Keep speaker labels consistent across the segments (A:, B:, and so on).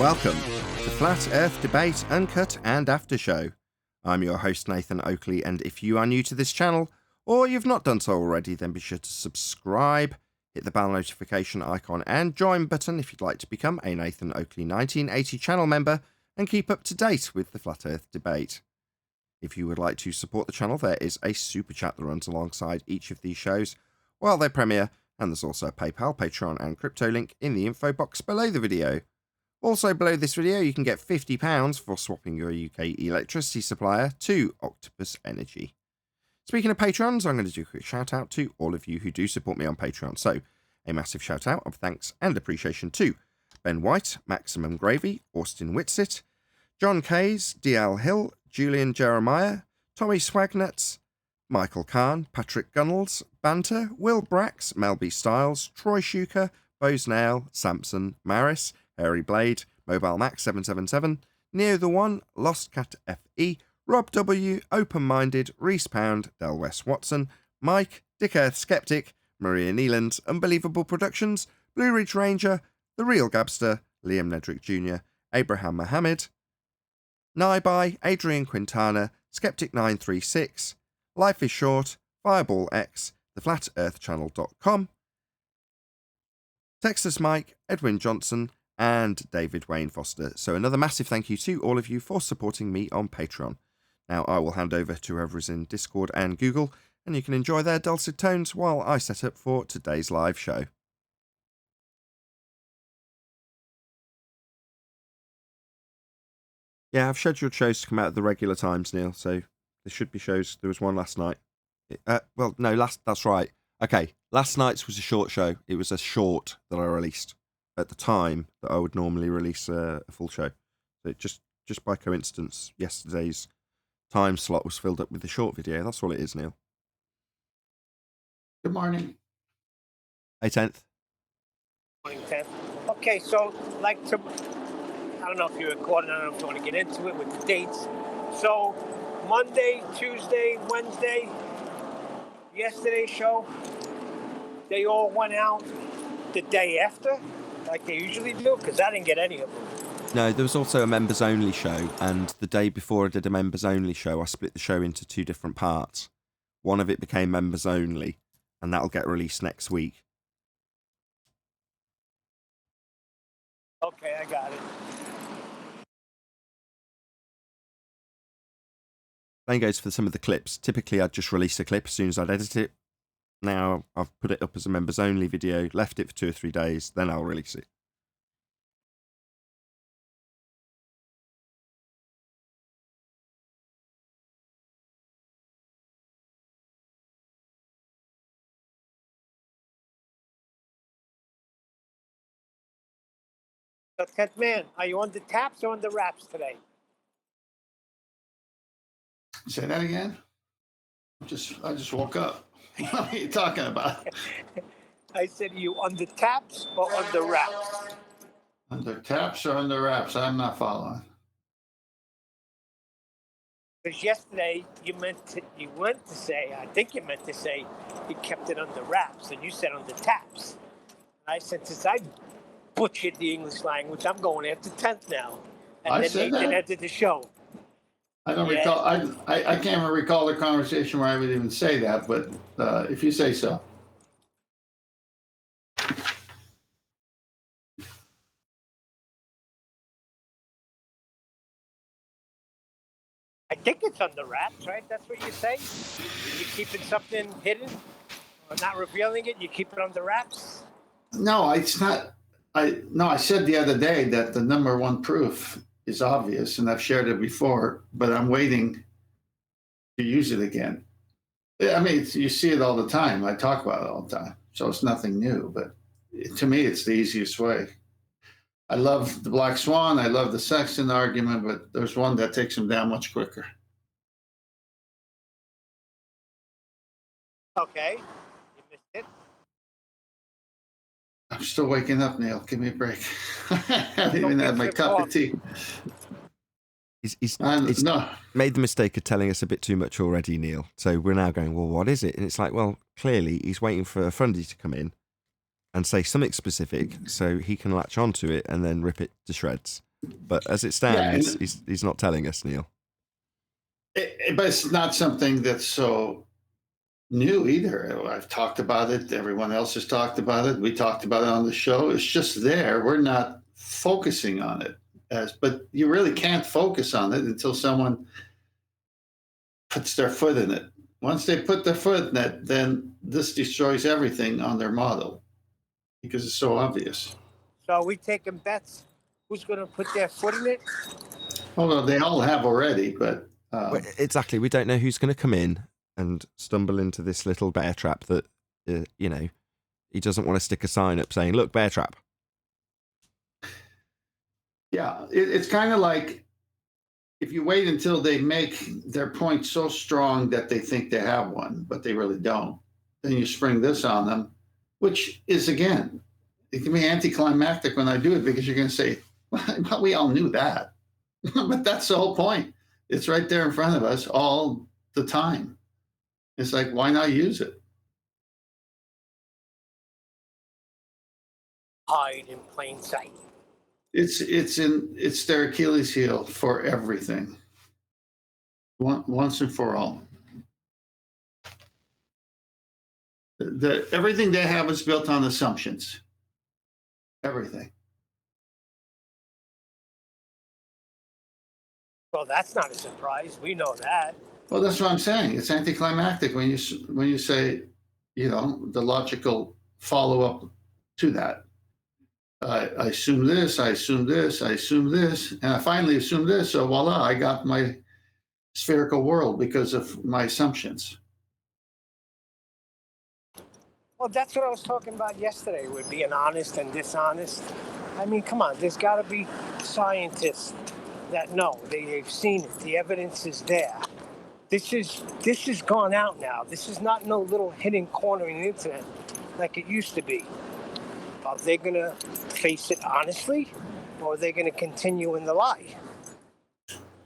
A: Welcome to Flat Earth Debate, Uncut and After Show. I'm your host Nathan Oakley, and if you are new to this channel, or you've not done so already, then be sure to subscribe, hit the bell notification icon and join button if you'd like to become a Nathan Oakley 1980 channel member and keep up to date with the Flat Earth Debate. If you would like to support the channel, there is a super chat that runs alongside each of these shows while they premiere, and there's also a PayPal, Patreon and crypto link in the info box below the video. Also below this video you can get £50 for swapping your UK electricity supplier to Octopus Energy. Speaking of patrons, I'm going to do a quick shout out to all of you who do support me on Patreon. So a massive shout out of thanks and appreciation to Ben White, Maximum Gravy, Austin Whitsit, John Kays, DL Hill, Julian Jeremiah, Tommy Swagnuts, Michael Kahn, Patrick Gunnels, Banter, Will Brax, Melby Styles, Troy Shuker, Bose Nail, Samson, Maris, Harry Blade, Mobile Max 777, Neo the One, Lost Cat FE, Rob W, Open Minded, Reese Pound, Del West Watson, Mike, Dick Earth Skeptic, Maria Nealand, Unbelievable Productions, Blue Ridge Ranger, The Real Gabster, Liam Nedrick Jr., Abraham Mohammed, Naibai, Adrian Quintana, Skeptic936, Life is Short, Fireball X, theflatearthchannel.com, Texas Mike, Edwin Johnson, and David Wayne Foster. So another massive thank you to all of you for supporting me on Patreon. Now I will hand over to whoever is in Discord and Google, and you can enjoy their dulcet tones while I set up for today's live show. Yeah, I've scheduled shows to come out at the regular times, Neil, so there should be shows. There was one last night. Well, no, that's right. Okay, last night's was a short show. It was a short that I released at the time that I would normally release a full show. So just by coincidence, yesterday's time slot was filled up with the short video. That's all it is, Neil.
B: Good morning.
A: Hey, 10th.
C: Morning, 10th. Okay, so I don't know if you're recording, I don't know if you want to get into it with the dates. So Monday, Tuesday, Wednesday, yesterday's show, they all went out the day after, like they usually do, because I didn't get any of them.
A: No, there was also a members-only show, and the day before I did a members-only show, I split the show into two different parts. One of it became members-only, and that'll get released next week.
C: Okay, I got it.
A: Same goes for some of the clips. Typically, I'd just release a clip as soon as I'd edit it. Now, I've put it up as a members-only video, left it for 2 or 3 days, then I'll release it.
C: So, 10th man, are you on the taps or on the wraps today?
B: Say that again? I just woke up. What are you talking about?
C: I said, are you on the taps or on the wraps?
B: Under taps or under wraps? I'm not following.
C: Because yesterday you meant to say you kept it on the wraps, and you said on the taps. And I said, since I butchered the English language, I'm going after 10th now. And then Nathan ended the show.
B: I don't recall. I can't even recall the conversation where I would even say that, but if you say so.
C: I think it's on the wraps, right? That's what you say? You're keeping something hidden or not revealing it, you keep it on the wraps?
B: No, it's not. I said the other day that the number one proof is obvious, and I've shared it before, but I'm waiting to use it again. I mean, you see it all the time. I talk about it all the time, so it's nothing new, but to me, it's the easiest way. I love the Black Swan. I love the Sexton argument, but there's one that takes him down much quicker.
C: Okay. You missed it.
B: I'm still waking up, Neil. Give me a break. I haven't even had my cup of tea.
A: He's made the mistake of telling us a bit too much already, Neil. So we're now going, well, what is it? And it's like, well, clearly he's waiting for Fundy to come in and say something specific so he can latch onto it and then rip it to shreds. But as it
B: Yeah,
A: stands, he's not telling us, Neil.
B: But it's not something that's so new either. I've talked about it. Everyone else has talked about it. We talked about it on the show. It's just there. We're not focusing on it. But you really can't focus on it until someone puts their foot in it. Once they put their foot in it, then this destroys everything on their model because it's so obvious.
C: So are we taking bets? Who's going to put their foot in it?
B: Although they all have already, but
A: Well, exactly. We don't know who's going to come in and stumble into this little bear trap that, he doesn't want to stick a sign up saying, "Look, bear trap."
B: yeah, it's kind of like if you wait until they make their point so strong that they think they have one, but they really don't, then you spring this on them, which is, again, it can be anticlimactic when I do it because you're going to say, well, we all knew that. But that's the whole point. It's right there in front of us all the time. It's like, why not use it?
C: Hide in plain sight.
B: It's their Achilles heel for everything, once and for all. Everything they have is built on assumptions. Everything.
C: Well, that's not a surprise. We know that.
B: Well, that's what I'm saying. It's anticlimactic when you say, the logical follow-up to that. I assume this, I assume this, I assume this, and I finally assume this. So voila, I got my spherical world because of my assumptions.
C: Well, that's what I was talking about yesterday, with being honest and dishonest. I mean, come on, there's got to be scientists that know. They've seen it. The evidence is there. This is gone out now. This is not no little hidden corner in the internet like it used to be. Are they going to face it honestly, or are they going to continue in the lie?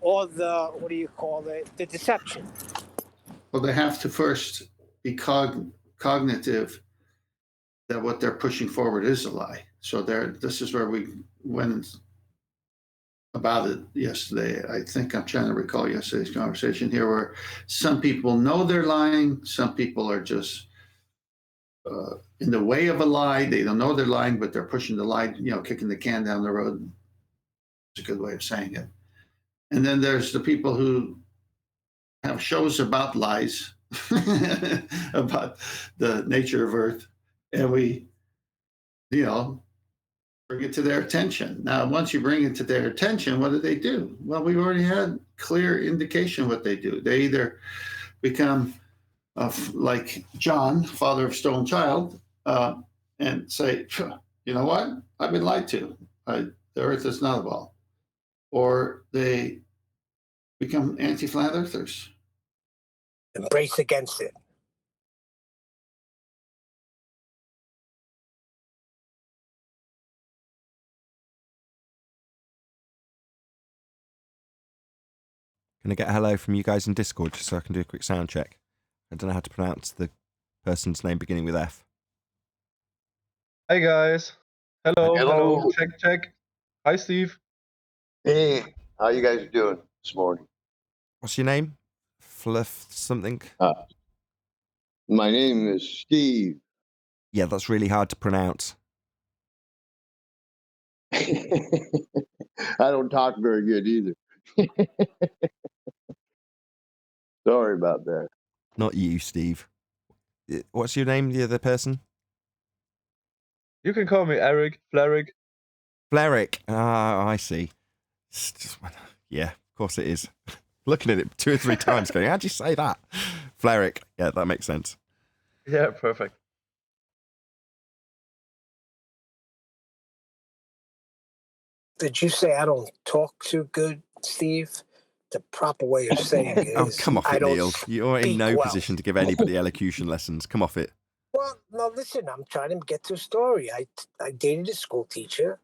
C: Or the deception?
B: Well, they have to first be cognitive that what they're pushing forward is a lie. So this is where we went about it yesterday. I think I'm trying to recall yesterday's conversation here, where some people know they're lying. Some people are just in the way of a lie. They don't know they're lying, but they're pushing the lie, kicking the can down the road. It's a good way of saying it. And then there's the people who have shows about lies, about the nature of Earth, and we, bring it to their attention. Now, once you bring it to their attention, what do? Well, we've already had clear indication what they do. They either become like John, father of stolen child, and say, you know what? I've been lied to. The Earth is not a ball. Or they become anti-flat earthers.
C: Embrace against it.
A: Can I get a hello from you guys in Discord just so I can do a quick sound check? I don't know how to pronounce the person's name beginning with F.
D: Hi guys. Hello. Check. Hi Steve.
E: Hey, how you guys doing this morning?
A: What's your name? Fluff something?
E: My name is Steve.
A: Yeah, that's really hard to pronounce.
E: I don't talk very good either. Sorry about that.
A: Not you, Steve. What's your name, the other person?
D: You can call me Eric, Fleric.
A: Fleric. Ah, I see. Yeah, of course it is. Looking at it 2 or 3 times going, how'd you say that? Fleric. Yeah, that makes sense.
D: Yeah, perfect.
C: Did you say I don't talk too good, Steve? The proper way of saying it is...
A: Oh, come off it, Neil. You're in no position to give anybody elocution lessons. Come off it.
C: Well, no, listen, I'm trying to get to a story. I dated a school teacher,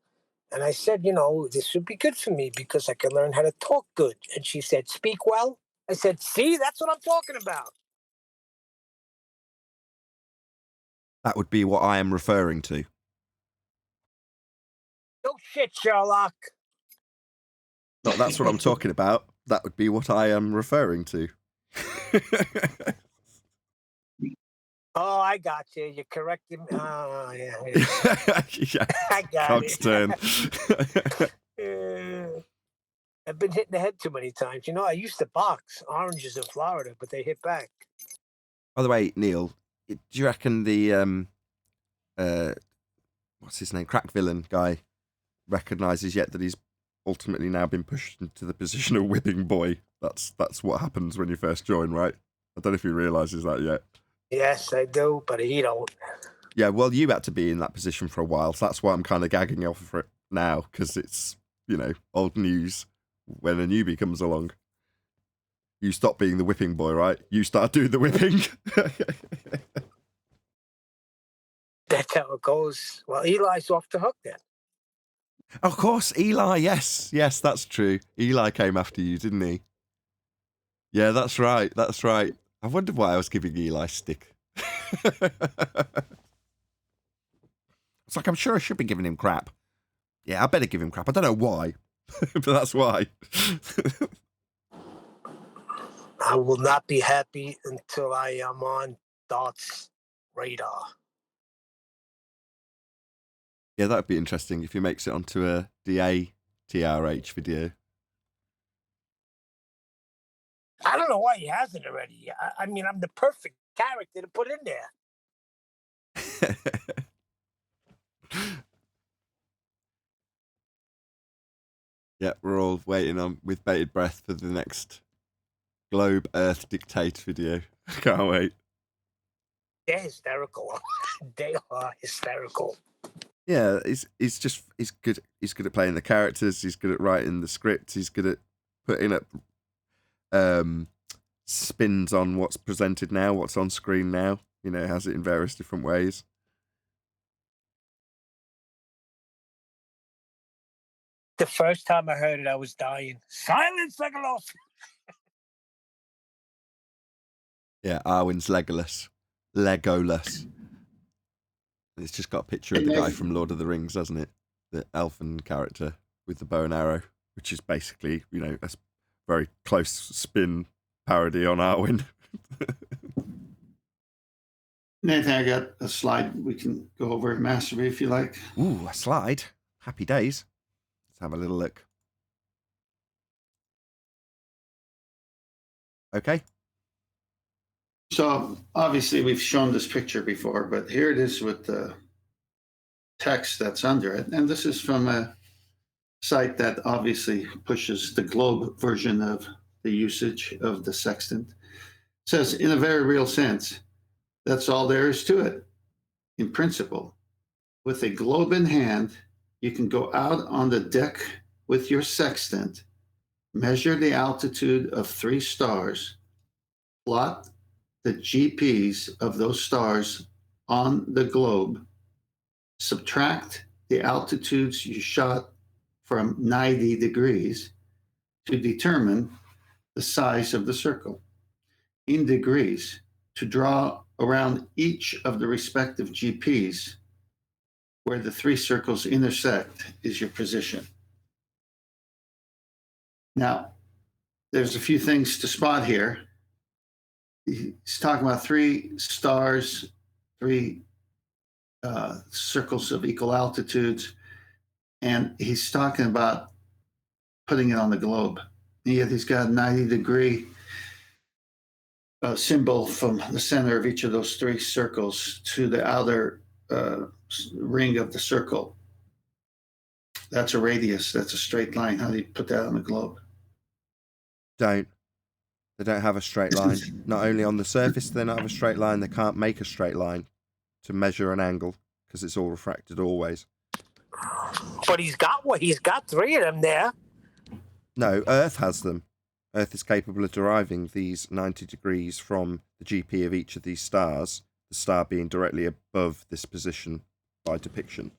C: and I said, this would be good for me because I can learn how to talk good. And she said, speak well. I said, see, that's what I'm talking about.
A: That would be what I am referring to.
C: No shit, Sherlock.
A: Not that's what I'm talking about. That would be what I am referring to.
C: Oh, I got you. You're correcting me. Oh, yeah.
A: Yeah,
C: I got
A: Cog's
C: it.
A: turn.
C: I've been hit in the head too many times. You know, I used to box oranges in Florida, but they hit back.
A: By the way, Neil, do you reckon the what's his name, crack villain guy, recognises yet that he's ultimately now been pushed into the position of whipping boy? That's what happens when you first join, right? I don't know if he realises that yet.
C: Yes, I do, but he don't.
A: Yeah, well, you had to be in that position for a while, so that's why I'm kind of gagging off for it now, because it's, you know, old news when a newbie comes along. You stop being the whipping boy, right? You start doing the whipping.
C: That's how it goes. Well, Eli's off the hook then.
A: Of course, Eli, yes, that's true. Eli came after you, didn't he? Yeah, that's right. I wondered why I was giving Eli stick. It's like, I'm sure I should be giving him crap. Yeah, I better give him crap. I don't know why, but that's why.
C: I will not be happy until I am on Dart's radar.
A: Yeah, that'd be interesting if he makes it onto a DATRH video.
C: I don't know why he hasn't already. I mean, I'm the perfect character to put in there.
A: Yeah, we're all waiting on with bated breath for the next Globe Earth Dictate video. Can't wait.
C: They're hysterical. They are hysterical.
A: Yeah, he's good. He's good at playing the characters. He's good at writing the script. He's good at putting up spins on what's presented now, what's on screen now. You know, has it in various different ways.
C: The first time I heard it, I was dying. Silence, Legolas!
A: Yeah, Arwen's Legolas. It's just got a picture of the guy from Lord of the Rings, hasn't it? The elfin character with the bow and arrow, which is basically, you know, a very close spin parody on Arwen.
B: Nathan, I got a slide we can go over mastery if you like.
A: Ooh, a slide. Happy days. Let's have a little look. Okay.
B: So obviously we've shown this picture before, but here it is with the text that's under it. And this is from a site that obviously pushes the globe version of the usage of the sextant. It says, in a very real sense, that's all there is to it. In principle, with a globe in hand, you can go out on the deck with your sextant, measure the altitude of 3 stars, plot the GPs of those stars on the globe, subtract the altitudes you shot from 90 degrees to determine the size of the circle. In degrees, to draw around each of the respective GPs where the 3 circles intersect is your position. Now, there's a few things to spot here. He's talking about 3 stars, 3 circles of equal altitudes, and he's talking about putting it on the globe. And yet he's got a 90-degree symbol from the center of each of those 3 circles to the outer ring of the circle. That's a radius. That's a straight line. How do you put that on the globe?
A: They don't have a straight line. Not only on the surface do they not have a straight line, they can't make a straight line to measure an angle because it's all refracted always.
C: But he's got 3 of them there.
A: No, Earth has them. Earth is capable of deriving these 90 degrees from the GP of each of these stars, the star being directly above this position by depiction.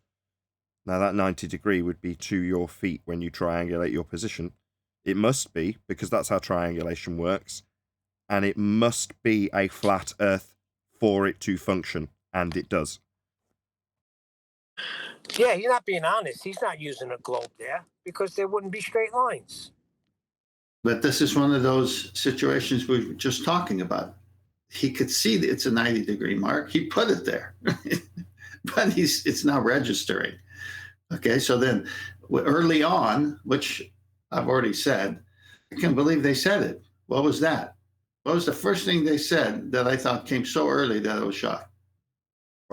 A: Now that 90 degree would be to your feet when you triangulate your position. It must be, because that's how triangulation works, and it must be a flat Earth for it to function, and it does.
C: Yeah, he's not being honest. He's not using a globe there because there wouldn't be straight lines.
B: But this is one of those situations we were just talking about. He could see that it's a 90-degree mark. He put it there, but it's now registering. Okay, so then early on, which I've already said, I can't believe they said it. What was that? What was the first thing they said that I thought came so early that I was shocked?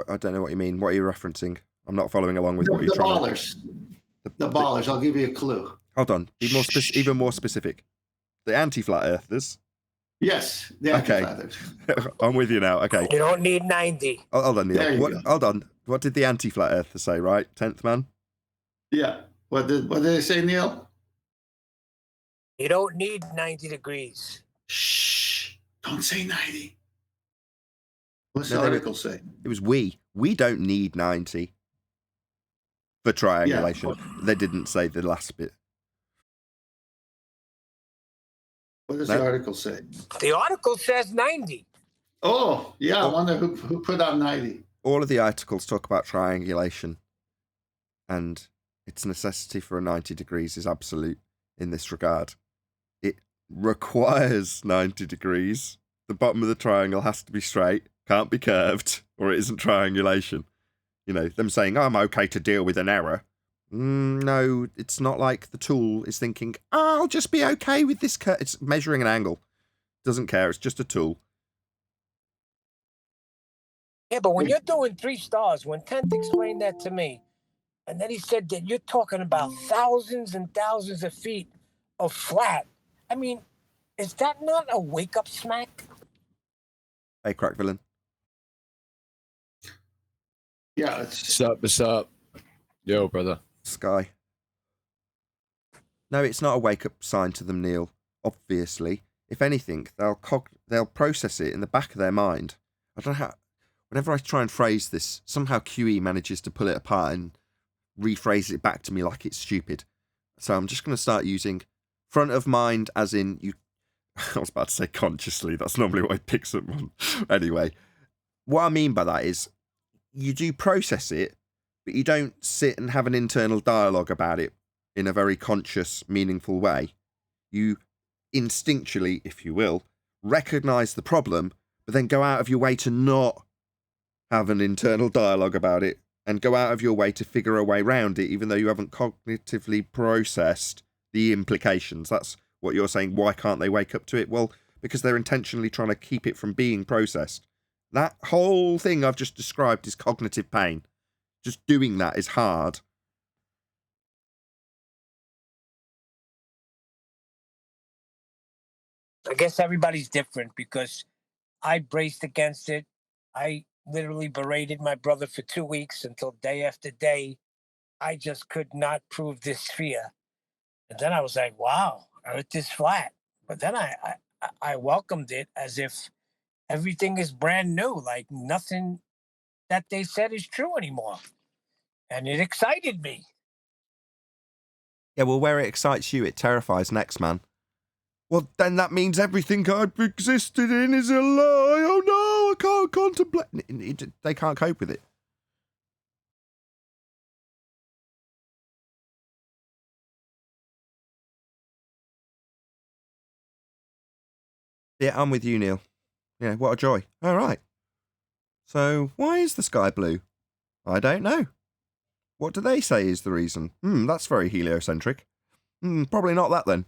A: I don't know what you mean. What are you referencing? I'm not following along with what you're
B: The
A: trying
B: ballers. The ballers. I'll give you a clue.
A: Hold on. Be more even more specific. The anti-flat earthers.
B: Yes, the anti-flat earthers.
A: I'm with you now. Okay.
C: You don't need 90.
A: Hold on, Neil.
B: There you go.
A: Hold on. What did the anti-flat earther say, right? 10th man?
B: Yeah. What did they say, Neil?
C: You don't need 90 degrees.
B: Shh. Don't say 90. What's the
A: No,
B: article say?
A: It was we. We don't need 90 for triangulation.
B: Yeah.
A: They didn't say the last bit.
B: What does the article say?
C: The article says 90.
B: Oh, yeah. I wonder who put out 90.
A: All of the articles talk about triangulation, and its necessity for a 90 degrees is absolute in this regard. It requires 90 degrees. The bottom of the triangle has to be straight, can't be curved, or it isn't triangulation. You know, them saying, I'm okay to deal with an error. No, it's not like the tool is thinking, I'll just be okay with this curve. It's measuring an angle. Doesn't care, it's just a tool.
C: Yeah, but when you're doing 3 stars, when Tent explained that to me, and then he said that you're talking about thousands and thousands of feet of flat. I mean, is that not a wake-up smack?
A: Hey, crack villain.
B: Yeah.
F: What's up? Yo, brother.
A: Sky. No, it's not a wake-up sign to them, Neil. Obviously. If anything, they'll process it in the back of their mind. I don't know how... Whenever I try and phrase this, somehow QE manages to pull it apart and rephrase it back to me like it's stupid. So I'm just going to start using front of mind as in you... I was about to say consciously. That's normally what it picks up on. Anyway, what I mean by that is you do process it, but you don't sit and have an internal dialogue about it in a very conscious, meaningful way. You instinctually, if you will, recognise the problem, but then go out of your way to not have an internal dialogue about it and go out of your way to figure a way around it, even though you haven't cognitively processed the implications. That's what you're saying. Why can't they wake up to it? Well, because they're intentionally trying to keep it from being processed. That whole thing I've just described is cognitive pain. Just doing that is hard.
C: I guess everybody's different because I braced against it. I literally berated my brother for 2 weeks until day after day, I just could not prove this sphere. And then I was like, wow, Earth is flat. But then I welcomed it as if everything is brand new, like nothing that they said is true anymore. And it excited me.
A: Yeah, well, where it excites you, it terrifies next, man. Well, then that means everything I've existed in is a lie. Oh no, I can't contemplate. They can't cope with it. Yeah, I'm with you, Neil. Yeah, what a joy. All right. So, why is the sky blue? I don't know. What do they say is the reason? That's very heliocentric. Probably not that then.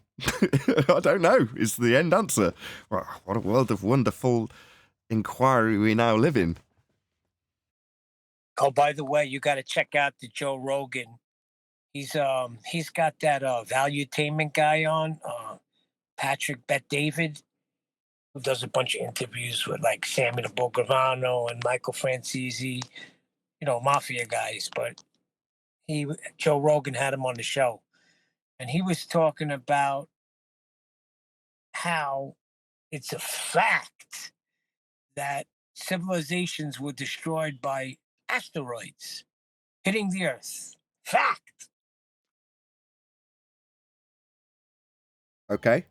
A: I don't know, is the end answer. Well, what a world of wonderful inquiry we now live in.
C: Oh, by the way, you got to check out the Joe Rogan. He's got that valuetainment guy on, Patrick Bet-David, who does a bunch of interviews with like Sammy the Bogravano and Michael Francese, mafia guys. But Joe Rogan had him on the show, and he was talking about how it's a fact that civilizations were destroyed by asteroids hitting the Earth. Fact.
A: Okay.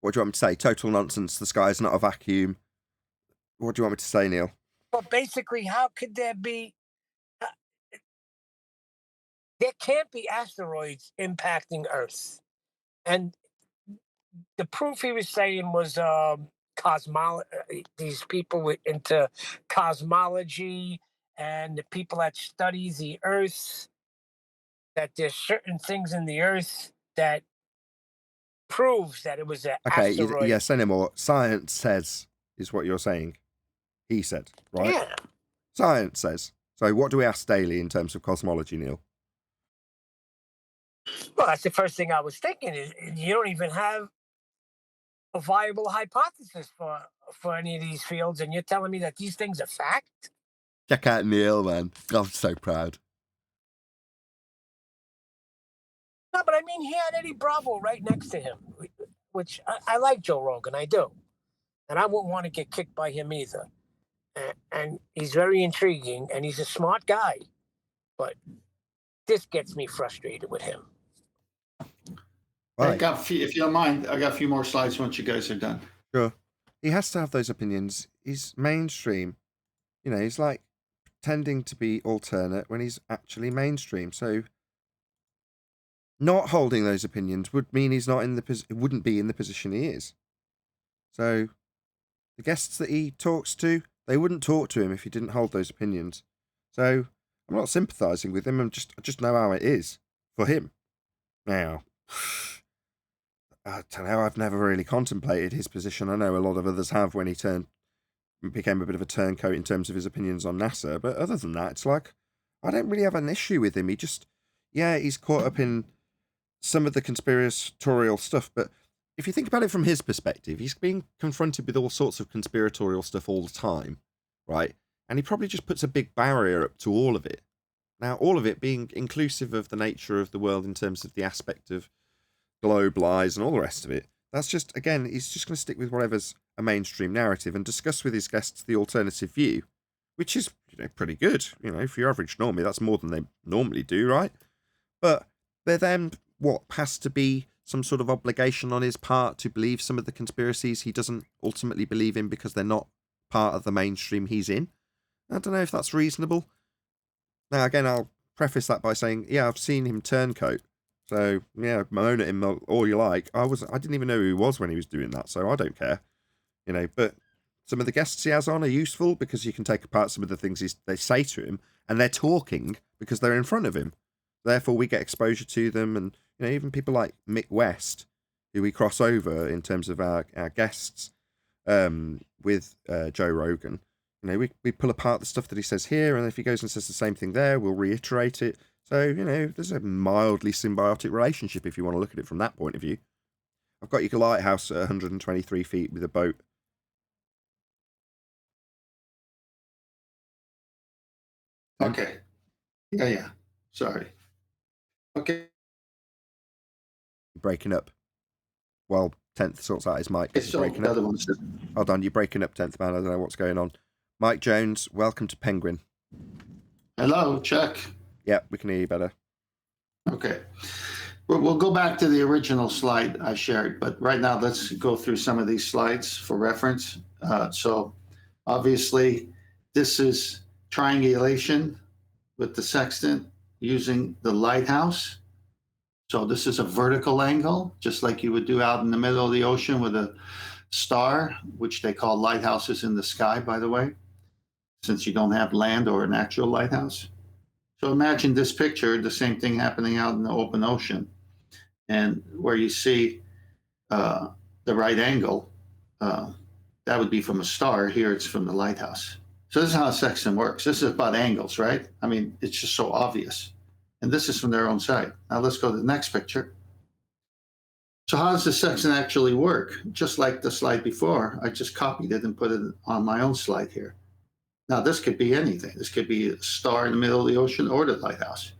A: What do you want me to say? Total nonsense. The sky's not a vacuum. What do you want me to say, Neil?
C: But basically, how could there be... there can't be asteroids impacting Earth. And the proof he was saying was these people into cosmology and the people that study the Earth, that there's certain things in the Earth that proves that it was an
A: Okay,
C: asteroid.
A: yeah, say no more. Science says, is what you're saying. He said, right?
C: Yeah.
A: Science says. So what do we ask daily in terms of cosmology, Neil?
C: Well, that's the first thing I was thinking. Is you don't even have a viable hypothesis for any of these fields, and you're telling me that these things are fact?
A: Check out Neil, man. I'm so proud.
C: No, but I mean, he had Eddie Bravo right next to him, which I like Joe Rogan, I do, and I wouldn't want to get kicked by him either. And he's very intriguing, and he's a smart guy, but this gets me frustrated with him.
A: Right.
B: If you don't mind, I got a few more slides once you guys are done.
A: Sure. He has to have those opinions. He's mainstream. You know, he's like pretending to be alternate when he's actually mainstream. So not holding those opinions would mean he's not in the wouldn't be in the position he is. So the guests that he talks to, they wouldn't talk to him if he didn't hold those opinions. So I'm not sympathizing with him. I just know how it is for him. Now, I don't know. I've never really contemplated his position. I know a lot of others have when he became a bit of a turncoat in terms of his opinions on NASA. But other than that, it's like I don't really have an issue with him. He's caught up in some of the conspiratorial stuff. But if you think about it from his perspective, he's being confronted with all sorts of conspiratorial stuff all the time, right? And he probably just puts a big barrier up to all of it. Now, all of it being inclusive of the nature of the world in terms of the aspect of globe lies and all the rest of it. That's just, again, he's just going to stick with whatever's a mainstream narrative and discuss with his guests the alternative view, which is, pretty good. For your average normie, that's more than they normally do, right? But there then, has to be some sort of obligation on his part to believe some of the conspiracies he doesn't ultimately believe in because they're not part of the mainstream he's in. I don't know if that's reasonable. Now, again, I'll preface that by saying, yeah, I've seen him turncoat. So, yeah, moan at him all you like. I didn't even know who he was when he was doing that, so I don't care. But some of the guests he has on are useful because you can take apart some of the things they say to him, and they're talking because they're in front of him. Therefore, we get exposure to them, and even people like Mick West, who we cross over in terms of our guests with Joe Rogan. We pull apart the stuff that he says here, and if he goes and says the same thing there, we'll reiterate it. So, there's a mildly symbiotic relationship if you want to look at it from that point of view. I've got your lighthouse at 123 feet with a boat.
B: Okay. Yeah. Sorry. Okay.
A: Breaking up. Well, 10th sorts out his mic.
B: It's
A: Breaking up. Hold on, you're breaking up, 10th man. I don't know what's going on. Mike Jones, welcome to Penguin.
B: Hello, check.
A: Yeah, we can hear you better.
B: Okay. We'll go back to the original slide I shared, but right now let's go through some of these slides for reference. So obviously this is triangulation with the sextant using the lighthouse. So this is a vertical angle, just like you would do out in the middle of the ocean with a star, which they call lighthouses in the sky, by the way, since you don't have land or an actual lighthouse. So imagine this picture, the same thing happening out in the open ocean. And where you see the right angle, that would be from a star. Here it's from the lighthouse. So this is how a sextant works. This is about angles, right? I mean, it's just so obvious. And this is from their own site. Now let's go to the next picture. So how does the sextant actually work? Just like the slide before, I just copied it and put it on my own slide here. Now this could be anything. This could be a star in the middle of the ocean or the lighthouse.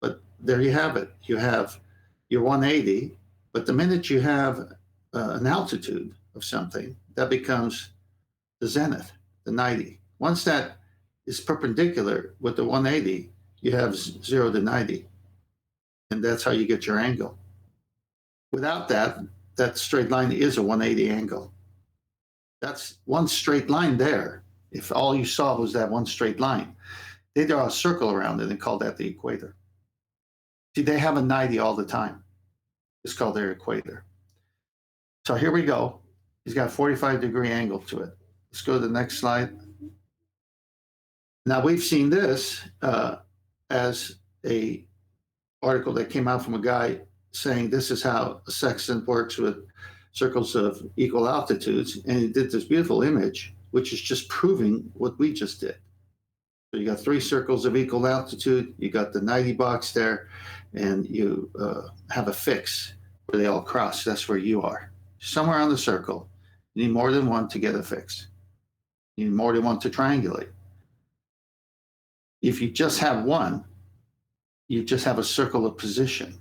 B: But there you have it. You have your 180, but the minute you have an altitude of something, that becomes the zenith, the 90. Once that is perpendicular with the 180, you have 0 to 90. And that's how you get your angle. Without that, that straight line is a 180 angle. That's one straight line there. If all you saw was that one straight line, they draw a circle around it and call that the equator. See, they have a 90 all the time. It's called their equator. So here we go. He's got a 45-degree angle to it. Let's go to the next slide. Now we've seen this as a article that came out from a guy saying this is how a sextant works with circles of equal altitudes, and he did this beautiful image, which is just proving what we just did. So you got 3 circles of equal altitude, you got the 90 box there, and you have a fix where they all cross. That's where you are. Somewhere on the circle, you need more than one to get a fix. You need more than one to triangulate. If you just have one, you just have a circle of position,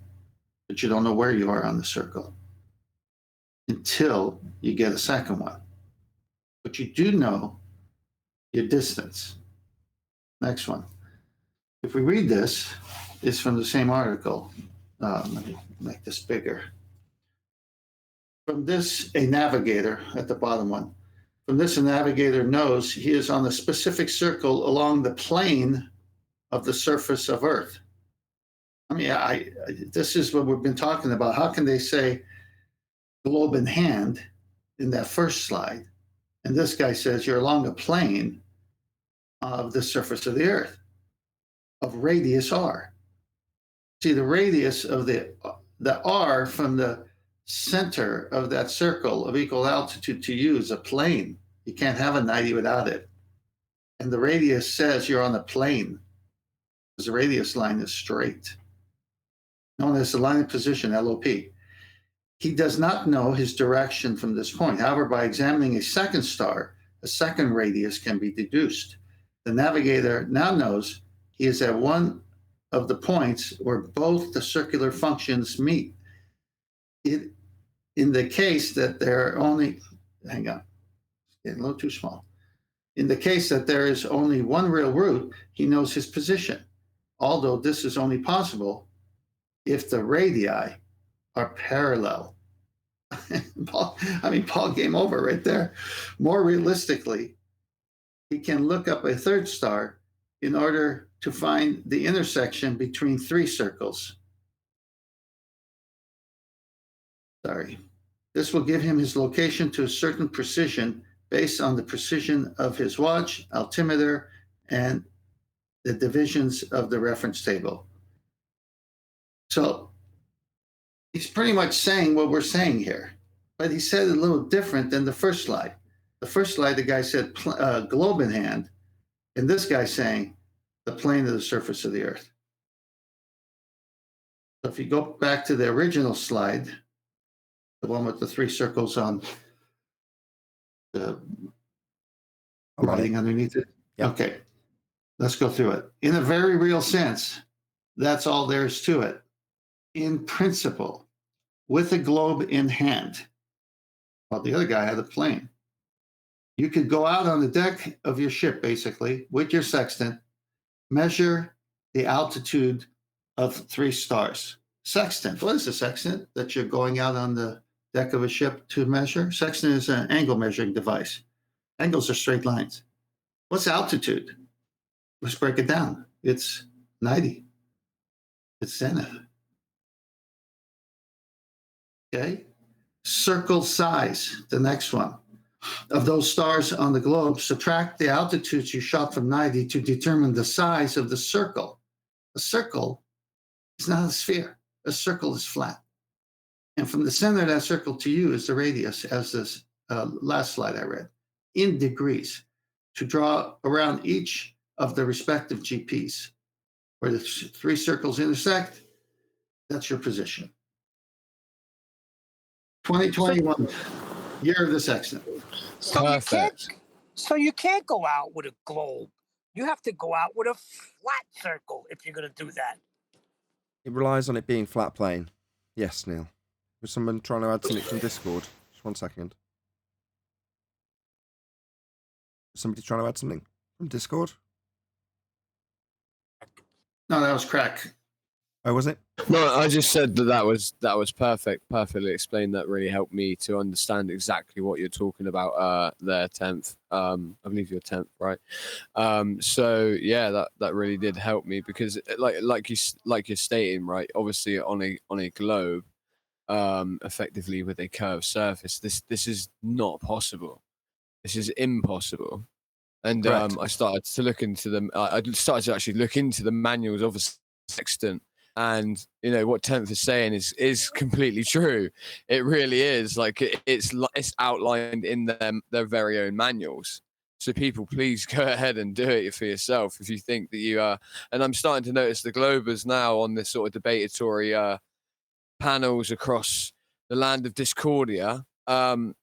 B: but you don't know where you are on the circle until you get a second one. But you do know your distance. Next one. If we read this, it's from the same article. Let me make this bigger. From this, a navigator, at the bottom one. From this, a navigator knows he is on a specific circle along the plane of the surface of Earth. I mean, this is what we've been talking about. How can they say globe in hand in that first slide? And this guy says you're along a plane of the surface of the Earth, of radius r. See, the radius of the r from the center of that circle of equal altitude to you is a plane. You can't have a 90 without it. And the radius says you're on a plane, because the radius line is straight, known as the line of position, LOP. He does not know his direction from this point. However, by examining a second star, a second radius can be deduced. The navigator now knows he is at one of the points where both the circular functions meet. In the case that there are only, hang on, it's getting a little too small. In the case that there is only one real route, he knows his position, although this is only possible if the radii are parallel. Paul game over right there. More realistically, he can look up a third star in order to find the intersection between 3 circles. This will give him his location to a certain precision based on the precision of his watch, altimeter, and the divisions of the reference table. So he's pretty much saying what we're saying here, but he said it a little different than the first slide. The first slide, the guy said globe in hand, and this guy's saying the plane of the surface of the Earth. So if you go back to the original slide, the one with the 3 circles on the writing underneath it.
A: Yeah.
B: Okay, let's go through it. In a very real sense, that's all there is to it. In principle, with a globe in hand, while the other guy had a plane, you could go out on the deck of your ship, basically, with your sextant, measure the altitude of 3 stars. Sextant, what is a sextant that you're going out on the deck of a ship to measure? Sextant is an angle measuring device. Angles are straight lines. What's altitude? Let's break it down. It's 90. It's zenith. Okay. Circle size, the next one. Of those stars on the globe, subtract the altitudes you shot from 90 to determine the size of the circle. A circle is not a sphere. A circle is flat. And from the center of that circle to you is the radius, as this last slide I read, in degrees, to draw around each of the respective GPs. Where the 3 circles intersect, that's your position. 2021, year of the sextant.
C: So you can't go out with a globe. You have to go out with a flat circle if you're going to do that.
A: It relies on it being flat plane. Yes, Neil. Was someone trying to add something from Discord? Just 1 second. Somebody trying to add something from Discord?
B: No, that was crack.
A: Oh, was it?
F: No, I just said that was perfect. Perfectly explained. That really helped me to understand exactly what you're talking about there, 10th. I believe you're 10th, right? So yeah, that really did help me because like you're stating, right? Obviously on a globe, effectively with a curved surface. This is not possible. This is impossible. And I started to look into them. I started to actually look into the manuals of a sextant, and what Tenth is saying is completely true. It really is. Like it's outlined in their very own manuals. So people, please go ahead and do it for yourself if you think that you are. And I'm starting to notice the Globers now on this sort of debatory panels across the land of Discordia. They're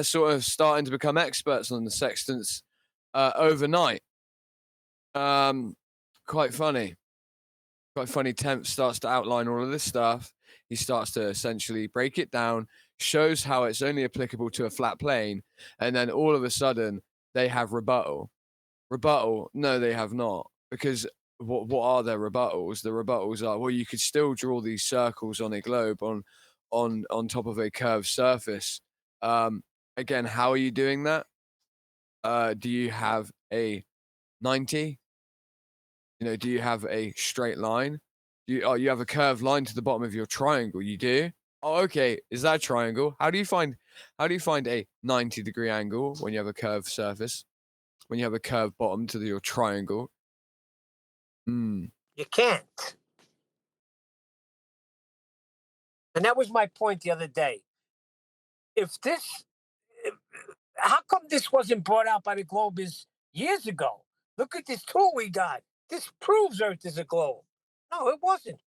F: sort of starting to become experts on the sextants overnight. Quite funny. Tenth starts to outline all of this stuff. He starts to essentially break it down, shows how it's only applicable to a flat plane, and then all of a sudden they have rebuttal. No, they have not, because what are their rebuttals? The rebuttals are, well, you could still draw these circles on a globe on top of a curved surface. Again, how are you doing that? Do you have a 90? Do you have a straight line? You have a curved line to the bottom of your triangle. You do? Oh, okay. Is that a triangle? How do you find a 90-degree angle when you have a curved surface? When you have a curved bottom to your triangle?
C: You can't. And that was my point the other day. How come this wasn't brought out by the Globers years ago? Look at this tool we got. This proves Earth is a globe. No, it wasn't.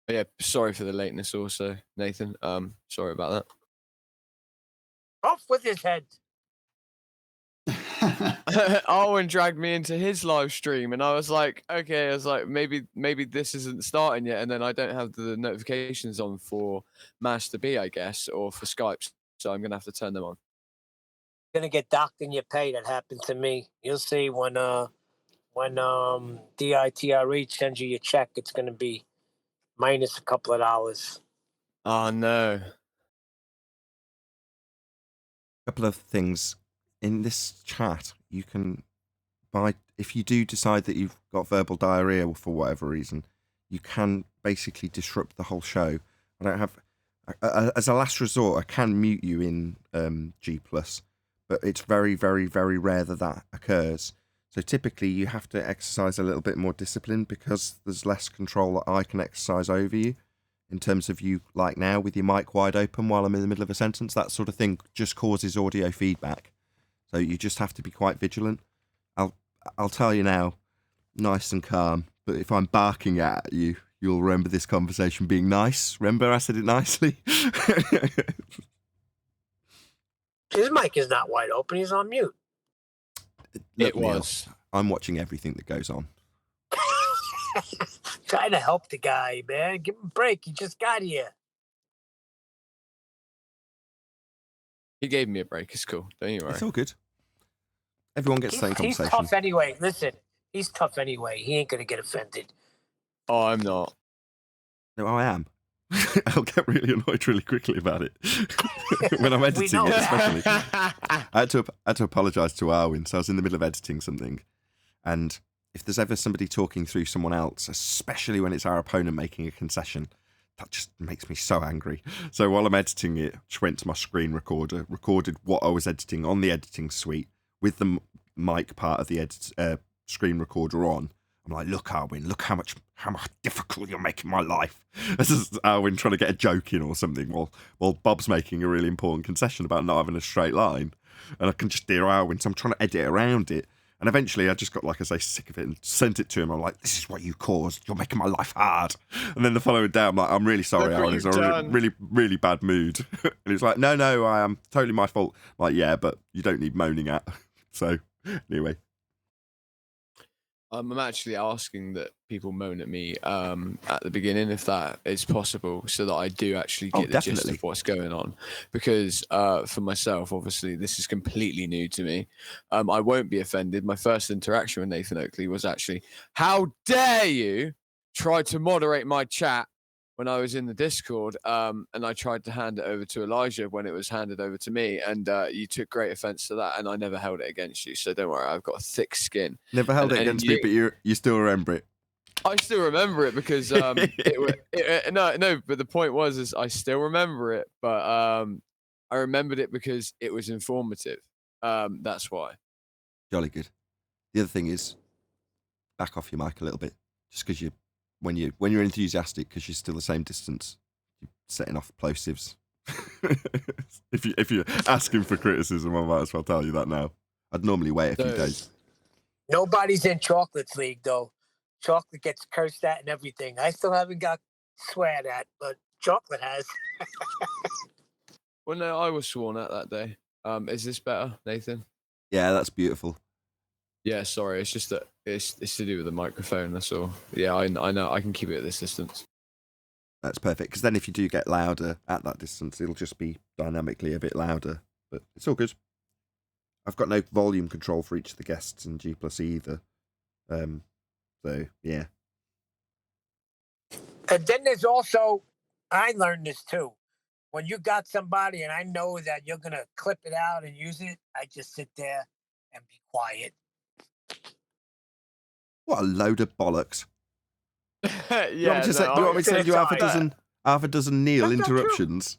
F: Yeah, sorry for the lateness also, Nathan. Sorry about that.
C: Off with his head.
F: Owen dragged me into his live stream, and I was like, okay, maybe this isn't starting yet, and then I don't have the notifications on for Master B, I guess, or for Skype, so I'm gonna have to turn them on.
C: You're gonna get docked in your pay. That happened to me. You'll see when DITRH sends you your check, it's gonna be minus a couple of dollars.
F: Oh no.
A: A couple of things in this chat. You can buy, if you do decide that you've got verbal diarrhea for whatever reason, you can basically disrupt the whole show. I don't have, as a last resort, I can mute you in G+, but it's very, very, very rare that occurs. So typically you have to exercise a little bit more discipline because there's less control that I can exercise over you in terms of you, like now, with your mic wide open while I'm in the middle of a sentence. That sort of thing just causes audio feedback. So you just have to be quite vigilant. I'll tell you now, nice and calm, but if I'm barking at you, you'll remember this conversation being nice. Remember I said it nicely?
C: His mic is not wide open. He's on mute.
F: It was.
A: I'm watching everything that goes on.
C: Trying to help the guy, man. Give him a break. He just got here.
F: He gave me a break. It's cool. Don't you worry.
A: It's all good. Everyone gets the same conversation.
C: He's tough anyway. Listen, he's tough anyway. He ain't going to get offended.
F: Oh, I'm not.
A: No, I am. I'll get really annoyed really quickly about it. When I'm editing it, especially. I had to apologise to Arwin, so I was in the middle of editing something. And if there's ever somebody talking through someone else, especially when it's our opponent making a concession, that just makes me so angry. So while I'm editing it, just went to my screen recorder, recorded what I was editing on the editing suite with the mic part of the screen recorder on. I'm like, look, Arwin, look how much difficult you're making my life. This is Arwin trying to get a joke in or something while Bob's making a really important concession about not having a straight line. And I can just hear Arwin, so I'm trying to edit around it. And eventually I just got, like I say, sick of it and sent it to him. I'm like, this is what you caused. You're making my life hard. And then the following day, I'm like, I'm really sorry, Arwin. It's a really, really bad mood. And he's like, no, I am totally my fault. I'm like, yeah, but you don't need moaning at. So anyway.
F: I'm actually asking that people moan at me at the beginning, if that is possible, so that I do actually get the gist of what's going on. Because for myself, obviously, this is completely new to me. I won't be offended. My first interaction with Nathan Oakley was actually, how dare you try to moderate my chat when I was in the Discord, and I tried to hand it over to Elijah when it was handed over to me, and you took great offense to that, and I never held it against you, so don't worry, I've got a thick skin.
A: Never held it against me, but you still remember it.
F: I still remember it because no, but the point was is I still remember it, but I remembered it because it was informative. That's why.
A: Jolly good. The other thing is, back off your mic a little bit, just because when you're enthusiastic, because you're still the same distance, you're setting off plosives. if you're asking for criticism, I might as well tell you that now. I'd normally wait a few days.
C: Nobody's in Chocolate's league though. Chocolate gets cursed at and everything. I still haven't got sweared at, but Chocolate has.
F: Well, no, I was sworn at that day. Is this better, Nathan?
A: Yeah, that's beautiful.
F: Yeah, sorry. It's just that it's to do with the microphone. That's all. Yeah, I know. I can keep it at this distance.
A: That's perfect, because then if you do get louder at that distance, it'll just be dynamically a bit louder. But it's all good. I've got no volume control for each of the guests in G+ either. So yeah.
C: And then there's also, I learned this too. When you got somebody and I know that you're gonna clip it out and use it, I just sit there and be quiet.
A: What a load of bollocks.
F: Yeah,
A: Do you want me to send you half a dozen Neil
C: That's not true.
A: interruptions?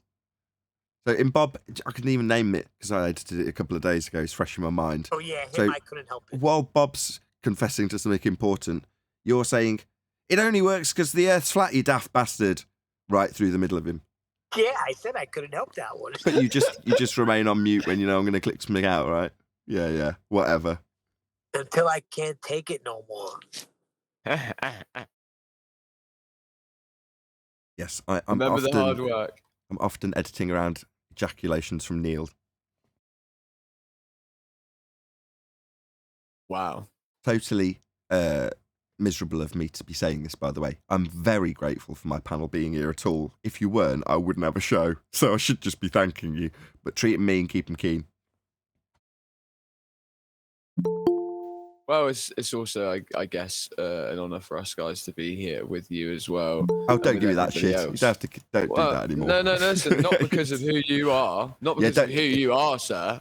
A: So in Bob, I couldn't even name it because I edited it a couple of days ago. It's fresh in my mind.
C: Oh yeah,
A: So,
C: I couldn't help it.
A: While Bob's confessing to something important, you're saying, it only works because the Earth's flat, you daft bastard, right through the middle of him.
C: Yeah, I said I couldn't help that one.
A: But you just remain on mute when you know I'm going to click something out, right? Yeah, whatever.
C: Until I can't take it no more.
A: Yes, I'm
F: Remember
A: often,
F: the hard work.
A: I'm often editing around ejaculations from Neil.
F: Wow.
A: Totally miserable of me to be saying this, by the way. I'm very grateful for my panel being here at all. If you weren't, I wouldn't have a show. So I should just be thanking you. But treat me and keep them keen.
F: Well, it's also, I guess, an honour for us guys to be here with you as well.
A: Oh, don't give me that shit.
F: Else.
A: You don't have to do that anymore.
F: No, listen, not because of who you are. Not because of who you are, sir.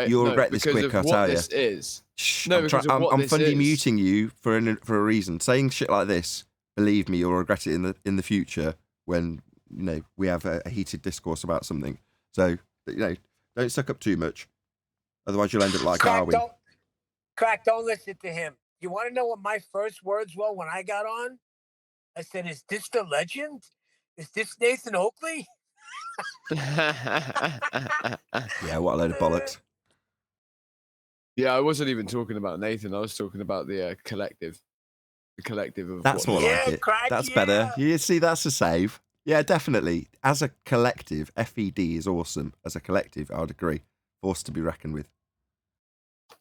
A: You'll regret this quick, I'll tell you.
F: This is.
A: Shh,
F: No,
A: I'm funding muting you for a reason. Saying shit like this, believe me, you'll regret it in the future when we have a heated discourse about something. So don't suck up too much, otherwise you'll end up like Darwin.
C: Crack, don't listen to him. You want to know what my first words were when I got on? I said, "Is this the legend? Is this Nathan Oakley?"
A: Yeah, what a load of bollocks.
F: Yeah, I wasn't even talking about Nathan. I was talking about the collective. The collective of.
A: That's more like it.
C: Crack,
A: that's better. You see, that's a save. Yeah, definitely. As a collective, FED is awesome. As a collective, I would agree. Force to be reckoned with.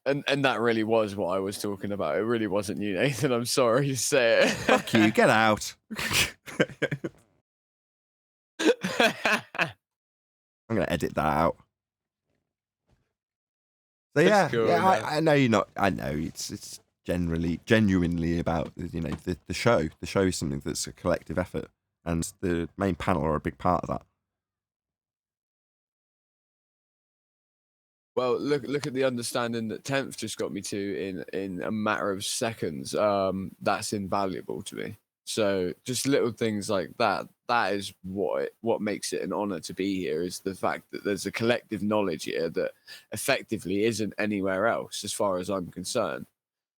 F: And that really was what I was talking about. It really wasn't you, Nathan. I'm sorry to say it.
A: Fuck you. Get out. I'm going to edit that out. So yeah,
F: cool,
A: I know you're not. I know it's genuinely about the show. The show is something that's a collective effort, and the main panel are a big part of that.
F: Well, look at the understanding that 10th just got me to in a matter of seconds. That's invaluable to me. So just little things like that. That is what makes it an honor to be here, is the fact that there's a collective knowledge here that effectively isn't anywhere else, as far as I'm concerned.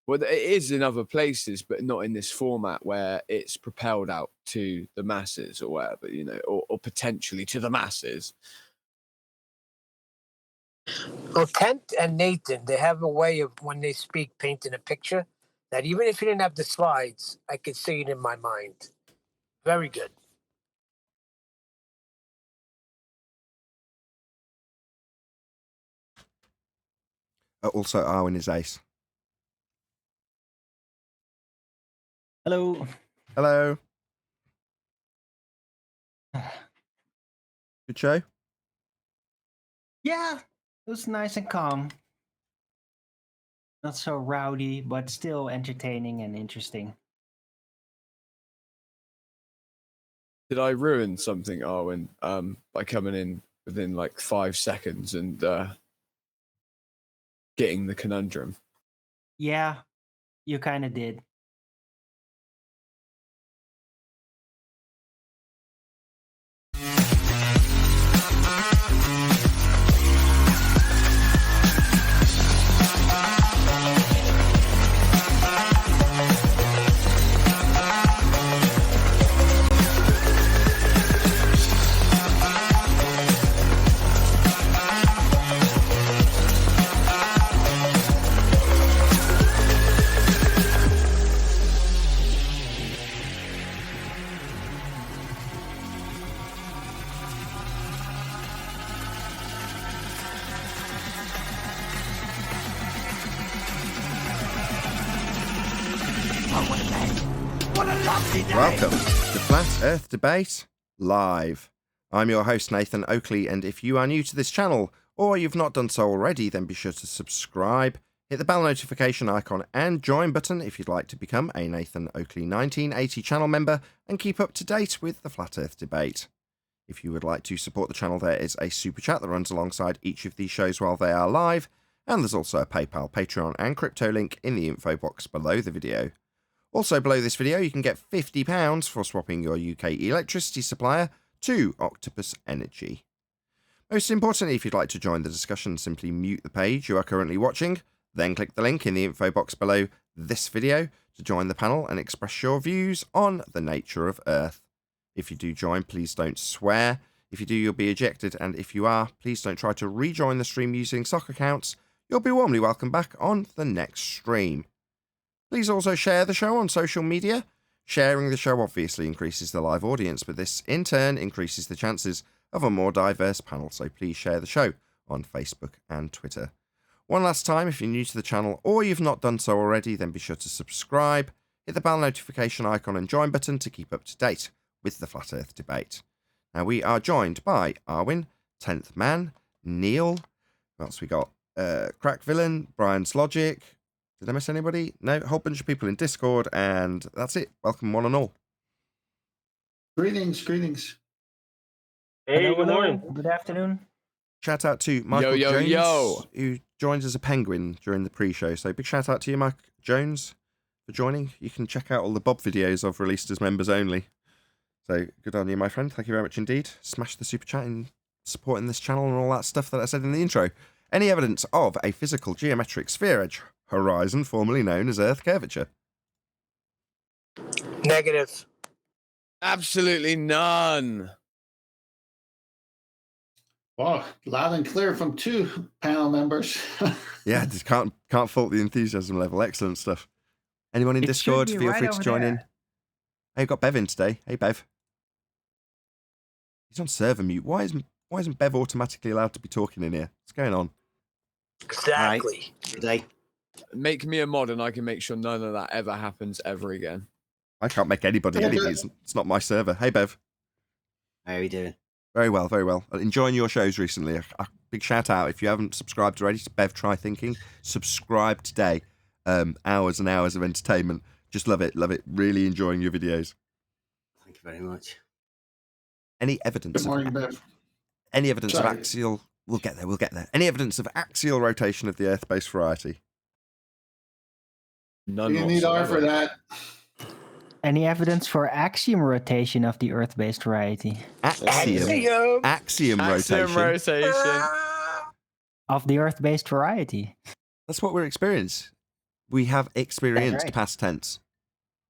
F: Well, it is in other places, but not in this format where it's propelled out to the masses or whatever, or potentially to the masses.
C: Well, Kent and Nathan, they have a way of, when they speak, painting a picture that even if you didn't have the slides, I could see it in my mind. Very good.
A: Also, Arwen is ace.
G: Hello.
A: Hello. Good show?
G: Yeah, it was nice and calm. Not so rowdy, but still entertaining and interesting.
F: Did I ruin something, Arwen, by coming in within like 5 seconds and getting the conundrum?
G: Yeah, you kind of did.
A: Welcome to Flat Earth Debate Live. I'm your host, Nathan Oakley, and if you are new to this channel, or you've not done so already, then be sure to subscribe, hit the bell notification icon and join button if you'd like to become a Nathan Oakley 1980 channel member and keep up to date with the Flat Earth Debate. If you would like to support the channel, there is a super chat that runs alongside each of these shows while they are live, and there's also a PayPal, Patreon and crypto link in the info box below the video. Also below this video, you can get £50 for swapping your UK electricity supplier to Octopus Energy. Most importantly, if you'd like to join the discussion, simply mute the page you are currently watching, then click the link in the info box below this video to join the panel and express your views on the nature of Earth. If you do join, please don't swear. If you do, you'll be ejected, and if you are, please don't try to rejoin the stream using sock accounts. You'll be warmly welcomed back on the next stream. Please also share the show on social media. Sharing the show obviously increases the live audience, but this in turn increases the chances of a more diverse panel, so please share the show on Facebook and Twitter. One last time, if you're new to the channel or you've not done so already, then be sure to subscribe, hit the bell notification icon and join button to keep up to date with the Flat Earth Debate. Now we are joined by Arwin, 10th Man, Neil, what else we got? Crack Villain, Brian's Logic. Did I miss anybody? No, a whole bunch of people in Discord, and that's it. Welcome one and all.
B: Greetings.
C: Hey,
G: Hello,
C: good
G: hello.
C: morning.
G: Good afternoon.
A: Shout out to Michael
F: Yo,
A: Jones,
F: yo.
A: who joins as a penguin during the pre-show. So big shout out to you, Mike Jones, for joining. You can check out all the Bob videos I've released as members only. So good on you, my friend. Thank you very much indeed. Smash the super chat in supporting this channel and all that stuff that I said in the intro. Any evidence of a physical geometric sphere edge horizon, formerly known as Earth curvature?
C: Negative.
F: Absolutely none.
B: Wow, loud and clear from two panel members.
A: Yeah, just can't fault the enthusiasm level. Excellent stuff. Anyone in
G: It should
A: Discord,
G: be
A: feel
G: right
A: free to
G: over
A: join in.
G: there.
A: Hey, we've got Bev in today. Hey, Bev. He's on server mute. Why isn't Bev automatically allowed to be talking in here? What's going on?
C: Exactly.
H: Today.
F: Make me a mod and I can make sure none of that ever happens ever again.
A: I can't make anybody anything. It's not my server. Hey, Bev.
H: How are we doing?
A: Very well, very well. Enjoying your shows recently. A big shout out. If you haven't subscribed already to Bev Try Thinking, subscribe today. Hours and hours of entertainment. Just love it. Really enjoying your videos.
H: Thank you very much.
A: Any evidence?
B: Good morning, Bev.
A: Any evidence of
B: Sorry.
A: axial? We'll get there. Any evidence of axial rotation of the Earth-based variety?
F: None
B: You need R
F: whatsoever.
B: for that.
G: Any evidence for axiom rotation of the Earth-based variety?
A: Axiom
F: Axiom
A: rotation.
F: rotation.
G: Of the Earth-based variety.
A: That's what we're experiencing. We have experienced
G: right.
A: past tense.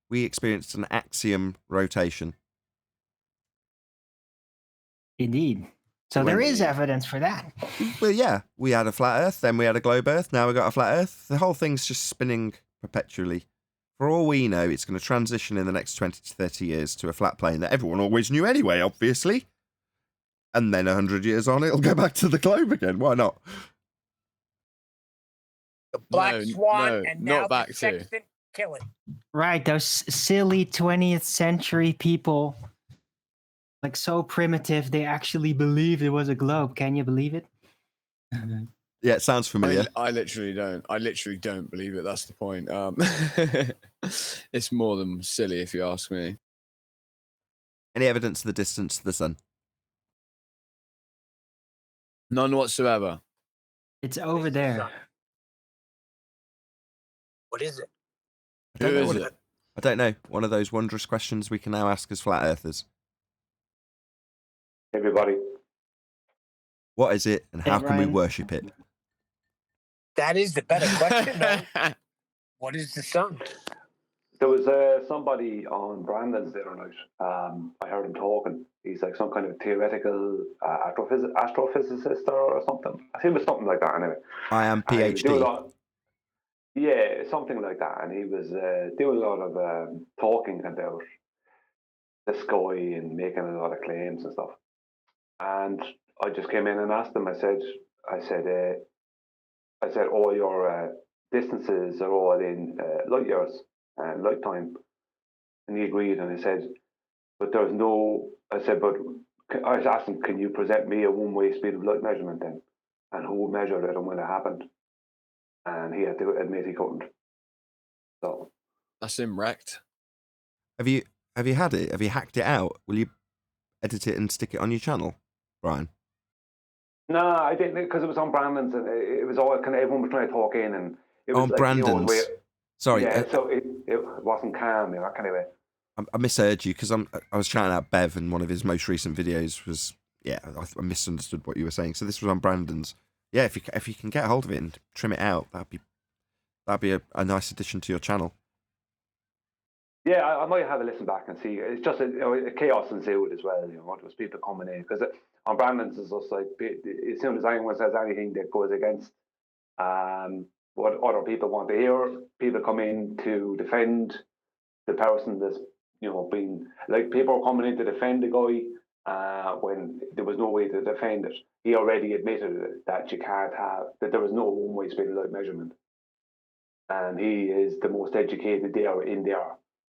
A: We experienced an axiom rotation.
G: Indeed. So there is evidence for that.
A: Well, yeah, we had a flat Earth, then we had a globe Earth, now we've got a flat Earth. The whole thing's just spinning perpetually. For all we know, it's going to transition in the next 20 to 30 years to a flat plane that everyone always knew anyway, obviously. And then 100 years on, it'll go back to the globe again. Why not?
C: The Black
F: No,
C: Swan
F: no,
C: and
F: not
C: now
F: back
C: the
F: to.
C: Sextant kill it.
G: Right, those silly 20th century people. Like so primitive, they actually believed it was a globe. Can you believe it?
A: Yeah, it sounds familiar.
F: I literally don't. I literally don't believe it. That's the point. It's more than silly, if you ask me.
A: Any evidence of the distance to the sun?
F: None whatsoever.
G: It's over there.
C: What is it?
A: I don't
F: Who
A: know
F: is
A: what
F: it?
A: I don't know. One of those wondrous questions we can now ask as flat earthers.
E: Everybody.
A: What is it, and how
G: Hey,
A: can we
G: Ryan.
A: worship it?
C: That is the better question, though. What is the sun?
E: There was somebody on Brandon's the other night. I heard him talking. He's like some kind of theoretical astrophysicist or something. I think it was something like that anyway.
A: I am
E: And he was doing a
A: PhD.
E: lot- yeah, something like that. And he was doing a lot of talking about the sky and making a lot of claims and stuff. And I just came in and asked him. I said, all your distances are all in light years and light time. And he agreed, and I said, but there's no, I said, but I was asking, can you present me a one-way speed of light measurement then? And who measured it and when it happened? And he had to admit he couldn't. So
F: That's him wrecked.
A: Have you had it? Have you hacked it out? Will you edit it and stick it on your channel, Brian?
E: no, I didn't, because it was on Brandon's, and it was all kind of everyone was trying to talk in, and it was
A: On
E: like
A: Brandon's.
E: the old way.
A: Sorry,
E: Yeah, so it wasn't calm, that kind of way.
A: I misheard you because I was shouting out Bev, and one of his most recent videos was I misunderstood what you were saying. So this was on Brandon's. Yeah, if you can get hold of it and trim it out, that'd be a nice addition to your channel.
E: Yeah, I might have a listen back and see. It's just a chaos ensued as well. What was people coming in, because on Brandon's is just like, as soon as anyone says anything that goes against what other people want to hear, people come in to defend the person that's being, like, people are coming in to defend the guy when there was no way to defend it. He already admitted that you can't have, that there was no one-way speed of light measurement, and he is the most educated there in their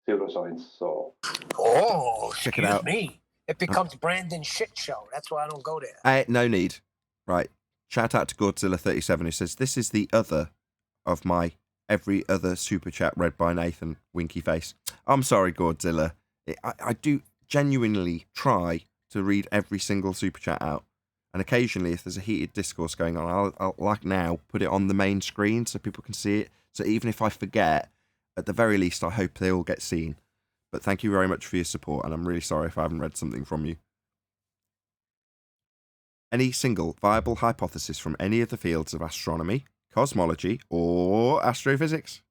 E: pseudoscience. So
A: check it out.
C: Me. It becomes Brandon's shit show. That's why I don't go there.
A: No need. Right. Shout out to Godzilla37 who says, this is the other of my every other super chat read by Nathan, winky face. I'm sorry, Godzilla. I do genuinely try to read every single super chat out. And occasionally, if there's a heated discourse going on, I'll like now, put it on the main screen so people can see it. So even if I forget, at the very least, I hope they all get seen. But thank you very much for your support, and I'm really sorry if I haven't read something from you. Any single viable hypothesis from any of the fields of astronomy, cosmology, or astrophysics?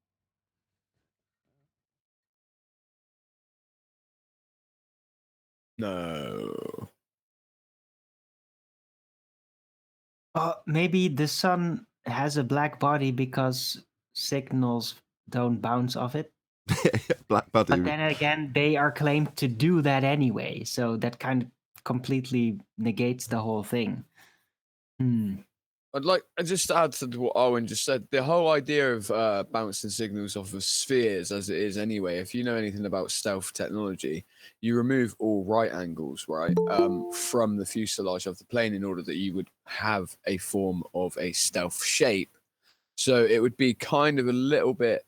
F: No.
G: Maybe the sun has a black body because signals don't bounce off it.
A: Black body.
G: But then again, they are claimed to do that anyway, so that kind of completely negates the whole thing.
F: I'd just add to what Owen just said. The whole idea of bouncing signals off of spheres, as it is anyway, if you know anything about stealth technology, you remove all right angles, right, from the fuselage of the plane in order that you would have a form of a stealth shape. So it would be kind of a little bit,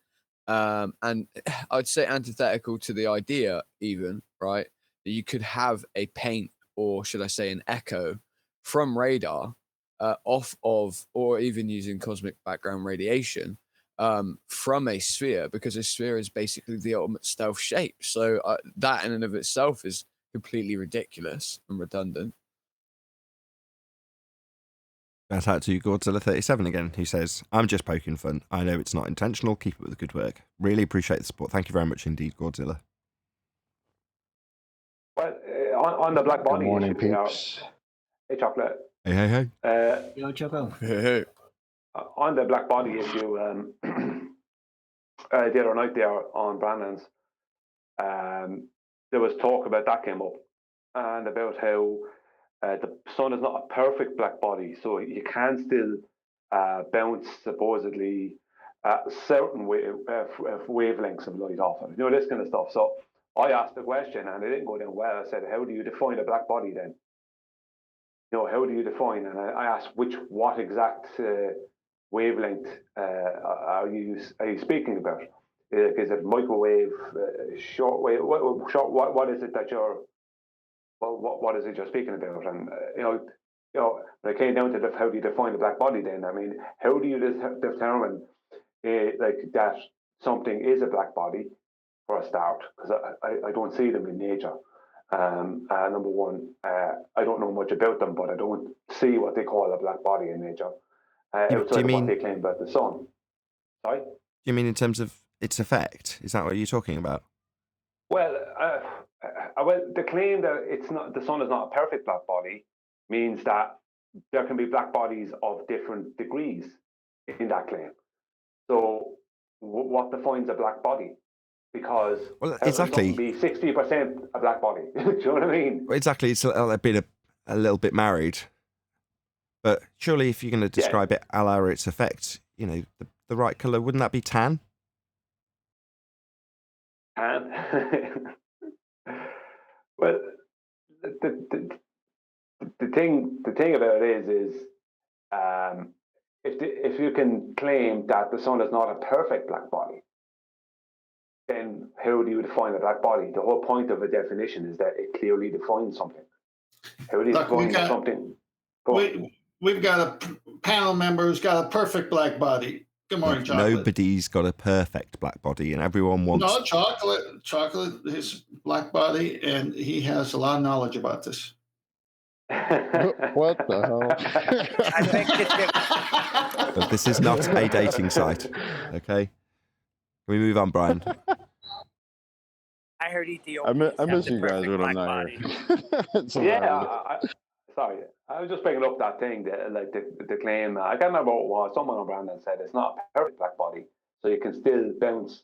F: and I'd say antithetical to the idea even, right, that you could have a paint, or should I say an echo, from radar off of, or even using cosmic background radiation from a sphere, because a sphere is basically the ultimate stealth shape. So that in and of itself is completely ridiculous and redundant.
A: Shout out to Godzilla37 again, who says, I'm just poking fun. I know it's not intentional. Keep up with the good work. Really appreciate the support. Thank you very much indeed, Godzilla.
E: Well, on the black body
I: Good morning,
E: issue,
I: peeps.
E: hey, Chocolate.
A: Hey.
G: Yo, Choco.
F: Hey.
E: On the black body issue, the other night there on Brandon's, there was talk about that came up, and about how the sun is not a perfect black body, so you can still bounce supposedly certain wavelengths of light off it. This kind of stuff. So I asked the question, and it didn't go down well. I said, how do you define a black body then? How do you define? And I asked what exact wavelength are you speaking about? Is it microwave, shortwave? What is it that you're? What is it you're speaking about? And when it came down to how do you define the black body? Then how do you determine like that something is a black body for a start? Because I don't see them in nature. Number one, I don't know much about them, but I don't see what they call a black body in nature. Outside of what they claim about the sun. Sorry? Do
A: you mean in terms of its effect? Is that what you're talking about?
E: Well, the claim that the sun is not a perfect black body means that there can be black bodies of different degrees in that claim. So, what defines a black body? Because
A: exactly,
E: be 60% a black body. Do you know what I mean?
A: Well, exactly, it's been a little bit married, but surely if you're going to describe it a la its effect, the right color, wouldn't that be tan?
E: And well, the thing about it is if you can claim that the sun is not a perfect black body, then how do you define a black body? The whole point of a definition is that it clearly defines something. How do you define something?
B: We've got a panel member who's got a perfect black body. Good morning, Chocolate.
A: Nobody's got a perfect black body, and everyone wants...
B: No, Chocolate, his black body, and he has a lot of knowledge about this.
I: What the hell?
C: I think
A: But this is not a dating site, okay? Can we move on, Brian?
C: I heard Ethiopians
I: I miss
C: have
I: you
C: the
I: guys
C: perfect
I: when I'm
C: black
I: not
C: body.
I: here.
E: Yeah, sorry. I was just bringing up that thing, that, like the claim. I can't remember what it was. Someone on Brandon said it's not a perfect black body, so you can still bounce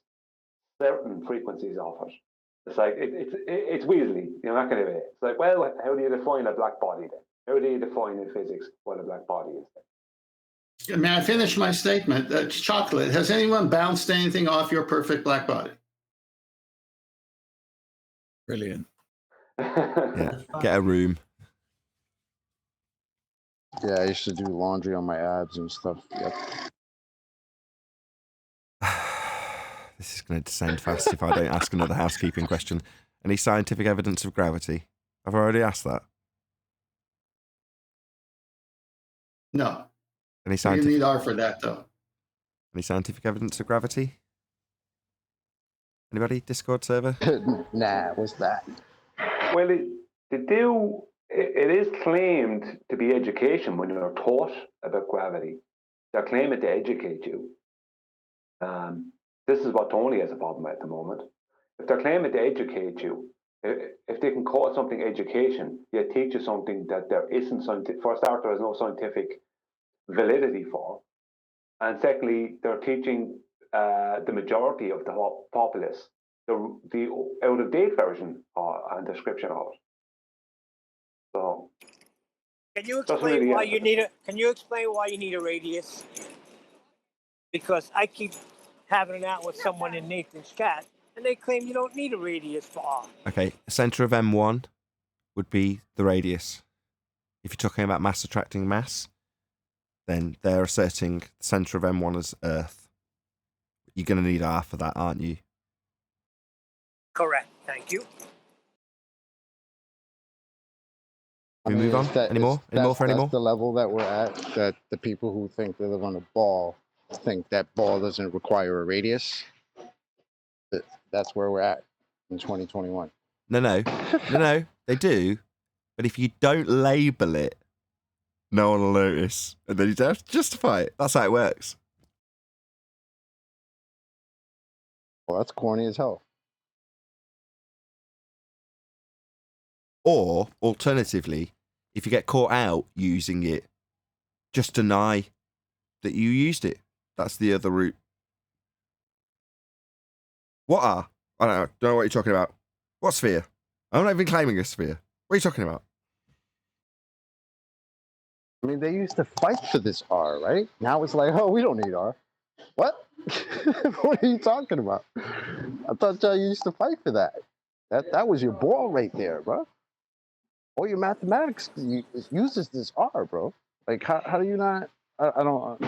E: certain frequencies off it. It's like it's Weasley. You're not going to be. It's like, well, how do you define a black body then? How do you define in physics what a black body is then?
B: May I finish my statement? Chocolate, has anyone bounced anything off your perfect black body?
J: Brilliant.
A: Yeah, get a room.
I: Yeah, I used to do laundry on my abs and stuff. Yep.
A: This is going to descend fast if I don't ask another housekeeping question. Any scientific evidence of gravity? I've already asked that.
B: No.
A: Any
B: You
A: scientific...
B: need R for that, though.
A: Any scientific evidence of gravity? Anybody? Discord server?
I: Nah, what's that?
E: Well, it is claimed to be education when you're taught about gravity. They're claiming to educate you. This is what Tony has a problem at the moment. If they're claiming to educate you, if they can call something education, yet teach you something that there isn't scientific, for a start, there is no scientific validity for. And secondly, they're teaching the majority of the populace the out-of-date version and description of it. So,
C: Can you explain why you need a? Can you explain why you need a radius? Because I keep having it out with someone in Nathan's chat, and they claim you don't need a radius for R.
A: Okay, center of M1 would be the radius. If you're talking about mass attracting mass, then they're asserting the center of M1 as Earth. You're going to need R for that, aren't you?
C: Correct. Thank you.
A: Can we move on? Any more? Any more for any more?
I: That's the level that we're at, that the people who think they live on a ball think that ball doesn't require a radius. That's where we're at in 2021.
A: No, they do. But if you don't label it, no one will notice. And then you don't have to justify it. That's how it works.
I: Well, that's corny as hell.
A: Or, alternatively, if you get caught out using it, just deny that you used it. That's the other route. What are? I don't know what you're talking about. What sphere? I'm not even claiming a sphere. What are you talking about?
I: I mean, they used to fight for this R, right? Now it's like, oh, we don't need R. What? What are you talking about? I thought y'all used to fight for that. That was your ball right there, bro. All your mathematics uses this R, bro. Like, how do you not? I don't.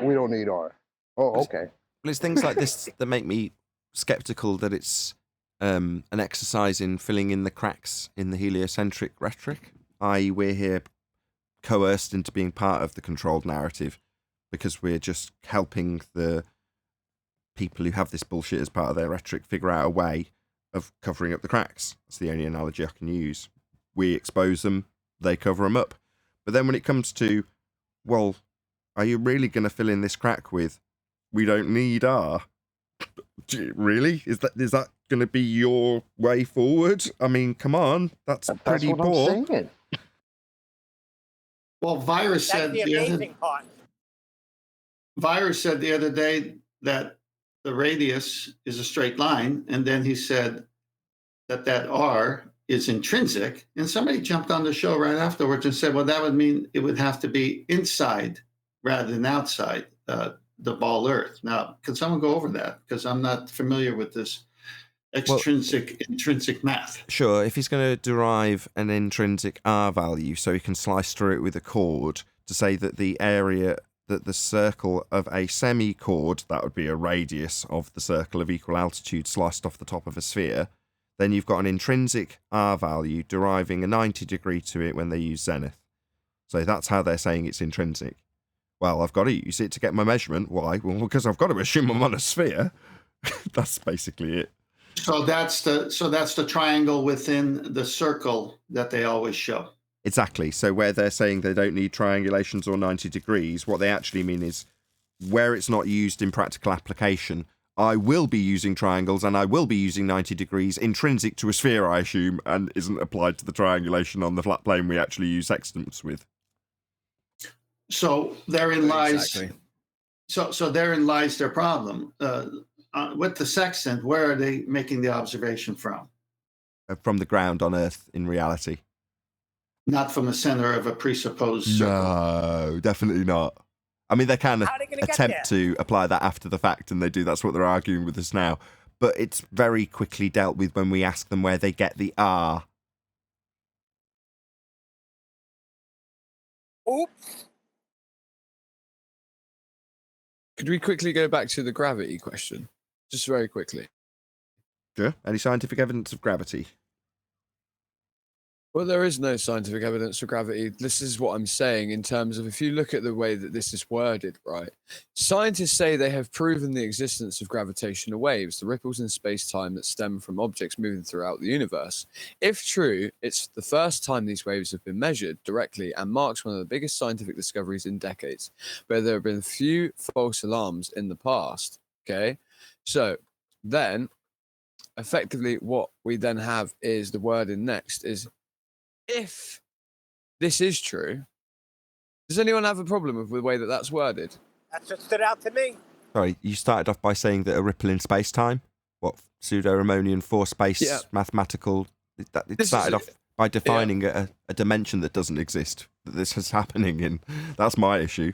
I: We don't need R. Oh, okay.
A: Well, it's things like this that make me skeptical that it's an exercise in filling in the cracks in the heliocentric rhetoric, i.e. we're here coerced into being part of the controlled narrative because we're just helping the people who have this bullshit as part of their rhetoric figure out a way of covering up the cracks. That's the only analogy I can use. We expose them, they cover them up. But then when it comes to, well, are you really going to fill in this crack with, we don't need R? Really? Is that going to be your way forward? I mean, come on, that's pretty
I: what
A: poor.
I: I'm saying.
B: Well, Virus
C: That's
B: said
C: the amazing part.
B: Virus said the other day that the radius is a straight line, and then he said that R is intrinsic. And somebody jumped on the show right afterwards and said, well, that would mean it would have to be inside rather than outside the ball Earth. Now, can someone go over that? Because I'm not familiar with this intrinsic math.
A: Sure, if he's going to derive an intrinsic R value so he can slice through it with a chord to say that the area, that the circle of a semi-chord, that would be a radius of the circle of equal altitude sliced off the top of a sphere, then you've got an intrinsic R value deriving a 90 degree to it when they use zenith. So that's how they're saying it's intrinsic. Well, I've got to use it to get my measurement. Why? Well, because I've got to assume I'm on a sphere. That's basically it.
B: So that's the triangle within the circle that they always show.
A: Exactly. So where they're saying they don't need triangulations or 90 degrees, what they actually mean is where it's not used in practical application, I will be using triangles and I will be using 90 degrees intrinsic to a sphere, I assume, and isn't applied to the triangulation on the flat plane we actually use sextants with.
B: So therein lies.
F: Exactly.
B: So therein lies their problem. With the sextant, where are they making the observation from?
A: From the ground on Earth in reality.
B: Not from the center of a presupposed circle.
A: No, definitely not. I mean, they can
C: How are they gonna get
A: attempt to apply that after the fact, and they do. That's what they're arguing with us now. But it's very quickly dealt with when we ask them where they get the R.
C: Oops.
F: Could we quickly go back to the gravity question? Just very quickly.
A: Sure. Any scientific evidence of gravity?
F: Well, there is no scientific evidence for gravity. This is what I'm saying in terms of if you look at the way that this is worded, right? Scientists say they have proven the existence of gravitational waves, the ripples in space-time that stem from objects moving throughout the universe. If true, it's the first time these waves have been measured directly and marks one of the biggest scientific discoveries in decades, where there have been few false alarms in the past, okay? So then, effectively, what we then have is the wording next is, if this is true, does anyone have a problem with the way that that's worded?
C: That's what stood out to me.
A: Sorry, you started off by saying that a ripple in space-time? What, pseudo-Riemannian four-space mathematical... It started off by defining a dimension that doesn't exist, that this is happening in. That's my issue.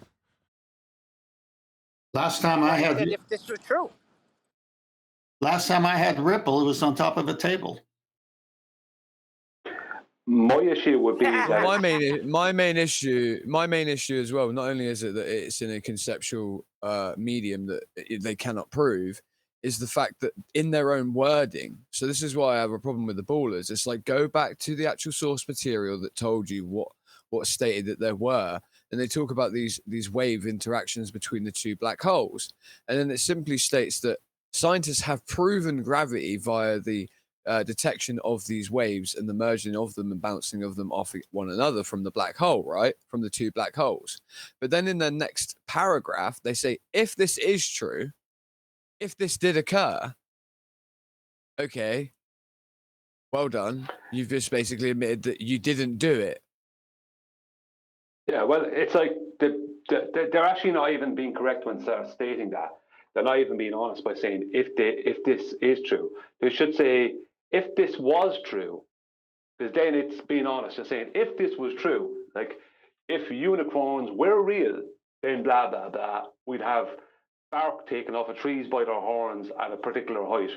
B: Last time I had...
C: If this was true.
B: Last time I had ripple, it was on top of a table.
E: My issue would be that
F: my main issue as well. Not only is it that it's in a conceptual medium that they cannot prove, is the fact that in their own wording. So this is why I have a problem with the ballers. It's like, go back to the actual source material that told you what stated that there were, and they talk about these wave interactions between the two black holes, and then it simply states that scientists have proven gravity via the detection of these waves and the merging of them and bouncing of them off one another from the black hole, right? From the two black holes. But then in the next paragraph, they say, if this is true, if this did occur, okay, well done. You've just basically admitted that you didn't do it.
E: Yeah, well, it's like they're actually not even being correct when they're stating that. They're not even being honest by saying if this is true. They should say, if this was true, because then it's being honest. Just saying, if this was true, like if unicorns were real, then blah, blah, blah, we'd have bark taken off of trees by their horns at a particular height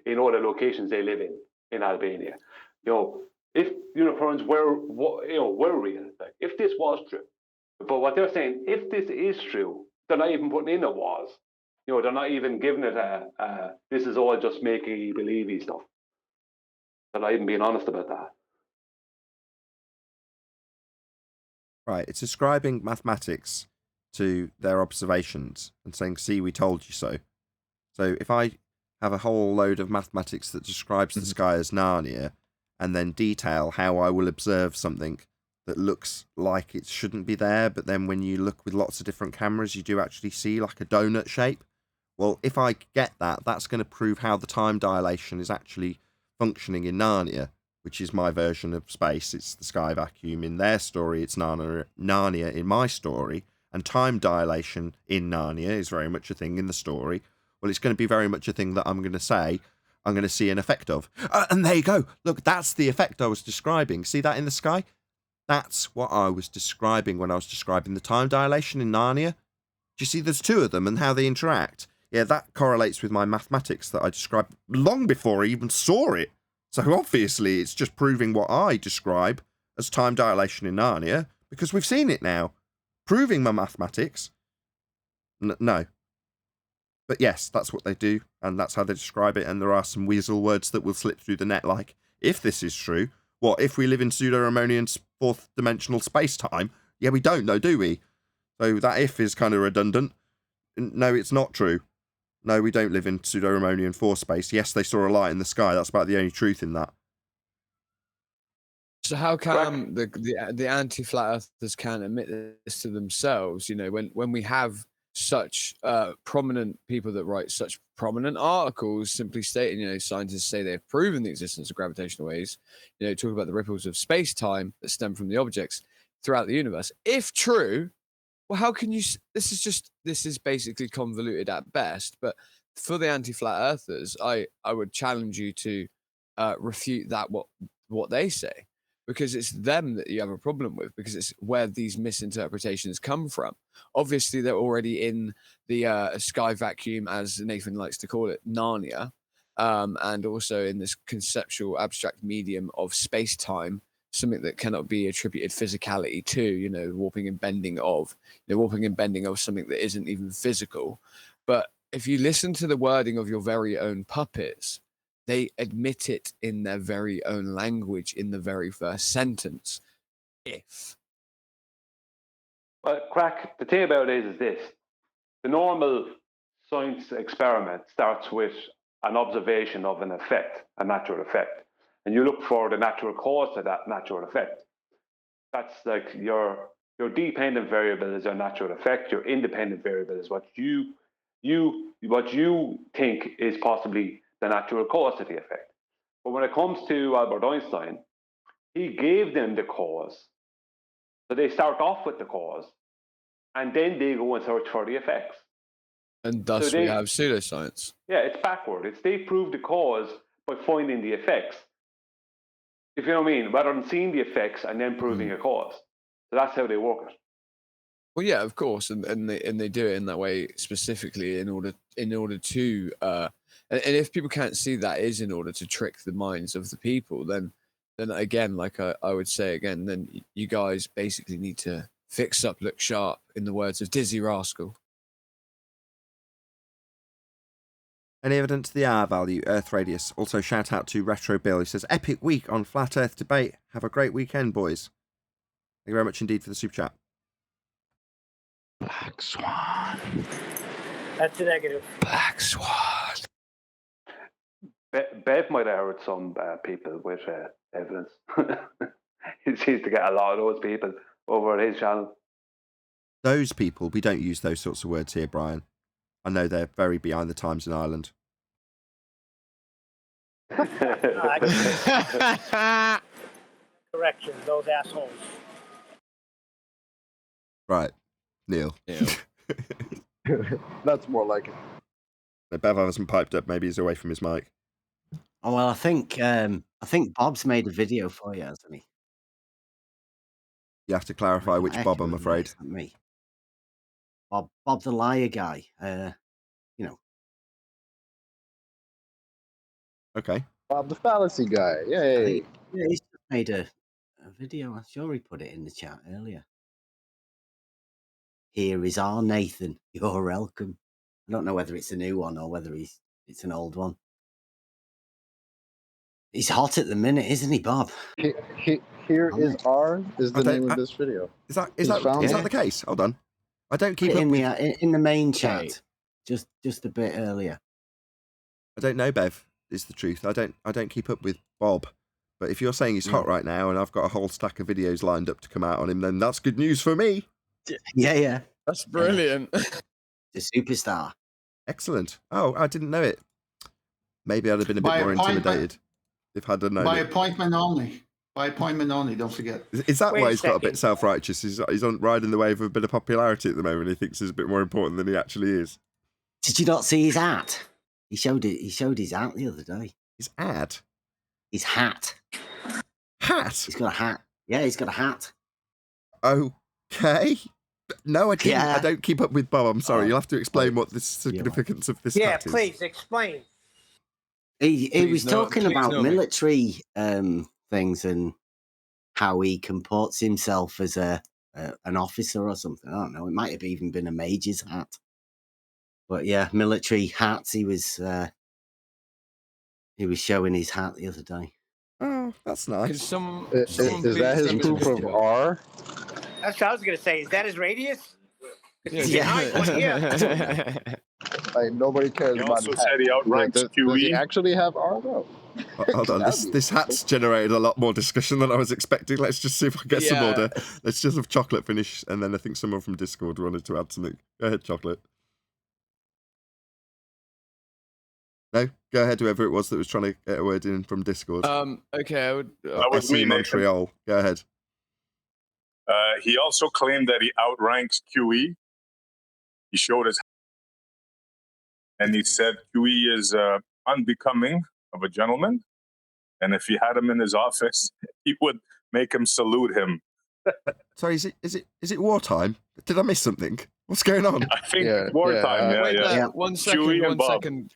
E: in all the locations they live in Albania. You know, if unicorns were real, like if this was true. But what they're saying, if this is true, they're not even putting in a was. You know, they're not even giving it this is all just makey believey stuff. They're not even being honest about that.
A: Right, it's ascribing mathematics to their observations and saying, see, we told you so. So if I have a whole load of mathematics that describes the sky as Narnia and then detail how I will observe something that looks like it shouldn't be there, but then when you look with lots of different cameras, you do actually see like a donut shape. Well, if I get that, that's going to prove how the time dilation is actually functioning in Narnia, which is my version of space. It's the sky vacuum in their story. It's Narnia in my story. And time dilation in Narnia is very much a thing in the story. Well, it's going to be very much a thing that I'm going to say, I'm going to see an effect of. And there you go. Look, that's the effect I was describing. See that in the sky? That's what I was describing when I was describing the time dilation in Narnia. Do you see there's two of them and how they interact? yeah, that correlates with my mathematics that I described long before I even saw it. So obviously it's just proving what I describe as time dilation in Narnia, because we've seen it now. Proving my mathematics. No. But yes, that's what they do, and that's how they describe it, and there are some weasel words that will slip through the net, like, if this is true, what, if we live in pseudo-Riemannian fourth-dimensional space-time? Yeah, we don't, though, do we? So that if is kind of redundant. No, it's not true. No, we don't live in pseudo-Riemannian fourth space. Yes, they saw a light in the sky. That's about the only truth in that.
F: So how come the anti-flat earthers can't admit this to themselves? You know, when we have such prominent people that write such prominent articles simply stating, you know, scientists say they've proven the existence of gravitational waves, you know, talk about the ripples of space-time that stem from the objects throughout the universe. If true, well, how can you? This is basically convoluted at best. But for the anti-flat earthers, I would challenge you to refute that what they say, because it's them that you have a problem with, because it's where these misinterpretations come from. Obviously, they're already in the sky vacuum, as Nathan likes to call it, Narnia, and also in this conceptual abstract medium of space-time, something that cannot be attributed physicality to, you know, warping and bending of something that isn't even physical. But if you listen to the wording of your very own puppets, they admit it in their very own language in the very first sentence.
E: Well, Crack, the thing about it is this. The normal science experiment starts with an observation of an effect, a natural effect. And you look for the natural cause of that natural effect. That's like your dependent variable is your natural effect. Your independent variable is what you think is possibly the natural cause of the effect. But when it comes to Albert Einstein, he gave them the cause. So they start off with the cause, and then they go and search for the effects.
F: And thus we have pseudoscience.
E: Yeah, it's backward. It's they prove the cause by finding the effects. If you know what I mean, rather than seeing the effects and then proving a cause. So that's how they work it.
F: Well, yeah, of course, and they do it in that way specifically in order to and if people can't see that is in order to trick the minds of the people, then again, like I would say again, then you guys basically need to fix up, look sharp, in the words of Dizzy Rascal.
A: Any evidence of the R value, Earth radius? Also, shout out to Retro Bill. He says, epic week on Flat Earth debate. Have a great weekend, boys. Thank you very much indeed for the super chat.
I: Black Swan.
C: That's a negative.
F: Black Swan.
E: Bev might have heard some people with evidence. He seems to get a lot of those people over his channel.
A: Those people, we don't use those sorts of words here, Brian. I know they're very behind the times in Ireland.
C: Correction, those assholes.
A: Right, Neil.
I: That's more like it.
A: Bev hasn't piped up. Maybe he's away from his mic.
H: Oh well, I think Bob's made a video for you, hasn't he?
A: You have to clarify which Bob, I'm afraid.
H: Me. Bob the liar guy. You know.
A: Okay.
I: Bob the fallacy guy. Yay.
H: Yeah, he's made a video. I'm sure he put it in the chat earlier. Here is our Nathan. You're welcome. I don't know whether it's a new one or whether it's an old one. He's hot at the minute, isn't he, Bob?
I: Here is our is the name of this video.
A: Is that the case? Hold on. I don't keep up
H: in the main chat. Just a bit earlier.
A: I don't know, Bev, is the truth. I don't keep up with Bob. But if you're saying he's hot right now and I've got a whole stack of videos lined up to come out on him, then that's good news for me.
H: Yeah.
F: That's brilliant.
H: The superstar.
A: Excellent. Oh, I didn't know it. Maybe I'd have been a bit more intimidated if I'd have known
B: By
A: it.
B: appointment only. By appointment only, don't forget.
A: Is that why he's got a bit
C: second.
A: self-righteous? He's on riding the wave of a bit of popularity at the moment. He thinks he's a bit more important than he actually is.
H: Did you not see his hat? He showed his hat the other day.
A: His ad?
H: His hat.
A: Hat?
H: He's got a hat. Yeah, he's got a hat.
A: Okay. No, I didn't.
H: Yeah.
A: I don't keep up with Bob. I'm sorry.
H: Oh,
A: You'll have to explain
H: well,
A: what the significance of this
C: Yeah,
A: hat is.
C: please explain.
H: He was talking
F: please
H: about
F: know me.
H: military things and how he comports himself as an officer or something. I don't know. It might have even been a major's hat. But yeah, military hats. He was showing his hat the other day.
A: Oh, that's
F: Can
A: nice.
F: someone
I: Is
F: please
I: that his
F: send me
I: proof
F: the
I: of
F: video?
I: R?
C: That's what I was going to say. Is that his radius? 'Cause you
H: Yeah.
C: can hide one here.
I: Like nobody cares
J: He
I: about
J: also
I: his hat.
J: said he outranks
I: Does he
J: QE.
I: actually have R though?
A: Hold on.
I: That'd be
A: This hat's generated a lot more discussion than I was expecting. Let's just see if I get some
F: Yeah.
A: order. Let's just have Chocolate finish, and then I think someone from Discord wanted to add something. Go ahead, Chocolate. No, go ahead. Whoever it was that was trying to get a word in from Discord.
F: Okay, I would.
J: That was
A: SE
J: me, Nathan.
A: Montreal. Go ahead.
J: He also claimed that he outranks QE. He showed us, and he said QE is unbecoming of a gentleman, and if he had him in his office, he would make him salute him.
A: Sorry, is it wartime? Did I miss something? What's going on?
J: I think
I: Yeah,
J: it's wartime.
I: yeah,
J: Yeah,
F: Wait
J: yeah.
F: there.
H: Yeah.
F: 1
J: Chewie
F: second.
J: and
F: 1
J: Bob.
F: second.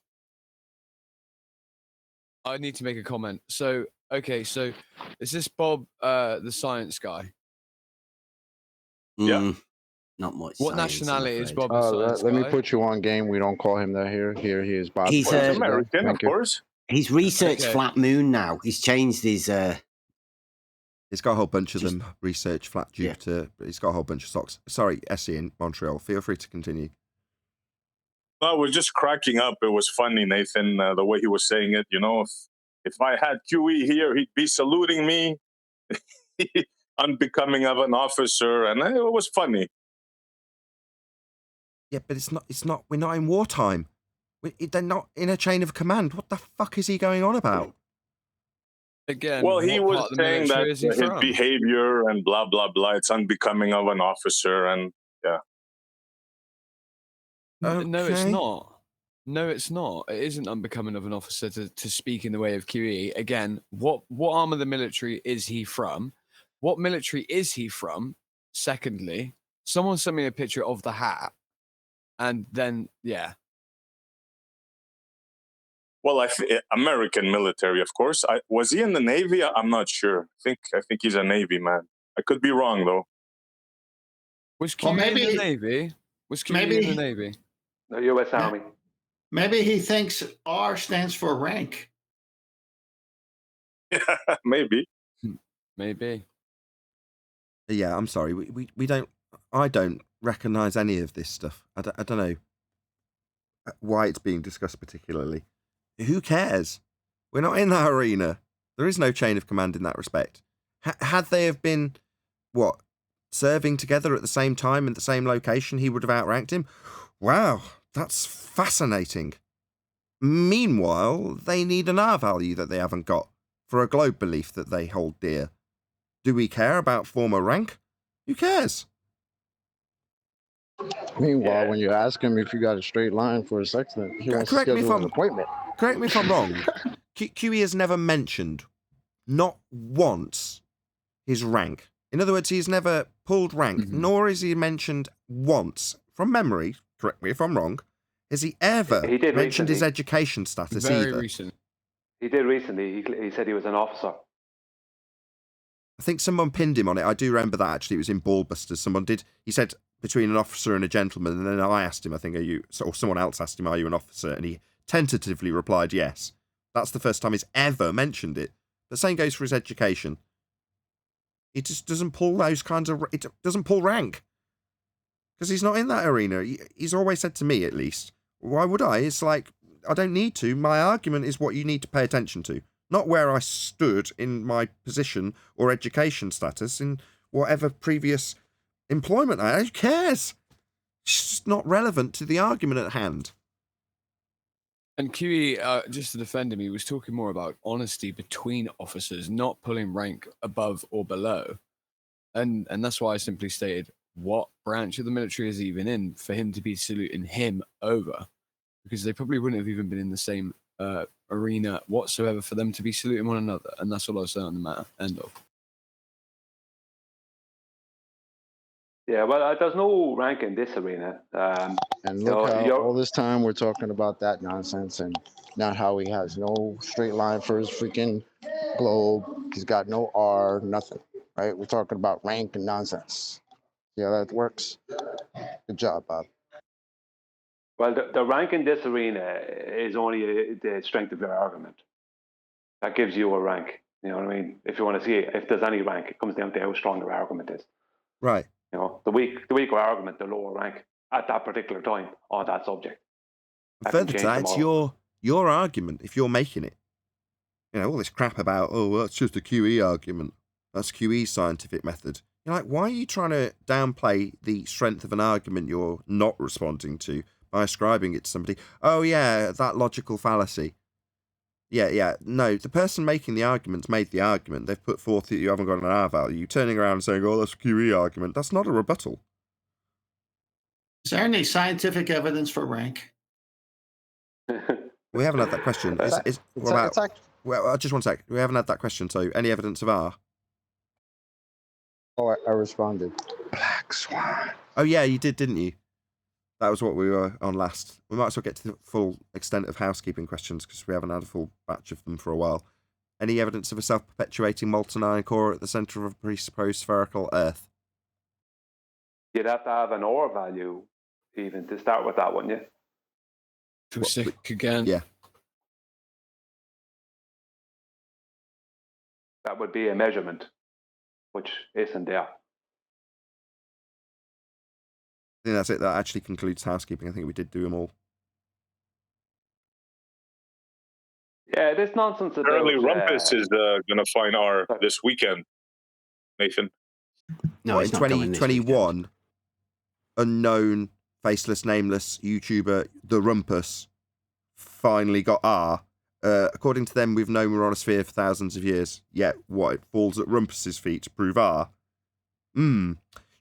F: I need to make a comment. So, okay, so is this Bob, the science guy?
J: Yeah.
H: Not much.
F: What
H: science,
F: nationality
H: I'm
F: is
H: afraid.
F: Bob the science
I: Let me
F: guy?
I: put you on game. We don't call him that here. Here he is, Bob.
H: He's,
J: Well, he's
H: uh,
J: American, of
I: Thank you.
J: course.
H: He's researched
F: Okay.
H: Flat Moon now. He's changed his.
A: He's got a whole bunch of
H: Just-
A: them. Research Flat
H: Yeah.
A: Jupiter. He's got a whole bunch of socks. Sorry, SE in Montreal. Feel free to continue.
J: No, we're just cracking up. It was funny, Nathan, the way he was saying it. You know, if I had QE here, he'd be saluting me, unbecoming of an officer, and it was funny.
A: Yeah, but it's not. We're not in wartime. They're not in a chain of command. What the fuck is he going on about?
F: Again,
J: Well, he
F: what
J: was
F: part of the
J: saying that
F: military is he
J: his
F: from?
J: behavior and blah, blah, blah, it's unbecoming of an officer. And
F: No, it's
A: Okay.
F: not. No, it's not. It isn't unbecoming of an officer to speak in the way of QE. Again, what arm of the military is he from? What military is he from? Secondly, someone sent me a picture of the hat, and then yeah,
J: well, American military, of course. Was he in the Navy? I'm not sure. I think he's a Navy man. I could be wrong, though.
F: was QE
B: Well,
F: in
B: maybe-
F: the Navy? Was QE
B: maybe-
F: in the Navy?
E: The U.S. Army.
B: Maybe he thinks R stands for rank.
J: Maybe.
F: Maybe.
A: Yeah, I'm sorry. We don't. I don't recognise any of this stuff. I don't know why it's being discussed particularly. Who cares? We're not in that arena. There is no chain of command in that respect. Had they have been serving together at the same time in the same location, he would have outranked him. Wow, that's fascinating. Meanwhile, they need an R value that they haven't got for a globe belief that they hold dear. Do we care about former rank? Who cares?
I: Meanwhile, when you ask him if you got a straight line for a sextant, he wants to
A: Correct me if
I: schedule an
A: I'm-
I: appointment.
A: Correct me if I'm wrong. QE has never mentioned, not once, his rank. In other words, he's never pulled rank, nor is he mentioned once, from memory, correct me if I'm wrong, has he ever
E: He did
A: mentioned his
E: recently.
A: education status
F: Very
A: either?
F: recent.
E: He did recently. He said he was an officer.
A: I think someone pinned him on it. I do remember that, actually. It was in Ballbusters. He said between an officer and a gentleman, and then I asked him, I think, or someone else asked him, are you an officer? And he tentatively replied, yes. That's the first time he's ever mentioned it. The same goes for his education. He just doesn't pull those kinds of... It doesn't pull rank. Because he's not in that arena. He's always said to me, at least, why would I? It's like, I don't need to. My argument is what you need to pay attention to. Not where I stood in my position or education status in whatever previous employment I had. Who cares? It's just not relevant to the argument at hand.
F: And QE, just to defend him, he was talking more about honesty between officers, not pulling rank above or below. And that's why I simply stated, what branch of the military is he even in for him to be saluting him over? Because they probably wouldn't have even been in the same arena whatsoever for them to be saluting one another. And that's all I was saying on the matter. End of.
E: Yeah, well, there's no rank in this arena.
I: And look how all this time we're talking about that nonsense and not how he has no straight line for his freaking globe. He's got no R, nothing, right? We're talking about rank and nonsense. See how that works? Good job, Bob.
E: Well, the rank in this arena is only the strength of your argument. That gives you a rank. You know what I mean? If you want to see if there's any rank, it comes down to how strong your argument is.
A: Right.
E: You know, the weaker argument, the lower rank at that particular time on that subject.
A: Further to that, it's your argument if you're making it. You know, all this crap about, oh, well, that's just a QE argument. That's QE's scientific method. You're like, why are you trying to downplay the strength of an argument you're not responding to by ascribing it to somebody? Oh, yeah, that logical fallacy. Yeah. No, the person making the argument made the argument. They've put forth that you haven't got an R value. You turning around and saying, oh, that's a QE argument. That's not a rebuttal.
B: Is there any scientific evidence for rank?
A: We haven't had that question. Well, just one sec. We haven't had that question. So, any evidence of R?
I: Oh, I responded. Black Swan.
A: Oh, yeah, you did, didn't you? That was what we were on last. We might as well get to the full extent of housekeeping questions because we haven't had a full batch of them for a while. Any evidence of a self-perpetuating molten iron core at the centre of a presupposed spherical Earth?
E: You'd have to have an OR value even to start with that, wouldn't you?
F: Too sick again.
A: Yeah.
E: That would be a measurement, which isn't there.
A: I think that's it. That actually concludes housekeeping. I think we did do them all.
E: Yeah, this nonsense.
J: Apparently, Rumpus is going to find R this weekend, Nathan.
H: No,
A: in 2021, unknown, faceless, nameless YouTuber, the Rumpus, finally got R. According to them, we've known we're on a sphere for thousands of years. Yet, what? It falls at Rumpus's feet to prove R.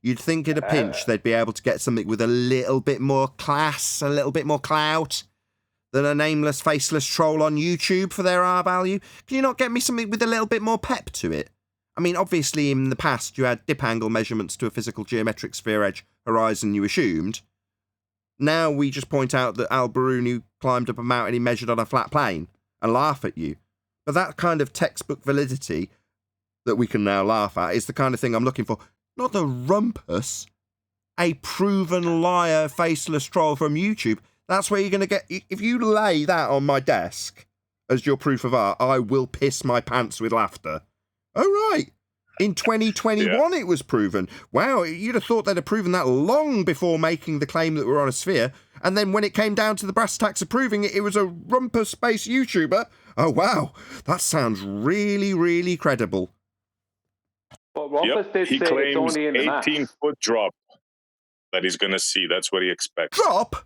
A: You'd think in a pinch they'd be able to get something with a little bit more class, a little bit more clout than a nameless, faceless troll on YouTube for their R value. Can you not get me something with a little bit more pep to it? I mean, obviously in the past you had dip angle measurements to a physical geometric sphere edge horizon you assumed. Now we just point out that Al Biruni climbed up a mountain he measured on a flat plane and laugh at you. But that kind of textbook validity that we can now laugh at is the kind of thing I'm looking for. Not the Rumpus, a proven liar, faceless troll from YouTube. That's where you're going to get... If you lay that on my desk as your proof of art, I will piss my pants with laughter. Oh, right. In 2021 It was proven. Wow, you'd have thought they'd have proven that long before making the claim that we're on a sphere. And then when it came down to the brass tacks of proving it, it was a Rumpus-based YouTuber. Oh, wow. That sounds really, really credible.
E: But Rumpus did
J: he
E: say
J: claims
E: it's only in the
J: 18-foot drop that he's going to see. That's what he expects.
A: Drop?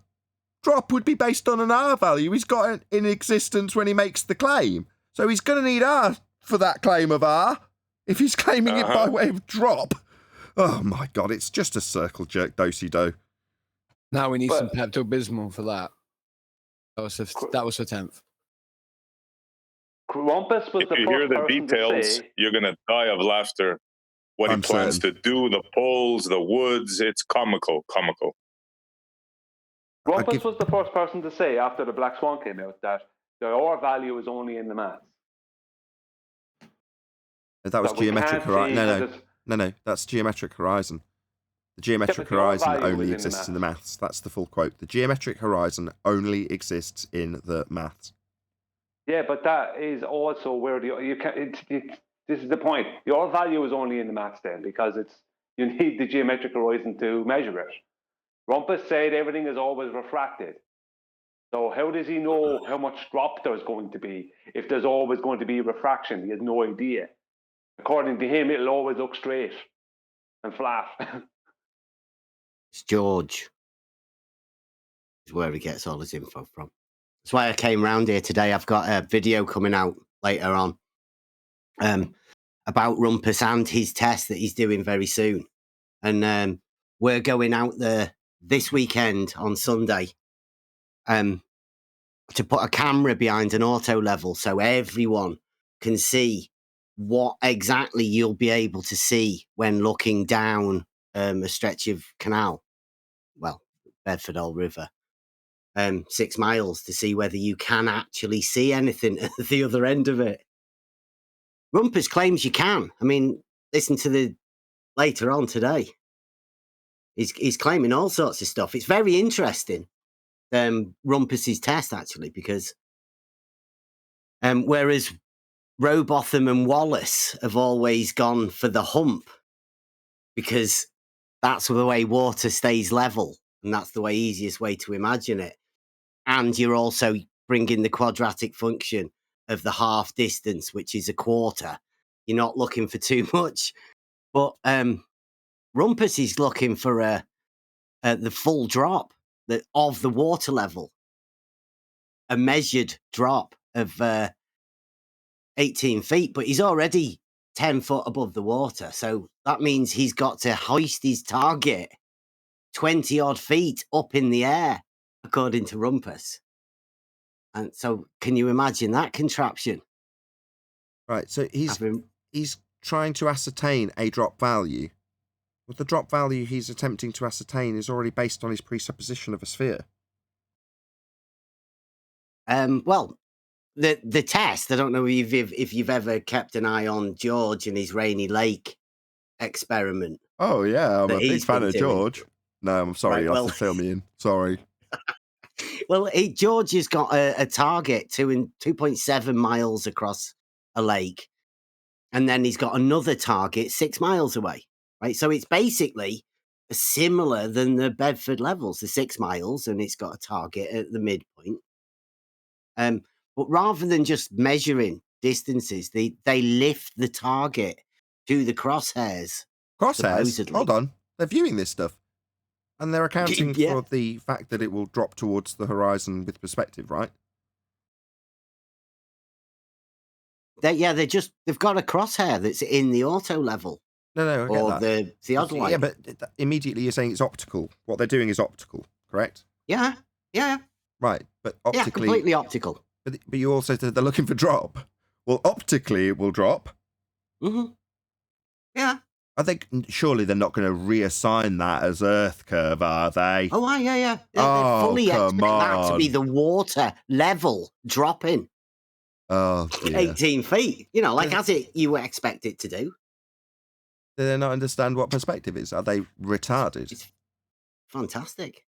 A: Drop would be based on an R value he's got in existence when he makes the claim. So he's going to need R for that claim of R if he's claiming it by way of drop. Oh, my God, it's just a circle jerk do-si-do.
F: Now we need some Pepto-Bismol for that. That was the 10th.
E: Rumpus was
J: if
E: the
J: you
E: first
J: hear the
E: person
J: details,
E: to say,
J: you're going to die of laughter. What he plans to do, the poles, the woods, it's comical.
E: Rumpus was the first person to say after the Black Swan came out that the R value is only in the maths.
A: That was geometric horizon. No, that's geometric horizon. The geometric horizon only exists in the maths. That's the full quote. The geometric horizon only exists in the maths.
E: Yeah, but that is also where this is the point. Your value is only in the maths then because you need the geometric horizon to measure it. Rumpus said everything is always refracted. So how does he know how much drop there's going to be if there's always going to be refraction? He has no idea. According to him, it'll always look straight and flat.
H: It's George. Is where he gets all his info from. That's why I came round here today. I've got a video coming out later on about Rumpus and his test that he's doing very soon. And we're going out there this weekend on Sunday to put a camera behind an auto level so everyone can see what exactly you'll be able to see when looking down a stretch of canal, well, Bedford Old River, 6 miles to see whether you can actually see anything at the other end of it. Rumpus claims you can. I mean, listen to the later on today. He's claiming all sorts of stuff. It's very interesting, Rumpus's test, actually, because whereas Rowbotham and Wallace have always gone for the hump because that's the way water stays level, and that's the easiest way to imagine it. And you're also bringing the quadratic function of the half distance, which is a quarter. You're not looking for too much. But Rumpus is looking for the full drop of the water level, a measured drop of 18 feet, but he's already 10 foot above the water. So that means he's got to hoist his target 20 odd feet up in the air, according to Rumpus. And so can you imagine that contraption?
A: Right, so he's trying to ascertain a drop value. Well, the drop value he's attempting to ascertain is already based on his presupposition of a sphere.
H: Well, the test, I don't know if you've ever kept an eye on George and his Rainy Lake experiment.
A: Oh, yeah, I'm
H: that
A: a big
H: he's
A: fan
H: been
A: of
H: doing.
A: George. No, I'm sorry,
H: Right,
A: you'll
H: well-
A: have to fill me in. Sorry.
H: Well, George has got a target 2.7 miles across a lake, and then he's got another target 6 miles away, right? So it's basically similar than the Bedford levels, the 6 miles, and it's got a target at the midpoint. But rather than just measuring distances, they lift the target to the crosshairs.
A: Crosshairs?
H: Supposedly.
A: Hold on. They're viewing this stuff. And they're accounting
H: Yeah.
A: for the fact that it will drop towards the horizon with perspective, right?
H: They've got a crosshair that's in the auto level.
A: No, I get
H: Or
A: that.
H: the theodolite.
A: Yeah, but immediately you're saying it's optical. What they're doing is optical, correct?
H: Yeah.
A: Right, but
H: Yeah,
A: optically...
H: completely optical.
A: But you also said they're looking for drop. Well, optically it will drop.
H: Mm-hmm. Yeah.
A: I think surely they're not going to reassign that as Earth curve, are they?
H: Oh, yeah. They
A: Oh,
H: fully
A: come
H: expect that to be
A: on.
H: the water level dropping
A: Oh, dear.
H: 18 feet. You know, like
A: Does-
H: as you would expect it to do.
A: Do they not understand what perspective is? Are they retarded?
H: It's fantastic.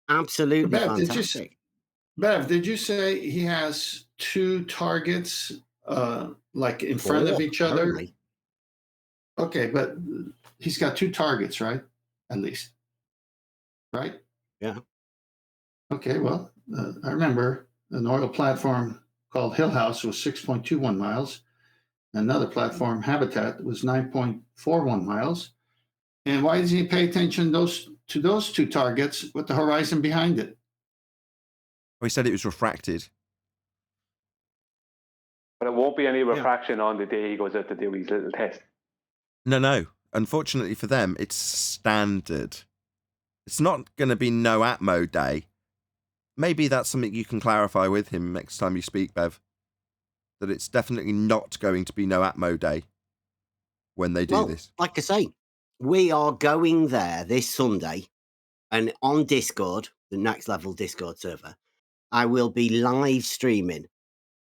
H: Absolutely
B: Bev,
H: fantastic.
B: Did you say he has 2 targets like in front of each other?
H: Apparently.
B: Okay, but he's got 2 targets, right? At least. Right?
H: Yeah.
B: Okay, well, I remember an oil platform called Hill House was 6.21 miles. Another platform, Habitat, was 9.41 miles. And why doesn't he pay attention to those 2 targets with the horizon behind it?
A: We said it was refracted.
E: But it won't be any refraction on the day he goes out to do his little test.
A: No. Unfortunately for them, it's standard. It's not going to be no Atmo day. Maybe that's something you can clarify with him next time you speak, Bev. That it's definitely not going to be no Atmo day when they do this.
H: Like I say, we are going there this Sunday, and on Discord, the Next Level Discord server, I will be live streaming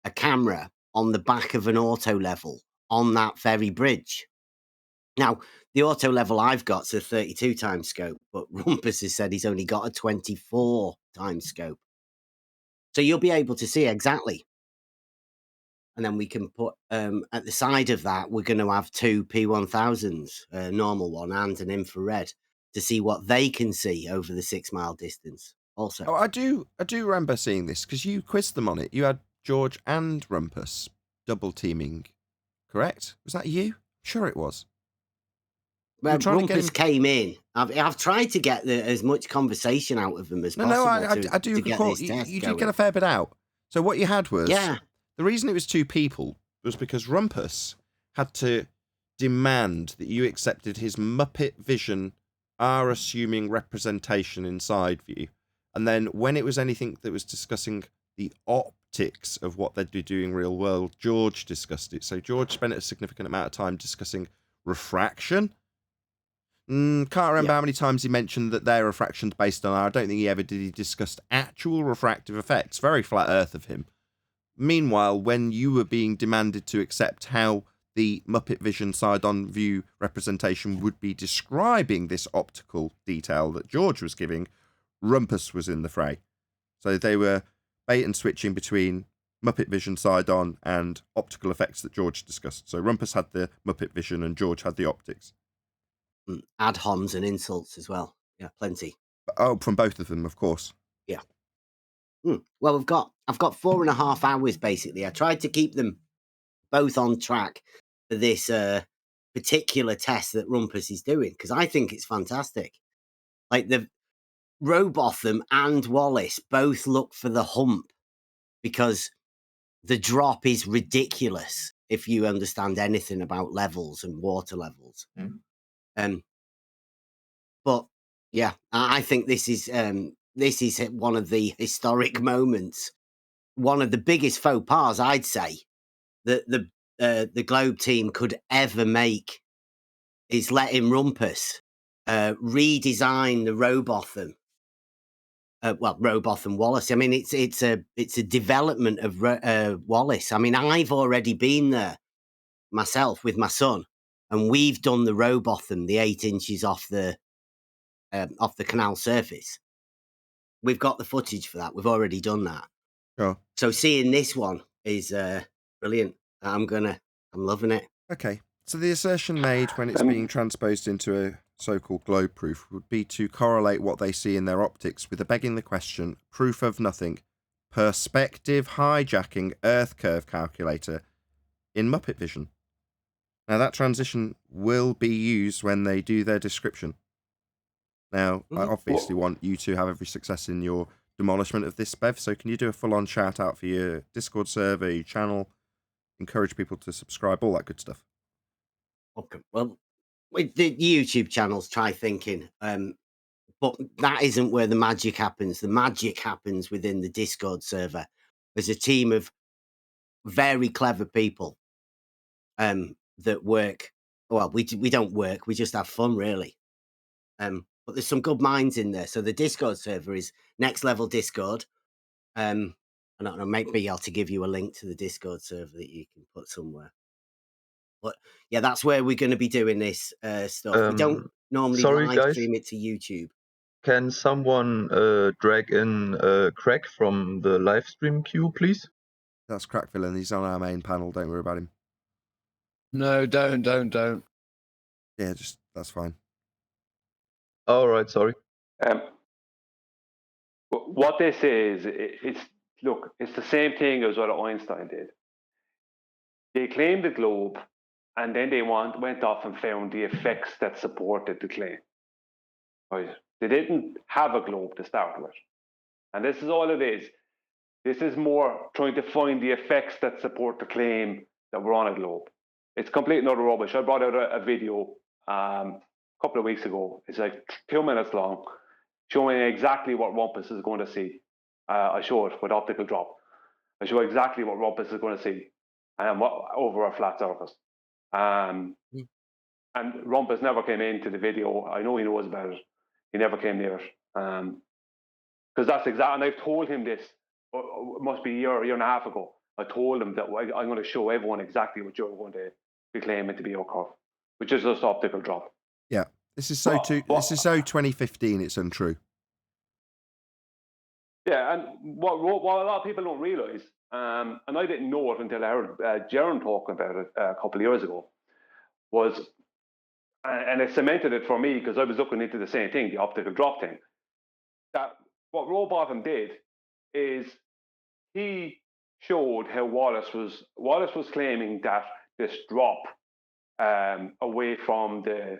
H: a camera on the back of an auto level on that very bridge. Now, the auto level I've got's a 32 times scope, but Rumpus has said he's only got a 24 times scope. So you'll be able to see exactly. And then we can put, at the side of that, we're going to have 2 P1000s, a normal one and an infrared, to see what they can see over the 6 mile distance also.
A: Oh, I do remember seeing this because you quizzed them on it. You had George and Rumpus double teaming, correct? Was that you? Sure it was.
H: Well,
A: trying to get
H: Rumpus
A: him-
H: came in. I've tried to get as much conversation out of them as possible.
A: I do
H: to
A: recall.
H: get this test
A: You did
H: going.
A: get a fair bit out. So what you had was...
H: Yeah.
A: The reason it was 2 people was because Rumpus had to demand that you accepted his Muppet vision, assuming representation in side view. And then when it was anything that was discussing the optics of what they'd be doing real world, George discussed it. So George spent a significant amount of time discussing refraction. Can't remember
H: Yeah.
A: how many times he mentioned that their refraction's based on our. I don't think he ever did. He discussed actual refractive effects. Very flat earth of him. Meanwhile, when you were being demanded to accept how the Muppet Vision side-on view representation would be describing this optical detail that George was giving, Rumpus was in the fray. So they were bait and switching between Muppet Vision side-on and optical effects that George discussed. So Rumpus had the Muppet Vision and George had the optics.
H: Ad homs and insults as well. Yeah, plenty.
A: Oh, from both of them, of course.
H: Yeah. Well, I've got 4.5 hours basically. I tried to keep them both on track for this particular test that Rumpus is doing because I think it's fantastic. Like the Robotham and Wallace both look for the hump because the drop is ridiculous if you understand anything about levels and water levels. But yeah, I think this is one of the historic moments, one of the biggest faux pas, I'd say, that the Globe team could ever make is letting Rumpus redesign the Robotham. Robotham Wallace. I mean, it's a development of Wallace. I mean, I've already been there myself with my son, and we've done the Robotham, the 8 inches off the canal surface. We've got the footage for that. We've already done that.
A: Sure.
H: So seeing this one is brilliant. I'm loving it.
A: Okay. So the assertion made when it's being transposed into a so-called globe proof would be to correlate what they see in their optics with the begging the question, proof of nothing, perspective hijacking Earth curve calculator in Muppet Vision. Now that transition will be used when they do their description. Now, I obviously want you to have every success in your demolishment of this, Bev, so can you do a full-on shout-out for your Discord server, your channel, encourage people to subscribe, all that good stuff?
H: Okay. Well, with the YouTube channels, try thinking. But that isn't where the magic happens. The magic happens within the Discord server. There's a team of very clever people that work. Well, we don't work. We just have fun, really. But there's some good minds in there. So the Discord server is Next Level Discord. I don't know. Maybe I'll to give you a link to the Discord server that you can put somewhere. But yeah, that's where we're going to be doing this stuff. We don't normally live stream it to YouTube.
D: Can someone drag in Craig from the live stream queue, please?
A: That's Crackvillain. He's on our main panel. Don't worry about him.
F: No, don't.
A: Yeah, that's fine.
D: All right, sorry.
E: What this is, it's the same thing as what Einstein did. They claimed the globe, and then they went off and found the effects that supported the claim. Right? They didn't have a globe to start with. And this is all it is. This is more trying to find the effects that support the claim that we're on a globe. It's complete and utter rubbish. I brought out a video a couple of weeks ago. It's like 2 minutes long, showing exactly what Rumpus is going to see. I show it with optical drop. I show exactly what Rumpus is going to see over a flat surface. And Rumpus never came into the video. I know he knows about it. He never came near it. Because that's exactly, and I've told him this, it must be a year and a half ago. I told him that I'm going to show everyone exactly what you're going to be claiming to be your curve, which is just optical drop.
A: Yeah, this is so 2015. It's untrue.
E: Yeah, and what a lot of people don't realise, and I didn't know it until I heard Jaron talking about it a couple of years ago, was, and it cemented it for me because I was looking into the same thing, the optical drop thing, that what Robotham did is he showed how Wallace was claiming that this drop away from the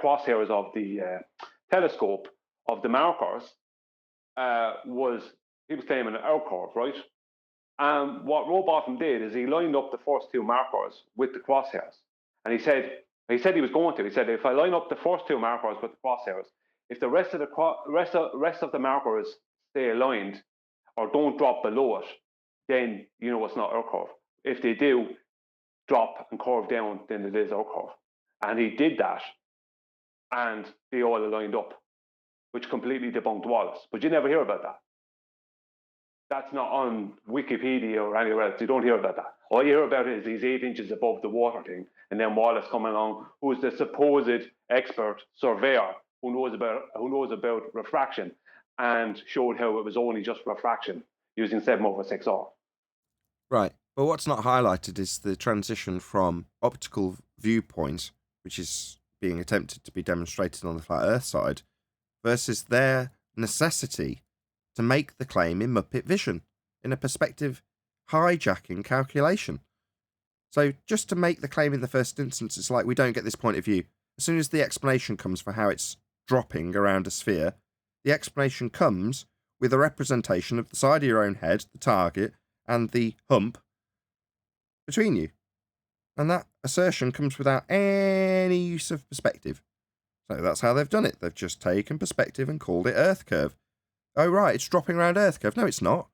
E: crosshairs of the telescope of the markers he was claiming an error curve, right? And what Robotham did is he lined up the first 2 markers with the crosshairs, and he said he was going to. He said, if I line up the first 2 markers with the crosshairs, if the rest of the markers stay aligned or don't drop below it, then you know it's not error curve. If they do drop and curve down, then it is error curve. And he did that. and they all aligned up, which completely debunked Wallace. But you never hear about that. That's not on Wikipedia or anywhere else. You don't hear about that. All you hear about is these 8 inches above the water thing, and then Wallace coming along, who is the supposed expert surveyor who knows about refraction, and showed how it was only just refraction using 7/6R.
A: Right. But what's not highlighted is the transition from optical viewpoint, which is being attempted to be demonstrated on the flat Earth side, versus their necessity to make the claim in Muppet vision, in a perspective hijacking calculation. So just to make the claim in the first instance, it's like we don't get this point of view. As soon as the explanation comes for how it's dropping around a sphere, the explanation comes with a representation of the side of your own head, the target, and the hump between you. And that assertion comes without any use of perspective. So that's how they've done it. They've just taken perspective and called it Earth curve. Oh, right, it's dropping around Earth curve. No, it's not.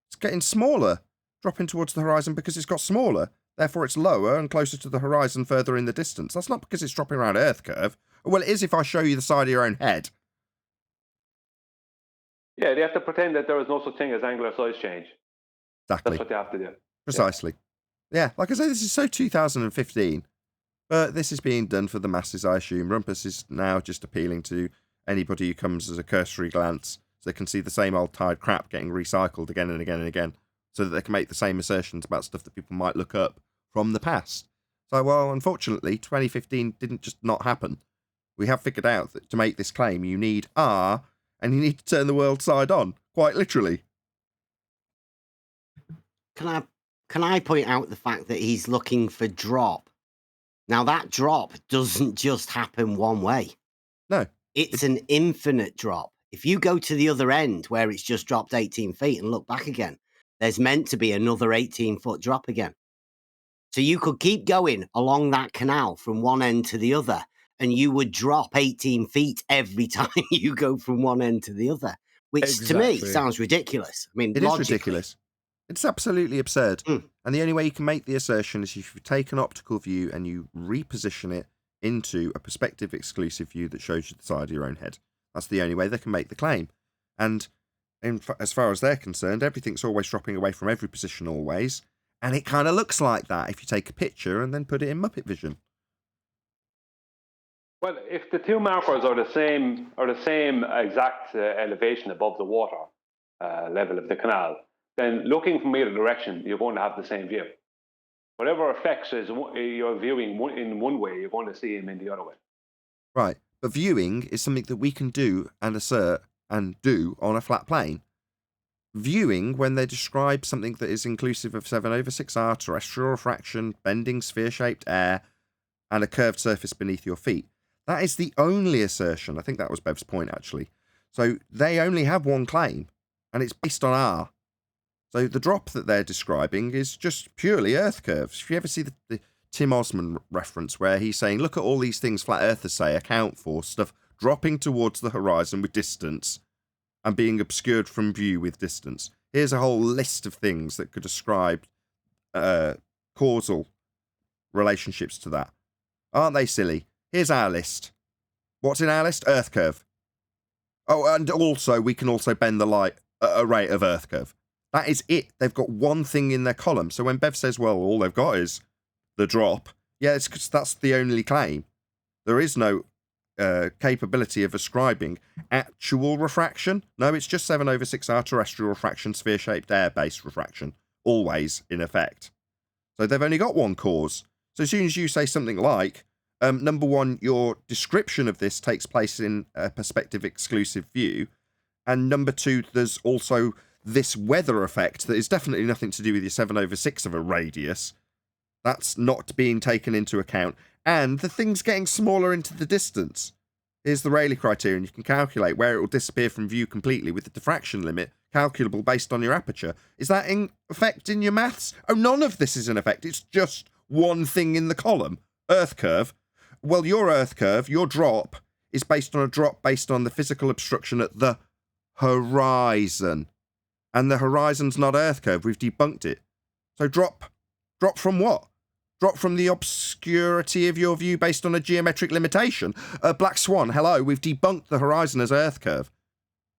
A: It's getting smaller, dropping towards the horizon because it's got smaller. Therefore, it's lower and closer to the horizon further in the distance. That's not because it's dropping around Earth curve. Well, it is if I show you the side of your own head.
E: Yeah, they have to pretend that there is no such thing as angular size change.
A: Exactly.
E: That's what they have to do.
A: Precisely. Yeah, like I say, this is so 2015. But this is being done for the masses, I assume. Rumpus is now just appealing to anybody who comes as a cursory glance, so they can see the same old tired crap getting recycled again and again and again, so that they can make the same assertions about stuff that people might look up from the past. So, well, unfortunately, 2015 didn't just not happen. We have figured out that to make this claim, you need R, and you need to turn the world side on, quite literally.
H: Can I point out the fact that he's looking for drop? Now, that drop doesn't just happen one way.
A: No.
H: It's an infinite drop. If you go to the other end where it's just dropped 18 feet and look back again, there's meant to be another 18-foot drop again. So you could keep going along that canal from one end to the other, and you would drop 18 feet every time you go from one end to the other, which to me sounds ridiculous. I mean,
A: it is ridiculous. It's absolutely absurd. And the only way you can make the assertion is if you take an optical view and you reposition it into a perspective exclusive view that shows you the side of your own head. That's the only way they can make the claim. And as far as they're concerned, everything's always dropping away from every position always. And it kind of looks like that if you take a picture and then put it in Muppet vision.
E: Well, if the two markers are the same exact elevation above the water level of the canal, then looking from either direction, you're going to have the same view. Whatever effects you're viewing in one way, you're going to see him in the other way.
A: Right, but viewing is something that we can do and assert and do on a flat plane. Viewing, when they describe something that is inclusive of 7/6R, terrestrial refraction, bending sphere-shaped air, and a curved surface beneath your feet, that is the only assertion. I think that was Bev's point, actually. So they only have one claim, and it's based on R. So the drop that they're describing is just purely Earth curves. If you ever see the Tim Osman reference where he's saying, look at all these things flat earthers say account for stuff dropping towards the horizon with distance and being obscured from view with distance. Here's a whole list of things that could ascribe causal relationships to that. Aren't they silly? Here's our list. What's in our list? Earth curve. Oh, and also we can also bend the light at a rate of Earth curve. That is it. They've got one thing in their column. So when Bev says, well, all they've got is the drop, yeah, it's because that's the only claim. There is no capability of ascribing actual refraction. No, it's just 7/6R terrestrial refraction, sphere-shaped air-based refraction, always in effect. So they've only got one cause. So as soon as you say something like, number one, your description of this takes place in a perspective exclusive view, and number two, there's also this weather effect that is definitely nothing to do with your 7/6 of a radius. That's not being taken into account. And the thing's getting smaller into the distance. Here's the Rayleigh criterion. You can calculate where it will disappear from view completely with the diffraction limit calculable based on your aperture. Is that in effect in your maths? Oh, none of this is in effect. It's just one thing in the column. Earth curve. Well, your Earth curve, your drop, is based on a drop based on the physical obstruction at the horizon. And the horizon's not Earth curve. We've debunked it. So drop from what? drop from the obscurity of your view based on a geometric limitation. Black Swan, hello, we've debunked the horizon as Earth curve.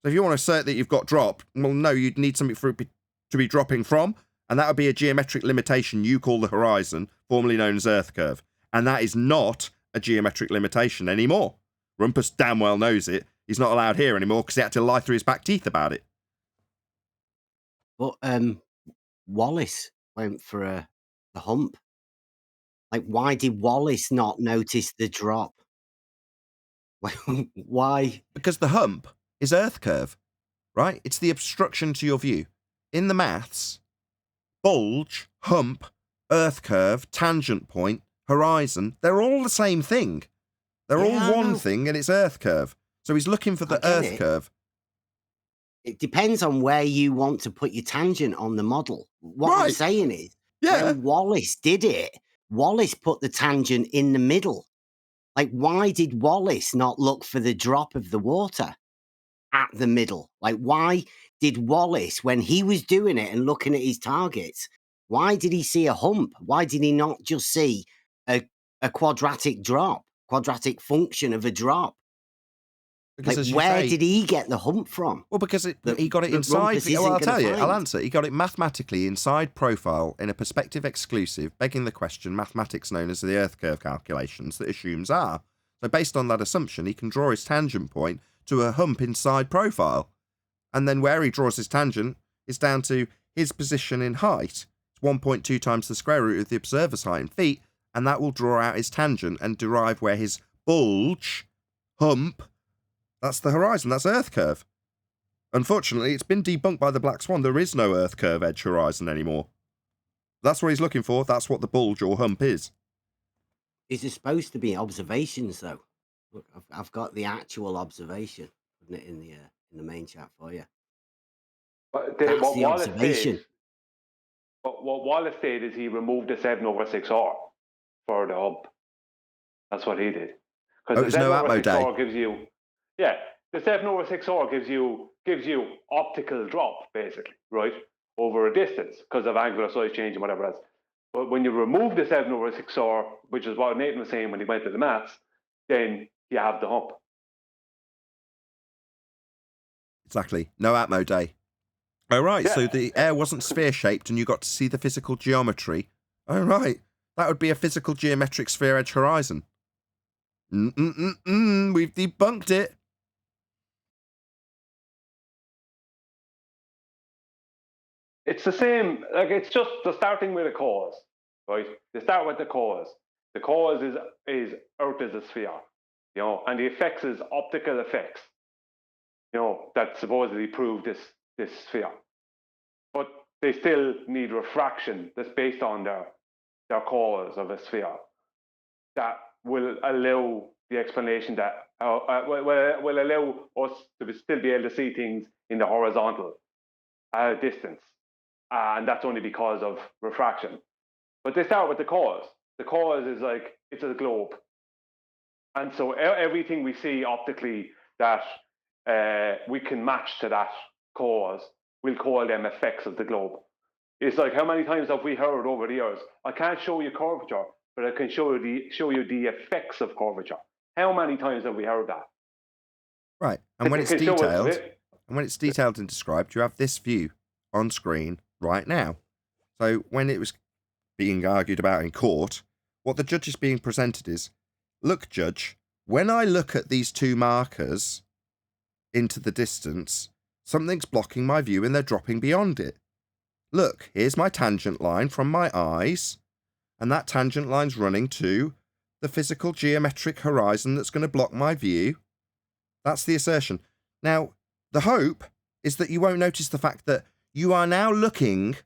A: So if you want to assert that you've got dropped, well, no, you'd need something for it to be dropping from, and that would be a geometric limitation you call the horizon, formerly known as Earth curve. And that is not a geometric limitation anymore. Rumpus damn well knows it. He's not allowed here anymore because he had to lie through his back teeth about it.
H: But Wallace went for the hump. Like, why did Wallace not notice the drop? Why?
A: Because the hump is Earth curve, right? It's the obstruction to your view. In the maths, bulge, hump, Earth curve, tangent point, horizon, they're all the same thing. They're all one thing, and it's Earth curve. So he's looking for the Earth curve.
H: It depends on where you want to put your tangent on the model. What I'm saying is, when Wallace did it, Wallace put the tangent in the middle. Like, why did Wallace not look for the drop of the water at the middle? Like, why did Wallace, when he was doing it and looking at his targets, why did he see a hump? Why did he not just see a quadratic drop, quadratic function of a drop?
A: Because
H: like, where did he get the hump from?
A: Well, because he got it inside. Well, I'll tell you, I'll answer. He got it mathematically inside profile in a perspective exclusive, begging the question, mathematics known as the Earth curve calculations that assumes R. So based on that assumption, he can draw his tangent point to a hump inside profile. And then where he draws his tangent is down to his position in height. It's 1.2 times the square root of the observer's height in feet, and that will draw out his tangent and derive where his bulge, hump, that's the horizon, that's Earth curve. Unfortunately, it's been debunked by the Black Swan. There is no Earth curve edge horizon anymore. That's what he's looking for. That's what the bulge or hump is.
H: Is there supposed to be observations, though? Look, I've got the actual observation in the main chat for you.
E: But
H: That's the observation.
E: What Wallace did is he removed the 7/6R for the hump. That's what he did.
A: Because there's no Atmo day.
E: Gives you, yeah, the 7/6R gives you optical drop, basically, right, over a distance because of angular size change and whatever else. But when you remove the 7/6R, which is what Nathan was saying when he went to the maths, then you have the hump.
A: Exactly. No Atmo day. Oh, right.
E: Yeah.
A: So the air wasn't sphere-shaped and you got to see the physical geometry. Oh, right. That would be a physical geometric sphere edge horizon. We've debunked it.
E: It's the same, like, it's just the starting with a cause, right? They start with the cause. The cause is Earth as a sphere, you know, and the effects is optical effects, you know, that supposedly prove this sphere. But they still need refraction that's based on their cause of a sphere that will allow the explanation that will allow us to still be able to see things in the horizontal distance. And that's only because of refraction. But they start with the cause. The cause is like, it's a globe. And so everything we see optically that we can match to that cause, we'll call them effects of the globe. It's like, how many times have we heard over the years, I can't show you curvature, but I can show you the effects of curvature. How many times have we heard that?
A: Right. And when it's detailed and described, you have this view on screen right now. So when it was being argued about in court, what the judge is being presented is, look, judge, when I look at these two markers into the distance, something's blocking my view and they're dropping beyond it. Look, here's my tangent line from my eyes, and that tangent line's running to the physical geometric horizon that's going to block my view. That's the assertion. Now, the hope is that you won't notice the fact that you are now looking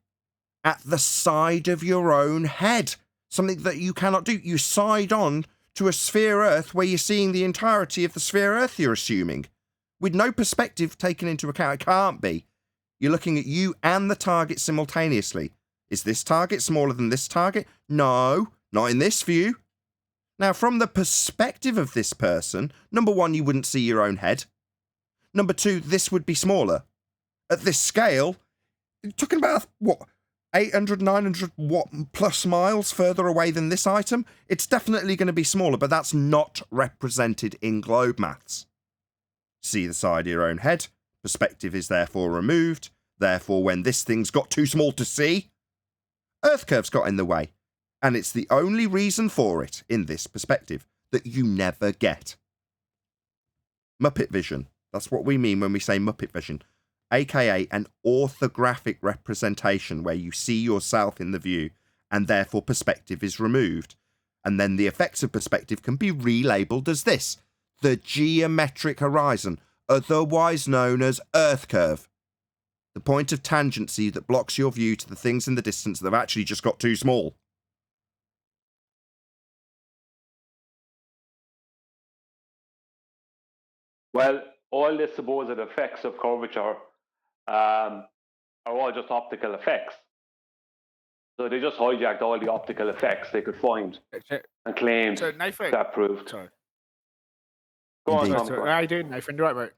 A: at the side of your own head, something that you cannot do. You side on to a sphere Earth where you're seeing the entirety of the sphere Earth you're assuming, with no perspective taken into account. It can't be. You're looking at you and the target simultaneously. Is this target smaller than this target? No, not in this view. Now, from the perspective of this person, number one, you wouldn't see your own head. Number two, this would be smaller. At this scale, you're talking about, what, 800, 900 watt plus miles further away than this item, it's definitely going to be smaller, but that's not represented in globe maths. See the side of your own head. Perspective is therefore removed. Therefore, when this thing's got too small to see, Earth curves got in the way. And it's the only reason for it, in this perspective, that you never get. Muppet vision. That's what we mean when we say Muppet vision. AKA an orthographic representation where you see yourself in the view and therefore perspective is removed. And then the effects of perspective can be relabeled as this: the geometric horizon, otherwise known as Earth curve. The point of tangency that blocks your view to the things in the distance that have actually just got too small.
E: Well, all the supposed effects of curvature are all just optical effects. So they just hijacked all the optical effects they could find and claimed
K: So, Nathan.
E: that proved.
K: Sorry.
E: Go on,
A: Indeed.
E: Tom, go on.
K: How you doing, Nathan? You right, mate?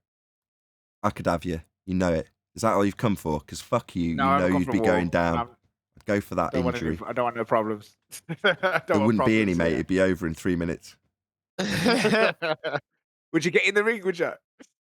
A: I could have you. You know it. Is that all you've come for? Because fuck you.
K: No,
A: you
K: I
A: know
K: haven't come
A: you'd
K: for
A: be
K: a war.
A: going down.
K: I
A: I'd go for that
K: don't want
A: injury.
K: I don't want no problems. There
A: There wouldn't be any, mate. It'd be over in 3 minutes.
K: Would you get in the ring? Would you?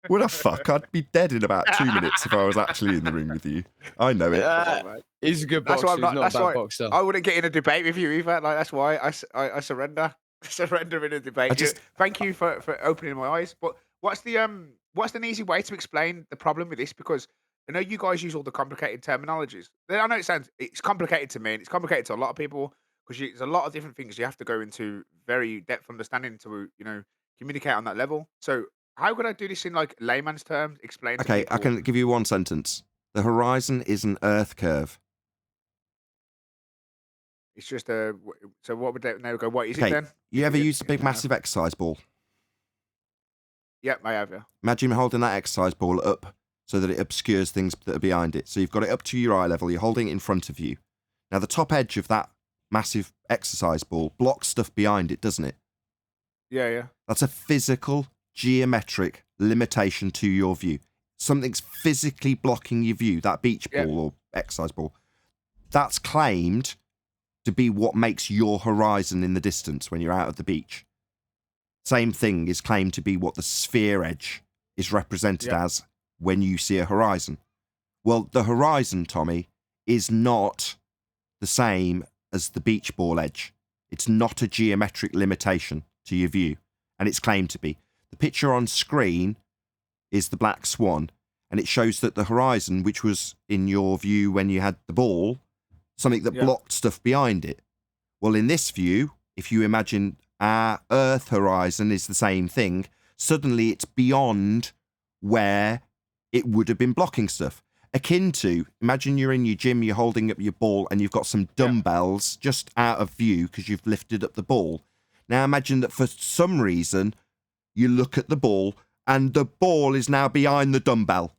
A: What the fuck? I'd be dead in about 2 minutes if I was actually in the ring with you. I know it.
F: He's a good
K: That's
F: boxer.
K: why I'm
F: He's
K: not.
F: not
K: That's
F: a bad
K: why
F: boxer.
K: I wouldn't get in a debate with you either. Like that's why I surrender. Surrender in a debate.
A: I just-
K: Thank you for opening my eyes. But what's an easy way to explain the problem with this? Because I know you guys use all the complicated terminologies. I know it's complicated to me and it's complicated to a lot of people because there's a lot of different things you have to go into very depth understanding to communicate on that level. So how could I do this in like layman's terms? Explain. To
A: Okay, I
K: people?
A: can give you one sentence. The horizon is an Earth curve.
K: It's just a. So what would they go? What is
A: Okay,
K: it then?
A: you ever
K: Yeah,
A: used a big,
K: yeah.
A: massive exercise ball?
K: Yep, I have. Yeah.
A: Imagine holding that exercise ball up so that it obscures things that are behind it. So you've got it up to your eye level. You're holding it in front of you. Now, the top edge of that massive exercise ball blocks stuff behind it, doesn't it?
K: Yeah, yeah.
A: That's a physical, geometric limitation to your view. Something's physically blocking your view, that beach ball or exercise ball. That's claimed to be what makes your horizon in the distance when you're out at the beach. Same thing is claimed to be what the sphere edge is represented as when you see a horizon. Well, the horizon, Tommy, is not the same as the beach ball edge. It's not a geometric limitation to your view, and it's claimed to be. The picture on screen is the black swan, and it shows that the horizon, which was in your view when you had the ball, something that blocked stuff behind it. Well, in this view, if you imagine our Earth horizon is the same thing, suddenly it's beyond where it would have been blocking stuff. Akin to, imagine you're in your gym, you're holding up your ball, and you've got some dumbbells just out of view because you've lifted up the ball. Now imagine that for some reason, you look at the ball, and the ball is now behind the dumbbell.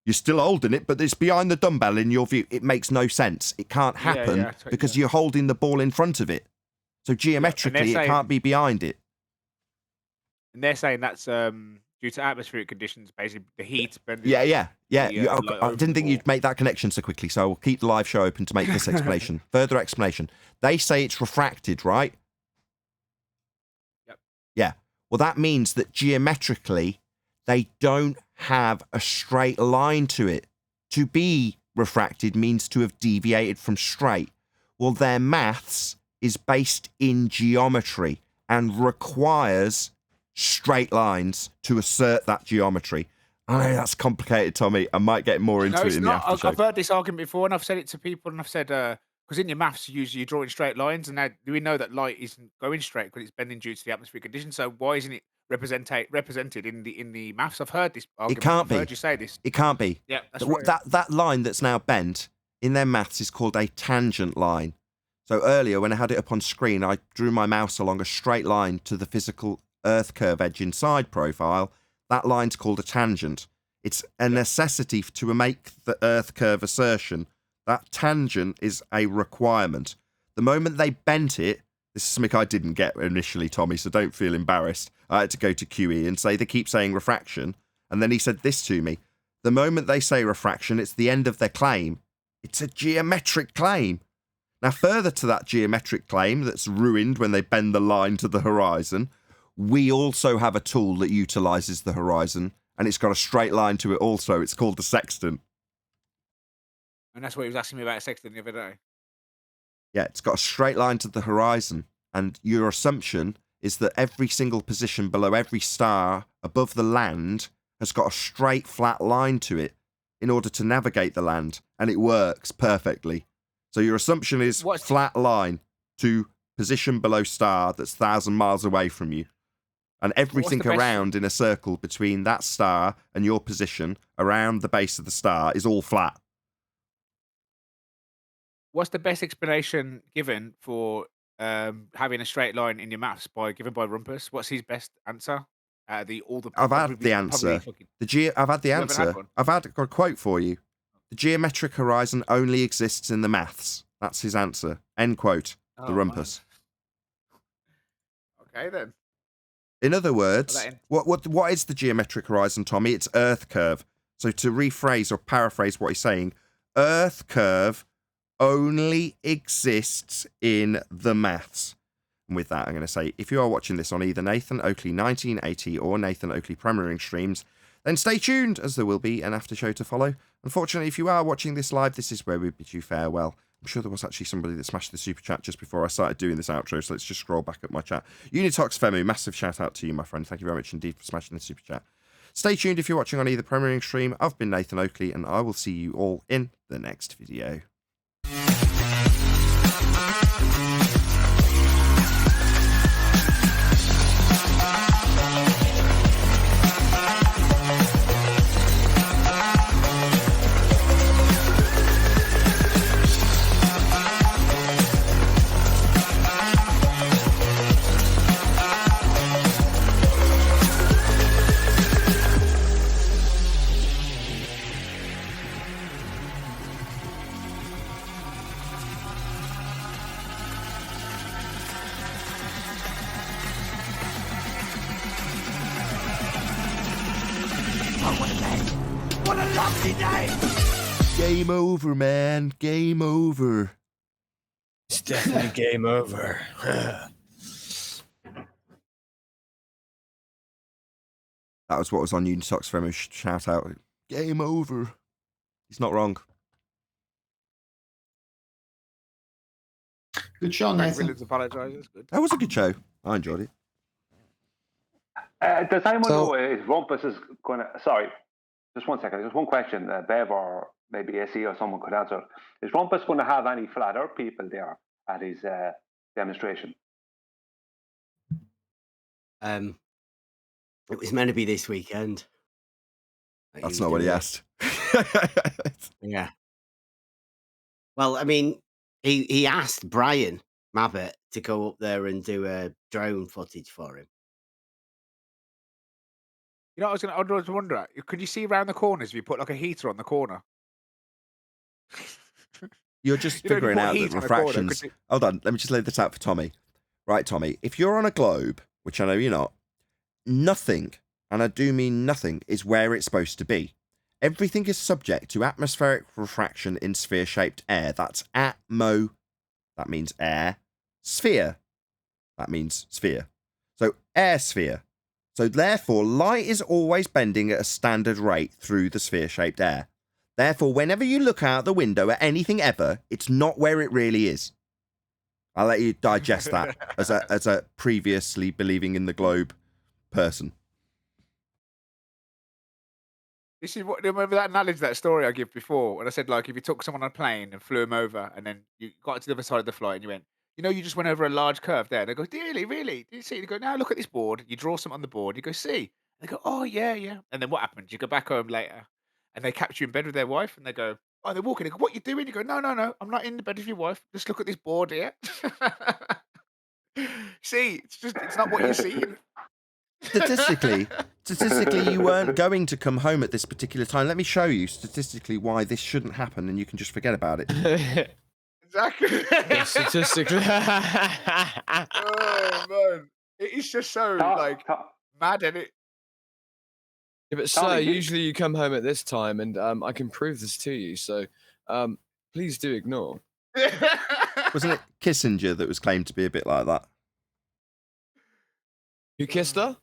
A: You're still holding it, but it's behind the dumbbell in your view. It makes no sense. It can't happen because you're holding the ball in front of it. So geometrically, it can't be behind it.
K: And they're saying that's due to atmospheric conditions, basically the heat.
A: Yeah. I didn't think you'd make that connection so quickly, so I'll keep the live show open to make this explanation. Further explanation. They say it's refracted, right?
K: Yep.
A: Yeah. Well, that means that geometrically, they don't have a straight line to it. To be refracted means to have deviated from straight. Well, their maths is based in geometry and requires straight lines to assert that geometry. I know that's complicated, Tommy. I might get more into it in the after show.
K: I've heard this argument before, and I've said it to people, and I've said, because in your maths, usually you're drawing straight lines, and now do we know that light isn't going straight because it's bending due to the atmospheric conditions? So why isn't it represented in the maths? I've heard this argument.
A: It can't
K: I've
A: be.
K: heard you say this.
A: It can't be.
K: Yeah, that's right.
A: That line that's now bent in their maths is called a tangent line. So earlier, when I had it up on screen, I drew my mouse along a straight line to the physical Earth curve edge inside profile. That line's called a tangent. It's a necessity to make the Earth curve assertion. That tangent is a requirement. The moment they bent it, this is something I didn't get initially, Tommy, so don't feel embarrassed. I had to go to QE and say they keep saying refraction. And then he said this to me. The moment they say refraction, it's the end of their claim. It's a geometric claim. Now, further to that geometric claim that's ruined when they bend the line to the horizon, we also have a tool that utilises the horizon, and it's got a straight line to it also. It's called the sextant.
K: And that's what he was asking me about sextant the other day.
A: Yeah, it's got a straight line to the horizon, and your assumption is that every single position below every star above the land has got a straight, flat line to it in order to navigate the land, and it works perfectly. So your assumption is flat line to position below star that's 1,000 miles away from you. And everything around in a circle between that star and your position around the base of the star is all flat.
K: What's the best explanation given for having a straight line in your maths given by Rumpus? What's his best answer?
A: I've had the answer. I've had the answer. I've got a quote for you. The geometric horizon only exists in the maths. That's his answer. End quote. The Rumpus.
K: Okay then.
A: In other words, what is the geometric horizon, Tommy? It's Earth curve. So to rephrase or paraphrase what he's saying, Earth curve only exists in the maths. And with that, I'm going to say, if you are watching this on either Nathan Oakley 1980 or Nathan Oakley Premiering streams, then stay tuned, as there will be an after show to follow. Unfortunately, if you are watching this live, this is where we bid you farewell. I'm sure there was actually somebody that smashed the super chat just before I started doing this outro, so let's just scroll back at my chat. Unitox Femu, massive shout out to you, my friend. Thank you very much indeed for smashing the super chat. Stay tuned if you're watching on either Premiering stream. I've been Nathan Oakley, and I will see you all in the next video.
C: What a lovely day!
A: Game over, man. Game over.
F: It's definitely game over.
A: That was what was on Unitox Femu shout out. Game over. He's not wrong.
B: Good show, Nathan.
K: Apologizes. Good.
A: That was a good show. I enjoyed it.
E: Does anyone know if Rumpus is going to... Sorry, just 1 second. Just one question. Bev or maybe SE or someone could answer. Is Rumpus going to have any flat earth people there at his demonstration?
H: It was meant to be this weekend.
A: That's not what he asked.
H: Yeah. Well, I mean, he asked Brian Mabbott to go up there and do a drone footage for him.
K: You know, I was wondering, could you see around the corners if you put like a heater on the corner?
A: You're just figuring out that refractions... Hold on, let me just lay this out for Tommy. Right, Tommy, if you're on a globe, which I know you're not, nothing, and I do mean nothing, is where it's supposed to be. Everything is subject to atmospheric refraction in sphere-shaped air. That's atmo, that means air. Sphere, that means sphere. So air sphere. So therefore, light is always bending at a standard rate through the sphere-shaped air. Therefore, whenever you look out the window at anything ever, it's not where it really is. I'll let you digest that as a previously believing in the globe person.
K: This is what, remember that analogy, that story I gave before, when I said, like, if you took someone on a plane and flew him over, and then you got to the other side of the flight and you went, you know, you just went over a large curve there. And they go, really? Did you see? They go, now look at this board. You draw something on the board. You go, see? And they go, oh, yeah. And then what happens? You go back home later, and they capture you in bed with their wife, and they go, oh, they're walking. They go, what you doing? You go, no, I'm not in the bed with your wife. Just look at this board here. See, it's not what you see.
A: Statistically, you weren't going to come home at this particular time. Let me show you statistically why this shouldn't happen, and you can just forget about it.
K: Exactly.
F: Yeah, statistically.
K: Oh man, it is just so mad, isn't it?
F: Yeah, but sir, usually you come home at this time, and I can prove this to you. So Please do ignore.
A: Wasn't it Kissinger that was claimed to be a bit like that?
F: Who kissed her?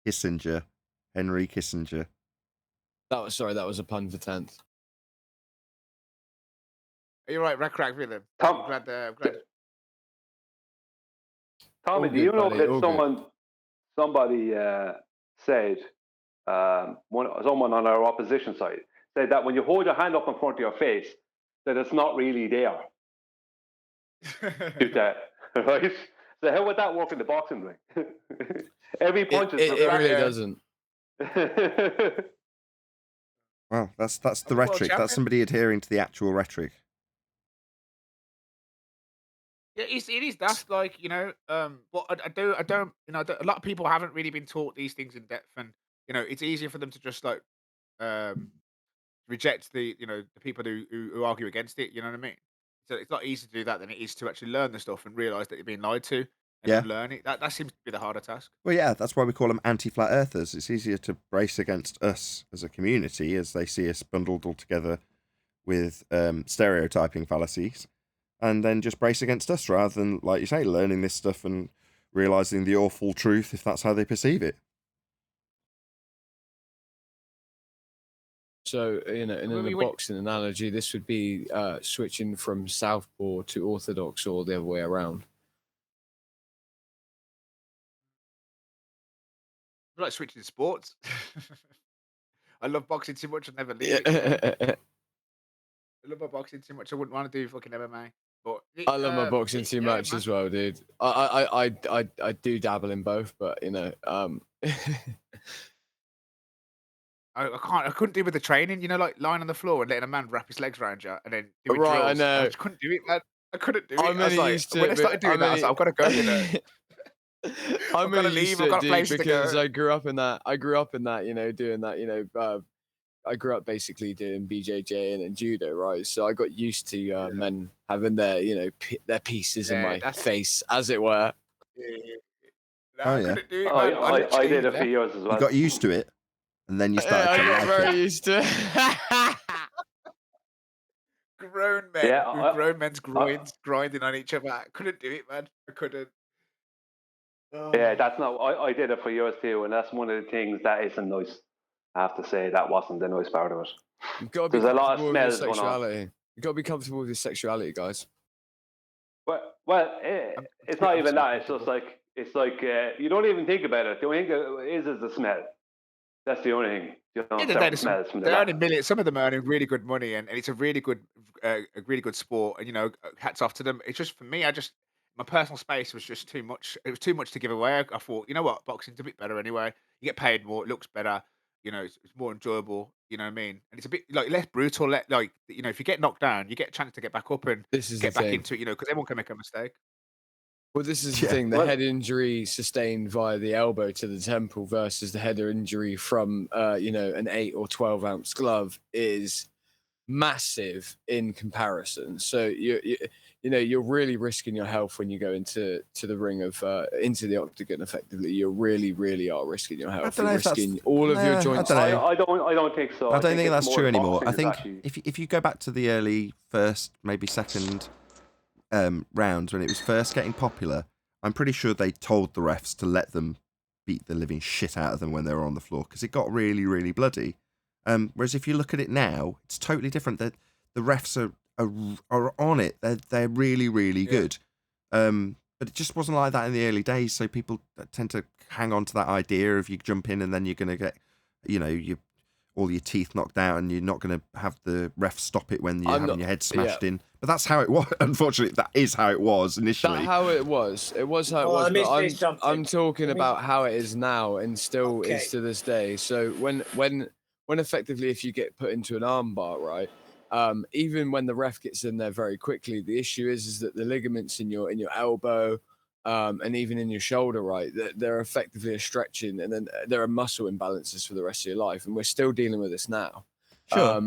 A: Kissinger. Henry Kissinger.
F: That was a pun for 10th.
K: You're right, Rack Villain.
E: Tom-
K: I'm glad.
E: Tommy,
F: All
E: do you
F: good,
E: know
F: buddy, all
E: that somebody said, someone on our opposition side said that when you hold your hand up in front of your face, that it's not really there. Do that, right? So how would that work in the boxing ring? Every punch is
F: It really doesn't.
A: Well, that's the
K: World
A: rhetoric.
K: champion?
A: That's somebody adhering to the actual rhetoric.
K: Yeah, it is. That's like, what I don't, a lot of people haven't really been taught these things in depth, and it's easier for them to just like reject the people who argue against it. You know what I mean? So it's not easy to do that than it is to actually learn the stuff and realize that you're being lied to and
A: Yeah.
K: unlearn it. That seems to be the harder task.
A: Well, yeah, that's why we call them anti-flat earthers. It's easier to brace against us as a community as they see us bundled all together with stereotyping fallacies, and then just brace against us rather than, like you say, learning this stuff and realizing the awful truth if that's how they perceive it.
F: So, in a boxing analogy, this would be switching from southpaw to orthodox or the other way around.
K: I like switching sports. I love boxing too much. I'd never leave it. I love my boxing too much. I wouldn't want to do fucking MMA. But
F: I love my boxing too much as well, dude. I do dabble in both, but
K: I couldn't do with the training. Like lying on the floor and letting a man wrap his legs around you and then doing
F: Right, I
K: drills.
F: know.
K: I just couldn't do it, man. I couldn't do it.
F: I'm
K: I was
F: only
K: like,
F: used to
K: when
F: it,
K: I started doing that, I was like, I've got to go.
F: I'm
K: gotta
F: only used
K: leave,
F: to
K: I've
F: it,
K: got
F: dude,
K: places to
F: because
K: go.
F: I grew up in that, doing that, I grew up basically doing BJJ and then judo, right? So I got used to men having their, their pieces in my face, as it were.
A: Oh,
K: I
A: yeah.
K: couldn't do it,
E: Oh,
K: man.
E: yeah, I did a few years as well.
A: You got used to it, and then you started
F: I
A: to
F: got
A: like
F: very
A: it.
F: used to it.
K: Grown men,
E: Yeah,
K: with grown men's groins grinding on each other. I couldn't do it, man. I couldn't.
E: Yeah, that's not. I did it for years too, and that's one of the things that isn't nice. I have to say that wasn't the nice part of it.
F: You've got to be
E: There's a lot of
F: comfortable with your
E: smells going on.
F: sexuality. You've got to be comfortable with your sexuality, guys.
E: Well, it's not even that. It's just like you don't even think about it. The only thing is the smell. That's the only thing. Smells from the
K: They're
E: lap.
K: earning millions. Some of them are earning really good money, and it's a really good sport. And hats off to them. It's just for me. My personal space was just too much. It was too much to give away. I thought, you know what, boxing's a bit better anyway. You get paid more. It looks better. It's more enjoyable. You know what I mean? And it's a bit like less brutal. If you get knocked down, you get a chance to get back up and
F: This is
K: get
F: the
K: back
F: thing.
K: into it. Because everyone can make a mistake.
F: Well, this is the thing. The head injury sustained via the elbow to the temple versus the head injury from, an 8 or 12 ounce glove is massive in comparison. So you're really risking your health when you go into the ring of into the octagon. Effectively, you really, really are risking your health.
A: don't know
F: You're
A: if that's-
F: risking all of your joints.
A: I don't know.
E: I don't think so.
A: I don't think
E: it's
A: that's
E: more
A: true anymore.
E: boxing
A: I
E: is
A: think
E: actually-
A: if you go back to the early first, maybe second rounds when it was first getting popular, I'm pretty sure they told the refs to let them beat the living shit out of them when they were on the floor because it got really, really bloody. Whereas if you look at it now, it's totally different. The refs are on it. They're really, really good. But it just wasn't like that in the early days. So people tend to hang on to that idea of you jump in and then you're going to get, all your teeth knocked out and you're not going to have the ref stop it when you're having your head smashed in. But that's how it was. Unfortunately, that is how it was initially.
F: That's how it was. It was how it
C: Well, let me say
F: was. But
C: something.
F: I'm talking
C: Let me-
F: about how it is now and still
C: Okay.
F: is to this day. So when effectively if you get put into an armbar, right? Even when the ref gets in there very quickly, the issue is that the ligaments in your elbow, and even in your shoulder, right, they're effectively a stretching, and then there are muscle imbalances for the rest of your life, and we're still dealing with this now.
A: Sure.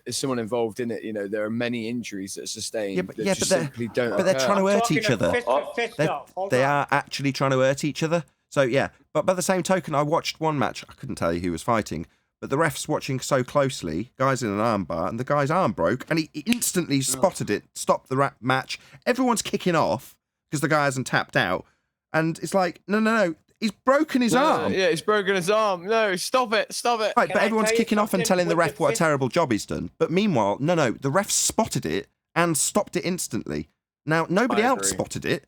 F: As someone involved in it, there are many injuries that are sustained that just
A: they're-
F: simply don't.
A: But they're
F: occur.
A: trying to hurt
C: Talking
A: each
C: of
A: other.
C: fist up. Hold
A: They
C: on.
A: are actually trying to hurt each other. So yeah, but by the same token, I watched one match. I couldn't tell you who was fighting, but the ref's watching so closely, guy's in an armbar, and the guy's arm broke, and he instantly spotted it, stopped the match. Everyone's kicking off because the guy hasn't tapped out, and it's like, no, he's broken his arm.
F: Yeah, he's broken his arm. No, stop it.
A: Right, but everyone's kicking off and telling the ref what a terrible job he's done. But meanwhile, no, the ref spotted it and stopped it instantly. Now, nobody else spotted it,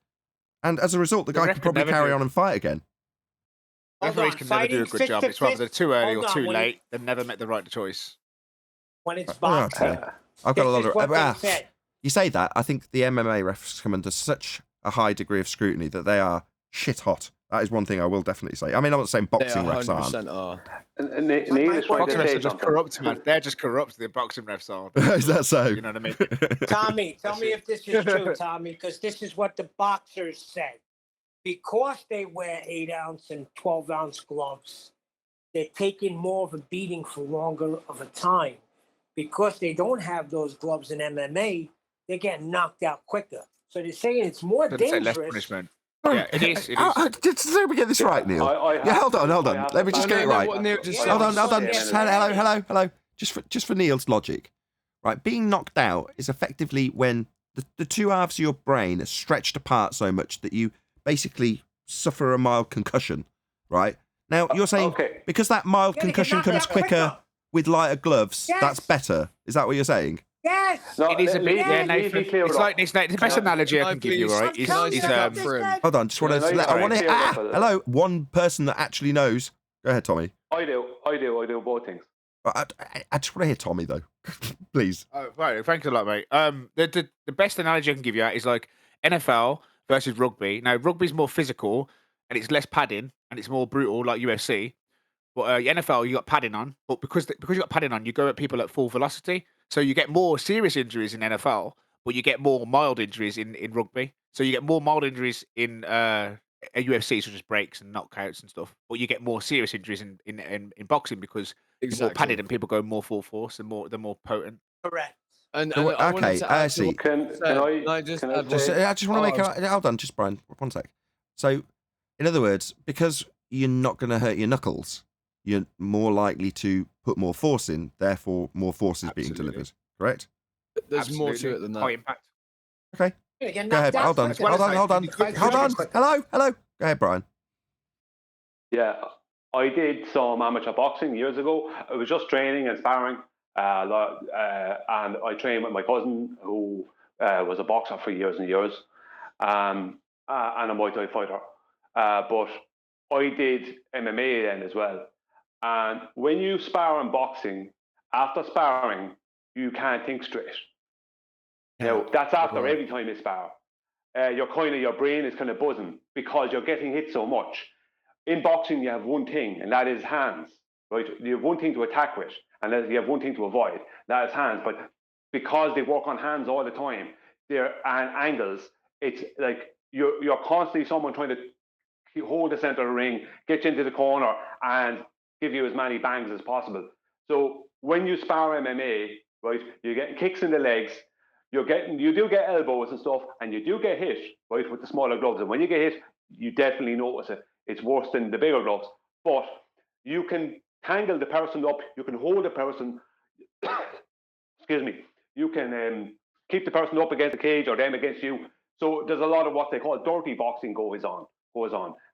A: and as a result, the guy could probably carry on and fight again.
K: Referees can never do a good job. It's whether they're too early or too late. They've never made the right choice.
C: When it's boxing,
A: I've got a lot of. You say that. I think the MMA refs come under such a high degree of scrutiny that they are shit hot. That is one thing I will definitely say. I mean, I'm not saying boxing refs aren't.
K: Boxing refs are just corrupt, man. They're just corrupt. The boxing refs are.
A: Is that so?
K: You know what I mean?
C: Tommy, tell me if this is true, Tommy, because this is what the boxers said. Because they wear 8-ounce and 12-ounce gloves, they're taking more of a beating for longer of a time. Because they don't have those gloves in MMA, they're getting knocked out quicker. So they're saying it's more dangerous.
K: Less punishment. Yeah, it is.
A: Let me get this right, Neil. Hold on. Let me just get it right. Hold on. Just, hello. Just for Neil's logic, right? Being knocked out is effectively when the two halves of your brain are stretched apart so much that you basically suffer a mild concussion, right? Now, you're saying because that mild concussion comes quicker with lighter gloves, that's better. Is that what you're saying?
C: Yes.
K: No, it is a bit, Nathan. It's like the best analogy I can give you, right?
A: Hold on, just want to. I want to. Hello, one person that actually knows. Go ahead, Tommy.
E: I do both things.
A: I just want to hear Tommy though, please.
K: Right, thanks a lot, mate. The best analogy I can give you is like NFL versus rugby. Now, rugby's more physical and it's less padding and it's more brutal, like UFC. But NFL, you got padding on, but because you got padding on, you go at people at full velocity. So you get more serious injuries in NFL, but you get more mild injuries in rugby. So you get more mild injuries in UFC, such as breaks and knockouts and stuff. But you get more serious injuries in boxing because it's more padded and people go more full force and they're more potent.
C: Correct.
A: And I see. I just want to make a. Hold on, just Brian, one sec. So, in other words, because you're not going to hurt your knuckles, you're more likely to put more force in, therefore more force is being delivered. Correct?
F: There's more to it than that.
K: High impact.
A: Okay. Go ahead. Hold on. Hello. Go ahead, Brian.
E: Yeah, I did some amateur boxing years ago. I was just training and sparring, and I trained with my cousin who was a boxer for years and years, and a Muay Thai fighter. But I did MMA then as well. And when you spar in boxing, after sparring, you can't think straight. Now, that's after every time you spar. Your brain is kind of buzzing because you're getting hit so much. In boxing, you have one thing, and that is hands, right? You have one thing to attack with, and you have one thing to avoid. That is hands. But because they work on hands all the time, they're angles. It's like you're constantly someone trying to hold the center of the ring, get you into the corner, and give you as many bangs as possible. So when you spar MMA, right, you're getting kicks in the legs, you do get elbows and stuff, and you do get hit, right, with the smaller gloves. And when you get hit, you definitely notice it. It's worse than the bigger gloves. But you can tangle the person up, you can hold the person, excuse me, you can keep the person up against the cage or them against you. So there's a lot of what they call dirty boxing goes on.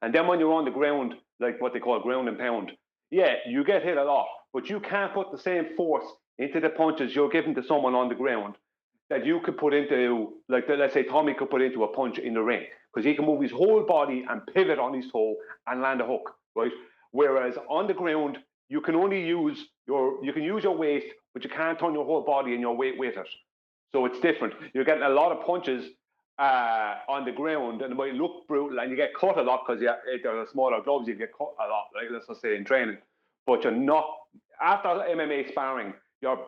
E: And then when you're on the ground, like what they call ground and pound, yeah, you get hit a lot, but you can't put the same force into the punches you're giving to someone on the ground that you could put into, like, let's say Tommy could put into a punch in the ring, because he can move his whole body and pivot on his toe and land a hook, right? Whereas on the ground, you can only use your weight, but you can't turn your whole body and your weight with it. So it's different. You're getting a lot of punches on the ground, and it might look brutal, and you get cut a lot because there's smaller gloves. You get cut a lot, like let's just say in training. But you're not, after MMA sparring, your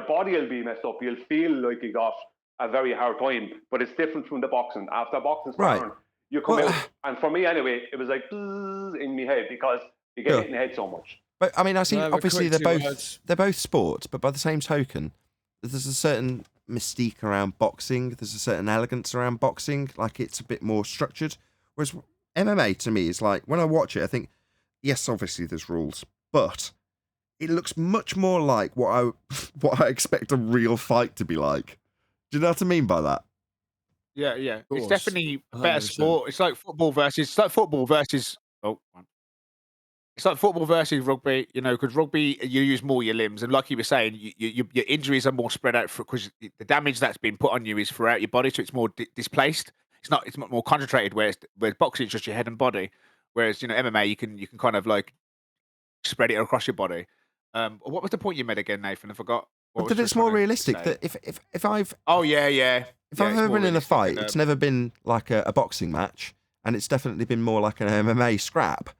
E: body will be messed up. You'll feel like you got a very hard time, but it's different from the boxing. After boxing sparring, you come out, and for me anyway, it was like in my head because you get hit in the head so much.
A: But I mean, I see. Obviously, they're both sports, but by the same token, there's a certain mystique around boxing. There's a certain elegance around boxing, like it's a bit more structured. Whereas MMA to me is like, when I watch it, I think, yes, obviously there's rules, but it looks much more like what I what I expect a real fight to be like. Do you know what I mean by that?
K: Yeah, yeah. It's
F: course.
K: definitely a better
F: 100%.
K: sport. It's like football versus. Oh, it's like football versus rugby. You know, because rugby you use more your limbs, and like you were saying, your injuries are more spread out because the damage that's been put on you is throughout your body, so it's more displaced. It's not more concentrated. Whereas boxing is just your head and body. Whereas MMA you can kind of like spread it across your body. What was the point you made again, Nathan? I forgot. What
A: But
K: was
A: that
K: you
A: it's
K: trying
A: more
K: to
A: realistic.
K: say?
A: That if I've
K: Oh yeah.
A: if
K: Yeah,
A: I've
K: it's
A: ever
K: more
A: been in a
K: realistic
A: fight,
K: and,
A: it's never been like a boxing match, and it's definitely been more like an MMA scrap.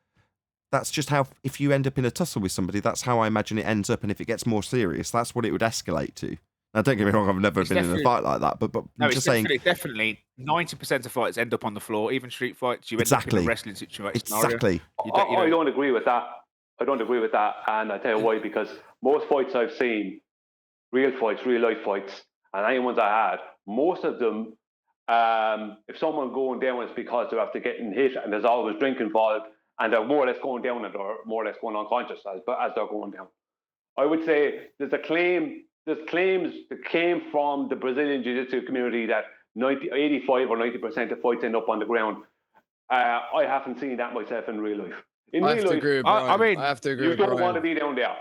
A: That's just how, if you end up in a tussle with somebody, that's how I imagine it ends up. And if it gets more serious, that's what it would escalate to. Now, don't get me wrong, I've never
K: It's
A: been in a
K: definitely
A: fight like that, but
K: no,
A: I'm
K: it's
A: just saying,
K: definitely 90% of fights end up on the floor. Even street fights, you end up in a
A: exactly,
K: wrestling scenario.
A: exactly.
E: I don't agree with that. I don't agree with that, and I tell you why. Because most fights I've seen, real fights, real life fights, and any ones I had, most of them, if someone going down, it's because they're after getting hit, and there's always drink involved, and they're more or less going down, and they're more or less going unconscious as they're going down. I would say there's claims that came from the Brazilian Jiu-Jitsu community that 85 or 90% of fights end up on the ground. I haven't seen that myself in real life. In
F: I
E: real
F: have to
E: life,
F: agree with Brian.
K: I mean,
F: I have to agree
E: you
F: with
E: don't
F: Brian.
E: want to be down there.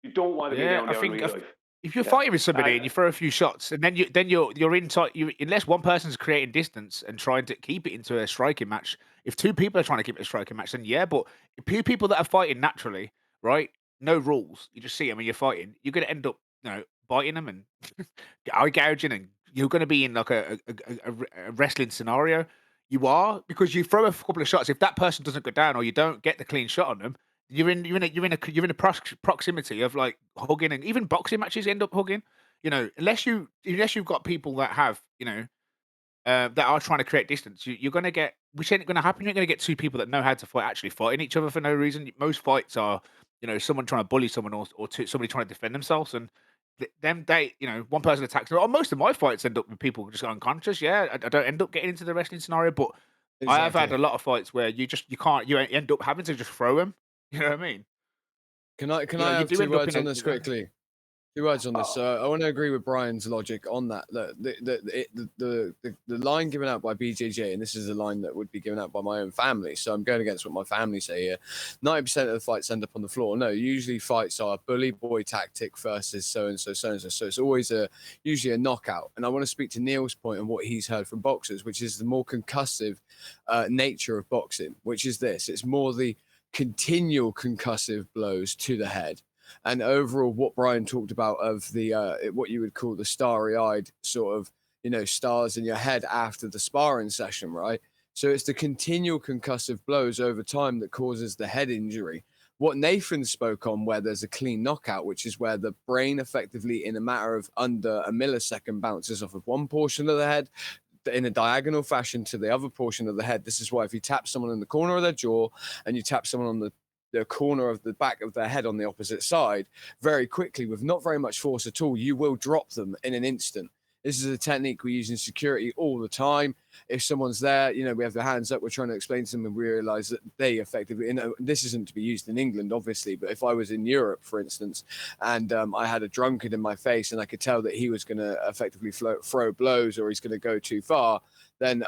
E: You don't want to be down
K: I
E: there in
K: think
E: real life.
K: if you're
E: Yeah.
K: fighting with somebody and you throw a few shots, and then you're inside, unless one person's creating distance and trying to keep it into a striking match. If two people are trying to keep it a striking match, then yeah. But if two people that are fighting naturally, right? No rules. You just see them and you're fighting. You're going to end up, biting them and eye gouging, and you're going to be in like a wrestling scenario. You are, because you throw a couple of shots. If that person doesn't go down or you don't get the clean shot on them, you're in a proximity of like hugging, and even boxing matches end up hugging. Unless you've got people that have that are trying to create distance, you're going to get, which ain't going to happen. You're going to get two people that know how to fight actually fighting each other for no reason. Most fights are someone trying to bully someone, or somebody trying to defend themselves, and one person attacks them. Or most of my fights end up with people just unconscious. Yeah, I don't end up getting into the wrestling scenario, but I have had a lot of fights where you end up having to just throw them. You know what I mean?
F: Can I
K: You
F: have
K: do
F: two
K: end up
F: words
K: in
F: on this quickly? 2 words on this. I want to agree with Brian's logic on that. The line given out by BJJ, and this is a line that would be given out by my own family, so I'm going against what my family say here. 90% of the fights end up on the floor. No, usually fights are bully boy tactic versus so-and-so, so-and-so. So it's always usually a knockout. And I want to speak to Neil's point on what he's heard from boxers, which is the more concussive nature of boxing, which is this. It's more the continual concussive blows to the head. And overall, what Brian talked about of the what you would call the starry-eyed sort of, stars in your head after the sparring session, right? So it's the continual concussive blows over time that causes the head injury. What Nathan spoke on, where there's a clean knockout, which is where the brain effectively, in a matter of under a millisecond, bounces off of one portion of the head in a diagonal fashion to the other portion of the head. This is why if you tap someone in the corner of their jaw and you tap someone on the corner of the back of their head on the opposite side, very quickly, with not very much force at all, you will drop them in an instant. This is a technique we use in security all the time. If someone's there, we have their hands up, we're trying to explain to them, and we realize that they effectively, this isn't to be used in England, obviously, but if I was in Europe, for instance, and I had a drunkard in my face and I could tell that he was going to effectively throw blows, or he's going to go too far, then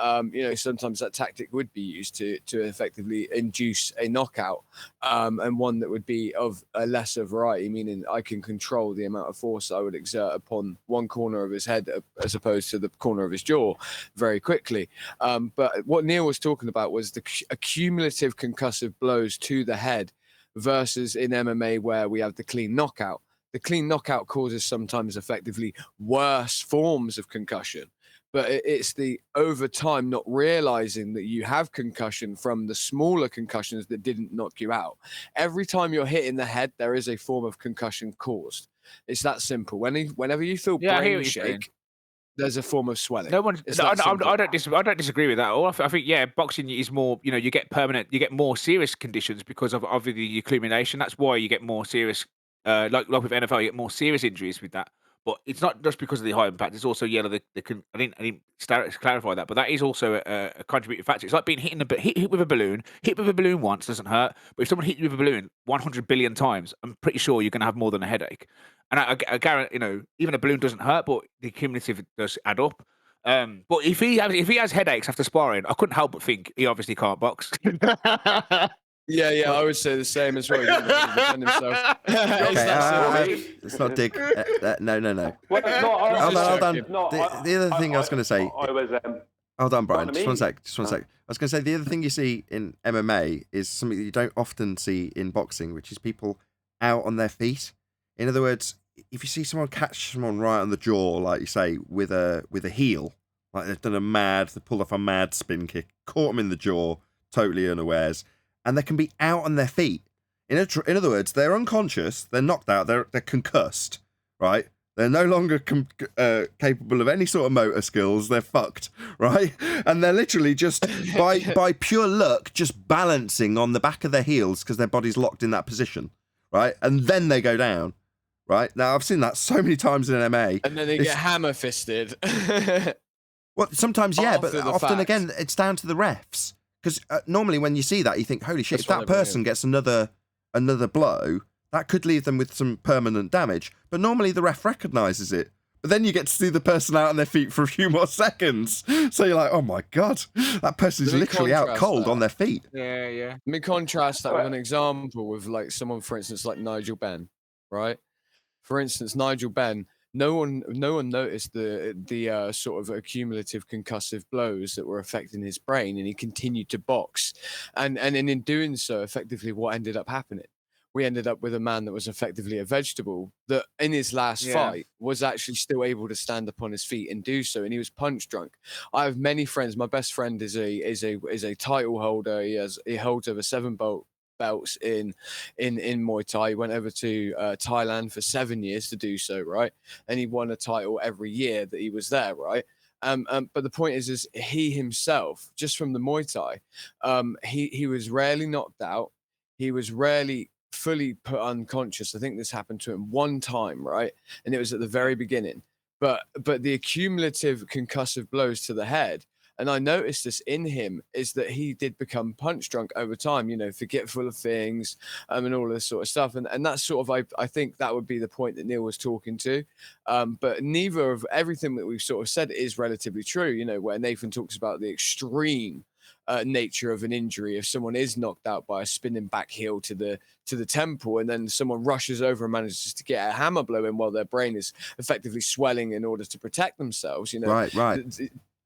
F: sometimes that tactic would be used to effectively induce a knockout, and one that would be of a lesser variety, meaning I can control the amount of force I would exert upon one corner of his head as opposed to the corner of his jaw very quickly. But what Neil was talking about was the accumulative concussive blows to the head versus in MMA where we have the clean knockout. The clean knockout causes sometimes effectively worse forms of concussion. But it's the over time not realizing that you have concussion from the smaller concussions that didn't knock you out. Every time you're hit in the head, there is a form of concussion caused. It's that simple. Whenever you feel brain shake, there's a form of swelling.
K: I don't disagree with that at all. I think boxing is more. You get more serious conditions because of the accumulation. That's why you get more serious. Like with NFL, you get more serious injuries with that. But it's not just because of the high impact. It's also they can. I didn't clarify that, but that is also a contributing factor. It's like being hit with a balloon. Hit with a balloon once doesn't hurt, but if someone hits you with a balloon 100 billion times, I'm pretty sure you're going to have more than a headache. And I guarantee, even a balloon doesn't hurt, but the cumulative does add up. But if he has headaches after sparring, I couldn't help but think he obviously can't box.
F: Yeah, I would say the same as well. He doesn't really defend himself.
A: Let's not dig. No.
E: Well, no,
A: Hold on.
E: No,
A: The other thing I was going to say.
E: I was.
A: Hold on, Brian.
E: Not
A: Just
E: me.
A: one sec. I was going to say the other thing you see in MMA is something that you don't often see in boxing, which is people out on their feet. In other words, if you see someone catch someone right on the jaw, like you say, with a heel, like they've done they pulled off a mad spin kick, caught them in the jaw, totally unawares, and they can be out on their feet. In other words, they're unconscious, they're knocked out, they're concussed, right? They're no longer capable of any sort of motor skills. They're fucked, right? And they're literally just, by pure luck, just balancing on the back of their heels because their body's locked in that position, right? And then they go down, right? Now, I've seen that so many times in MMA.
F: And then they get hammer-fisted.
A: Well, sometimes, yeah, but
F: After the
A: often,
F: fact.
A: again, it's down to the refs. Because normally when you see that, you think, holy shit,
F: That's
A: if
F: why
A: that
F: they bring
A: person gets another blow, that could leave them with some permanent damage. But normally the ref recognises it. But then you get to see the person out on their feet for a few more seconds. So you're like, oh my God, that person's
F: Let me
A: literally out
F: contrast
A: cold
F: that.
A: on their feet.
K: Yeah.
F: Let me contrast that with an example with like someone, for instance, like Nigel Benn, right? For instance, Nigel Benn, no one noticed the sort of accumulative concussive blows that were affecting his brain, and he continued to box. And in doing so, effectively, what ended up happening? We ended up with a man that was effectively a vegetable that in his last fight was actually still able to stand up on his feet and do so, and he was punch drunk. I have many friends. My best friend is a title holder. He holds over 7 belts in Muay Thai. He went over to Thailand for 7 years to do so, right? And he won a title every year that he was there, right? But the point is he himself, just from the Muay Thai, he was rarely knocked out. He was rarely fully put unconscious. I think this happened to him one time, right? And it was at the very beginning. But the accumulative concussive blows to the head, and I noticed this in him, is that he did become punch drunk over time, forgetful of things, and all this sort of stuff. And that's sort of, I think that would be the point that Neil was talking to. But neither of everything that we've sort of said is relatively true, where Nathan talks about the extreme nature of an injury. If someone is knocked out by a spinning back heel to the temple, and then someone rushes over and manages to get a hammer blow in while their brain is effectively swelling in order to protect themselves,
A: Right.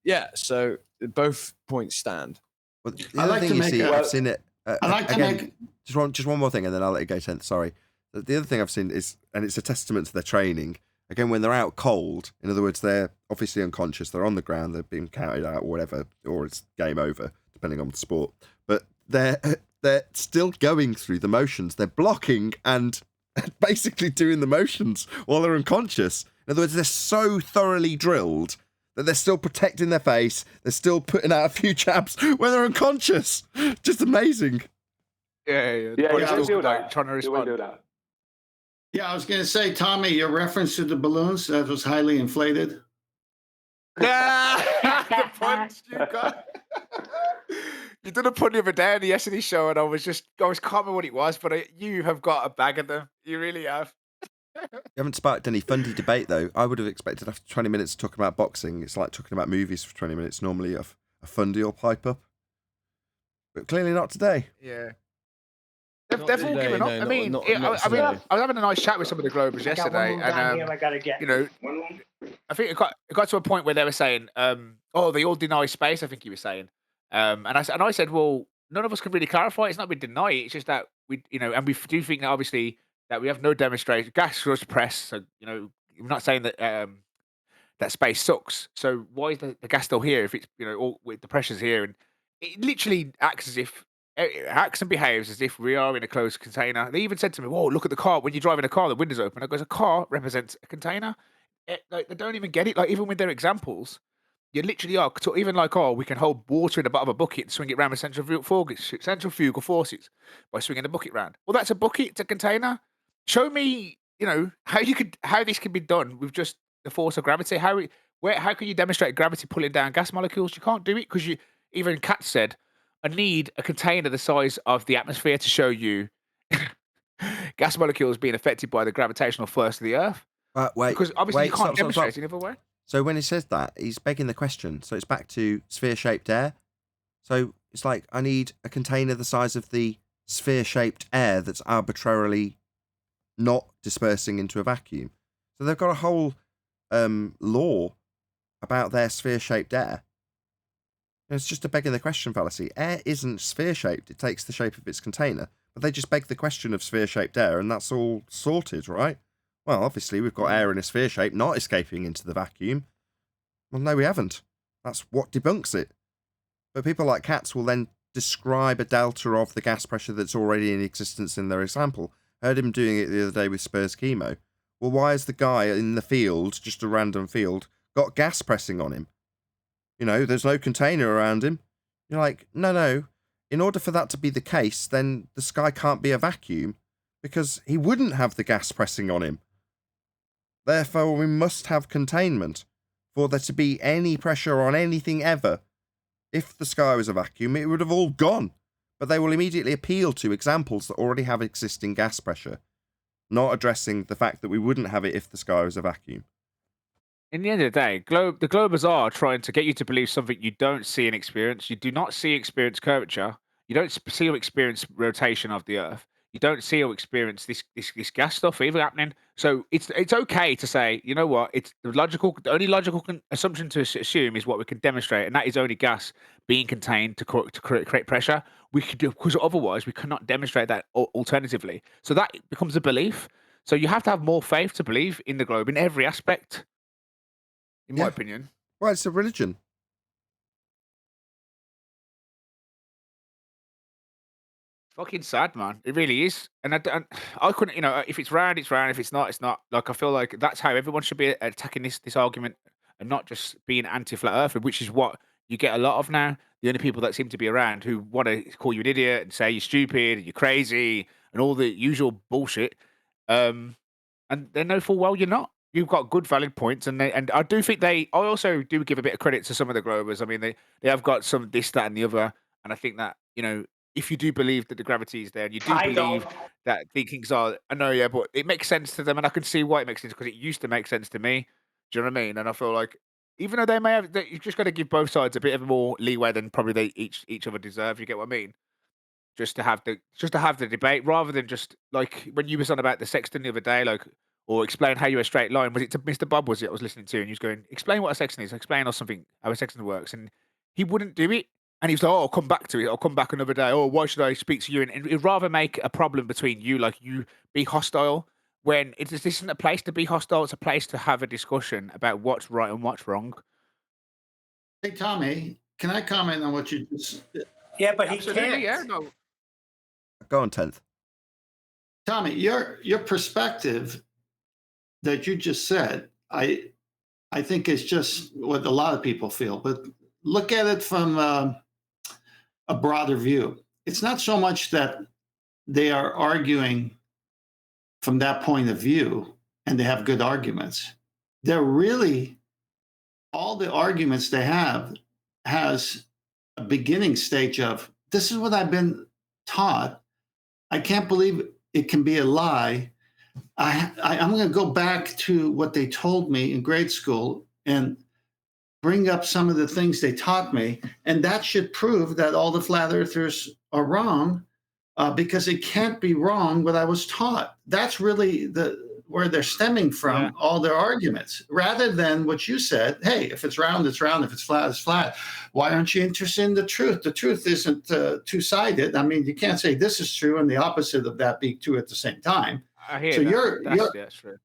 F: Yeah, so both points stand.
A: Well, the other thing you see, I've seen it.
B: I like to make
A: just one more thing, and then I'll let you go, Tenth. Sorry. The other thing I've seen is, and it's a testament to their training. Again, when they're out cold, in other words, they're obviously unconscious. They're on the ground. They're being counted out, or whatever, or it's game over, depending on the sport. But they're still going through the motions. They're blocking and basically doing the motions while they're unconscious. In other words, they're so thoroughly drilled that they're still protecting their face. They're still putting out a few jabs when they're unconscious. Just amazing.
K: Yeah.
E: Yeah,
K: Body's
E: you will
K: still,
E: do that.
K: trying to
E: You will
K: respond.
E: do that.
B: Yeah, I was going to say, Tommy, your reference to the balloons, that was highly inflated.
K: The punch you got. You did a pun the other day on the yesterday's show, and I was can't remember what it was, but you have got a bag of them. You really have.
A: You haven't sparked any fundy debate, though. I would have expected after 20 minutes talking about boxing, it's like talking about movies for 20 minutes. Normally a fundy or pipe up. But clearly not today.
K: Yeah.
F: Not
K: They've all
F: today,
K: given up.
F: no,
K: I mean,
F: not
K: I was
F: today.
K: having a nice chat with some of the Globers yesterday, and
C: I gotta get.
K: I think it got to a point where they were saying, they all deny space. I think he was saying, and I said, well, none of us can really clarify. It's not we deny it. It's just that we, and we do think that obviously that we have no demonstration. Gas rush press. So we're not saying that that space sucks. So why is the gas still here if it's all with the pressures here, and it literally acts as if. It acts and behaves as if we are in a closed container. They even said to me, "Whoa, look at the car. When you drive in a car, the windows open." I goes, "A car represents a container." Like they don't even get it. Like even with their examples, you literally are. So even like, we can hold water in the bottom of a bucket and swing it around with centrifugal forces by swinging the bucket round. Well, that's a bucket. It's a container. Show me how this can be done with just the force of gravity. How can you demonstrate gravity pulling down gas molecules? You can't do it because even Kat said, I need a container the size of the atmosphere to show you gas molecules being affected by the gravitational force of the Earth.
A: Wait,
K: Because obviously you
A: wait,
K: can't
A: stop.
K: demonstrate it any other way.
A: So when he says that, he's begging the question. So it's back to sphere-shaped air. So it's like, I need a container the size of the sphere-shaped air that's arbitrarily not dispersing into a vacuum. So they've got a whole law about their sphere-shaped air. And it's just a begging the question fallacy. Air isn't sphere-shaped. It takes the shape of its container. But they just beg the question of sphere-shaped air, and that's all sorted, right? Well, obviously, we've got air in a sphere shape not escaping into the vacuum. Well, no, we haven't. That's what debunks it. But people like Katz will then describe a delta of the gas pressure that's already in existence in their example. Heard him doing it the other day with Spurs chemo. Well, why has the guy in the field, just a random field, got gas pressing on him? There's no container around him. You're like, no. In order for that to be the case, then the sky can't be a vacuum because he wouldn't have the gas pressing on him. Therefore, we must have containment for there to be any pressure on anything ever. If the sky was a vacuum, it would have all gone. But they will immediately appeal to examples that already have existing gas pressure, not addressing the fact that we wouldn't have it if the sky was a vacuum.
K: In the end of the day, the globers are trying to get you to believe something you don't see and experience. You do not see experience curvature. You don't see or experience rotation of the Earth. You don't see or experience this gas stuff either happening. So it's okay to say, you know what? It's the only logical assumption to assume is what we can demonstrate, and that is only gas being contained to create pressure. We could do, because otherwise we cannot demonstrate that alternatively. So that becomes a belief. So you have to have more faith to believe in the globe in every aspect. In my opinion.
A: Well, it's a religion.
K: Fucking sad, man. It really is. And I couldn't, if it's round, it's round. If it's not, it's not. Like, I feel like that's how everyone should be attacking this argument and not just being anti-flat earth, which is what you get a lot of now. The only people that seem to be around who want to call you an idiot and say you're stupid and you're crazy and all the usual bullshit. And they know full well you're not. You've got good valid points, and I do think I also do give a bit of credit to some of the Grovers. I mean, they have got some this, that, and the other, and I think that if you do believe that the gravity is there, and you do believe that thinkings are, I know, yeah, but it makes sense to them, and I can see why it makes sense because it used to make sense to me. Do you know what I mean? And I feel like even though they may have, you've just got to give both sides a bit of more leeway than probably they each other deserve. You get what I mean? Just to have the debate rather than just like when you was on about the sexton the other day, like. Or explain how you're a straight line. Was it to Mr. Bob? Was it I was listening to, and he was going, "Explain what a sexton is. Explain or something how a sexton works." And he wouldn't do it. And he was like, "Oh, I'll come back to it. I'll come back another day. Oh, why should I speak to you?" And he'd rather make a problem between you, like you be hostile. When this isn't a place to be hostile. It's a place to have a discussion about what's right and what's wrong.
B: Hey, Tommy, can I comment on what you just?
C: Yeah, but he
K: Absolutely,
C: can't.
K: yeah, no.
A: Go on, 10th.
B: Tommy, your perspective that you just said, I think is just what a lot of people feel. But look at it from a broader view. It's not so much that they are arguing from that point of view and they have good arguments. They're really, all the arguments they have has a beginning stage of, this is what I've been taught. I can't believe it can be a lie. I'm going to go back to what they told me in grade school and bring up some of the things they taught me. And that should prove that all the flat earthers are wrong because it can't be wrong what I was taught. That's really where they're stemming from, all their arguments, rather than what you said. Hey, if it's round, it's round. If it's flat, it's flat. Why aren't you interested in the truth? The truth isn't two-sided. I mean, you can't say this is true and the opposite of that be true at the same time.
K: I hear
B: so
K: that. That's true.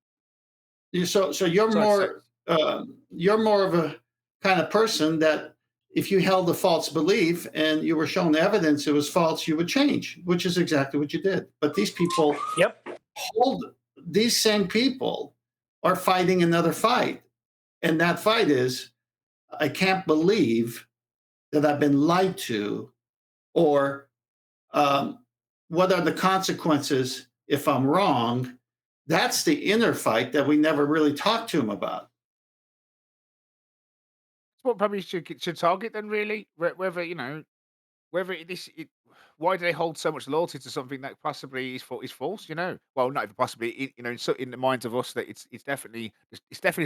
B: So you're more of a kind of person that if you held a false belief and you were shown evidence it was false, you would change, which is exactly what you did. But these people these same people are fighting another fight. And that fight is, I can't believe that I've been lied to, or what are the consequences if I'm wrong? that's the inner fight that we never really talked to him about.
K: That's what probably should target then, really. Whether whether why do they hold so much loyalty to something that possibly is false? Well, not even possibly. In the minds of us, that it's definitely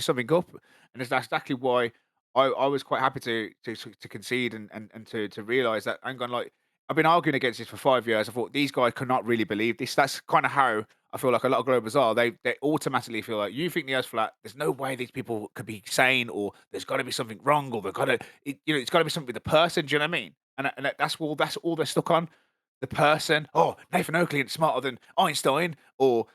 K: something up, and that's exactly why I was quite happy to concede and to realize that I'm going like I've been arguing against this for 5 years. I thought these guys cannot really believe this. That's kind of how I feel like a lot of Globers are. They automatically feel like you think the Earth's flat. There's no way these people could be sane, or there's got to be something wrong, or they've got to it's got to be something with the person. Do you know what I mean? And that's all they're stuck on. The person. Oh, Nathan Oakley is smarter than Einstein, or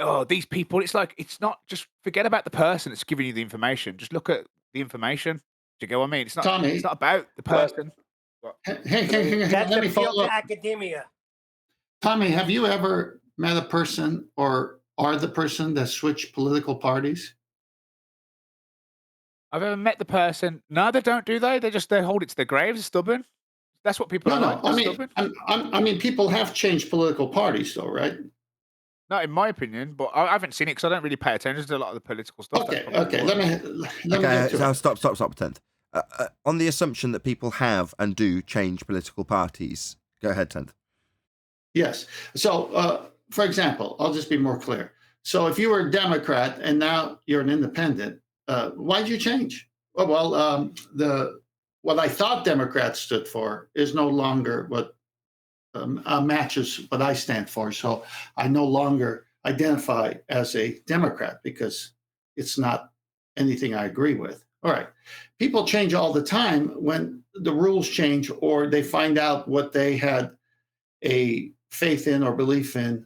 K: oh, these people. It's like it's not just forget about the person that's giving you the information. Just look at the information. Do you get what I mean? It's
B: Tommy,
K: not about the
E: Well,
K: person. What?
B: hey,
C: That's
B: let
C: the
B: me
C: field
B: follow
C: to
B: up.
C: academia.
B: Tommy, have you ever met a person or are the person that switched political parties?
K: I've ever met the person. No, they don't, do they? They hold it to their graves. They're stubborn. That's what people
B: No,
K: are
B: no.
K: like. They're stubborn.
B: I mean, people have changed political parties, though, right?
K: Not in my opinion, but I haven't seen it because I don't really pay attention to a lot of the political stuff.
B: Okay,
K: That's probably
B: okay.
K: why.
B: Let me get to
A: So
B: it.
A: stop, 10th. On the assumption that people have and do change political parties. Go ahead, 10th.
B: Yes. So, for example, I'll just be more clear. So, if you were a Democrat and now you're an independent, why'd you change? Well, what I thought Democrats stood for is no longer what matches what I stand for. So, I no longer identify as a Democrat because it's not anything I agree with. All right. People change all the time when the rules change or they find out what they had a faith in or belief in,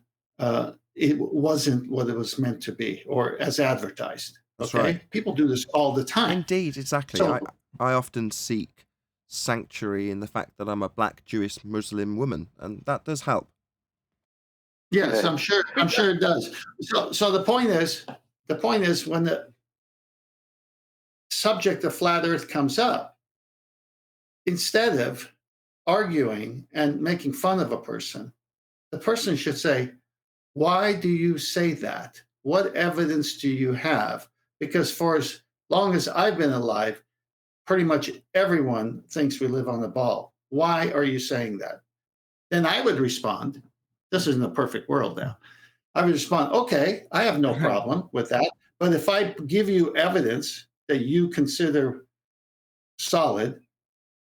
B: it wasn't what it was meant to be or as advertised.
A: That's
B: Okay.
A: right.
B: People do this all the time.
A: Indeed, exactly.
B: So,
A: I often seek sanctuary in the fact that I'm a black Jewish Muslim woman, and that does help.
B: yes,
E: Yeah.
B: I'm sure it does. So the point is when the subject of flat earth comes up, instead of arguing and making fun of a person, the person should say, why do you say that? What evidence do you have? Because for as long as I've been alive, pretty much everyone thinks we live on a ball. Why are you saying that? Then I would respond, this isn't a perfect world now. I would respond, okay, I have no problem with that. But if I give you evidence that you consider solid,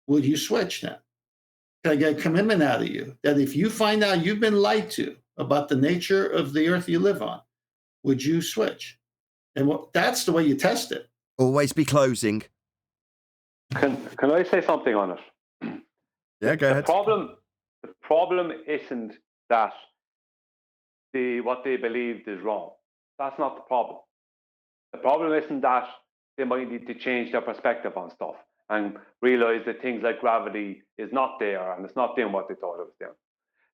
B: will you switch now? Can I get a commitment out of you that if you find out you've been lied to about the nature of the earth you live on, would you switch? And that's the way you test it.
A: Always be closing.
E: Can I say something on it?
A: Yeah, go ahead.
E: The problem isn't that what they believed is wrong. That's not the problem. The problem isn't that they might need to change their perspective on stuff and realize that things like gravity is not there and it's not doing what they thought it was doing.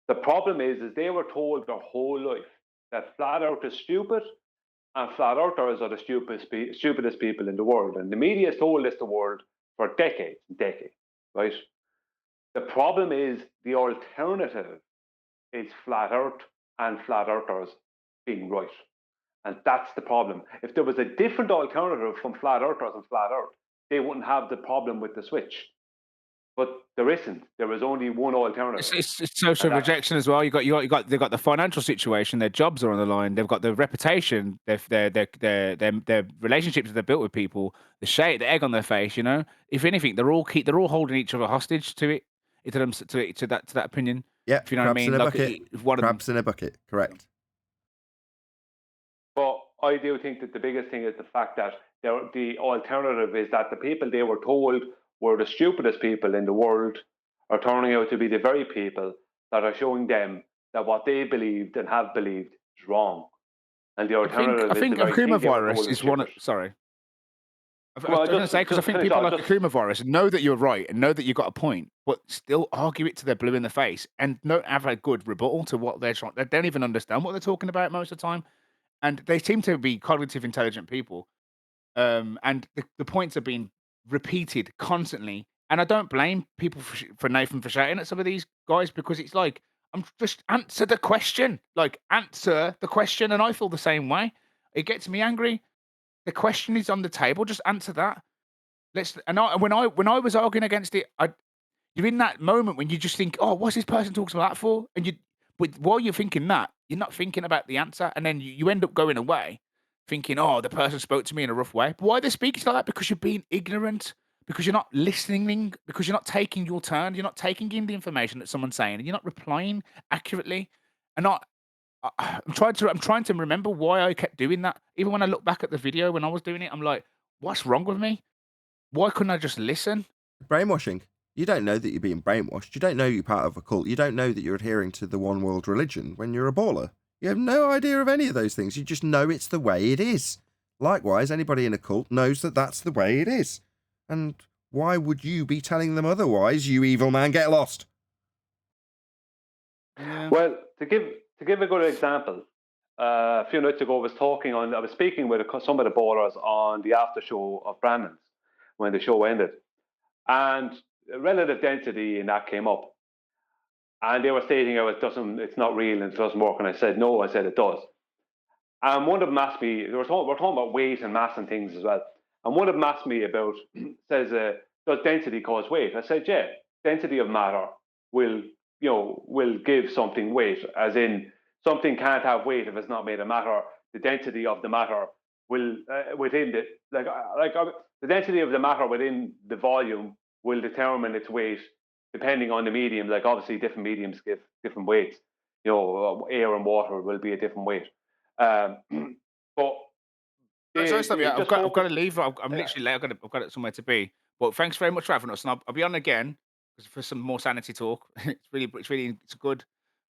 E: The problem is they were told their whole life that flat earth is stupid and flat earthers are the stupidest people in the world. And the media has told this the world for decades and decades, right? The problem is the alternative is flat earth and flat earthers being right. And that's the problem. If there was a different alternative from flat earthers and flat earth, they wouldn't have the problem with the switch. But there isn't. There is only one alternative.
K: It's social rejection as well. They've got the financial situation. Their jobs are on the line. They've got their reputation. Their relationships that they've built with people. The egg on their face. If anything, they're all holding each other hostage to it. To that opinion.
A: Yeah,
K: If you know what I mean.
A: in a
K: Like,
A: bucket.
K: if one of them,
A: Crabs in a bucket. Correct.
E: But I do think that the biggest thing is the fact that the alternative is that the people they were told were the stupidest people in the world are turning out to be the very people that are showing them that what they believed and have believed is wrong. And the alternative
K: I think
E: is the very
K: Akuma
E: thing they were
K: virus
E: told
K: is one. Sorry. I
E: Well,
K: was going to say, because I
E: just
K: think
E: finish
K: people
E: off,
K: like
E: just-
K: Akuma virus know that you're right and know that you've got a point, but still argue it to their blue in the face and don't have a good rebuttal to what they're trying. They don't even understand what they're talking about most of the time, and they seem to be cognitive, intelligent people. And the points are being repeated constantly, and I don't blame people for Nathan for shouting at some of these guys because it's like I'm just answer the question. Like, answer the question, and I feel the same way. It gets me angry. The question is on the table. Just answer that. When I was arguing against it, you're in that moment when you just think, oh, what's this person talking about that for? But while you're thinking that, you're not thinking about the answer, and then you end up going away, thinking, oh, the person spoke to me in a rough way. But why are they speaking like that? Because you're being ignorant. Because you're not listening. Because you're not taking your turn. You're not taking in the information that someone's saying, and you're not replying accurately. And I'm trying to remember why I kept doing that. Even when I look back at the video when I was doing it, I'm like, what's wrong with me? Why couldn't I just listen?
A: Brainwashing. You don't know that you're being brainwashed. You don't know you're part of a cult. You don't know that you're adhering to the one world religion when you're a baller. You have no idea of any of those things. You just know it's the way it is. Likewise, anybody in a cult knows that that's the way it is. And why would you be telling them otherwise, you evil man? Get lost.
K: Yeah.
E: Well, to give a good example, a few nights ago I was speaking with some of the ballers on the after show of Brandon's when the show ended, and relative density in that came up, and they were stating it's not real and it doesn't work, and I said no, I said it does. And one of them asked me, we're talking about weight and mass and things as well, and one of them asked me about says does density cause weight? I said yeah, density of matter will give something weight, as in something can't have weight if it's not made of matter. The density of the matter will within the density of the matter within the volume will determine its weight depending on the medium. Like obviously different mediums give different weights. Air and water will be a different weight. But
K: Sorry, stop you. I've got to leave. I'm literally late. I've got somewhere to be. But thanks very much for having us, and I'll be on again for some more sanity talk. It's good.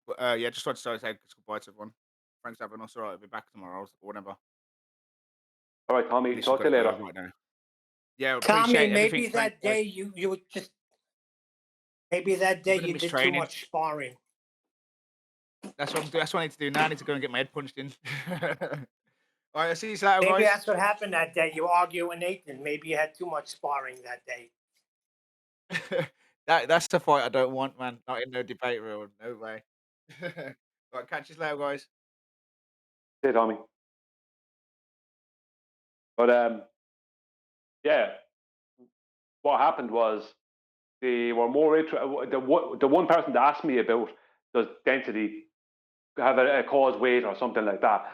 K: But yeah, just wanted to say goodbye to everyone. Thanks for having us. All right, I'll be back tomorrow or whatever.
E: All right, Tommy. Talk to you later.
K: Right now. Yeah,
C: Tommy,
K: appreciate
C: maybe
K: everything.
C: that day you would just maybe that day you did too
K: mistraining.
C: much sparring.
K: That's what I need to do now. I need to go and get my head punched in. All right, I'll see you later,
C: Maybe
K: guys.
C: that's what happened that day. You argue with Nathan. Maybe you had too much sparring that day.
K: That's the fight I don't want, man. Not in no debate room. No way. Right, catch you later, guys.
E: See you, Tommy. But yeah, what happened was they were more interested. The one person that asked me about does density have a cause weight or something like that,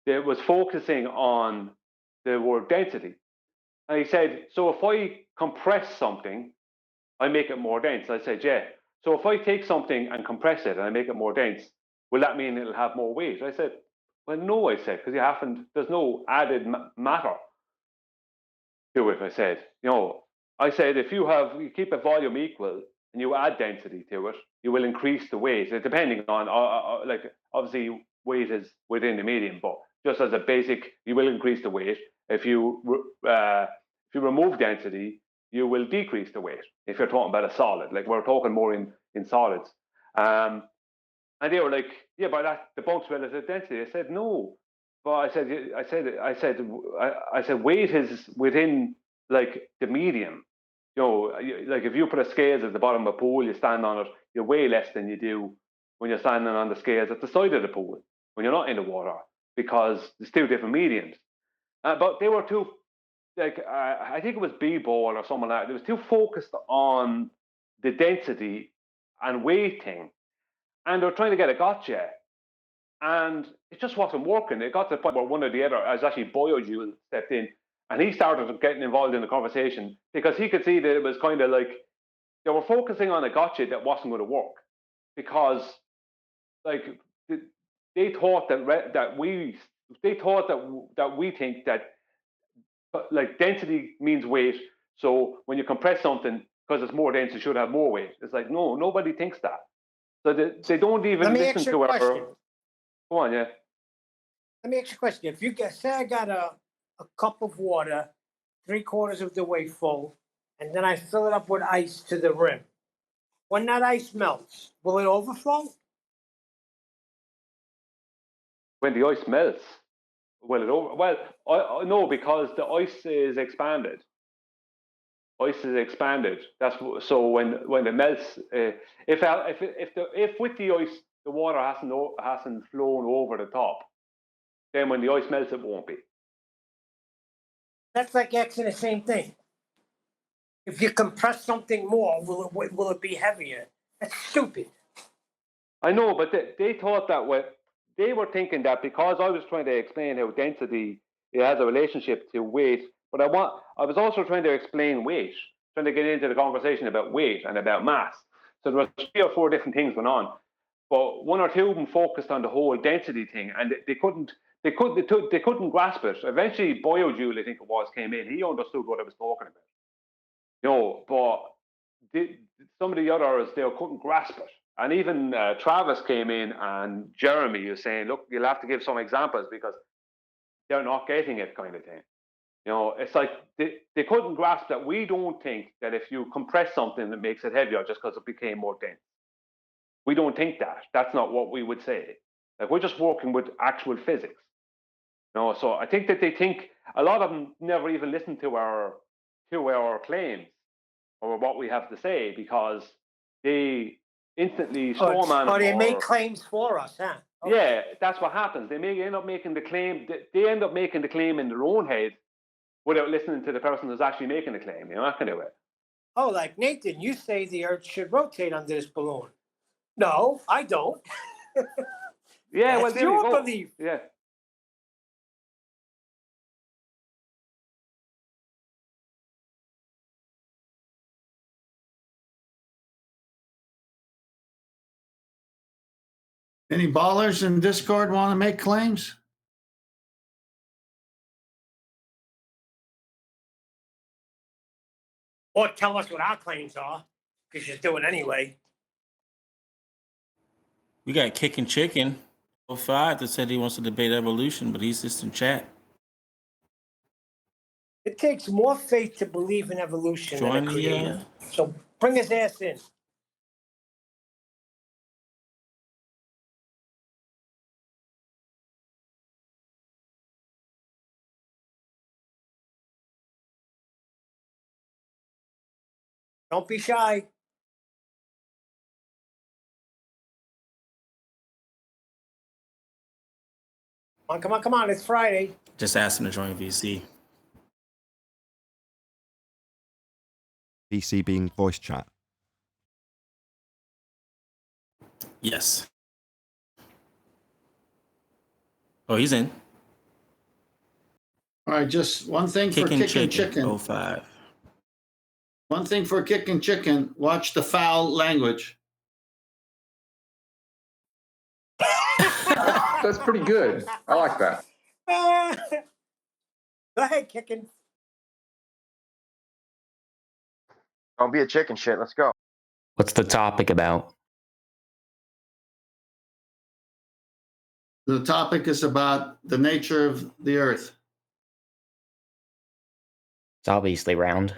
E: it was focusing on the word density. And he said, so if I compress something, I make it more dense. I said, yeah. So if I take something and compress it and I make it more dense, will that mean it'll have more weight? I said, well, no, I said, because there's no added matter to it. I said, I said, if you keep a volume equal and you add density to it, you will increase the weight, depending on, obviously weight is within the medium, but just as a basic, you will increase the weight. If you remove density, you will decrease the weight. If you're talking about a solid, like we're talking more in solids. And they were like, yeah, but that debunks relative density. I said, no. But I said, weight is within like the medium. Like if you put a scales at the bottom of a pool, you stand on it, you weigh less than you do when you're standing on the scales at the side of the pool when you're not in the water, because there's two different mediums. But they were too, I think it was B-ball or someone like that. It was too focused on the density and weighting, and they're trying to get a gotcha. And it just wasn't working. It got to the point where one or the other, as actually Boyoju stepped in, and he started getting involved in the conversation because he could see that it was kind of like they were focusing on a gotcha that wasn't going to work, because like they thought that we think that like density means weight. So when you compress something because it's more dense, it should have more weight. It's like no, nobody thinks that. So they don't even listen to our. Go on, yeah.
C: Let me ask you a question. If you say I got a cup of water, 3/4 of the way full, and then I fill it up with ice to the rim, when that ice melts, will it overflow?
E: When the ice melts, will it over? Well, no, because the ice is expanded ice is expanded. So when it melts, if with the ice the water hasn't flown over the top, then when the ice melts, it won't be.
C: That's like asking the same thing. If you compress something more, will it be heavier? That's stupid.
E: I know, but they thought that they were thinking that because I was trying to explain how density it has a relationship to weight, but I was also trying to explain weight, trying to get into the conversation about weight and about mass. So there were 3 or 4 different things going on, but 1 or 2 of them focused on the whole density thing, and they couldn't grasp it. Eventually, Biojoule, I think it was, came in. He understood what I was talking about. But some of the others, they couldn't grasp it. And even Travis came in, and Jeremy was saying, look, you'll have to give some examples because they're not getting it, kind of thing. It's like they couldn't grasp that we don't think that if you compress something that makes it heavier just because it became more dense. We don't think that. That's not what we would say. Like, we're just working with actual physics. So I think that they think a lot of them never even listen to our claims or what we have to say because they instantly strawman.
C: Or they make claims for us, huh?
E: Okay. Yeah, that's what happens. They end up making the claim. They end up making the claim in their own head without listening to the person who's actually making the claim. That kind of way.
C: Oh, like Nathan, you say the Earth should rotate under this balloon. No, I don't.
E: Yeah,
C: that's your belief.
E: Yeah.
B: Any ballers in Discord want to make claims?
C: Or tell us what our claims are, because you're doing anyway.
L: We got Kicking Chicken 05 that said he wants to debate evolution, but he's just in chat.
C: It takes more faith to believe in evolution than a creator. So bring his ass in. Don't be shy. Come on, it's Friday.
L: Just ask him to join VC.
A: VC being voice chat.
L: Yes. Oh, he's in.
B: All right, just one thing for Kicking Chicken.
L: 05.
B: One thing for Kicking Chicken, watch the foul language.
M: That's pretty good. I like that.
C: Go ahead, Kicking.
M: Don't be a chicken shit. Let's go.
N: What's the topic about?
B: The topic is about the nature of the Earth.
N: It's obviously round.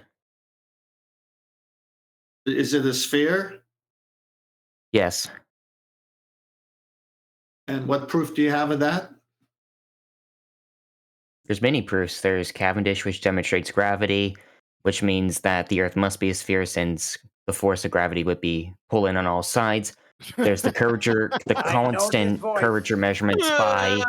B: Is it a sphere?
N: Yes.
B: And what proof do you have of that?
N: There's many proofs. There's Cavendish, which demonstrates gravity, which means that the Earth must be a sphere since the force of gravity would be pulling on all sides. There's the curvature, the constant curvature measurements by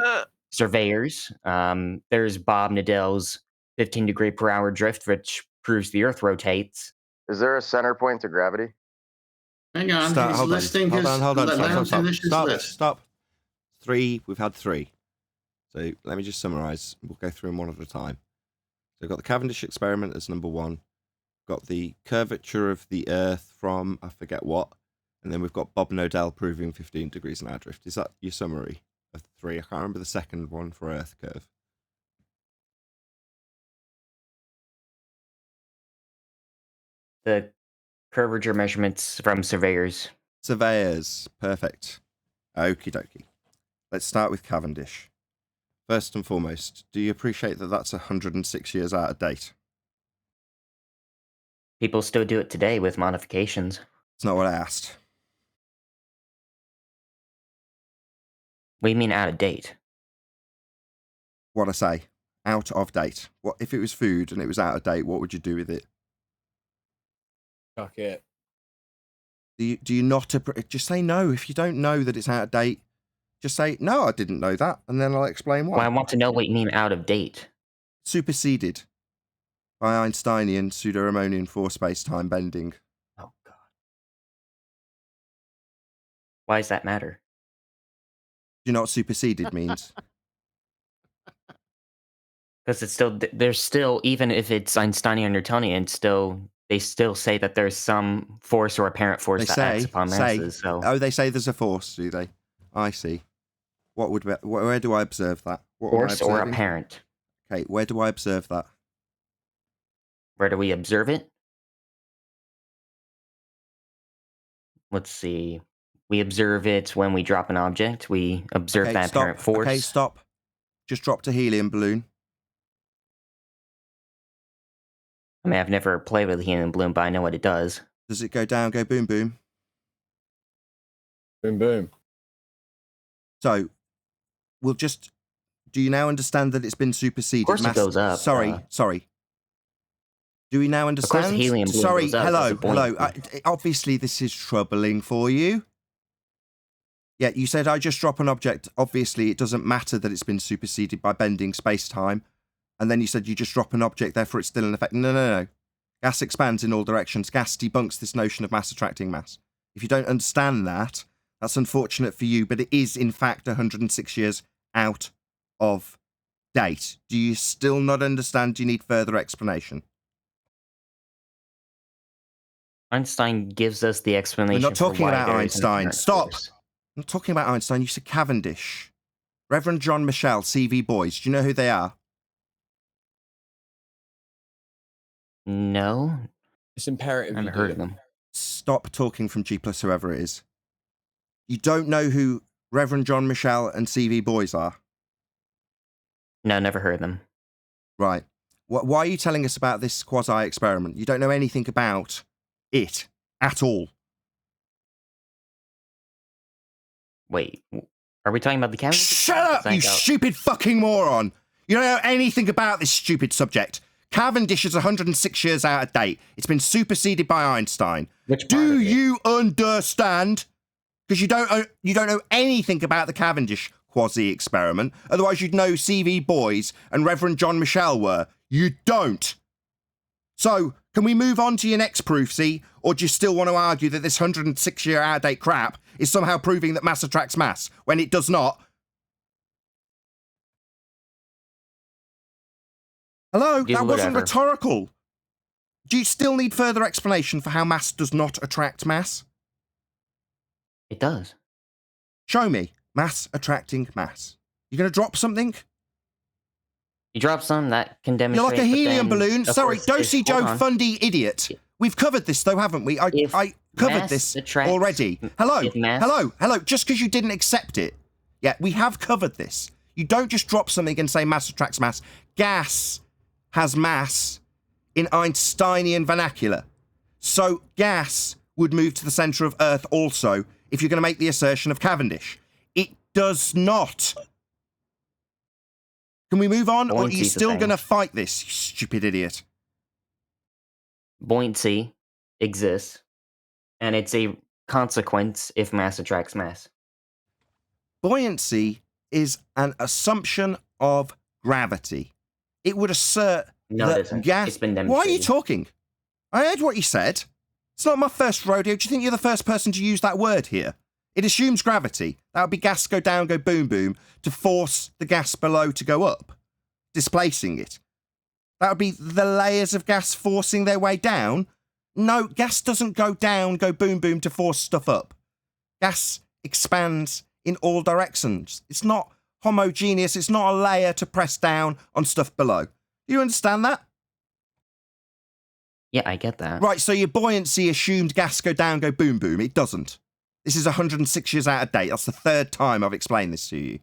N: surveyors. There's Bob Nadel's 15 degree per hour drift, which proves the Earth rotates.
M: Is there a center point to gravity?
B: Hang on, he's listing his...
A: Hold on,
B: Stop.
A: Stop. 3, we've had 3. So let me just summarize. We'll go through them one at a time. So we've got the Cavendish experiment as number 1. Got the curvature of the Earth from, I forget what. And then we've got Bob Nodell proving 15 degrees an hour drift. Is that your summary of 3? I can't remember the second one for Earth curve.
N: The curvature measurements from surveyors.
A: Surveyors. Perfect. Okie dokie. Let's start with Cavendish. First and foremost, do you appreciate that that's 106 years out of date?
N: People still do it today with modifications.
A: It's not what I asked.
N: What do you mean out of date?
A: What I say, out of date. What if it was food and it was out of date? What would you do with it?
F: Chuck it.
A: Do you not just say no if you don't know that it's out of date? Just say no, I didn't know that, and then I'll explain why.
N: Well, I want to know what you mean out of date.
A: Superseded by Einsteinian pseudo-Riemannian force-space-time bending.
N: Oh God. Why does that matter?
A: Do you know what superseded means?
N: Because it's still there's still, even if it's Einsteinian or Newtonian, they still say that there's some force or apparent force that acts upon masses. So
A: they say there's a force, do they? I see. Where do I observe that? What
N: force or apparent.
A: Okay, where do I observe that?
N: Where do we observe it? Let's see. We observe it when we drop an object. We observe that apparent force.
A: Okay, stop. Just dropped a helium balloon.
N: I mean, I've never played with a helium balloon, but I know what it does.
A: Does it go down, go boom, boom?
F: Boom, boom.
A: So, do you now understand that it's been superseded?
N: Of course it goes up.
A: Sorry. Do we now understand?
N: Of course, helium balloon
A: Sorry,
N: goes up.
A: hello. Obviously, this is troubling for you. Yeah, you said I just drop an object. Obviously, it doesn't matter that it's been superseded by bending space-time. And then you said you just drop an object, therefore it's still in effect. No. Gas expands in all directions. Gas debunks this notion of mass attracting mass. If you don't understand that, that's unfortunate for you, but it is, in fact, 106 years out of date. Do you still not understand? Do you need further explanation?
N: Einstein gives us the explanation.
A: We're not talking
N: for why
A: about
N: there is an
A: Einstein.
N: apparent
A: Stop.
N: force.
A: I'm not talking about Einstein. You said Cavendish. Reverend John Michel, CV Boys. Do you know who they are?
N: No.
F: It's imperative.
N: I haven't heard of them.
A: Stop talking from G plus whoever it is. You don't know who Reverend John Michel and CV Boys are?
N: No, never heard of them.
A: Right. Why are you telling us about this quasi-experiment? You don't know anything about it at all.
N: Wait, are we talking about the Cavendish?
A: Shut up, you stupid fucking moron! You don't know anything about this stupid subject. Cavendish is 106 years out of date. It's been superseded by Einstein. Do you understand? Because you don't know anything about the Cavendish quasi-experiment. Otherwise, you'd know CV Boys and Reverend John Michel were. You don't. So, can we move on to your next proof, see? Or do you still want to argue that this 106-year out-of-date crap is somehow proving that mass attracts mass, when it does not? Hello? That wasn't rhetorical. Do you still need further explanation for how mass does not attract mass?
N: It does.
A: Show me. Mass attracting mass. You going to drop something?
N: You drop some that can
A: You're
N: demonstrate.
A: like a helium balloon. Sorry, Dosey Joe Fundy idiot. We've covered this though, haven't we? I covered this already. Hello. Just because you didn't accept it. Yeah, we have covered this. You don't just drop something and say mass attracts mass. Gas has mass in Einsteinian vernacular. So gas would move to the centre of Earth also if you're going to make the assertion of Cavendish. It does not. Can we move on, or are you still going to fight this, you stupid idiot?
N: Buoyancy exists, and it's a consequence if mass attracts mass.
A: Buoyancy is an assumption of gravity. It would assert that gas...
N: It's been demonstrated.
A: Why are you talking? I heard what you said. It's not my first rodeo. Do you think you're the first person to use that word here? It assumes gravity. That would be gas go down, go boom, boom, to force the gas below to go up, displacing it. That would be the layers of gas forcing their way down. No, gas doesn't go down, go boom, boom to force stuff up. Gas expands in all directions. It's not homogeneous. It's not a layer to press down on stuff below. Do you understand that?
N: Yeah, I get that.
A: Right, so your buoyancy assumed gas go down, go boom, boom. It doesn't. This is 106 years out of date. That's the third time I've explained this to you.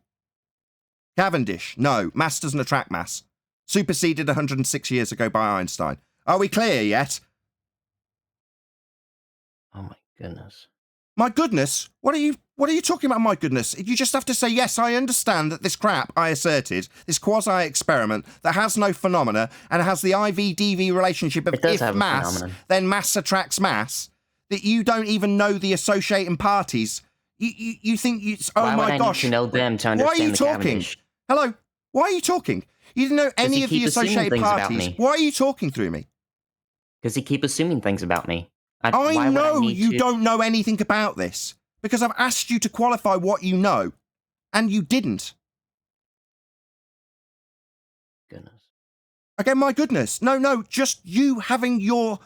A: Cavendish, no, mass doesn't attract mass. Superseded 106 years ago by Einstein. Are we clear yet?
N: Oh my goodness.
A: My goodness, what What are you talking about, my goodness? You just have to say, yes, I understand that this crap I asserted, this quasi-experiment that has no phenomena and has the IV-DV relationship of if mass, then mass attracts mass, that you don't even know the associating parties. You think it's, oh
N: Why
A: my
N: would I
A: gosh.
N: need to know them to understand
A: Why are you
N: the
A: talking?
N: Cavendish?
A: Hello? Why are you talking? You didn't know any
N: you
A: of the
N: keep assuming
A: associated
N: things about
A: parties.
N: me.
A: Why are you talking through me?
N: Because you keep assuming things about me.
A: I know you don't know anything about this because I've asked you to qualify what you know, and you didn't.
N: Goodness.
A: Again, my goodness. No, just you having your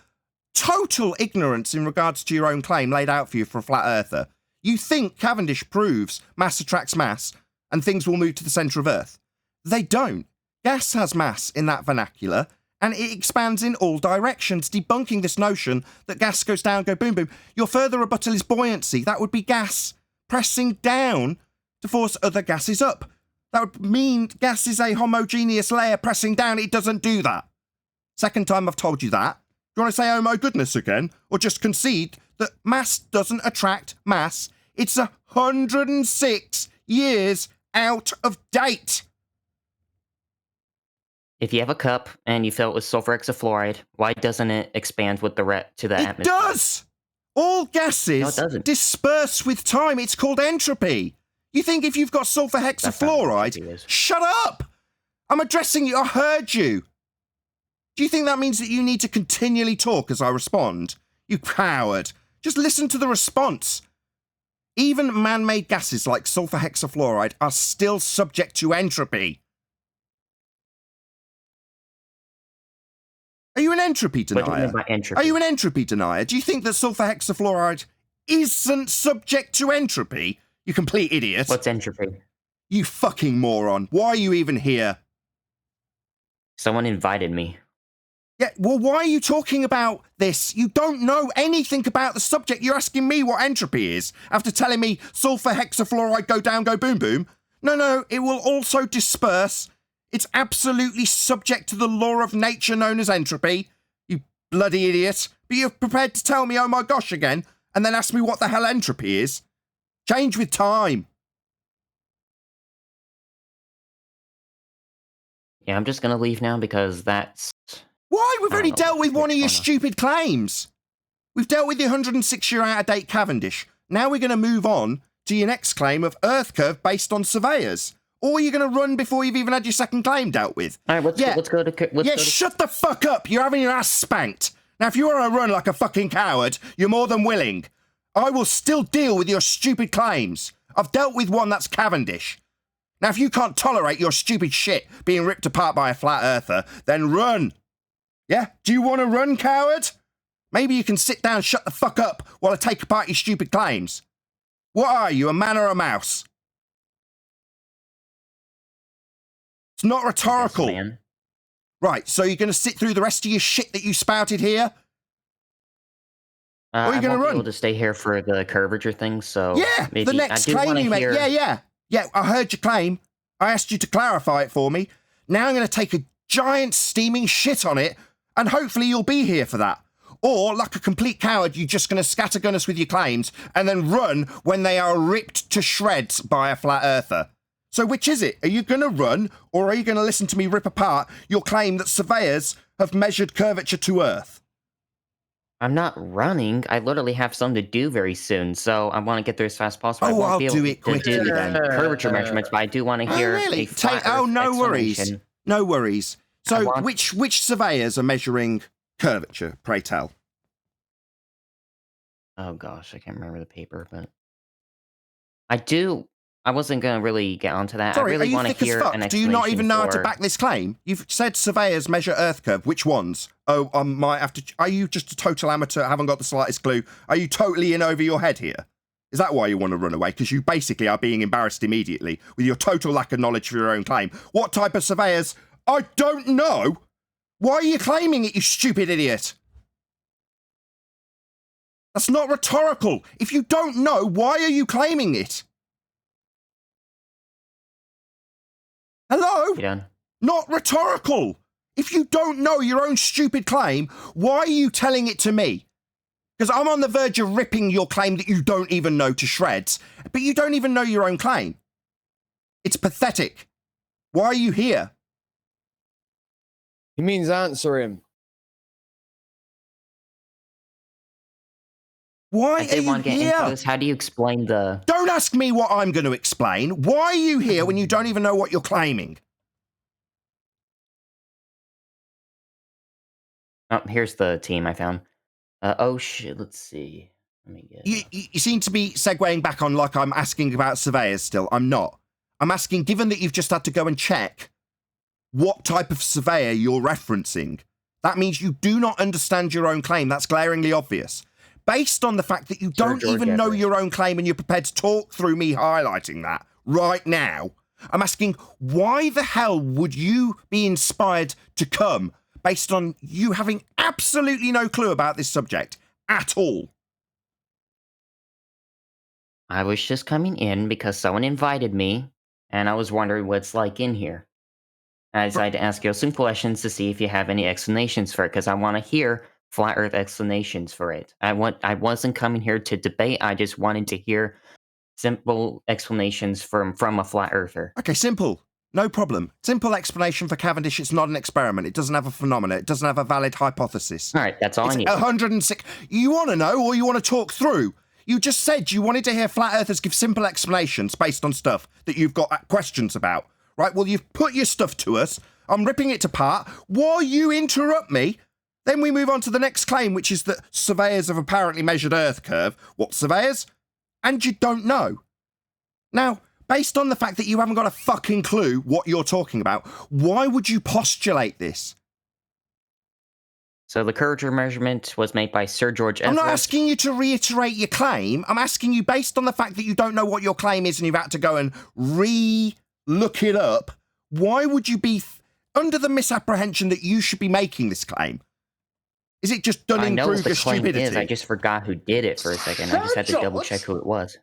A: total ignorance in regards to your own claim laid out for you for a flat earther. You think Cavendish proves mass attracts mass and things will move to the centre of Earth. They don't. Gas has mass in that vernacular, and it expands in all directions, debunking this notion that gas goes down, go boom, boom. Your further rebuttal is buoyancy. That would be gas pressing down to force other gases up. That would mean gas is a homogeneous layer pressing down. It doesn't do that. Second time I've told you that. Do you want to say, oh my goodness again? Or just concede that mass doesn't attract mass? It's 106 years out of date.
N: If you have a cup and you fill it with sulfur hexafluoride, why doesn't it expand with the to the atmosphere?
A: It does! All gases disperse with time. It's called entropy. You think if you've got sulfur hexafluoride... Shut up! I'm addressing you. I heard you. Do you think that means that you need to continually talk as I respond? You coward. Just listen to the response. Even man-made gases like sulfur hexafluoride are still subject to entropy. Are you an entropy denier?
N: What do you mean by entropy?
A: Are you an entropy denier? Do you think that sulfur hexafluoride isn't subject to entropy? You complete idiot.
N: What's entropy?
A: You fucking moron. Why are you even here?
N: Someone invited me.
A: Yeah, well, why are you talking about this? You don't know anything about the subject. You're asking me what entropy is after telling me sulfur hexafluoride go down, go boom, boom. No, it will also disperse. It's absolutely subject to the law of nature known as entropy. You bloody idiot. But you're prepared to tell me, oh my gosh, again, and then ask me what the hell entropy is. Change with time.
N: Yeah, I'm just going to leave now because that's...
A: Why? We've already dealt with one of your stupid claims. We've dealt with the 106-year out-of-date Cavendish. Now we're going to move on to your next claim of Earth curve based on surveyors. Or you're going to run before you've even had your second claim dealt with.
N: All right, let's go to...
A: Shut the fuck up. You're having your ass spanked. Now, if you want to run like a fucking coward, you're more than willing. I will still deal with your stupid claims. I've dealt with one that's Cavendish. Now, if you can't tolerate your stupid shit being ripped apart by a flat earther, then run. Yeah? Do you want to run, coward? Maybe you can sit down and shut the fuck up while I take apart your stupid claims. What are you, a man or a mouse? It's not rhetorical.
N: Yes,
A: right, so you're going to sit through the rest of your shit that you spouted here? Or are you going to run?
N: I won't be able to stay here for the curvature thing, so...
A: Yeah,
N: maybe
A: the next claim you make. Yeah, I heard your claim. I asked you to clarify it for me. Now I'm going to take a giant steaming shit on it, and hopefully you'll be here for that. Or, like a complete coward, you're just going to scattergun us with your claims and then run when they are ripped to shreds by a flat earther. So which is it? Are you going to run, or are you going to listen to me rip apart your claim that surveyors have measured curvature to Earth?
N: I'm not running. I literally have something to do very soon, so I want to get there as fast as possible. I won't
A: I'll
N: be able
A: do it quickly
N: to do
A: then.
N: curvature measurements, but I do want to hear
A: really?
N: a flat
A: no worries.
N: explanation.
A: No worries. So which surveyors are measuring curvature, pray tell?
N: Oh gosh, I can't remember the paper, but I wasn't going to really get onto that.
A: Sorry,
N: I really
A: are you
N: want to
A: thick as
N: hear
A: fuck?
N: an
A: Do you not even know how to
N: for-
A: back this claim? You've said surveyors measure Earth curve. Which ones? Oh, I might have to... Are you just a total amateur, haven't got the slightest clue? Are you totally in over your head here? Is that why you want to run away? Because you basically are being embarrassed immediately with your total lack of knowledge for your own claim. What type of surveyors? I don't know. Why are you claiming it, you stupid idiot? That's not rhetorical. If you don't know, why are you claiming it? Hello?
N: Yeah.
A: Not rhetorical. If you don't know your own stupid claim, why are you telling it to me? Because I'm on the verge of ripping your claim that you don't even know to shreds, but you don't even know your own claim. It's pathetic. Why are you here?
F: He means answer him.
A: Why
N: I
A: are
N: did
A: you
N: want to get into
A: here?
N: this. How do you explain the...
A: Don't ask me what I'm going to explain. Why are you here when you don't even know what you're claiming?
N: Oh, here's the team I found. Oh shit, let's see. Let me get...
A: You seem to be segueing back on like I'm asking about surveyors still. I'm not. I'm asking, given that you've just had to go and check what type of surveyor you're referencing, that means you do not understand your own claim. That's glaringly obvious. Based on the fact that you don't even know your own claim and you're prepared to talk through me highlighting that right now, I'm asking, why the hell would you be inspired to come based on you having absolutely no clue about this subject at all?
N: I was just coming in because someone invited me, and I was wondering what it's like in here. I decided to ask you some questions to see if you have any explanations for it, because I want to hear flat Earth explanations for it. I wasn't coming here to debate. I just wanted to hear simple explanations from a flat earther.
A: Okay, simple. No problem. Simple explanation for Cavendish. It's not an experiment. It doesn't have a phenomenon. It doesn't have a valid hypothesis.
N: All right, that's all I need.
A: 106. You want to know or you want to talk through? You just said you wanted to hear flat earthers give simple explanations based on stuff that you've got questions about. Right, well, you've put your stuff to us. I'm ripping it apart. While you interrupt me, then we move on to the next claim, which is that surveyors have apparently measured Earth curve. What surveyors? And you don't know. Now, based on the fact that you haven't got a fucking clue what you're talking about, why would you postulate this?
N: So the curvature measurement was made by Sir George Everest.
A: I'm not asking you to reiterate your claim. I'm asking you based on the fact that you don't know what your claim is and you've had to go and look it up, why would you be under the misapprehension that you should be making this claim? Is it just Dunning-Kruger stupidity?
N: Is. I just forgot who did it for a second. I just had to double check who it was.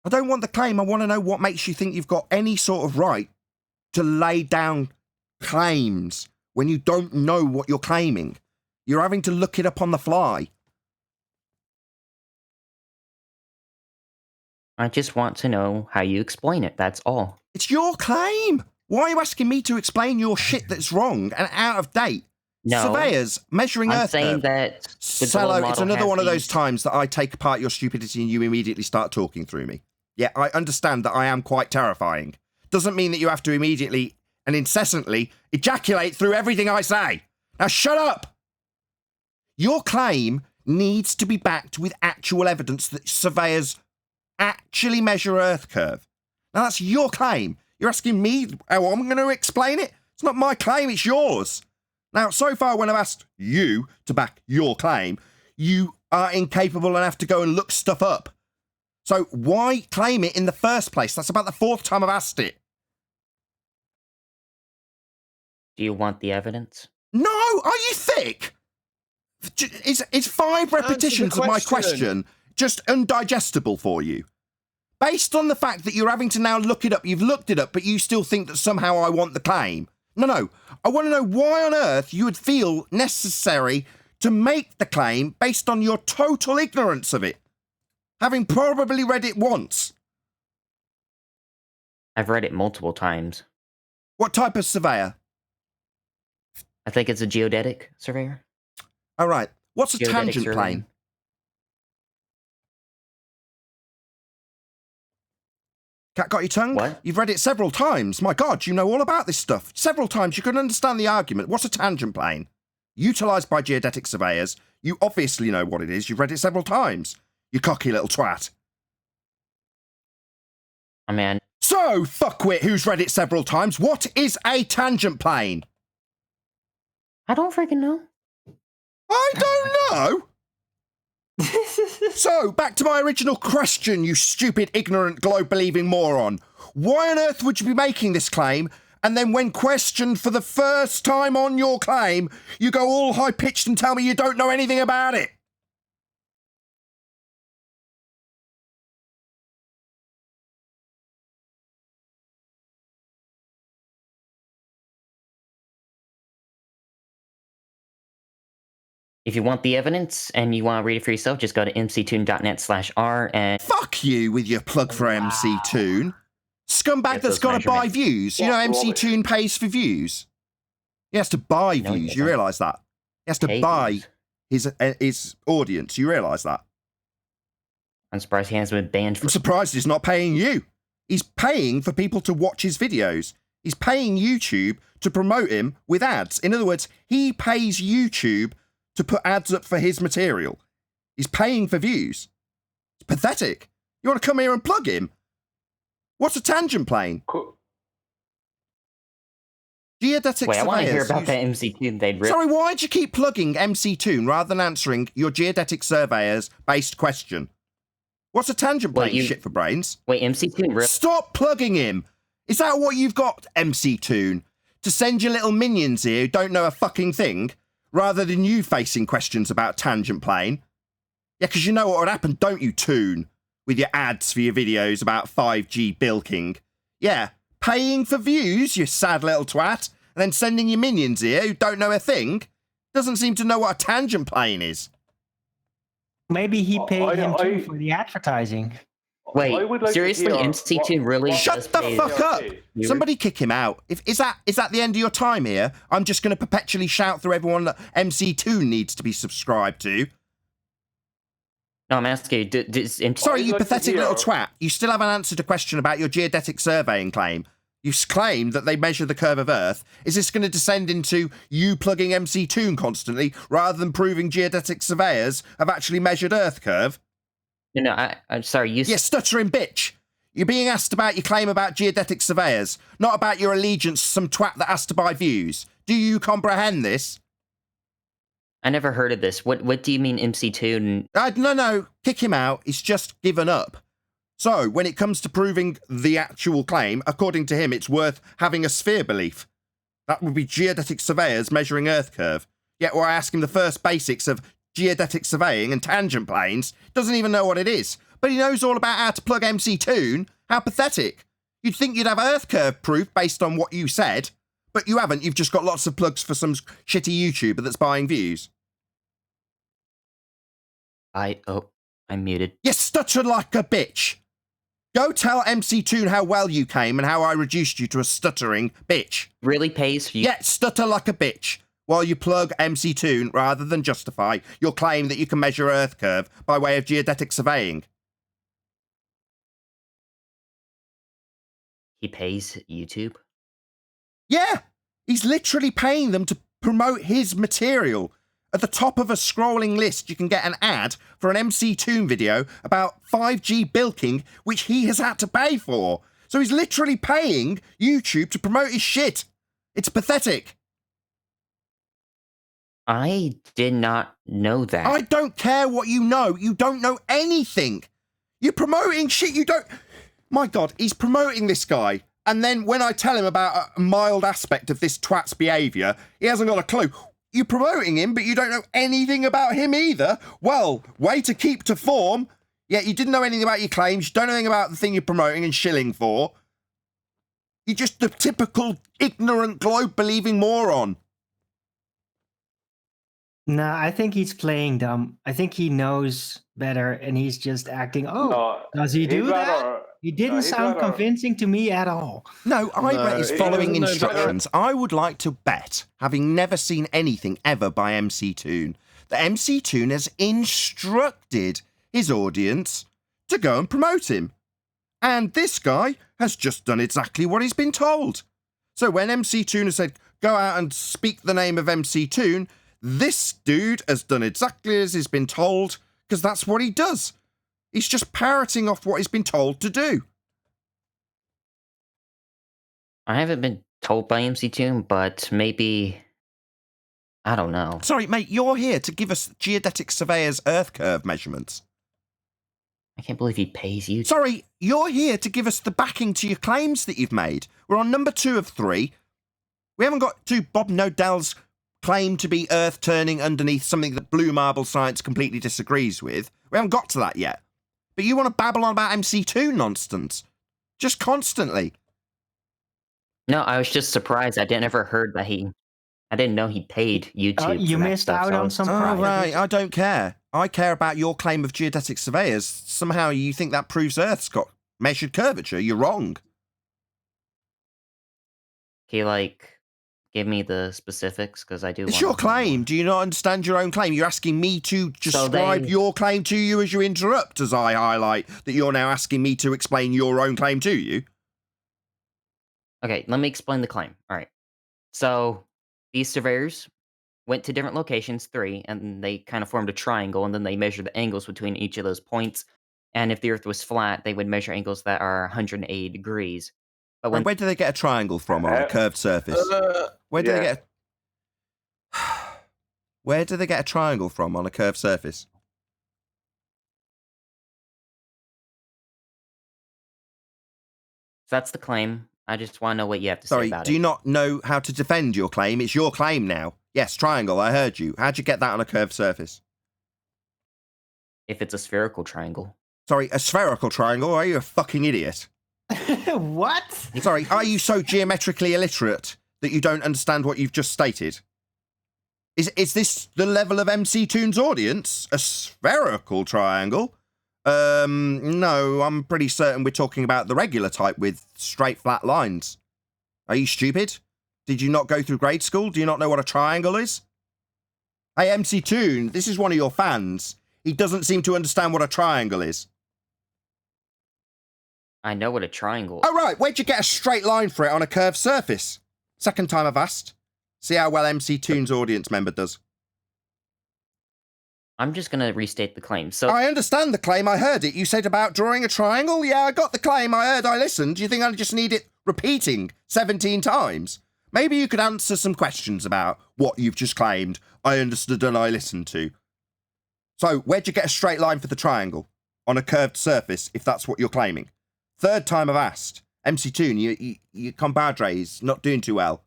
A: I don't want the claim. I want to know what makes you think you've got any sort of right to lay down claims when you don't know what you're claiming. You're having to look it up on the fly.
N: I just want to know how you explain it, that's all.
A: It's your claim! Why are you asking me to explain your shit that's wrong and out of date?
N: No.
A: Surveyors measuring
N: I'm
A: Earth
N: saying
A: curve.
N: that
A: Cello, it's another one of those times that I take apart your stupidity and you immediately start talking through me. Yeah, I understand that I am quite terrifying. Doesn't mean that you have to immediately and incessantly ejaculate through everything I say. Now shut up! Your claim needs to be backed with actual evidence that surveyors actually measure Earth curve. Now that's your claim. You're asking me how I'm going to explain it? It's not my claim, it's yours. Now, so far when I've asked you to back your claim, you are incapable and have to go and look stuff up. So why claim it in the first place? That's about the fourth time I've asked it.
N: Do you want the evidence?
A: No, are you thick? Is 5 repetitions of my question just undigestible for you? Based on the fact that you're having to now look it up, you've looked it up, but you still think that somehow I want the claim. No. I want to know why on earth you would feel necessary to make the claim based on your total ignorance of it, having probably read it once.
N: I've read it multiple times.
A: What type of surveyor?
N: I think it's a geodetic surveyor.
A: All right. What's a
N: Geodetic
A: tangent
N: surveying.
A: plane? Cat got your tongue?
N: What?
A: You've read it several times. My God, you know all about this stuff. Several times. You can understand the argument. What's a tangent plane? Utilised by geodetic surveyors. You obviously know what it is. You've read it several times. You cocky little twat.
N: Oh, man.
A: So, fuckwit who's read it several times, what is a tangent plane?
N: I don't freaking know.
A: I don't know. So, back to my original question, you stupid, ignorant, globe-believing moron. Why on earth would you be making this claim, and then when questioned for the first time on your claim, you go all high-pitched and tell me you don't know anything about it?
N: If you want the evidence and you want to read it for yourself, just go to mctoon.net/r and
A: Fuck you with your plug for MC Toon. Scumbag
N: Get
A: that's
N: those
A: got to buy
N: measurements.
A: views. You know MC Toon pays for views. He has to buy
N: No, he
A: views. You
N: doesn't.
A: realise that? He has to
N: Pay
A: buy
N: views.
A: his audience. You realise that?
N: I'm surprised he hasn't been banned
A: I'm
N: for.
A: surprised he's not paying you. He's paying for people to watch his videos. He's paying YouTube to promote him with ads. In other words, he pays YouTube to put ads up for his material. He's paying for views. It's pathetic. You want to come here and plug him? What's a tangent plane? Geodetic
N: Wait, I want to hear
A: surveyors
N: about
A: use-
N: that MC Toon they'd
A: Sorry, why'd you keep plugging MC Toon rather than answering your geodetic surveyors based question? What's a tangent plane, shit for brains?
N: Wait, MC Toon really?
A: Stop plugging him! Is that what you've got, MC Toon? To send your little minions here who don't know a fucking thing, rather than you facing questions about tangent plane? Yeah, because you know what would happen, don't you, Toon? With your ads for your videos about 5G bilking. Yeah, paying for views, you sad little twat, and then sending your minions here who don't know a thing? Doesn't seem to know what a tangent plane is.
G: Maybe he paid him too for the advertising.
N: Wait, seriously, MC Toon really?
A: Shut
N: does
A: the
N: pay
A: fuck up!
N: viewers?
A: Somebody kick him out. Is that the end of your time here? I'm just going to perpetually shout through everyone that MC Toon needs to be subscribed to.
N: No, I'm asking you. Does MC
A: Sorry, you pathetic little twat. You still haven't answered a question about your geodetic surveying claim. You claimed that they measure the curve of Earth. Is this going to descend into you plugging MC Toon constantly rather than proving geodetic surveyors have actually measured Earth curve?
N: No, I'm sorry. You.
A: Yeah, stuttering bitch. You're being asked about your claim about geodetic surveyors, not about your allegiance to some twat that has to buy views. Do you comprehend this?
N: I never heard of this. What do you mean, MC Toon?
A: No. Kick him out. He's just given up. So, when it comes to proving the actual claim, according to him, it's worth having a sphere belief. That would be geodetic surveyors measuring Earth curve. Yet, where I ask him the first basics of geodetic surveying and tangent planes, doesn't even know what it is. But he knows all about how to plug MC Toon. How pathetic. You'd think you'd have Earth curve proof based on what you said, but you haven't. You've just got lots of plugs for some shitty YouTuber that's buying views.
N: I'm muted.
A: You stutter like a bitch. Go tell MC Toon how well you came and how I reduced you to a stuttering bitch.
N: Really pays for you?
A: Yeah, stutter like a bitch while you plug MC Toon rather than justify your claim that you can measure Earth curve by way of geodetic surveying.
N: He pays YouTube?
A: Yeah, he's literally paying them to promote his material. At the top of a scrolling list, you can get an ad for an MC Toon video about 5G bilking, which he has had to pay for. So he's literally paying YouTube to promote his shit. It's pathetic.
N: I did not know that.
A: I don't care what you know. You don't know anything. You're promoting shit you don't... My God, he's promoting this guy. And then when I tell him about a mild aspect of this twat's behaviour, he hasn't got a clue. You're promoting him, but you don't know anything about him either. Well, way to keep to form. Yet you didn't know anything about your claims. You don't know anything about the thing you're promoting and shilling for. You're just the typical ignorant, globe-believing moron.
G: Nah, I think he's playing dumb. I think he knows better and he's just acting. Oh, does he do that? He didn't sound convincing to me at all.
A: No, I bet he's following
G: doesn't know
A: instructions. I would like to bet, having never seen anything ever by MC Toon, that MC Toon has instructed his audience to go and promote him. And this guy has just done exactly what he's been told. So when MC Toon has said, go out and speak the name of MC Toon, this dude has done exactly as he's been told, because that's what he does. He's just parroting off what he's been told to do.
N: I haven't been told by MC Toon, but maybe... I don't know.
A: Sorry, mate, you're here to give us geodetic surveyors' Earth curve measurements.
N: I can't believe he pays you.
A: Sorry, you're here to give us the backing to your claims that you've made. We're on number 2 of 3. We haven't got to Bob Nodell's claim to be Earth turning underneath something that Blue Marble Science completely disagrees with. We haven't got to that yet. But you want to babble on about MC2 nonsense. Just constantly.
N: No, I was just surprised. I didn't ever heard that he... I didn't know he paid YouTube.
G: You
N: for that
G: missed
N: stuff,
G: out
N: so
G: on some
A: Oh,
G: prizes.
A: right. I don't care. I care about your claim of geodetic surveyors. Somehow you think that proves Earth's got measured curvature. You're wrong.
N: Can you, give me the specifics? Because I do
A: It's
N: want
A: your claim. Do you not understand your own claim? You're asking me to describe your claim to you as you interrupt, as I highlight that you're now asking me to explain your own claim to you.
N: Okay, let me explain the claim. All right. So these surveyors went to different locations, 3, and they kind of formed a triangle, and then they measured the angles between each of those points. And if the Earth was flat, they would measure angles that are 180 degrees. But
A: Where do they get a triangle from on a curved surface? Where do they get? Where do they get a triangle from on a curved surface?
N: So that's the claim. I just want to know what you have to say about
A: do
N: it.
A: you not know how to defend your claim? It's your claim now. Yes, triangle, I heard you. How'd you get that on a curved surface?
N: If it's a spherical triangle.
A: Sorry, a spherical triangle? Are you a fucking idiot?
G: What?
A: Sorry, are you so geometrically illiterate that you don't understand what you've just stated? Is this the level of MC Toon's audience? A spherical triangle? No, I'm pretty certain we're talking about the regular type with straight flat lines. Are you stupid? Did you not go through grade school? Do you not know what a triangle is? Hey, MC Toon, this is one of your fans. He doesn't seem to understand what a triangle is.
N: I know what a triangle.
A: Oh, right. Where'd you get a straight line for it on a curved surface? Second time I've asked. See how well MC Toon's audience member does.
N: I'm just going to restate the claim. So
A: I understand the claim. I heard it. You said about drawing a triangle? Yeah, I got the claim. I heard. I listened. Do you think I just need it repeating 17 times? Maybe you could answer some questions about what you've just claimed. I understood and I listened to. So, where'd you get a straight line for the triangle? On a curved surface, if that's what you're claiming. Third time I've asked. MC Toon, your compadre is not doing too well.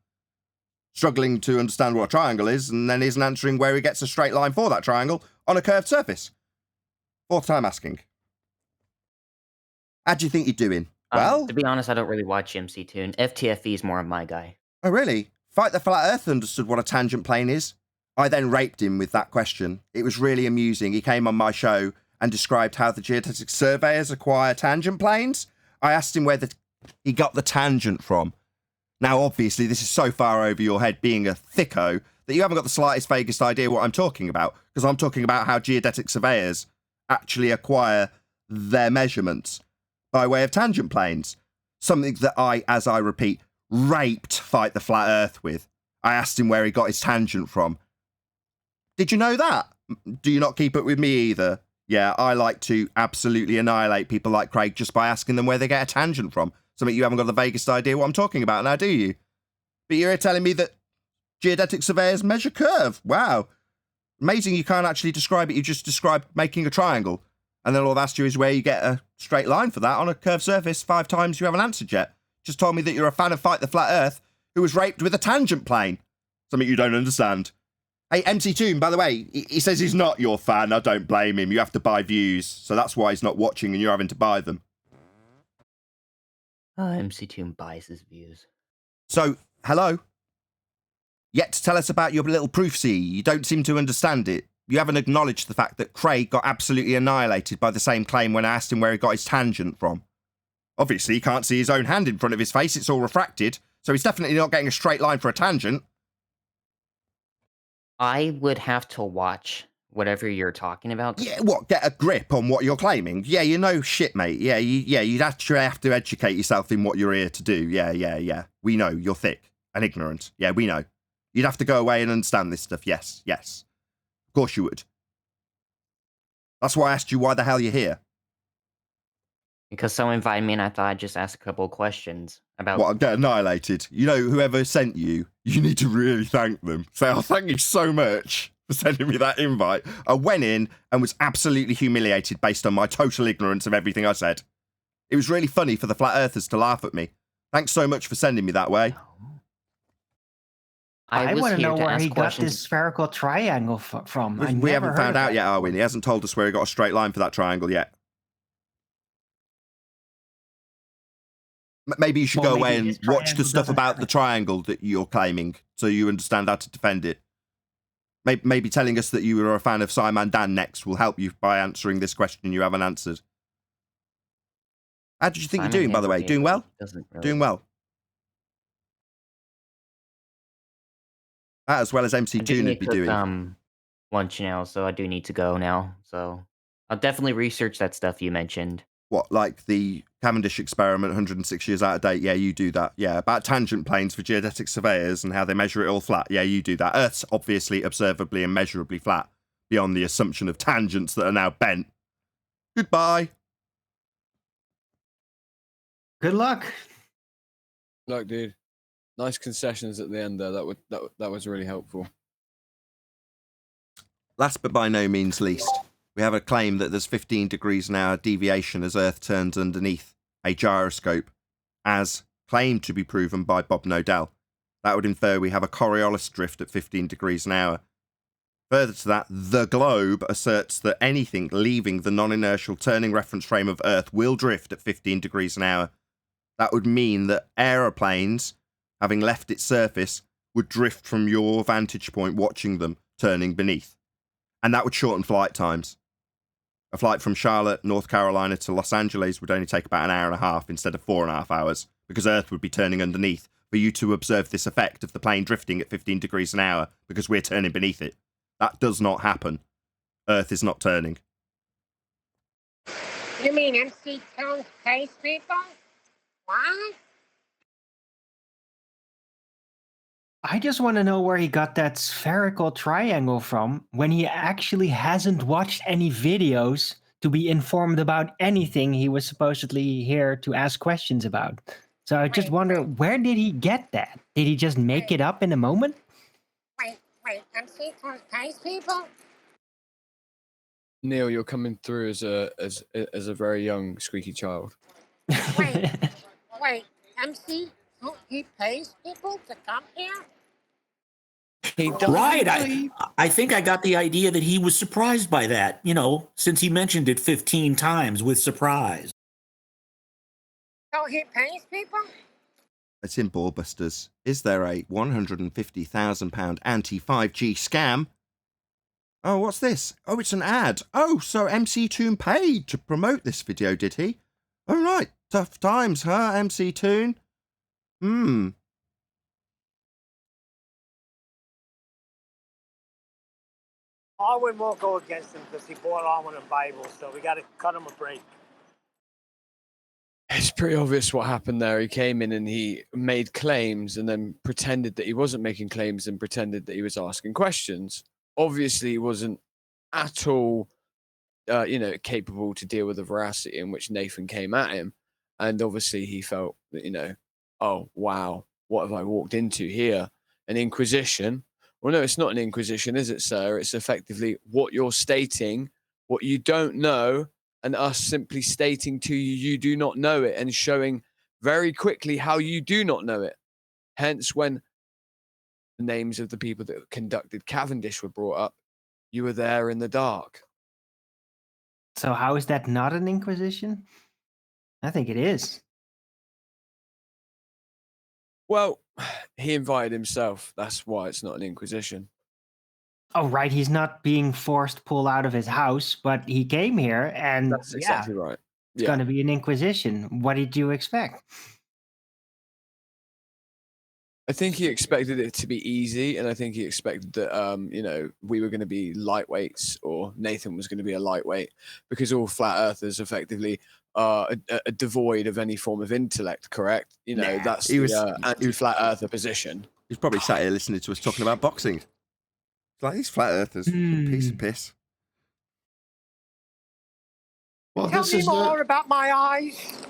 A: Struggling to understand what a triangle is, and then isn't answering where he gets a straight line for that triangle on a curved surface. Fourth time asking. How do you think you're doing? Well,
N: to be honest, I don't really watch MC Toon. FTFE is more of my guy.
A: Oh, really? Fight the Flat Earth understood what a tangent plane is. I then raped him with that question. It was really amusing. He came on my show and described how the geodetic surveyors acquire tangent planes. I asked him where he got the tangent from. Now, obviously, this is so far over your head, being a thicko, that you haven't got the slightest vaguest idea what I'm talking about, because I'm talking about how geodetic surveyors actually acquire their measurements by way of tangent planes. Something that as I repeat, raped Fight the Flat Earth with. I asked him where he got his tangent from. Did you know that? Do you not keep up with me either? Yeah, I like to absolutely annihilate people like Craig just by asking them where they get a tangent from. Something you haven't got the vaguest idea what I'm talking about now, do you? But you're telling me that geodetic surveyors measure curve. Wow. Amazing you can't actually describe it. You just described making a triangle. And then all I've asked you is where you get a straight line for that on a curved surface 5 times you haven't answered yet. Just told me that you're a fan of Fight the Flat Earth who was raped with a tangent plane. Something you don't understand. Hey, MC Toon, by the way, he says he's not your fan. I don't blame him. You have to buy views. So that's why he's not watching and you're having to buy them.
N: MC Toon buys his views.
A: So, hello? Yet to tell us about your little proofsy. You don't seem to understand it. You haven't acknowledged the fact that Craig got absolutely annihilated by the same claim when I asked him where he got his tangent from. Obviously, he can't see his own hand in front of his face. It's all refracted. So he's definitely not getting a straight line for a tangent.
N: I would have to watch whatever you're talking about.
A: Yeah, what? Get a grip on what you're claiming? Yeah, you know shit, mate. Yeah, you'd actually have to educate yourself in what you're here to do. Yeah. We know you're thick and ignorant. Yeah, we know. You'd have to go away and understand this stuff. Yes. Of course you would. That's why I asked you why the hell you're here.
N: Because someone invited me and I thought I'd just ask a couple of questions about...
A: What, get annihilated? You know, whoever sent you, you need to really thank them. Say, oh, thank you so much for sending me that invite. I went in and was absolutely humiliated based on my total ignorance of everything I said. It was really funny for the Flat Earthers to laugh at me. Thanks so much for sending me that way.
G: I want to know where he got this spherical triangle from.
A: We haven't found out yet, Arwin. He hasn't told us where he got a straight line for that triangle yet. Maybe you should
G: Well,
A: go away
G: maybe
A: and
G: this
A: watch the
G: triangle
A: stuff
G: doesn't
A: about
G: have
A: the
G: it.
A: triangle that you're claiming, so you understand how to defend it. Maybe telling us that you are a fan of Simon Dan next will help you by answering this question you haven't answered. How did you think you're
N: Simon
A: doing, by the
N: handles
A: way?
N: it,
A: Doing
N: but
A: well?
N: he doesn't really.
A: Doing well. As well as MC
N: I do
A: Toon
N: need
A: would be
N: to cook
A: doing.
N: lunch now, so I do need to go now. So I'll definitely research that stuff you mentioned.
A: What, like the Cavendish experiment, 106 years out of date? Yeah, you do that. Yeah, about tangent planes for geodetic surveyors and how they measure it all flat. Yeah, you do that. Earth's obviously observably and measurably flat, beyond the assumption of tangents that are now bent. Goodbye.
G: Good luck.
F: Look, dude. Nice concessions at the end there. That was really helpful.
A: Last but by no means least, we have a claim that there's 15 degrees an hour deviation as Earth turns underneath a gyroscope, as claimed to be proven by Bob Nodell. That would infer we have a Coriolis drift at 15 degrees an hour. Further to that, the globe asserts that anything leaving the non-inertial turning reference frame of Earth will drift at 15 degrees an hour. That would mean that aeroplanes, having left its surface, would drift from your vantage point watching them turning beneath. And that would shorten flight times. A flight from Charlotte, North Carolina to Los Angeles would only take about an hour and a half instead of 4.5 hours, because Earth would be turning underneath for you to observe this effect of the plane drifting at 15 degrees an hour because we're turning beneath it. That does not happen. Earth is not turning.
O: You mean MC Toon's pays people? What?
G: I just want to know where he got that spherical triangle from when he actually hasn't watched any videos to be informed about anything he was supposedly here to ask questions about. So I just wonder, where did he get that? Did he just make it up in a moment?
O: Wait, MC Toon's pays people?
F: Neil, you're coming through as a very young squeaky child.
O: Wait, MC Toon, he pays people to come here?
F: He does.
P: Right. I think I got the idea that he was surprised by that, since he mentioned it 15 times with surprise.
O: So he pays people?
A: It's in Ballbusters. Is there a £150,000 anti-5G scam? Oh, what's this? Oh, it's an ad. Oh, so MC Toon paid to promote this video, did he? Oh, right. Tough times, huh, MC Toon?
C: Arwen won't go against him because he bought Arwen a Bible, so we got to cut him a break.
F: It's pretty obvious what happened there. He came in and he made claims and then pretended that he wasn't making claims and pretended that he was asking questions. Obviously, he wasn't at all, capable to deal with the veracity in which Nathan came at him. And obviously, he felt that, oh, wow, what have I walked into here? An inquisition? Well, no, it's not an inquisition, is it, sir? It's effectively what you're stating, what you don't know, and us simply stating to you, you do not know it, and showing very quickly how you do not know it. Hence, when the names of the people that conducted Cavendish were brought up, you were there in the dark.
G: So how is that not an inquisition? I think it is.
F: Well, he invited himself. That's why it's not an inquisition.
G: Oh, right. He's not being forced pulled out of his house, but he came here and
F: that's exactly right.
G: It's going to be an inquisition. What did you expect?
F: I think he expected it to be easy, and I think he expected that, we were going to be lightweights, or Nathan was going to be a lightweight, because all flat earthers effectively are devoid of any form of intellect, correct? That's the anti-flat earther position.
A: He's probably sat here listening to us talking about boxing. It's like, these flat earthers, piece of piss.
B: Well,
C: Tell me more about my eyes.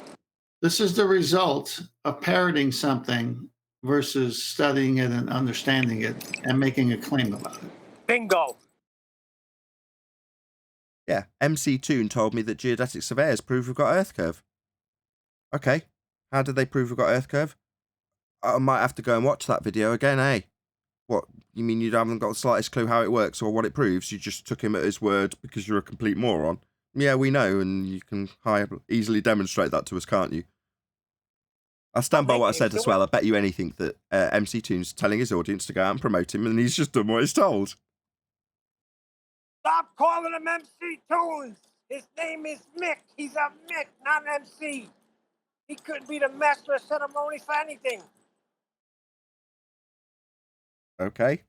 B: This is the result of parroting something versus studying it and understanding it and making a claim about it.
C: Bingo.
A: Yeah, MC Toon told me that geodetic surveyors prove we've got Earth curve. Okay, how did they prove we've got Earth curve? I might have to go and watch that video again, eh? What, you mean you haven't got the slightest clue how it works or what it proves? You just took him at his word because you're a complete moron? Yeah, we know, and you can easily demonstrate that to us, can't you? I stand by
C: I'll
A: what I
C: make
A: said
C: him
A: as
C: do
A: well.
C: it.
A: I bet you anything that MC Toon's telling his audience to go out and promote him, and he's just done what he's told.
C: Stop calling him MC Tunes. His name is Mick. He's a Mick, not an MC. He couldn't be the master of ceremony for anything.
A: Okay.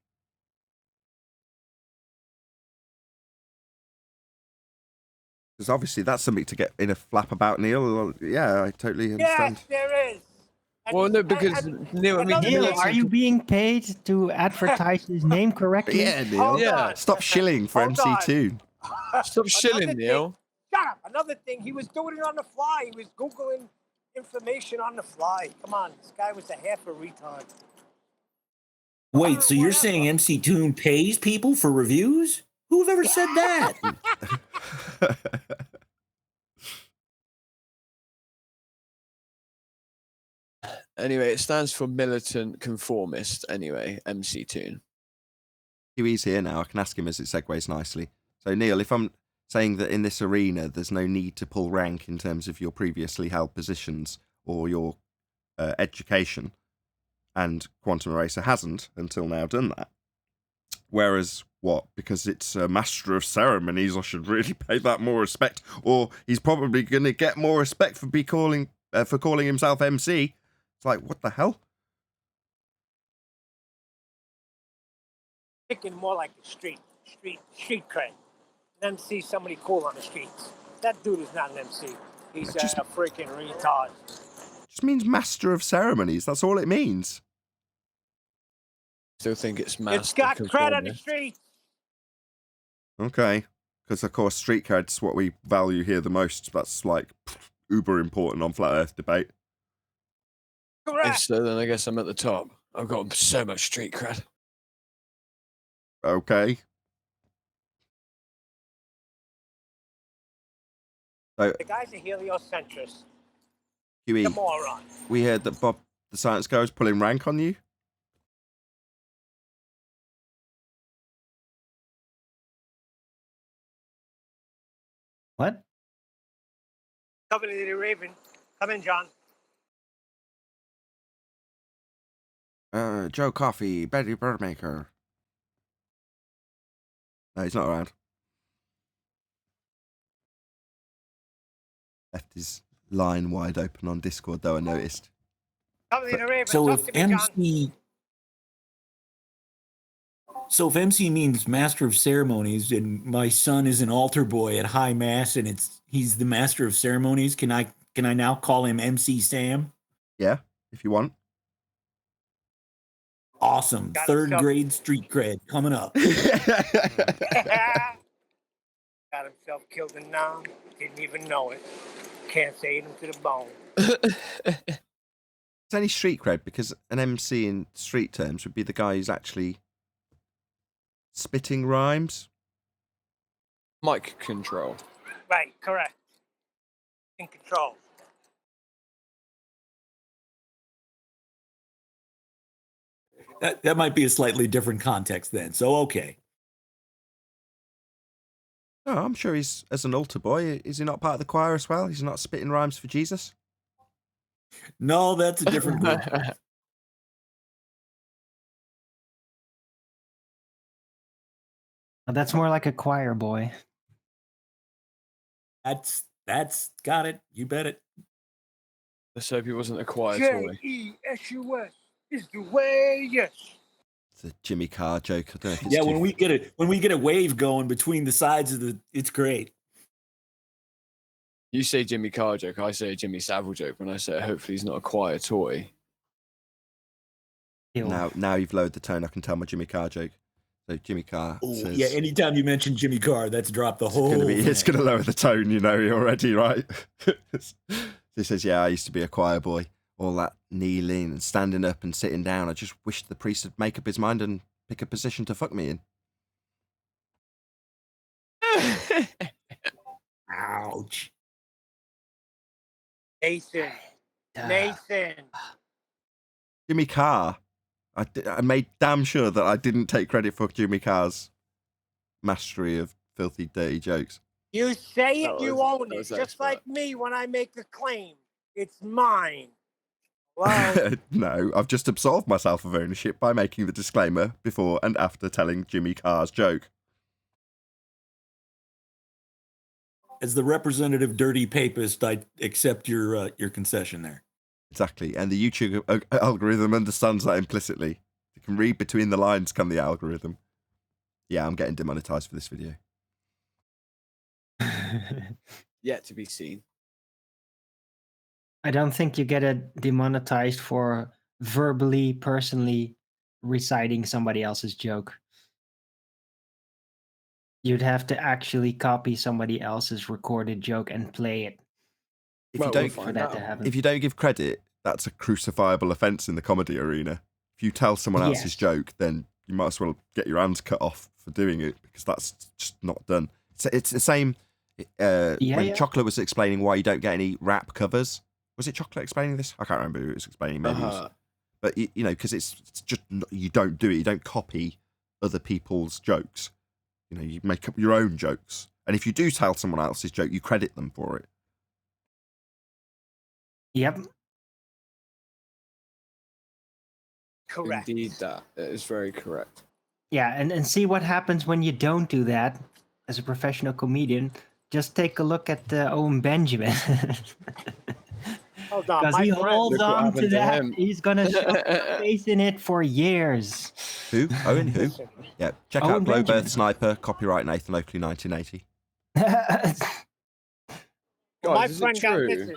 A: Because obviously that's something to get in a flap about, Neil. Yeah, I totally understand.
C: Yes, there is. And
F: Well,
C: he's-
F: no, because Neil, I mean,
C: another
G: Neil,
C: thing-
G: are you being paid to advertise his name correctly?
A: Yeah, Neil.
C: Hold on.
A: Stop shilling for
C: Hold
A: MC
C: on.
A: Toon.
F: Stop shilling,
C: Another
F: Neil.
C: thing- Shut up. Another thing, he was doing it on the fly. He was Googling information on the fly. Come on, this guy was a half a retard.
P: Wait, so you're saying MC Toon pays people for reviews? Who've ever said that?
F: Anyway, it stands for militant conformist. Anyway, MC Toon.
A: Huey's here now. I can ask him as it segues nicely. So, Neil, if I'm saying that in this arena there's no need to pull rank in terms of your previously held positions or your education, and Quantum Eraser hasn't until now done that. Whereas, what? Because it's a master of ceremonies, I should really pay that more respect, or he's probably going to get more respect for calling himself MC. It's like, what the hell?
C: Thinking more like a street cred. An MC, somebody cool on the streets. That dude is not an MC. He's a freaking retard.
A: Just means master of ceremonies. That's all it means.
F: Still think it's master.
C: It's got cred on the streets.
A: Okay. Because, of course, street cred's what we value here the most. That's, like, uber important on Flat Earth debate.
F: If so, then I guess I'm at the top. I've got so much street cred.
A: Okay. So,
C: The guy's a heliocentrist.
A: Huey,
C: The moron.
A: we heard that Bob the Science Guy is pulling rank on you.
G: What?
C: Company to the Raven. Come in, John.
A: Joe Coffey, Betty Birdmaker. No, he's not around. Left his line wide open on Discord, though, I noticed.
C: Company to the Raven.
P: So
C: Talk
P: if
C: to me, John.
P: MC means master of ceremonies, and my son is an altar boy at high mass, and he's the master of ceremonies, can I now call him MC Sam?
A: Yeah, if you want.
P: Awesome.
C: Got
P: Third
C: himself-
P: grade street cred coming up.
C: Got himself killed in now. Didn't even know it. Can't say him to the bone.
A: It's only street cred because an MC in street terms would be the guy who's actually spitting rhymes.
F: Mic control.
C: Right, correct. In control.
P: That might be a slightly different context then. So, okay.
A: Oh, I'm sure he's, as an altar boy, is he not part of the choir as well? He's not spitting rhymes for Jesus?
P: No, that's a different group.
G: That's more like a choir boy.
P: That's got it. You bet it.
F: Let's hope he wasn't a choir toy.
C: J-E-S-U-S is the way, yes.
A: It's a Jimmy Carr joke. I don't know if it's
P: Yeah,
A: too...
P: when we get a wave going between the sides of it's great.
F: You say Jimmy Carr joke, I say a Jimmy Savile joke when I say hopefully he's not a choir toy.
A: Now you've lowered the tone. I can tell my Jimmy Carr joke. So Jimmy Carr says...
P: Yeah, anytime you mention Jimmy Carr, that's dropped the whole
A: It's going to lower the tone, you know, already, right? He says, yeah, I used to be a choir boy. All that kneeling and standing up and sitting down. I just wished the priest would make up his mind and pick a position to fuck me in.
P: Ouch.
C: Nathan.
A: Jimmy Carr. I made damn sure that I didn't take credit for Jimmy Carr's mastery of filthy, dirty jokes.
C: You say it, you own it.
F: was
C: Just
F: expert.
C: like me when I make a claim. It's mine. Well,
A: No, I've just absolved myself of ownership by making the disclaimer before and after telling Jimmy Carr's joke.
P: As the representative dirty papist, I accept your concession there.
A: Exactly, and the YouTube algorithm understands that implicitly. You can read between the lines, can the algorithm? Yeah, I'm getting demonetized for this video.
F: Yet to be seen.
G: I don't think you get it demonetized for verbally, personally reciting somebody else's joke. You'd have to actually copy somebody else's recorded joke and play it.
A: If you don't
G: for that to happen.
A: If you don't give credit, that's a crucifiable offence in the comedy arena. If you tell someone else's
G: Yes.
A: joke, then you might as well get your hands cut off for doing it, because that's just not done. It's the same when Chocolate was explaining why you don't get any rap covers. Was it Chocolate explaining this? I can't remember who it was explaining. Maybe it was. But you know, because it's just you don't do it. You don't copy other people's jokes. You know, you make up your own jokes. And if you do tell someone else's joke, you credit them for it.
G: Yep.
C: correct.
F: Indeed, that is very correct.
G: Yeah, and see what happens when you don't do that as a professional comedian. Just take a look at Owen Benjamin.
C: Hold on,
G: Because
C: my
G: he
C: friend.
G: holds
F: Look what
G: on to
F: happened to
G: that.
F: him.
G: He's gonna shove his face in it for years.
A: Who? Owen who? Yeah, check
G: Owen
A: out Glowbirth
G: Benjamin.
A: Sniper, copyright Nathan Oakley 1980.
C: Well, my
F: Guys, is
C: friend
F: it
C: got
F: true?
C: this.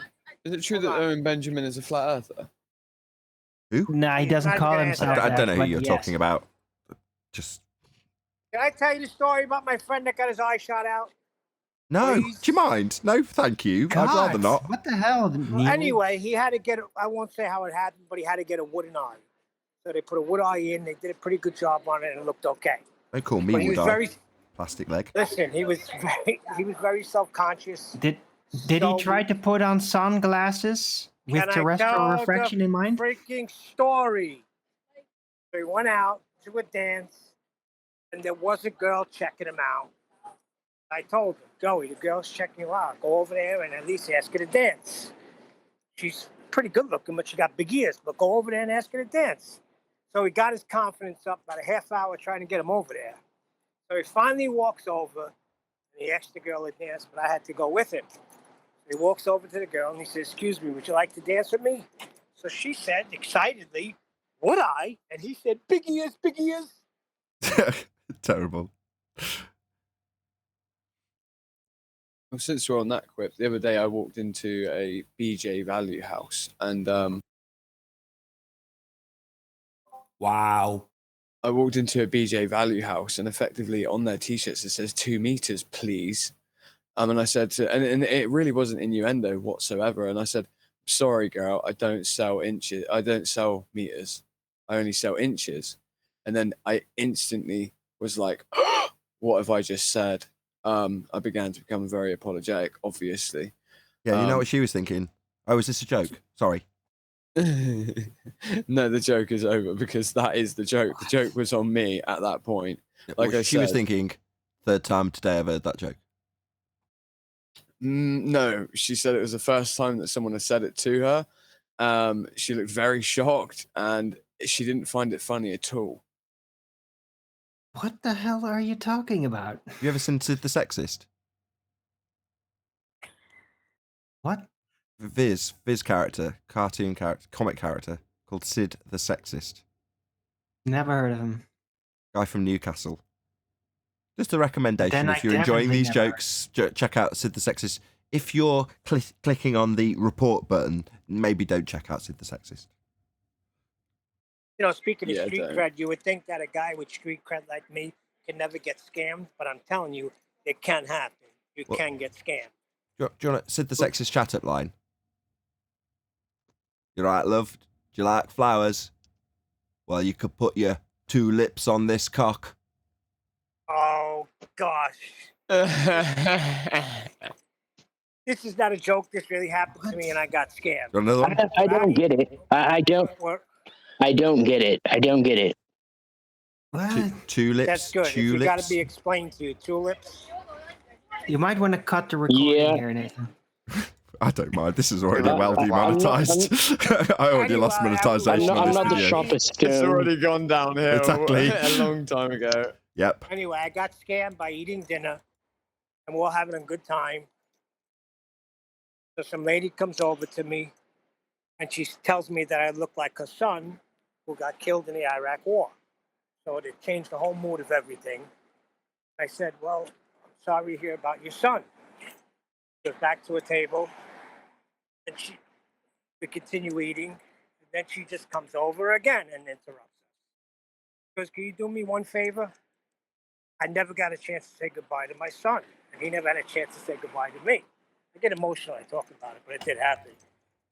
F: Is it true that Owen Benjamin is a flat earther?
A: Who?
G: Nah, he
C: He's
G: doesn't
C: not
G: call
C: gonna
G: himself
C: answer
A: I
G: that.
A: don't know who
G: but
A: you're
G: yes.
A: talking about. Just
C: Can I tell you the story about my friend that got his eye shot out?
A: no.
C: Please?
A: Do you mind? No, thank you. I'd rather
G: God,
A: not.
G: What the hell?
C: Well,
G: Neil?
C: anyway, he had to get. I won't say how it happened, but he had to get a wooden eye. So they put a wood eye in. They did a pretty good job on it, and it looked okay.
A: Don't call me
C: But he
A: wood
C: was
A: eye.
C: very.
A: Plastic leg.
C: Listen, he was very self-conscious.
G: Did he
C: So-
G: try to put on sunglasses with
C: Can I
G: terrestrial
C: tell
G: refraction
C: the
G: in mind?
C: freaking story. So he went out to a dance, and there was a girl checking him out. I told him, Joey, the girl's checking you out. Go over there and at least ask her to dance. She's pretty good looking, but she got big ears. But go over there and ask her to dance. So he got his confidence up about a half hour trying to get him over there. So he finally walks over, and he asked the girl to dance, but I had to go with him. He walks over to the girl, and he says, excuse me, would you like to dance with me? So she said, excitedly, would I? And he said, big ears, big ears.
A: Terrible.
F: Well, since we're on that quip, the other day I walked into a BJ Value House, and
P: Wow.
F: I walked into a BJ Value House, and effectively on their t-shirts it says 2 meters, please. And I said to, and it really wasn't innuendo whatsoever. And I said, sorry, girl, I don't sell inches. I don't sell meters. I only sell inches. And then I instantly was like, what have I just said? I began to become very apologetic, obviously.
A: Yeah, you know what she was thinking? Oh, is this a joke? Sorry.
F: No, the joke is over because that is the joke. The joke was on me at that point. Like
A: Well,
F: I
A: she was
F: said,
A: thinking, third time today I've heard that joke.
F: No, she said it was the first time that someone had said it to her. She looked very shocked and she didn't find it funny at all.
G: What the hell are you talking about?
A: Have you ever seen Sid the Sexist?
G: What?
A: Viz character, cartoon character, comic character called Sid the Sexist.
G: Never heard of him.
A: Guy from Newcastle. Just a recommendation
G: Then
A: if
G: I
A: you're enjoying
G: definitely
A: these
G: never-
A: jokes, check out Sid the Sexist. If you're clicking on the report button, maybe don't check out Sid the Sexist.
C: You know, speaking of
F: Yeah,
C: street
F: don't.
C: cred, you would think that a guy with street cred like me can never get scammed, but I'm telling you, it can happen. You
A: What?
C: can get scammed.
A: Do you want Sid the Sexist chat up line? You right, love? Do you like flowers? Well, you could put your 2 lips on this cock.
C: Oh, gosh. This is not a joke. This really happened to me, and I got scammed.
A: Got another one?
Q: I don't get it. I don't. I don't get it. I don't get it.
G: What?
A: Two lips.
C: That's good.
A: Two
C: It's got
A: lips.
C: to be explained to you. 2 lips.
G: You might want to cut the recording
Q: Yeah.
G: here, Nathan.
A: I don't mind. This is already
Q: I'm
A: well
Q: not-
A: demonetized. I already lost monetization on
Q: I'm
A: this
Q: not the
A: video.
Q: sharpest
F: It's
Q: stone.
F: already gone downhill
A: Exactly.
F: a long time ago.
A: Yep.
C: Anyway, I got scammed by eating dinner, and we're all having a good time. So some lady comes over to me, and she tells me that I look like her son, who got killed in the Iraq War. So it changed the whole mood of everything. I said, well, I'm sorry to hear about your son. Goes back to a table, and we continue eating. And then she just comes over again and interrupts us. She goes, can you do me one favor? I never got a chance to say goodbye to my son, and he never had a chance to say goodbye to me. I get emotional, I talk about it, but it did happen.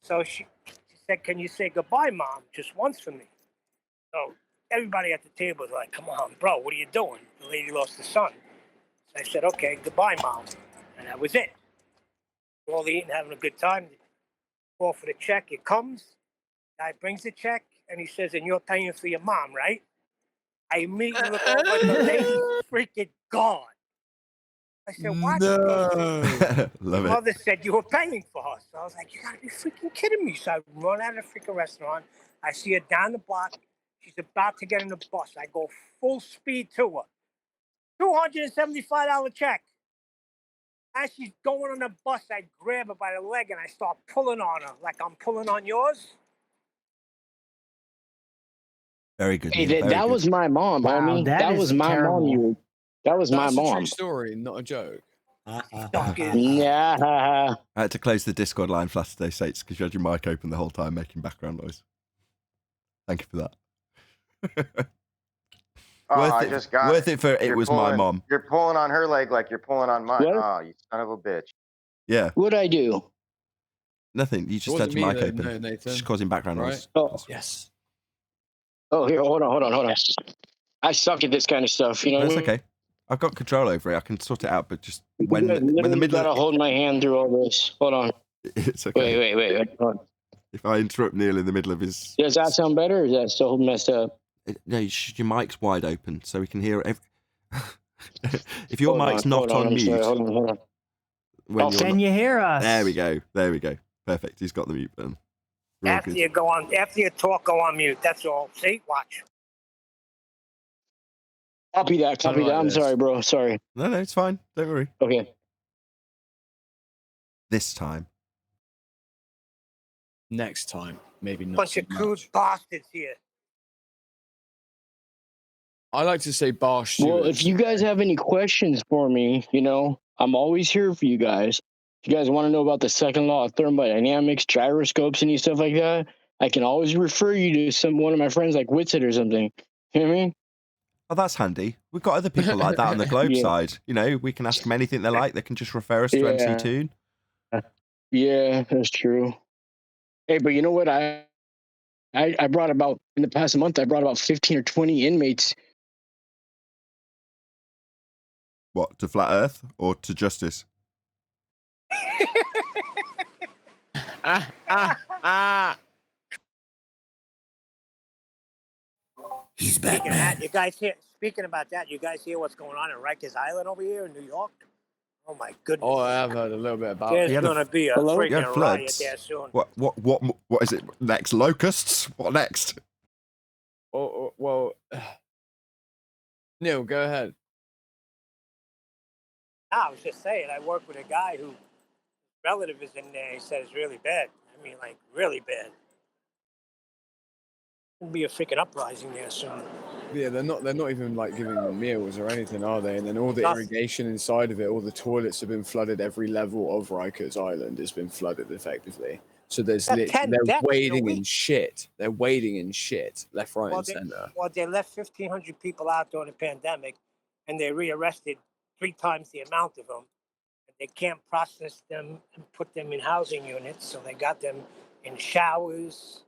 C: So she said, can you say goodbye, Mom, just once for me? So everybody at the table was like, come on, bro, what are you doing? The lady lost her son. So I said, okay, goodbye, Mom. And that was it. We're all eating, having a good time. Call for the check, it comes. Guy brings the check, and he says, and you're paying for your mom, right? I immediately look over at the lady's freaking gone. I said, what?
A: Love it.
C: Mother said you were paying for her. So I was like, you gotta be freaking kidding me. So I run out of the freaking restaurant. I see her down the block. She's about to get in the bus. I go full speed to her. $275 check. As she's going on the bus, I grab her by the leg and I start pulling on her like I'm pulling on yours.
A: Very good.
Q: Hey,
A: Neil, very
Q: that
A: good.
Q: was my mom,
G: Wow,
Q: homie.
G: that
Q: That
G: is
Q: was my
G: terrible.
Q: mom. That was my
F: That's a true
Q: mom.
F: story, not a joke.
Q: Yeah.
A: I had to close the Discord line for Saturday States because you had your mic open the whole time making background noise. Thank you for that.
M: Oh,
A: worth
M: I
A: it,
M: just got
A: worth it for it
M: You're
A: was my
M: pulling-
A: mom.
M: You're pulling on her leg like you're pulling on mine.
Q: What?
M: Oh, you son of a bitch.
A: Yeah,
Q: What'd I do?
A: nothing. You
F: It
A: just had
F: wasn't
A: your
F: me,
A: mic
F: though,
A: open.
F: no, Nathan.
A: Just causing background
F: Right?
A: noise.
Q: Oh,
F: Yes.
Q: oh, here, hold on. I suck at this kind of stuff. You know
A: That's
Q: what I mean?
A: okay. I've got control over it. I can sort it out, but just
Q: You
A: when
Q: guys
A: the
Q: literally
A: middle
Q: gotta
A: of
Q: hold my hand through all this. Hold on.
A: it's okay.
Q: Wait. Hold on.
A: If I interrupt Neil in the middle of his,
Q: Does that sound better, or is that still messed up?
A: no, your mic's wide open so we can hear it. If your
Q: Hold
A: mic's
Q: on,
A: not
Q: hold on,
A: on
Q: I'm
A: mute,
Q: sorry, hold on.
A: when you're
G: Can
A: not,
G: you hear us?
A: there we go. Perfect. He's got the mute button. Real
C: After
A: good.
C: you talk, go on mute. That's all. See, watch.
Q: Copy that.
F: Unlike
Q: I'm
F: this.
Q: sorry, bro. Sorry.
A: No, it's fine. Don't worry.
Q: Okay.
A: This time.
F: Next time, maybe not.
C: Bunch
F: so
C: of crude
F: much.
C: bastards here.
F: I like to say bar
Q: Well,
F: stewards.
Q: if you guys have any questions for me, I'm always here for you guys. If you guys want to know about the second law of thermodynamics, gyroscopes, and stuff like that, I can always refer you to one of my friends like Witsit or something. You know what I mean?
A: Oh, that's handy. We've got other people like that on the Globe
Q: Yeah.
A: side. We can ask them anything they like. They can just refer us to MC Toon.
Q: Yeah, that's true. Hey, but you know what? I brought about, in the past month, I brought about 15 or 20 inmates.
A: What, to Flat Earth or to Justice?
P: He's
C: Speaking of
P: Batman.
C: that, speaking about that, you guys hear what's going on in Rikers Island over here in New York? Oh my goodness.
F: Oh, I have heard a little bit about
C: There's
F: it.
C: going to be a
A: You had
C: freaking riot
A: floods.
C: there soon.
A: What is it next? Locusts? What next?
F: Well, Neil, go ahead.
C: I was just saying, I work with a guy whose relative is in there. He said it's really bad. I mean, like, really bad. There'll be a freaking uprising there soon.
F: Yeah, they're not even like giving them meals or anything, are they? And then all the
C: Nothing.
F: irrigation inside of it, all the toilets have been flooded. Every level of Rikers Island has been flooded effectively. So there's
C: That's 10
F: they're
C: deaths in a
F: wading in
C: week.
F: shit. They're wading in shit, left, right,
C: Well,
F: and center.
C: they left 1,500 people out during the pandemic, and they rearrested 3 times the amount of them. They can't process them and put them in housing units, so they got them in showers,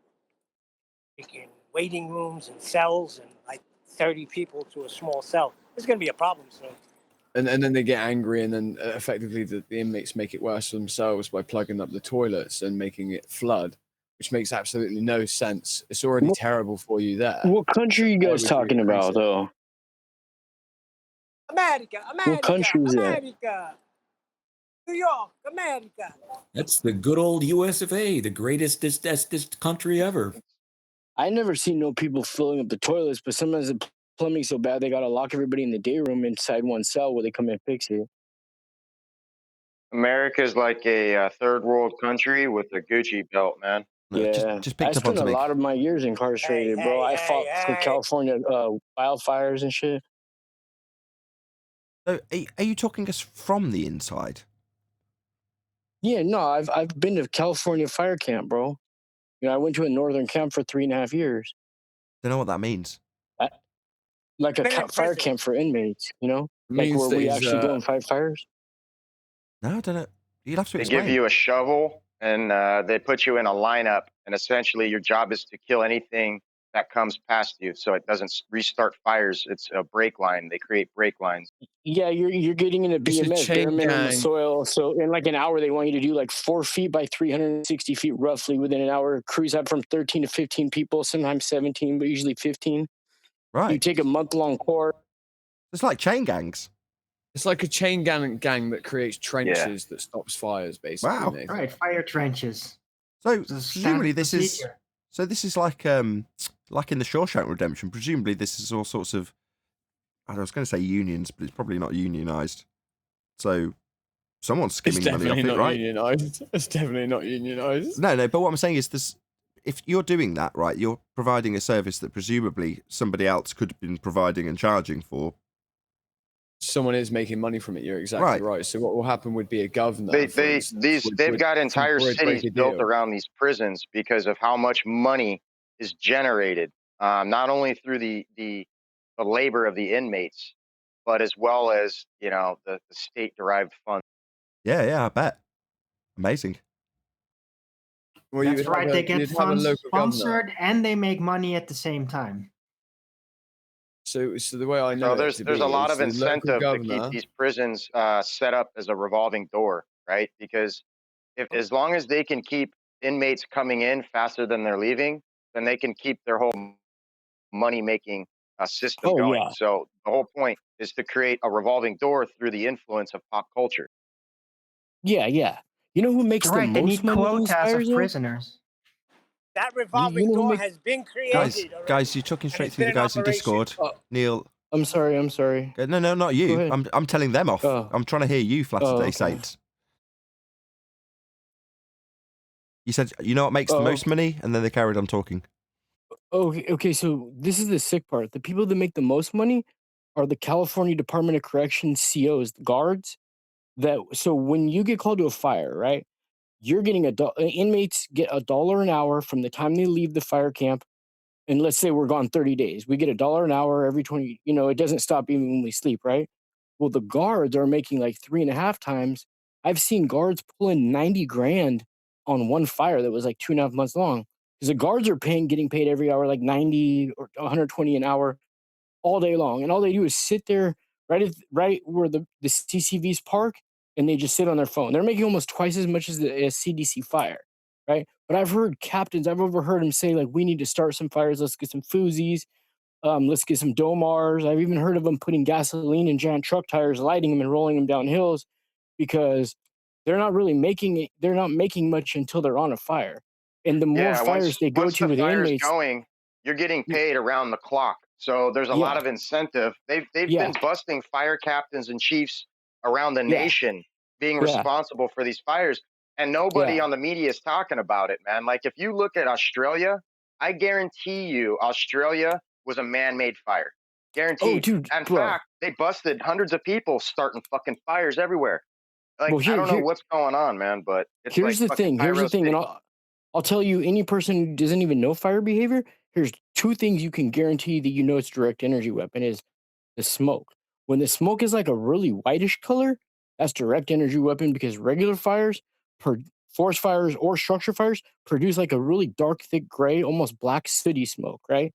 C: freaking waiting rooms and cells, and like 30 people to a small cell. It's going to be a problem soon.
F: And then they get angry, and then effectively the inmates make it worse for themselves by plugging up the toilets and making it flood, which makes absolutely no sense. It's already terrible for you there.
Q: What country are you
F: Why
Q: guys
F: would
Q: talking
F: increase
Q: about,
F: it?
Q: though?
C: America.
Q: What country is that?
C: America. New York, America.
P: That's the good old US of A, the greatest country ever.
Q: I never seen no people filling up the toilets, but sometimes the plumbing's so bad they gotta lock everybody in the day room inside one cell where they come and fix it.
M: America's like a third world country with a Gucci belt, man.
A: No,
Q: Yeah,
A: just
Q: I
A: picked up on
Q: spent a
A: something.
Q: lot of my years incarcerated, bro. I fought for California wildfires and shit.
A: So, are you talking us from the inside?
Q: Yeah, no, I've been to California fire camp, bro. You know, I went to a northern camp for 3.5 years.
A: Don't know what that means.
Q: Like a
C: Been in
Q: fire
C: prison.
Q: camp for inmates, you know? Like
F: Means
Q: where
F: that
Q: we
F: he's,
Q: actually go and fight fires.
A: No, I don't know. You'd have to
M: They
A: explain.
M: give you a shovel and they put you in a lineup, and essentially your job is to kill anything that comes past you, so it doesn't restart fires. It's a break line. They create break lines.
Q: Yeah, you're getting into
F: It's a
Q: BMS, bare
F: chain
Q: minimum
F: gang.
Q: soil. So in like an hour, they want you to do like 4 feet by 360 feet roughly within an hour. Crews have from 13 to 15 people, sometimes 17, but usually 15. You
A: Right.
Q: take a month-long course.
A: It's like chain gangs.
F: It's like a chain gang that creates trenches that stops fires, basically.
A: Wow.
F: Nathan.
G: Right, fire trenches.
A: So
G: It's a
A: presumably
G: standard
A: this is
G: procedure.
A: this is like in the Shawshank Redemption. Presumably this is all sorts of, I was going to say unions, but it's probably not unionized. So someone's
F: It's
A: skimming money off
F: definitely
A: it,
F: not
A: right?
F: unionized. It's definitely not unionized.
A: No. But what I'm saying is this: if you're doing that, right, you're providing a service that presumably somebody else could have been providing and charging for.
F: Someone is making money from it. You're exactly right. So what will happen would be a governor.
M: They've got entire cities built around these prisons because of how much money is generated, not only through the labor of the inmates, but as well as the state derived funds.
A: Yeah, I bet. Amazing.
F: Well, you
G: That's
F: would
G: right.
F: have
G: They
F: a-
G: get
F: you'd have a
G: funds
F: local governor.
G: sponsored and they make money at the same time.
F: So the way I know
M: So there's a lot of incentive to keep these prisons set up as a revolving door, right? Because as long as they can keep inmates coming in faster than they're leaving, then they can keep their whole money making system going.
Q: Yeah.
M: So the whole point is to create a revolving door through the influence of pop culture.
Q: Yeah. You know who makes
G: Right,
Q: the
G: they
Q: most
G: need
Q: money in these
G: quotas of
Q: fires, though?
G: prisoners.
C: That revolving
Q: know who
C: door
Q: make-
C: has been created.
A: Guys, you're talking straight
C: it's
A: through the
C: been in
A: guys in
C: operation.
A: Discord. Neil.
Q: I'm sorry.
A: No, not
Q: Go
A: you.
Q: ahead.
A: I'm telling them off.
Q: Oh.
A: I'm trying to hear you, Flatter Day
Q: okay.
A: Saints. You said, you know what makes the most money? And then they carried on talking.
Q: Okay, so this is the sick part. The people that make the most money are the California Department of Corrections COs, the guards. So when you get called to a fire, right, you're getting inmates get $1 an hour from the time they leave the fire camp. And let's say we're gone 30 days. We get $1 an hour every 20, it doesn't stop even when we sleep, right? Well, the guards are making like 3.5 times. I've seen guards pull in 90 grand on one fire that was like 2.5 months long. Because the guards are getting paid every hour like 90 or 120 an hour all day long. And all they do is sit there right where the CCVs park, and they just sit on their phone. They're making almost twice as much as a CDC fire, right? But I've overheard them say, like, we need to start some fires. Let's get some Fuzzies. Let's get some Domars. I've even heard of them putting gasoline in giant truck tires, lighting them and rolling them down hills, because they're not really making it. They're not making much until they're on a fire. And the more fires they go
M: once
Q: to
M: the
Q: with
M: fire's
Q: inmates,
M: going, you're getting paid around the clock. So there's a lot of incentive. They've been busting fire captains and chiefs around the nation being responsible for these fires. And nobody on the media is talking about it, man. Like, if you look at Australia, I guarantee you Australia was a man-made fire. Guaranteed.
Q: dude,
M: in
Q: bro.
M: fact, they busted hundreds of people starting fucking fires everywhere. Like,
Q: Well,
M: I don't know what's going on, man, but it's
Q: Here's
M: like
Q: the thing. Here's the thing. And I'll tell you, any person who doesn't even know fire behavior, here's 2 things you can guarantee that it's direct energy weapon is the smoke. When the smoke is like a really whitish color, that's direct energy weapon, because regular fires, forest fires or structure fires, produce like a really dark, thick gray, almost black sooty smoke, right?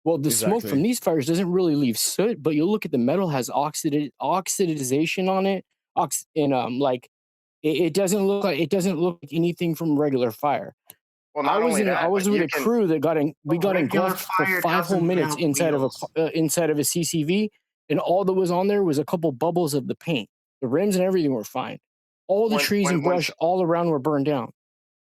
Q: Well, the smoke from these fires doesn't really leave soot, but you'll look at the metal has oxidization on it, it doesn't look like anything from regular fire.
M: Well,
Q: I was with a crew that got engulfed for 5 whole minutes inside of a CCV, and all that was on there was a couple bubbles of the paint. The rims and everything were fine. all the trees and brush all around were burned down.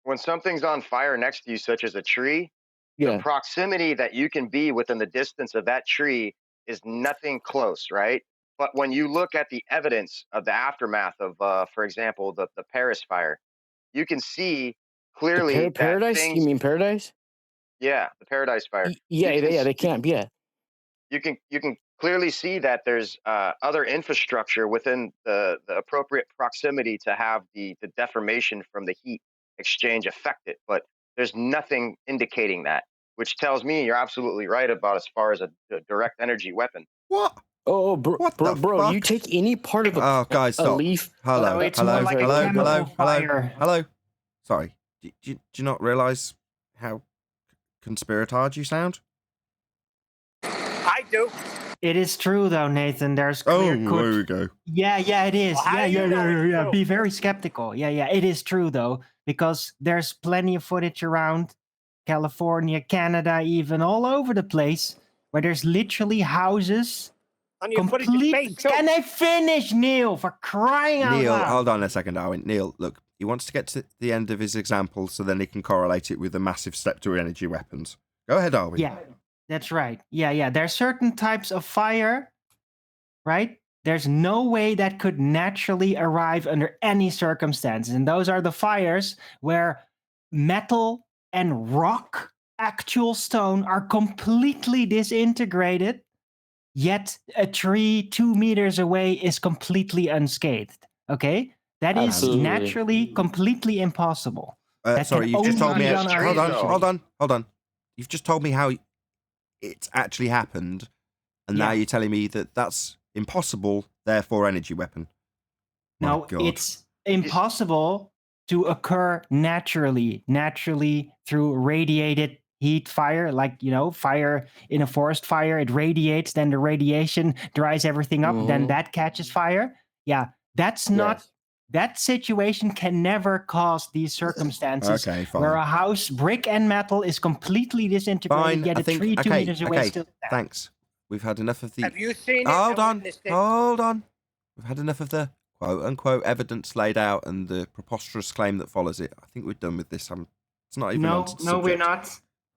M: When something's on fire next to you, such as a tree, the proximity that you can be within the distance of that tree is nothing close, right? But when you look at the evidence of the aftermath of, for example, the Paris fire, you can see clearly
Q: Paradise? You mean Paradise?
M: Yeah, the Paradise fire.
Q: They camp. Yeah,
M: you can clearly see that there's other infrastructure within the appropriate proximity to have the deformation from the heat exchange affect it, but there's nothing indicating that, which tells me you're absolutely right about as far as a direct energy weapon.
A: What?
Q: Oh, bro, you take any part of
A: guys,
Q: a
A: stop.
Q: Hello.
A: Hello. Sorry. Do you not realise how conspiratard you sound?
C: I do.
G: It is true, though, Nathan. There's clear
A: there we go.
G: Yeah, it is. Yeah. Be very skeptical. Yeah. It is true, though, because there's plenty of footage around California, Canada, even all over the place, where there's literally houses. Complete. Can I finish, Neil? For crying out loud!
A: Neil, hold on a second, Darwin. Neil, look, he wants to get to the end of his example so then he can correlate it with a massive step to energy weapons. Go ahead, Darwin.
G: Yeah, that's right. Yeah. There are certain types of fire, right? There's no way that could naturally arrive under any circumstances. And those are the fires where metal and rock, actual stone, are completely disintegrated. Yet a tree 2 meters away is completely unscathed. Okay? That is naturally completely impossible.
A: Sorry, you've just told me. Hold on. You've just told me how it's actually happened, and now you're telling me that that's impossible, therefore energy weapon.
G: No, it's impossible to occur naturally through radiated heat fire, like, fire in a forest fire. It radiates, then the radiation dries everything up, then that catches fire. Yeah, that's not... That situation can never cause these circumstances where a house, brick and metal, is completely disintegrated, yet a tree 2 meters away still stands.
A: Thanks. We've had enough of the...
C: Have you seen it?
A: Hold on. We've had enough of the quote-unquote evidence laid out and the preposterous claim that follows it. I think we're done with this. It's not even
G: No, we're not.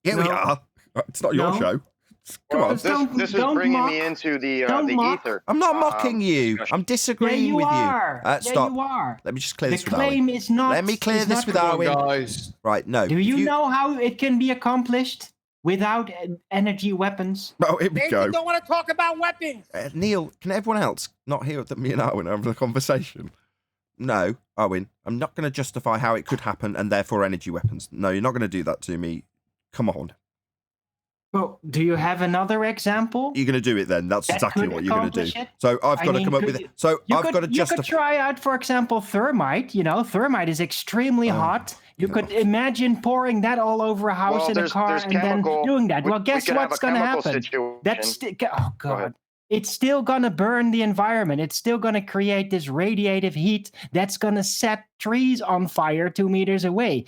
A: Yeah, we are. It's not your show. Come on.
M: This is bringing me into the ether.
A: I'm not mocking you. I'm disagreeing with you. Stop.
G: You are.
A: Let me just clear this with
G: The claim is not...
A: Let me clear this with Arwin.
F: Guys.
A: Right, no.
G: Do you know how it can be accomplished without energy weapons?
A: Oh, here we go.
C: Nathan don't want to talk about weapons.
A: Neil, can everyone else not hear that me and Arwin are having a conversation? No, Arwin, I'm not going to justify how it could happen and therefore energy weapons. No, you're not going to do that to me. Come on.
G: Well, do you have another example?
A: You're going to do it then. That's exactly what you're going to do. So I've got to come up with it. So I've got to justify.
G: You could try out, for example, thermite. Thermite is extremely hot. You could imagine pouring that all over a house in a car and then doing that. Well, guess what's going to happen? Oh, God. It's still going to burn the environment. It's still going to create this radiative heat that's going to set trees on fire 2 meters away,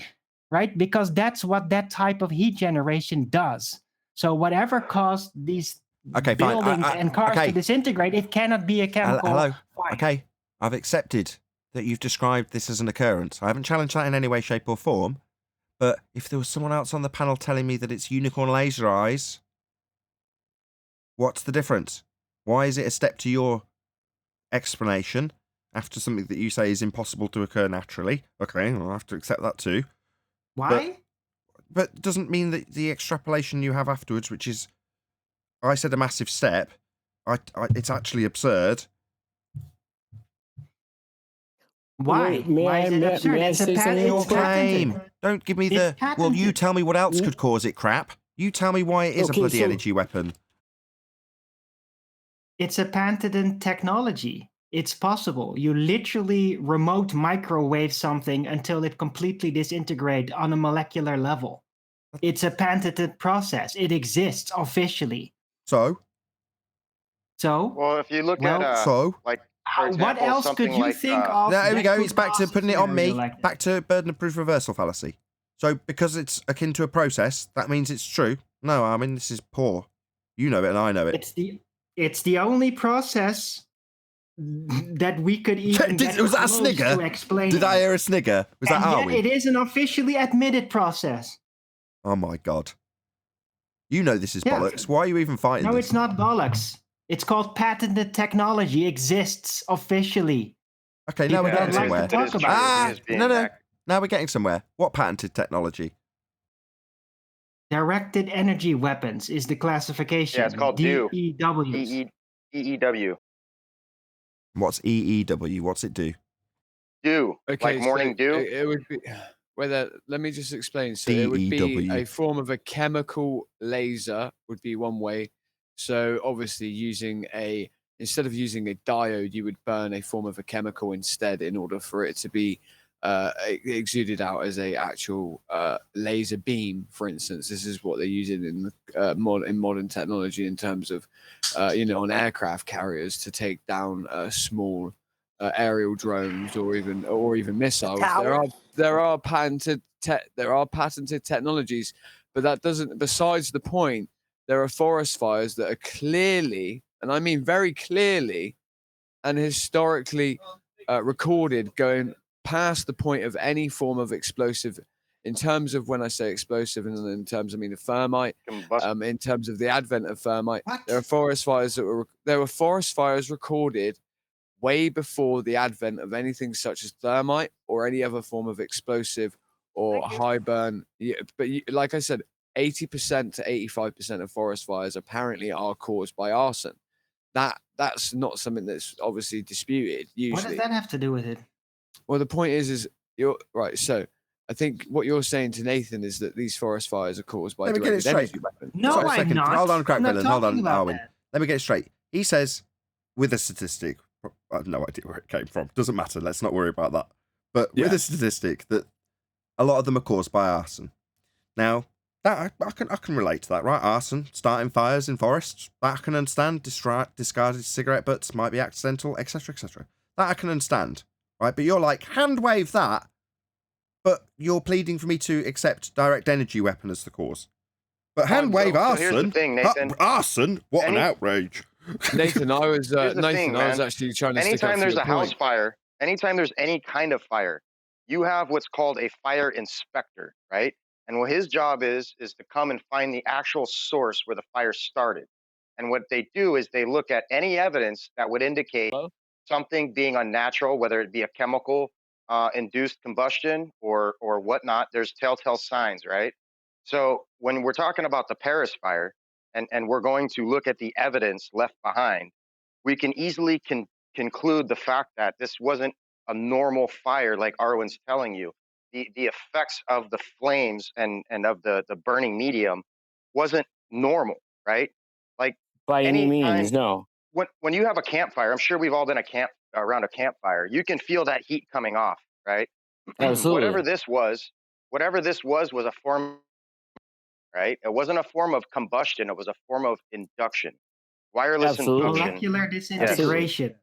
G: right? Because that's what that type of heat generation does. So whatever caused these buildings and cars to disintegrate, it cannot be a chemical fire.
A: Okay, I've accepted that you've described this as an occurrence. I haven't challenged that in any way, shape or form. But if there was someone else on the panel telling me that it's unicorn laser eyes, what's the difference? Why is it a step to your explanation after something that you say is impossible to occur naturally? Okay, I'll have to accept that too.
G: Why?
A: But it doesn't mean that the extrapolation you have afterwards, which is, I said a massive step, it's actually absurd.
G: Why? Why is it absurd? It's a patented.
A: Don't give me the, well, you tell me what else could cause it crap. You tell me why it is a bloody energy weapon.
G: It's a patented technology. It's possible. You literally remote microwave something until it completely disintegrates on a molecular level. It's a patented process. It exists officially.
A: So?
M: Well, if you look at like, for example,
G: what else could you think of?
A: There we go. It's back to putting it on me. Back to burden of proof reversal fallacy. So because it's akin to a process, that means it's true. No, I mean, this is poor. You know it and I know it.
G: It's the only process that we could even get
A: Was that a
G: close
A: snigger?
G: to explaining.
A: Did I hear a snigger? Was that
G: And yet
A: Arwen?
G: it is an officially admitted process.
A: Oh my god. You know this is
G: Yeah.
A: bollocks. Why are you even fighting
G: No,
A: this?
G: it's not bollocks. It's called patented technology. Exists officially.
A: Okay, now we're
G: People
A: getting
G: don't like
A: somewhere.
G: to talk about it.
A: No. Now we're getting somewhere. What patented technology?
G: Directed energy weapons is the classification.
M: Yeah, it's called DEW.
G: DEWs.
M: DEW.
A: What's EEW? What's it do?
M: Dew, like morning dew.
F: It would be. Let me just explain. So it would be
A: DEW.
F: a form of a chemical laser would be one way. So obviously instead of using a diode, you would burn a form of a chemical instead in order for it to be exuded out as a actual laser beam. For instance, this is what they're using in modern technology in terms of on aircraft carriers to take down small aerial drones or even missiles. There are patented technologies, but that doesn't. Besides the point, there are forest fires that are clearly, and I mean very clearly, and historically recorded going past the point of any form of explosive. In terms of when I say explosive, and in terms I mean of thermite, in terms of the advent of thermite, there are forest fires there were forest fires recorded way before the advent of anything such as thermite or any other form of explosive or high burn. Yeah, but like I said, 80% to 85% of forest fires apparently are caused by arson. That's not something that's obviously disputed. Usually,
G: What does that have to do with it?
F: well, the point is you're right. So I think what you're saying to Nathan is that these forest fires are caused by
A: Let me get it
F: directed
A: straight.
F: energy weapons.
G: No,
A: Sorry, a
G: I'm
A: second.
G: not.
A: Hold on,
G: I'm not
A: Crackvillain. Hold on,
G: talking about
A: Arwen.
G: that.
A: Let me get it straight. He says, with a statistic, I have no idea where it came from. Doesn't matter. Let's not worry about that. But with a statistic that a lot of them are caused by arson. Now, that I can relate to that, right? Arson, starting fires in forests, that I can understand. Discarded cigarette butts might be accidental, etc., etc. That I can understand, right? But you're like, hand wave that, but you're pleading for me to accept direct energy weapon as the cause. But hand wave arson.
M: So here's the thing, Nathan.
A: Arson? What an outrage!
F: Nathan, I was
M: Here's the thing,
F: I was
M: man.
F: actually trying to stick up
M: Anytime
F: for
M: there's
F: your
M: a house
F: point.
M: fire, anytime there's any kind of fire, you have what's called a fire inspector, right? And what his job is to come and find the actual source where the fire started. And what they do is they look at any evidence that would indicate something being unnatural, whether it be a chemical induced combustion or whatnot. There's telltale signs, right? So when we're talking about the Paris fire, and we're going to look at the evidence left behind, we can easily conclude the fact that this wasn't a normal fire like Arwen's telling you. The effects of the flames and of the burning medium wasn't normal, right? Like
Q: By any means,
M: time,
Q: no.
M: When you have a campfire, I'm sure we've all been around a campfire. You can feel that heat coming off, right?
Q: Absolutely.
M: Whatever this was a form, right? It wasn't a form of combustion. It was a form of induction, wireless induction.
G: Molecular disintegration.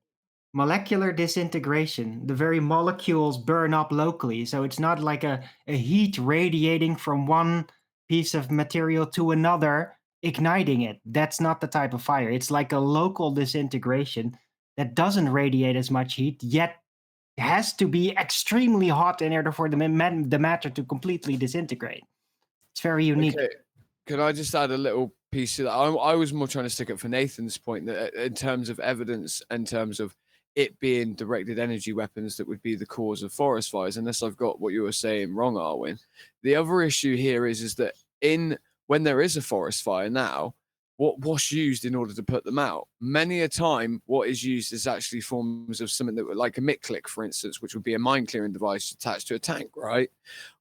G: Molecular disintegration. The very molecules burn up locally. So it's not like a heat radiating from one piece of material to another, igniting it. That's not the type of fire. It's like a local disintegration that doesn't radiate as much heat, yet has to be extremely hot in order for the matter to completely disintegrate. It's very unique.
F: Okay. Can I just add a little piece to that? I was more trying to stick up for Nathan's point that in terms of evidence, in terms of it being directed energy weapons that would be the cause of forest fires, unless I've got what you were saying wrong, Arwen. The other issue here is that when there is a forest fire now, what's used in order to put them out? Many a time, what is used is actually forms of something that would, like a mitt-click, for instance, which would be a mine-clearing device attached to a tank, right?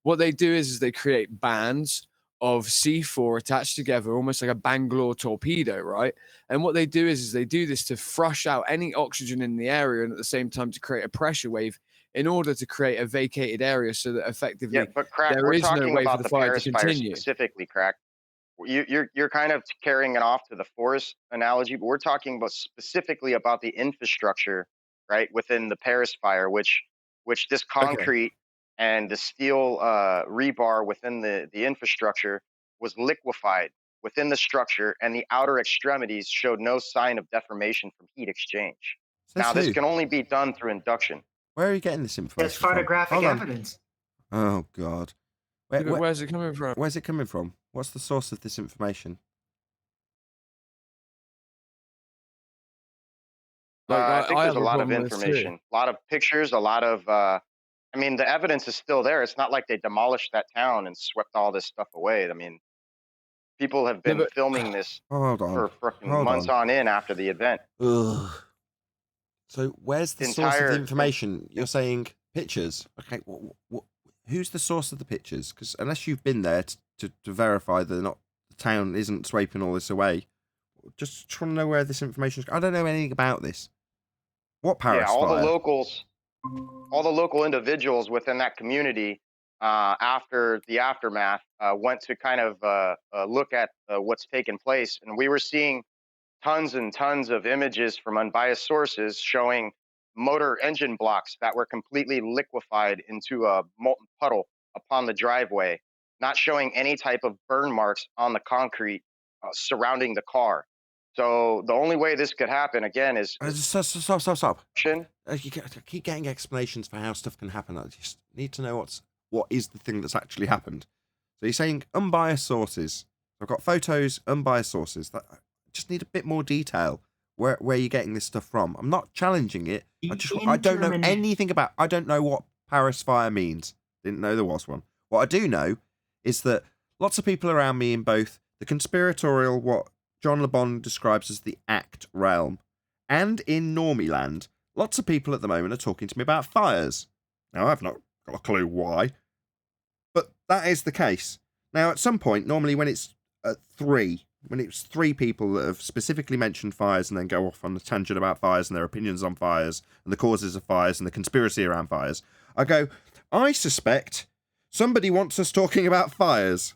F: What they do is they create bands of C4 attached together, almost like a Bangalore torpedo, right? And what they do is they do this to flush out any oxygen in the area and at the same time to create a pressure wave in order to create a vacated area so that effectively
M: but Crack,
F: there
M: we're
F: is no
M: talking
F: way for
M: about
F: the
M: the
F: fire
M: Paris
F: to
M: fire
F: continue.
M: specifically, Crack. You're kind of carrying it off to the forest analogy, but we're talking about specifically about the infrastructure, right, within the Paris fire, which this concrete and the steel rebar within the infrastructure was liquefied within the structure, and the outer extremities showed no sign of deformation from heat exchange.
A: Says
M: This
A: who?
M: can only be done through induction.
A: Where are you getting this information?
G: There's photographic
A: Hold on.
G: evidence.
A: Oh God.
F: Where's it coming from?
A: Where's it coming from? What's the source of this information?
M: I think there's
F: have
M: a lot of
F: problem with this too.
M: information, a lot of pictures, a lot of. I mean, the evidence is still there. It's not like they demolished that town and swept all this stuff away. I mean, people have been filming this for freaking months on end after the event.
A: Ugh. So where's the source of the information? You're saying pictures. Okay, who's the source of the pictures? Because unless you've been there to verify that the town isn't swiping all this away, just trying to know where this information is. I don't know anything about this. What Paris
M: all
A: fire?
M: all the local individuals within that community after the aftermath went to kind of look at what's taken place, and we were seeing tons and tons of images from unbiased sources showing motor engine blocks that were completely liquefied into a molten puddle upon the driveway, not showing any type of burn marks on the concrete surrounding the car. So the only way this could happen again is
A: stop. You keep getting explanations for how stuff can happen. I just need to know what is the thing that's actually happened. So you're saying unbiased sources. I've got photos, unbiased sources. I just need a bit more detail. Where you're getting this stuff from? I'm not challenging it. I don't know anything about. I don't know what Paris fire means. Didn't know there was one. What I do know is that lots of people around me in both the conspiratorial, what John Le Bon describes as the act realm, and in Normie land, lots of people at the moment are talking to me about fires. Now, I've not got a clue why, but that is the case. Now, at some point, normally when it's when it's three people that have specifically mentioned fires and then go off on a tangent about fires and their opinions on fires and the causes of fires and the conspiracy around fires, I suspect somebody wants us talking about fires.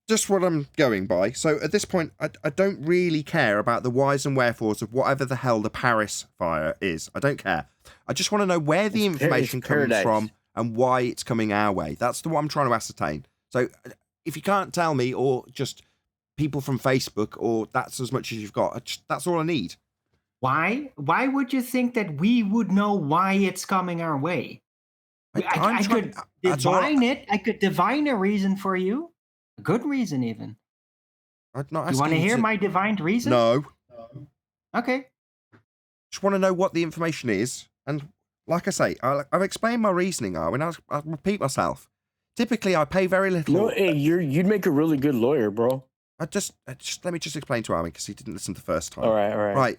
A: Just what I'm going by. So at this point, I don't really care about the whys and wherefores of whatever the hell the Paris fire is. I don't care. I just want to know where the information comes from and why it's coming our way. That's what I'm trying to ascertain. So if you can't tell me, or just people from Facebook, or that's as much as you've got, that's all I need.
G: Why? Why would you think that we would know why it's coming our way? I could divine it. I could divine a reason for you. A good reason, even.
A: I'm not
G: you want to hear my divined reason?
A: No.
G: Okay.
A: Just want to know what the information is. And like I say, I've explained my reasoning, Arwin. I'll repeat myself. Typically, I pay very little.
Q: No, hey, you'd make a really good lawyer, bro.
A: Let me just explain to Arwin, because he didn't listen the first time.
Q: All right.
A: Right.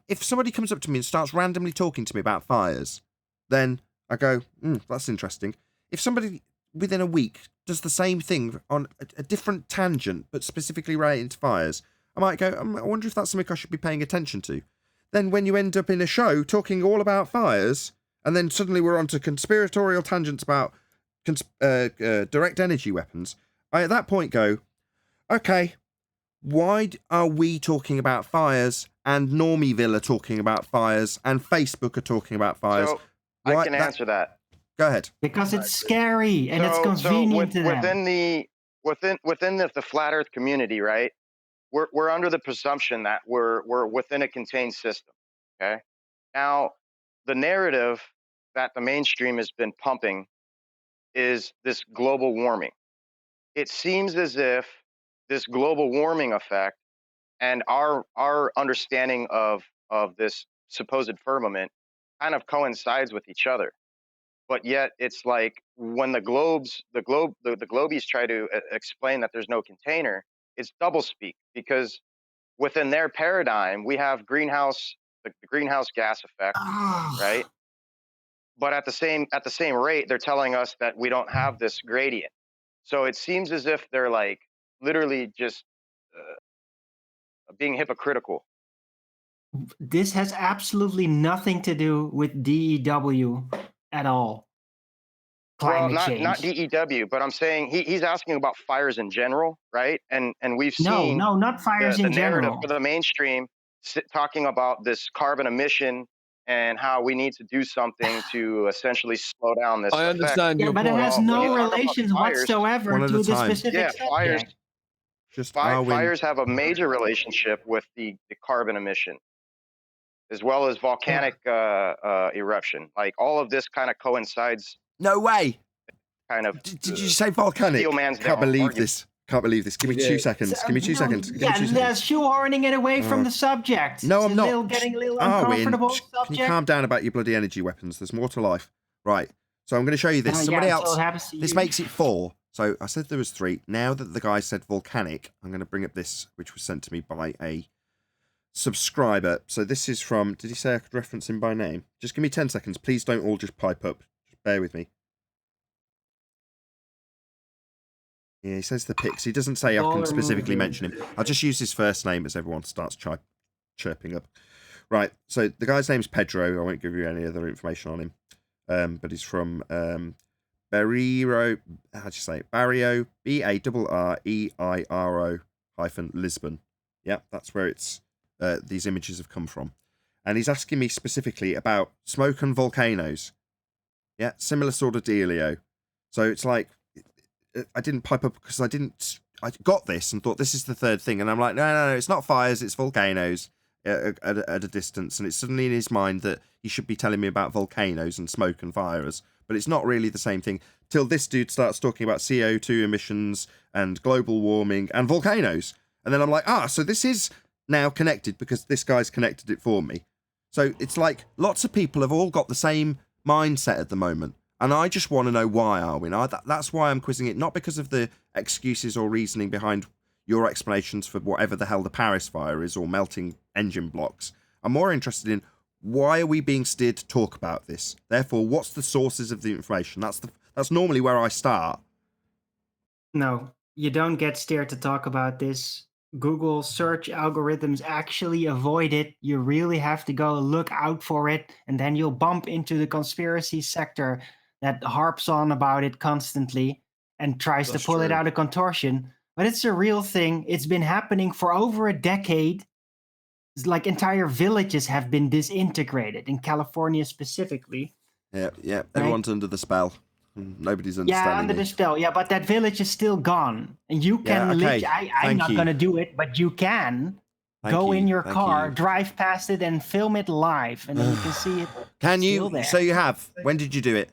A: If somebody comes up to me and starts randomly talking to me about fires, then I go, that's interesting. If somebody within a week does the same thing on a different tangent, but specifically related to fires, I might go, I wonder if that's something I should be paying attention to. Then when you end up in a show talking all about fires, and then suddenly we're onto conspiratorial tangents about direct energy weapons, I at that point go, okay, why are we talking about fires and Normieville are talking about fires and Facebook are talking about fires?
M: So I can answer that.
A: Go ahead.
G: Because it's scary and it's convenient to them.
M: Within the flat Earth community, right? We're under the presumption that we're within a contained system. Okay. Now, the narrative that the mainstream has been pumping is this global warming. It seems as if this global warming effect and our understanding of this supposed firmament kind of coincides with each other. But yet it's like when the globies try to explain that there's no container, it's doublespeak, because within their paradigm, we have the greenhouse gas effect, right? But at the same rate, they're telling us that we don't have this gradient. So it seems as if they're like literally just being hypocritical.
G: This has absolutely nothing to do with DEW at all. Climate change.
M: Not DEW, but I'm saying he's asking about fires in general, right? And we've seen
G: no, not fires in
M: narrative
G: general.
M: for the mainstream talking about this carbon emission and how we need to do something to essentially slow down this.
F: I understand your
G: but
F: point.
G: it has no relations whatsoever to the specific subject.
M: Fires have a major relationship with the carbon emission. as well as volcanic eruption. Like all of this kind of coincides.
A: No way.
M: Kind of.
A: Did you say volcanic? Can't believe this. Can't believe this. Give me 2 seconds. Give me 2 seconds. Give me 2 seconds.
G: They're shoehorning it away from the subject.
A: No, I'm not.
G: Getting a little
A: Arwin,
G: uncomfortable.
A: can
G: Subject.
A: you calm down about your bloody energy weapons? There's more to life. Right. So I'm going to show you this. Somebody else. This makes it 4. So I said there was 3. Now that the guy said volcanic, I'm going to bring up this, which was sent to me by a subscriber. So this is from, did he say I could reference him by name? Just give me 10 seconds. Please don't all just pipe up. Just bear with me. Yeah, he says the pics. He doesn't say I can specifically mention him. I'll just use his first name as everyone starts chirping up. Right, so the guy's name's Pedro. I won't give you any other information on him. But he's from Barreiro, how'd you say it? Barrio, Barreiro - Lisbon. Yeah, that's where it's these images have come from. And he's asking me specifically about smoke and volcanoes. Yeah, similar sort of dealio. So it's like, I didn't pipe up because I got this and thought this is the third thing. And I'm like, no, it's not fires, it's volcanoes at a distance. And it's suddenly in his mind that he should be telling me about volcanoes and smoke and fires. But it's not really the same thing till this dude starts talking about CO2 emissions and global warming and volcanoes. And then I'm like, so this is now connected because this guy's connected it for me. So it's like lots of people have all got the same mindset at the moment. And I just want to know why, Arwin. That's why I'm quizzing it, not because of the excuses or reasoning behind your explanations for whatever the hell the Paris fire is or melting engine blocks. I'm more interested in why are we being steered to talk about this? Therefore, what's the sources of the information? That's normally where I start.
G: No, you don't get steered to talk about this. Google search algorithms actually avoid it. You really have to go look out for it, and then you'll bump into the conspiracy sector that harps on about it constantly and tries to pull it out of contortion. But it's a real thing. It's been happening for over a decade. It's like entire villages have been disintegrated in California specifically.
A: Yeah. Everyone's under the spell. Nobody's understanding.
G: Yeah, under the spell. Yeah, but that village is still gone. And you can I'm not going to do it, but you can go in your car, drive past it, and film it live. And then you can see it.
A: Can you? There. So you have. When did you do it?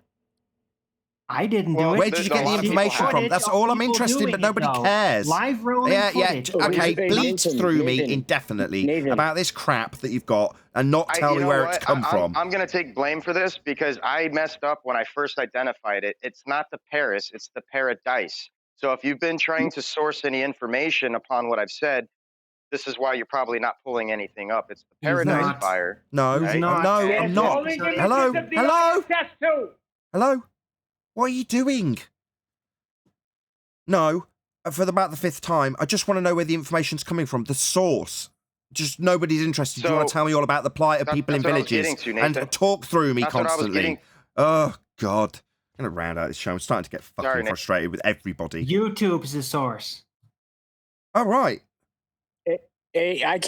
G: I didn't do it.
A: Where did you get the information from? That's all I'm interested in, but nobody cares.
G: Live rolling footage.
A: Okay, bleed through me indefinitely about this crap that you've got and not tell me where it's come from.
M: I'm going to take blame for this because I messed up when I first identified it. It's not the Paris, it's the Paradise. So if you've been trying to source any information upon what I've said, this is why you're probably not pulling anything up. It's the Paradise fire.
A: No, I'm not. Hello? What are you doing? No, for about the 5th time, I just want to know where the information's coming from, the source. Just nobody's interested. Do you want to tell me all about the plight of people in villages and talk through me constantly? Oh, God. I'm going to round out this show. I'm starting to get fucking frustrated with everybody.
G: YouTube's the source.
A: Oh, right.
Q: Hey, I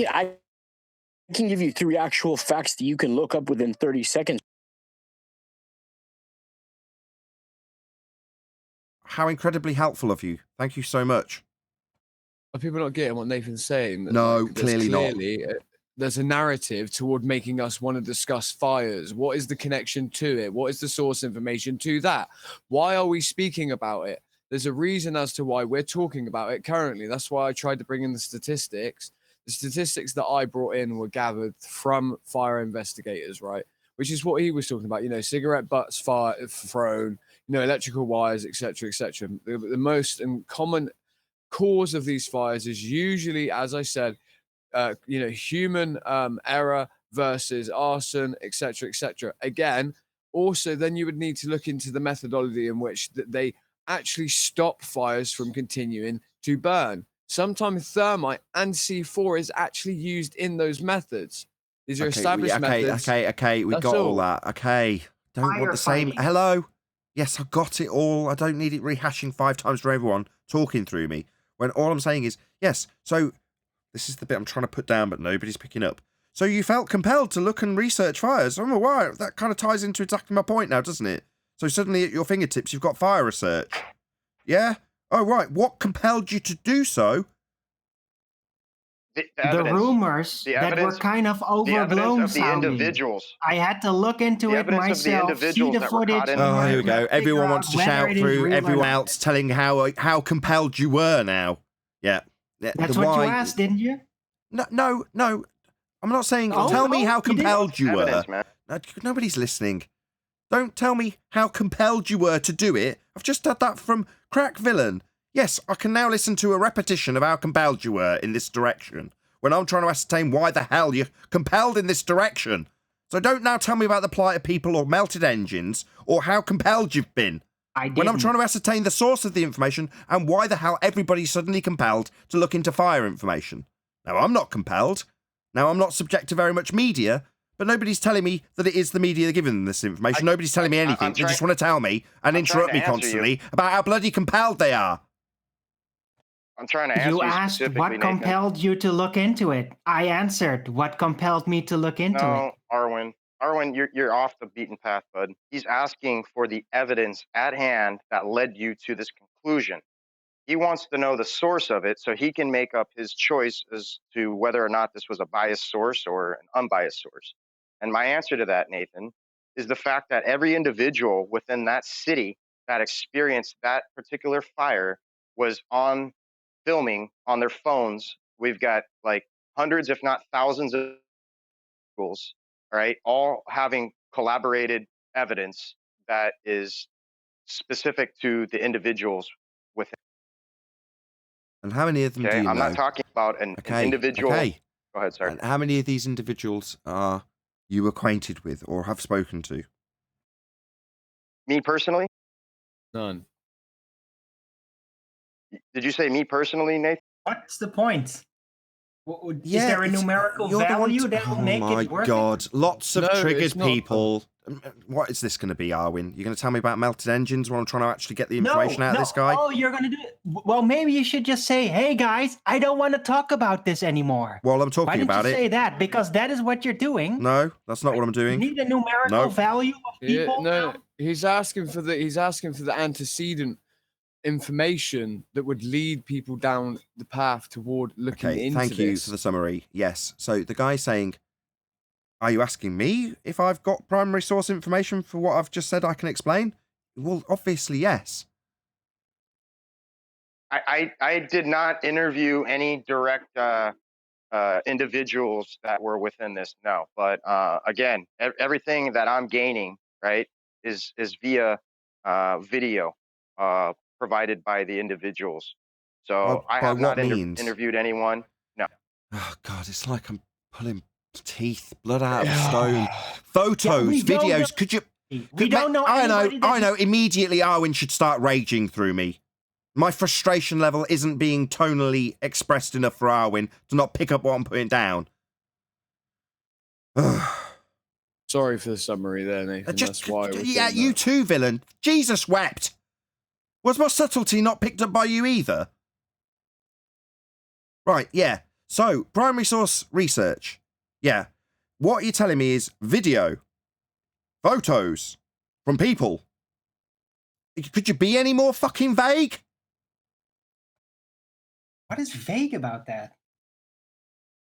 Q: can give you 3 actual facts that you can look up within 30 seconds.
A: How incredibly helpful of you. Thank you so much.
F: Are people not getting what Nathan's saying?
A: No, clearly not.
F: There's a narrative toward making us want to discuss fires. What is the connection to it? What is the source information to that? Why are we speaking about it? There's a reason as to why we're talking about it currently. That's why I tried to bring in the statistics. The statistics that I brought in were gathered from fire investigators, right? Which is what he was talking about, cigarette butts thrown, electrical wires, etc., etc. The most common cause of these fires is usually, as I said, human error versus arson, etc., etc. Again, also, then you would need to look into the methodology in which they actually stop fires from continuing to burn. Sometimes thermite and C4 is actually used in those methods. These are established methods.
A: Okay. We got all that. Okay. Don't want the same. Hello? Yes, I got it all. I don't need it rehashing 5 times for everyone talking through me. When all I'm saying is, yes, so this is the bit I'm trying to put down, but nobody's picking up. So you felt compelled to look and research fires. Oh, wow. That kind of ties into exactly my point now, doesn't it? So suddenly at your fingertips, you've got fire research. Yeah? Oh, right. What compelled you to do so?
G: the rumors that were kind of overblown sounding.
M: Individuals.
G: I had to look into it myself, see the footage.
A: Oh, here we go. Everyone wants to shout through everyone else telling how compelled you were now. Yeah.
G: That's what you asked, didn't you?
A: No. I'm not saying tell me how compelled you were. Nobody's listening. Don't tell me how compelled you were to do it. I've just had that from Crack Villain. Yes, I can now listen to a repetition of how compelled you were in this direction when I'm trying to ascertain why the hell you're compelled in this direction. So don't now tell me about the plight of people or melted engines or how compelled you've been. When I'm trying to ascertain the source of the information and why the hell everybody's suddenly compelled to look into fire information. Now, I'm not compelled. Now, I'm not subject to very much media, but nobody's telling me that it is the media giving them this information. Nobody's telling me anything. They just want to tell me and interrupt me constantly about how bloody compelled they are.
M: I'm trying to answer
G: you asked what
M: Nathan.
G: compelled you to look into it. I answered what compelled me to look into it.
M: Arwen, you're off the beaten path, bud. He's asking for the evidence at hand that led you to this conclusion. He wants to know the source of it so he can make up his choice as to whether or not this was a biased source or an unbiased source. And my answer to that, Nathan, is the fact that every individual within that city that experienced that particular fire was on filming on their phones. We've got like hundreds, if not thousands of schools, right? All having collaborated evidence that is specific to the individuals within.
A: And how many of them do you know?
M: I'm not talking about an individual.
A: Okay.
M: Go ahead, sir.
A: And how many of these individuals are you acquainted with or have spoken to?
M: Me personally?
F: None.
M: Did you say me personally, Nathan?
G: What's the point? Is there a numerical value that will make it worth it?
A: Oh my God. Lots of triggered people. What is this going to be, Arwen? You're going to tell me about melted engines when I'm trying to actually get the information out of this guy?
G: Oh, you're going to do it. Well, maybe you should just say, hey, guys, I don't want to talk about this anymore.
A: Well, I'm talking about it.
G: Why didn't you say that? Because that is what you're doing.
A: No, that's not what I'm doing.
G: You need a numerical value of people.
F: No, he's asking for the antecedent information that would lead people down the path toward looking into this.
A: Thank you for the summary. Yes. So the guy's saying, are you asking me if I've got primary source information for what I've just said I can explain? Well, obviously, yes.
M: I did not interview any direct individuals that were within this, no. But again, everything that I'm gaining, right, is via video provided by the individuals. So I have not interviewed anyone. No.
A: Oh God, it's like I'm pulling teeth, blood out of a stone. Photos, videos. Could you?
G: We don't know.
A: I know. Immediately, Arwen should start raging through me. My frustration level isn't being tonally expressed enough for Arwen to not pick up what I'm putting down.
F: Sorry for the summary there, Nathan. That's why.
A: Yeah, you too, villain. Jesus wept. Was my subtlety not picked up by you either? Right, yeah. So, primary source research. Yeah. What you're telling me is video. Photos. From people. Could you be any more fucking vague?
G: What is vague about that?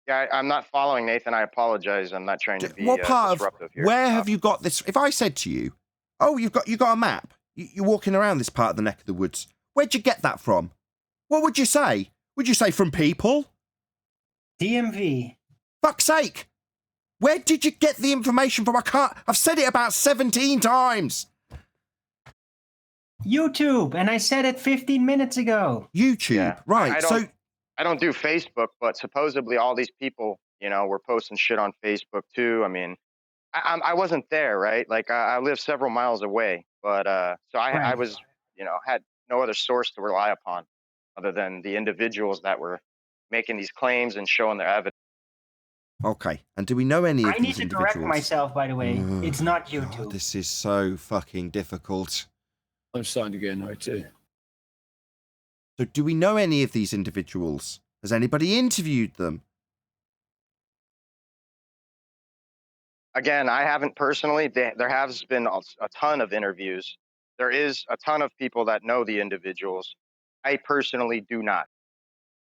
M: Yeah, I'm not following, Nathan. I apologize. I'm not trying to be
A: what part
M: disruptive
A: of
M: here.
A: Where have you got this? If I said to you, oh, you got a map. You're walking around this part of the neck of the woods. Where'd you get that from? What would you say? Would you say from people?
G: DMV.
A: Fuck's sake. Where did you get the information from? I've said it about 17 times.
G: YouTube, and I said it 15 minutes ago.
A: YouTube, right.
M: I don't do Facebook, but supposedly all these people, were posting shit on Facebook too. I mean, I wasn't there, right? Like I live several miles away, but so I was, had no other source to rely upon other than the individuals that were making these claims and showing their evidence.
A: Okay, and do we know any of these individuals?
G: I need to correct myself, by the way. It's not YouTube.
A: God, this is so fucking difficult.
F: I'm starting to get annoyed too.
A: So do we know any of these individuals? Has anybody interviewed them?
M: Again, I haven't personally. There has been a ton of interviews. There is a ton of people that know the individuals. I personally do not.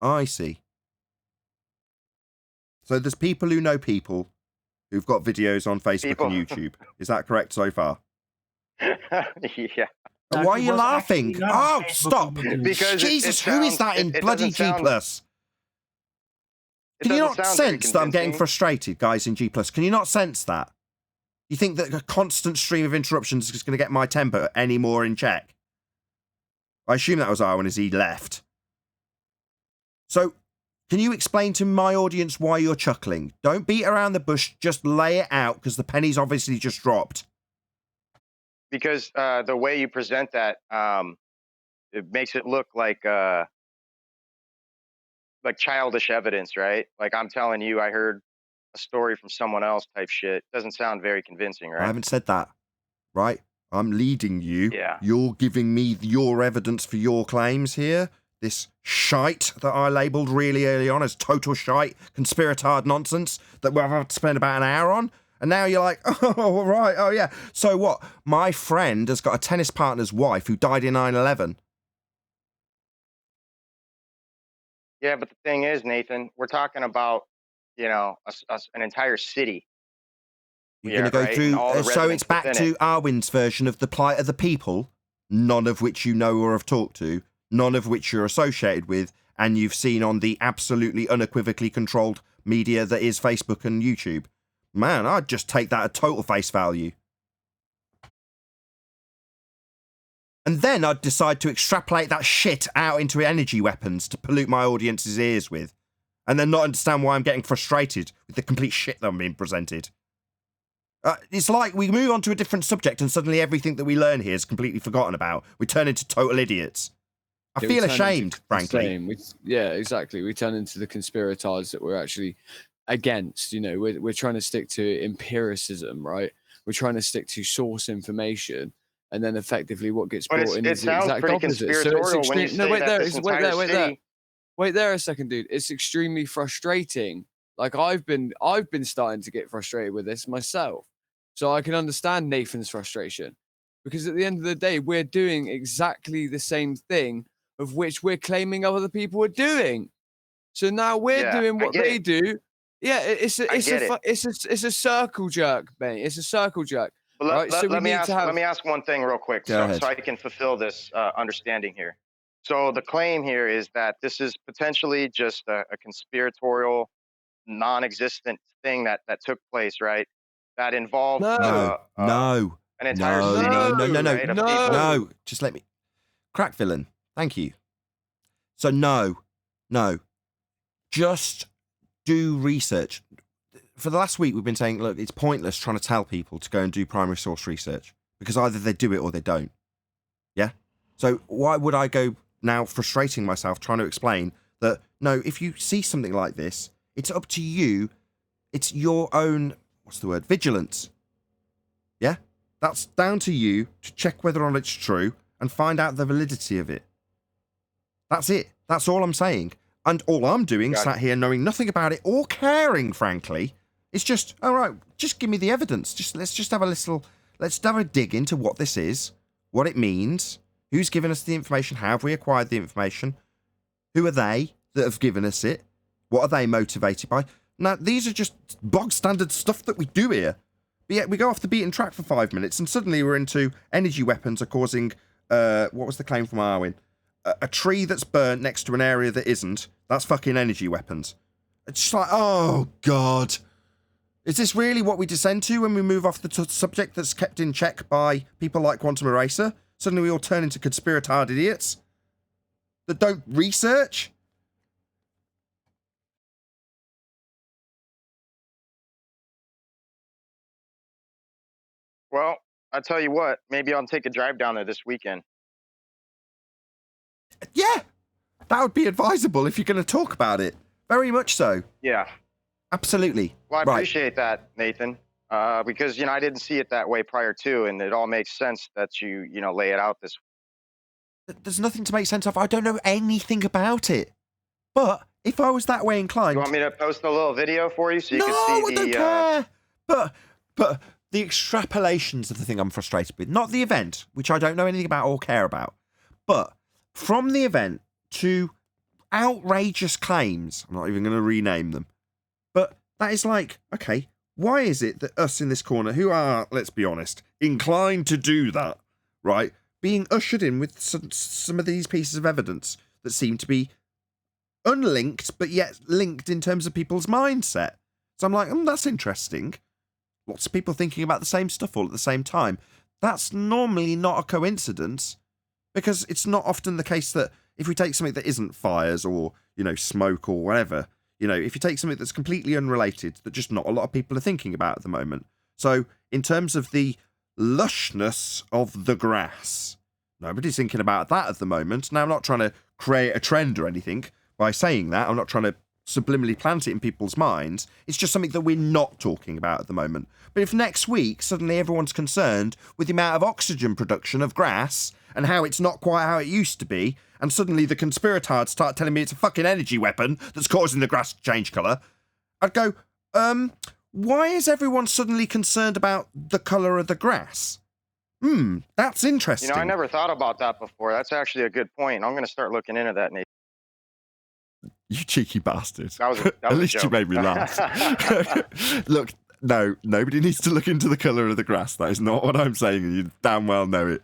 A: I see. So there's people who know people who've got videos on Facebook and YouTube. Is that correct so far?
M: Yeah.
A: Why are you laughing? Oh, stop.
M: Because
A: Jesus, who is that in bloody G+? Can you not sense that I'm getting frustrated, guys, in G+? Can you not sense that? You think that a constant stream of interruptions is going to get my temper any more in check? I assume that was Arwen as he left. So, can you explain to my audience why you're chuckling? Don't beat around the bush, just lay it out, because the penny's obviously just dropped.
M: Because the way you present that, it makes it look like childish evidence, right? Like I'm telling you, I heard a story from someone else type shit. Doesn't sound very convincing, right?
A: I haven't said that, right? I'm leading you.
M: Yeah.
A: You're giving me your evidence for your claims here. This shite that I labelled really early on as total shite, conspiratard nonsense that we've had to spend about an hour on. And now you're like, oh, right, oh, yeah. So what? My friend has got a tennis partner's wife who died in 9/11.
M: Yeah, but the thing is, Nathan, we're talking about, an entire city.
A: You're going to go through, so it's back to Arwen's version of the plight of the people, none of which you know or have talked to, none of which you're associated with, and you've seen on the absolutely unequivocally controlled media that is Facebook and YouTube. Man, I'd just take that at total face value. And then I'd decide to extrapolate that shit out into energy weapons to pollute my audience's ears with, and then not understand why I'm getting frustrated with the complete shit that I'm being presented. It's like we move on to a different subject and suddenly everything that we learn here is completely forgotten about. We turn into total idiots. I feel ashamed, frankly.
F: Yeah, exactly. We turn into the conspirators that we're actually against. We're trying to stick to empiricism, right? We're trying to stick to source information, and then effectively what gets brought in is the exact opposite. So it's extreme. No, wait there a second, dude. It's extremely frustrating. Like I've been starting to get frustrated with this myself, so I can understand Nathan's frustration, because at the end of the day, we're doing exactly the same thing of which we're claiming other people are doing. So now we're doing what they do. Yeah, it's a circle jerk, mate. It's a circle jerk.
M: Right? Let me ask one thing real quick, so I can fulfill this understanding here. So the claim here is that this is potentially just a conspiratorial, non-existent thing that took place, right? That involved an entire city.
A: No. Just let me. Crack villain. Thank you. So no. Just do research. For the last week, we've been saying, look, it's pointless trying to tell people to go and do primary source research because either they do it or they don't. Yeah? So why would I go now frustrating myself trying to explain that, no, if you see something like this, it's up to you. It's your own, vigilance. Yeah? That's down to you to check whether or not it's true and find out the validity of it. That's it. That's all I'm saying. And all I'm doing, sat here knowing nothing about it or caring, frankly, is just, all right, just give me the evidence. Let's have a dig into what this is, what it means, who's given us the information, how have we acquired the information, who are they that have given us it, what are they motivated by. Now, these are just bog standard stuff that we do here. But yet we go off the beaten track for 5 minutes and suddenly we're into energy weapons are causing, what was the claim from Arwen? A tree that's burnt next to an area that isn't, that's fucking energy weapons. It's just like, oh, God. Is this really what we descend to when we move off the subject that's kept in check by people like Quantum Eraser? Suddenly we all turn into conspiratard idiots that don't research?
M: Well, I'll tell you what, maybe I'll take a drive down there this weekend.
A: Yeah, that would be advisable if you're going to talk about it. Very much so.
M: Yeah.
A: Absolutely.
M: Well, I appreciate that, Nathan, because, I didn't see it that way prior to, and it all makes sense that you lay it out this way.
A: There's nothing to make sense of. I don't know anything about it. But if I was that way inclined...
M: You want me to post a little video for you so you can see
A: I don't care. But the extrapolations of the thing I'm frustrated with, not the event, which I don't know anything about or care about, but from the event to outrageous claims, I'm not even going to rename them, But that is like, okay, why is it that us in this corner, who are, let's be honest, inclined to do that, right, being ushered in with some of these pieces of evidence that seem to be unlinked, but yet linked in terms of people's mindset? So I'm like, that's interesting. Lots of people thinking about the same stuff all at the same time. That's normally not a coincidence, because it's not often the case that if we take something that isn't fires or, smoke or whatever, if you take something that's completely unrelated, that just not a lot of people are thinking about at the moment. So in terms of the lushness of the grass, nobody's thinking about that at the moment. Now, I'm not trying to create a trend or anything by saying that. I'm not trying to subliminally plant it in people's minds. It's just something that we're not talking about at the moment. But if next week suddenly everyone's concerned with the amount of oxygen production of grass and how it's not quite how it used to be, and suddenly the conspirators start telling me it's a fucking energy weapon that's causing the grass to change colour, I'd go, why is everyone suddenly concerned about the colour of the grass? That's interesting.
M: I never thought about that before. That's actually a good point. I'm going to start looking into that, Nate.
A: You cheeky bastard.
M: That was
A: At least you made me laugh. Look, no, nobody needs to look into the colour of the grass. That is not what I'm saying, and you damn well know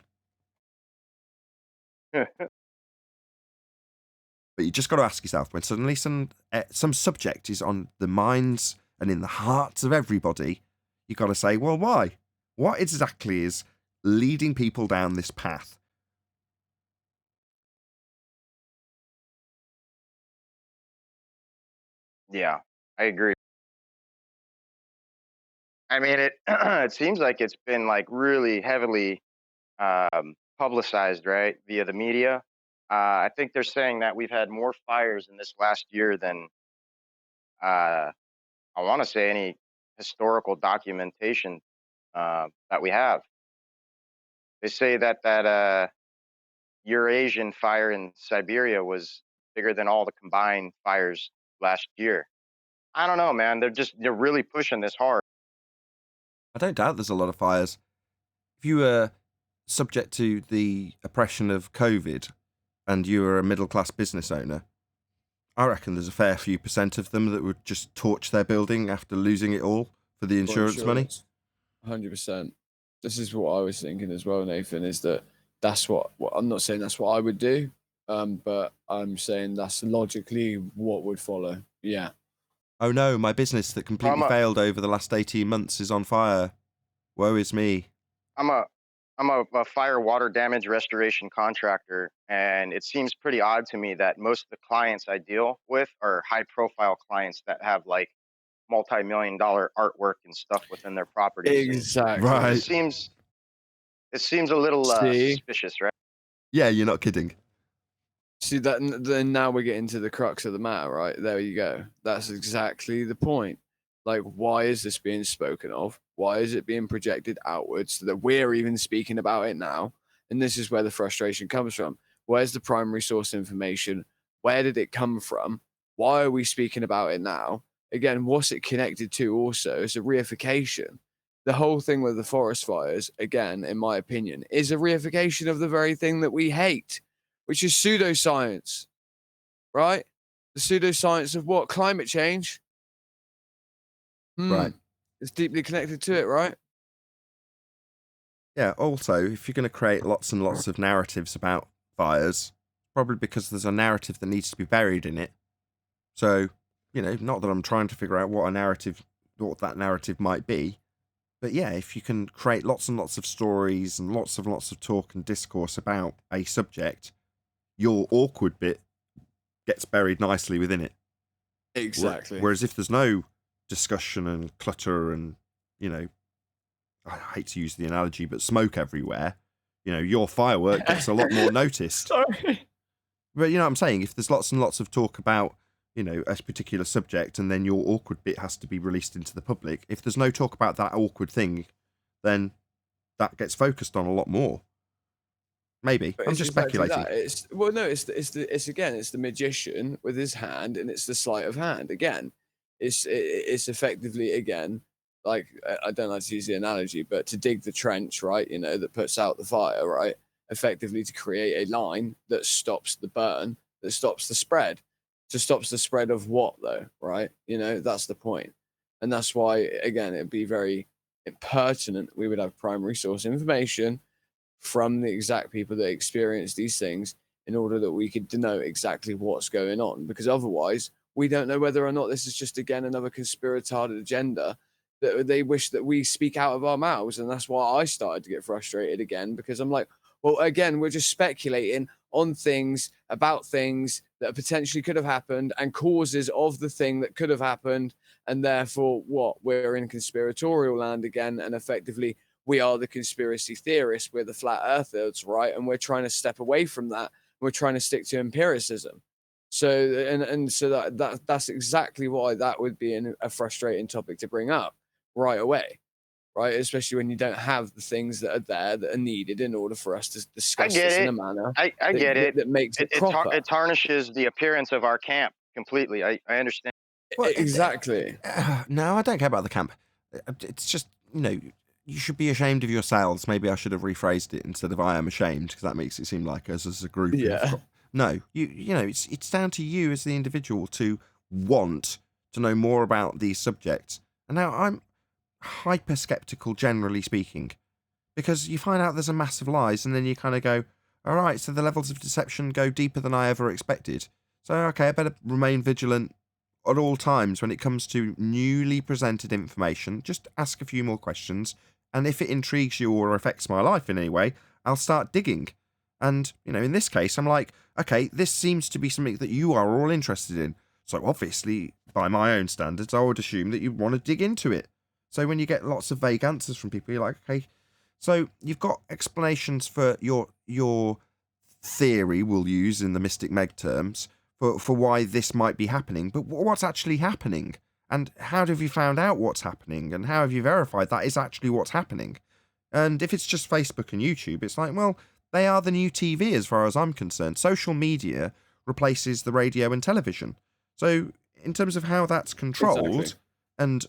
A: it. But you just got to ask yourself, when suddenly some subject is on the minds and in the hearts of everybody, you got to say, well, why? What exactly is leading people down this path?
M: Yeah, I agree. I mean, it seems like it's been like really heavily publicized, right, via the media. I think they're saying that we've had more fires in this last year than I want to say any historical documentation that we have. They say that Eurasian fire in Siberia was bigger than all the combined fires last year. I don't know, man. They're really pushing this hard.
A: I don't doubt there's a lot of fires. If you were subject to the oppression of COVID and you were a middle-class business owner, I reckon there's a fair few % of them that would just torch their building after losing it all for the insurance money.
F: 100%. This is what I was thinking as well, Nathan, is that's what I'm not saying that's what I would do, but I'm saying that's logically what would follow. Yeah.
A: Oh no, my business that completely failed over the last 18 months is on fire. Woe is me.
M: I'm a fire water damage restoration contractor, and it seems pretty odd to me that most of the clients I deal with are high profile clients that have like multi-million-dollar artwork and stuff within their properties.
F: Exactly.
A: Right.
M: It seems a little suspicious, right?
A: Yeah, you're not kidding.
F: See that? Then now we're getting to the crux of the matter, right? There you go. That's exactly the point. Like, why is this being spoken of? Why is it being projected outwards so that we're even speaking about it now? And this is where the frustration comes from. Where's the primary source information? Where did it come from? Why are we speaking about it now? Again, what's it connected to also? It's a reification. The whole thing with the forest fires, again, in my opinion, is a reification of the very thing that we hate, which is pseudoscience, right? The pseudoscience of what? Climate change.
A: Right.
F: It's deeply connected to it, right?
A: Yeah, also, if you're going to create lots and lots of narratives about fires, probably because there's a narrative that needs to be buried in it. So, not that I'm trying to figure out what that narrative might be, but yeah, if you can create lots and lots of stories and lots of talk and discourse about a subject, your awkward bit gets buried nicely within it.
F: Exactly.
A: Whereas if there's no discussion and clutter and, I hate to use the analogy, but smoke everywhere, your firework gets a lot more noticed.
F: Sorry.
A: But you know what I'm saying? If there's lots and lots of talk about, a particular subject and then your awkward bit has to be released into the public, if there's no talk about that awkward thing, then that gets focused on a lot more. Maybe.
F: But
A: I'm
F: it's
A: just
F: exactly
A: speculating.
F: that. It's the magician with his hand, and it's the sleight of hand. Again, it's effectively, again, like, I don't like to use the analogy, but to dig the trench, right? That puts out the fire, right? Effectively to create a line that stops the burn, that stops the spread. to stop the spread of what, though, right? You know, that's the point. And that's why, again, it'd be very pertinent. We would have primary source information from the exact people that experience these things in order that we could denote exactly what's going on. Because otherwise, we don't know whether or not this is just, again, another conspiratard agenda that they wish that we speak out of our mouths. And that's why I started to get frustrated again, because I'm like, well, again, we're just speculating on things about things that potentially could have happened and causes of the thing that could have happened. And therefore, what? We're in conspiratorial land again. And effectively, we are the conspiracy theorists. We're the flat earthers, right? And we're trying to step away from that. We're trying to stick to empiricism. So, and so that's exactly why that would be a frustrating topic to bring up right away. Right, especially when you don't have the things that are there that are needed in order for us to discuss this in a manner.
M: I get it.
F: That makes it proper.
M: It tarnishes the appearance of our camp completely. I understand.
F: Well, exactly.
A: No, I don't care about the camp. It's just, you know, you should be ashamed of yourselves. Maybe I should have rephrased it instead of I am ashamed, because that makes it seem like us as a group.
F: Yeah.
A: No, you know, it's down to you as the individual to want to know more about these subjects. And now I'm hyper skeptical, generally speaking, because you find out there's a massive lies, and then you kind of go, all right, so the levels of deception go deeper than I ever expected. So, okay, I better remain vigilant at all times when it comes to newly presented information. Just ask a few more questions, and if it intrigues you or affects my life in any way, I'll start digging. And, you know, in this case, I'm like, okay, this seems to be something that you are all interested in. So obviously, by my own standards, I would assume that you want to dig into it. So when you get lots of vague answers from people, you're like, okay, so you've got explanations for your theory, we'll use in the Mystic Meg terms, for why this might be happening. But what's actually happening? And how have you found out what's happening? And how have you verified that is actually what's happening? And if it's just Facebook and YouTube, it's like, well, they are the new TV as far as I'm concerned. Social media replaces the radio and television. So in terms of how that's controlled... Exactly. And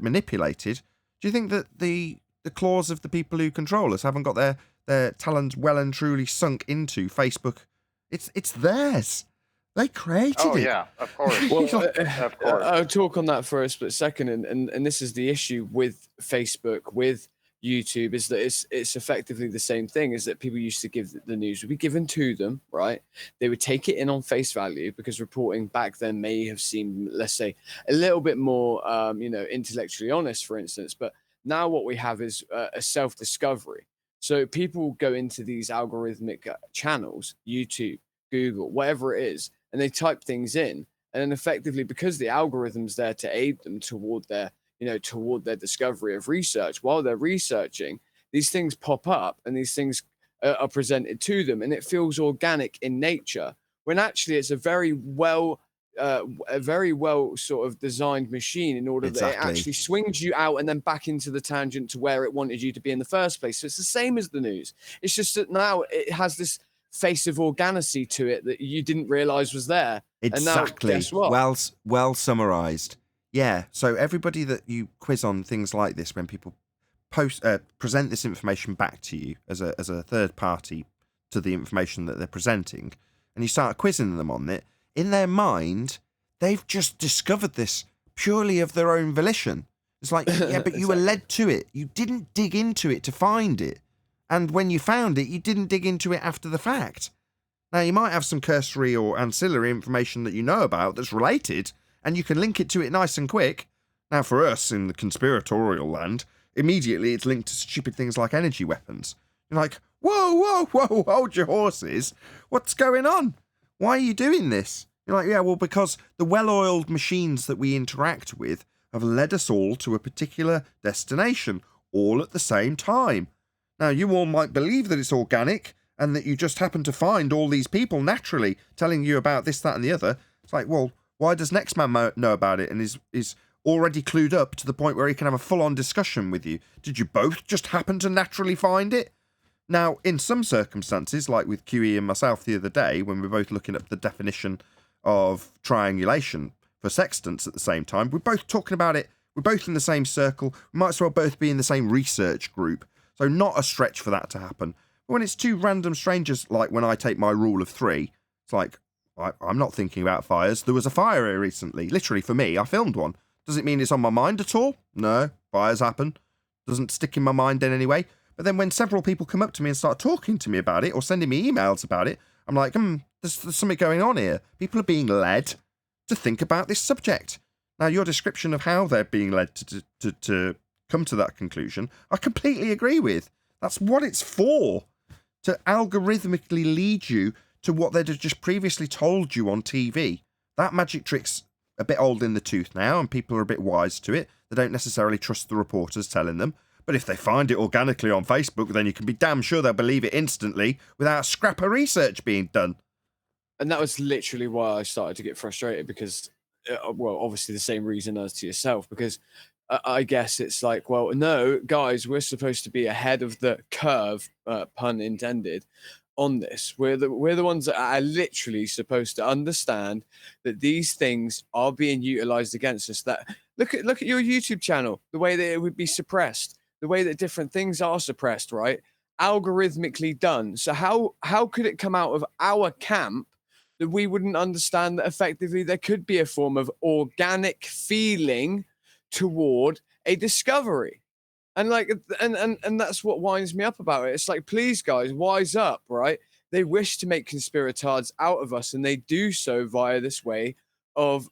A: manipulated, do you think that the claws of the people who control us haven't got their talons well and truly sunk into Facebook? It's theirs. They created it.
M: Oh yeah, of course.
F: Well,
M: of course.
F: I'll talk on that for a split second, and this is the issue with Facebook, with YouTube, is that it's effectively the same thing, is that people used to give the news would be given to them, right? They would take it in on face value, because reporting back then may have seemed, let's say, a little bit more, intellectually honest, for instance. But now what we have is a self-discovery. So people go into these algorithmic channels, YouTube, Google, whatever it is, and they type things in, and then effectively, because the algorithm's there to aid them toward their discovery of research, while they're researching, these things pop up and these things are presented to them, and it feels organic in nature, when actually it's a very well sort of designed machine in order that it actually swings you out and then back into the tangent to where it wanted you to be in the first place. So it's the same as the news. It's just that now it has this face of organicity to it that you didn't realize was there.
A: Exactly.
F: And now, guess what?
A: Well summarized. Yeah, so everybody that you quiz on things like this, when people present this information back to you as a third party to the information that they're presenting, and you start quizzing them on it, in their mind, they've just discovered this purely of their own volition. It's like, yeah, but you were led to it. You didn't dig into it to find it. And when you found it, you didn't dig into it after the fact. Now, you might have some cursory or ancillary information that you know about that's related, and you can link it to it nice and quick. Now, for us in the conspiratorial land, immediately it's linked to stupid things like energy weapons. You're like, whoa, hold your horses. What's going on? Why are you doing this? You're like, yeah, well, because the well-oiled machines that we interact with have led us all to a particular destination, all at the same time. Now, you all might believe that it's organic and that you just happen to find all these people naturally telling you about this, that, and the other. It's like, well, why does Nextman know about it and is already clued up to the point where he can have a full-on discussion with you? Did you both just happen to naturally find it? Now, in some circumstances, like with QE and myself the other day, when we were both looking up the definition of triangulation for sextants at the same time, we're both talking about it, we're both in the same circle, we might as well both be in the same research group, so not a stretch for that to happen. But when it's two random strangers, like when I take my rule of three, it's like, I'm not thinking about fires. There was a fire here recently. Literally, for me, I filmed one. Does it mean it's on my mind at all? No. Fires happen. Doesn't stick in my mind in any way. But then when several people come up to me and start talking to me about it or sending me emails about it, I'm like, there's something going on here. People are being led to think about this subject. Now, your description of how they're being led to come to that conclusion, I completely agree with. That's what it's for, to algorithmically lead you to what they'd have just previously told you on TV. That magic trick's a bit old in the tooth now, and people are a bit wise to it. They don't necessarily trust the reporters telling them. But if they find it organically on Facebook, then you can be damn sure they'll believe it instantly without a scrap of research being done.
F: And that was literally why I started to get frustrated because, well, obviously the same reason as to yourself, because I guess it's like, well, no, guys, we're supposed to be ahead of the curve, pun intended, on this. We're the ones that are literally supposed to understand that these things are being utilized against us. That look at your YouTube channel, the way that it would be suppressed, the way that different things are suppressed, right? Algorithmically done. So how could it come out of our camp that we wouldn't understand that effectively there could be a form of organic feeling toward a discovery? And like, and that's what winds me up about it. It's like, please, guys, wise up, right? They wish to make conspiratards out of us, and they do so via this way of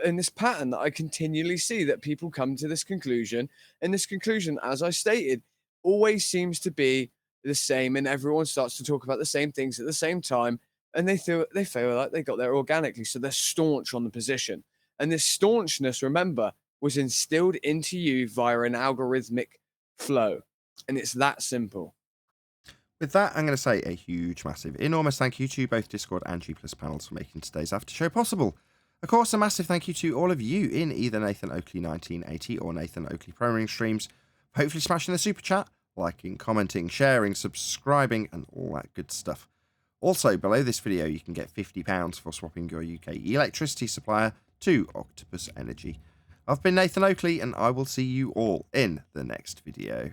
F: in this pattern that I continually see, that people come to this conclusion, and this conclusion, as I stated, always seems to be the same, and everyone starts to talk about the same things at the same time, and they feel like they got there organically, so they're staunch on the position. And this staunchness, remember, was instilled into you via an algorithmic flow, and it's that simple.
A: With that, I'm going to say a huge, massive, enormous thank you to both Discord and G+ panels for making today's after show possible. Of course, a massive thank you to all of you in either Nathan Oakley 1980 or Nathan Oakley Programming streams, hopefully smashing the super chat, liking, commenting, sharing, subscribing, and all that good stuff. Also, below this video, you can get £50 for swapping your UK electricity supplier to Octopus Energy. I've been Nathan Oakley, and I will see you all in the next video.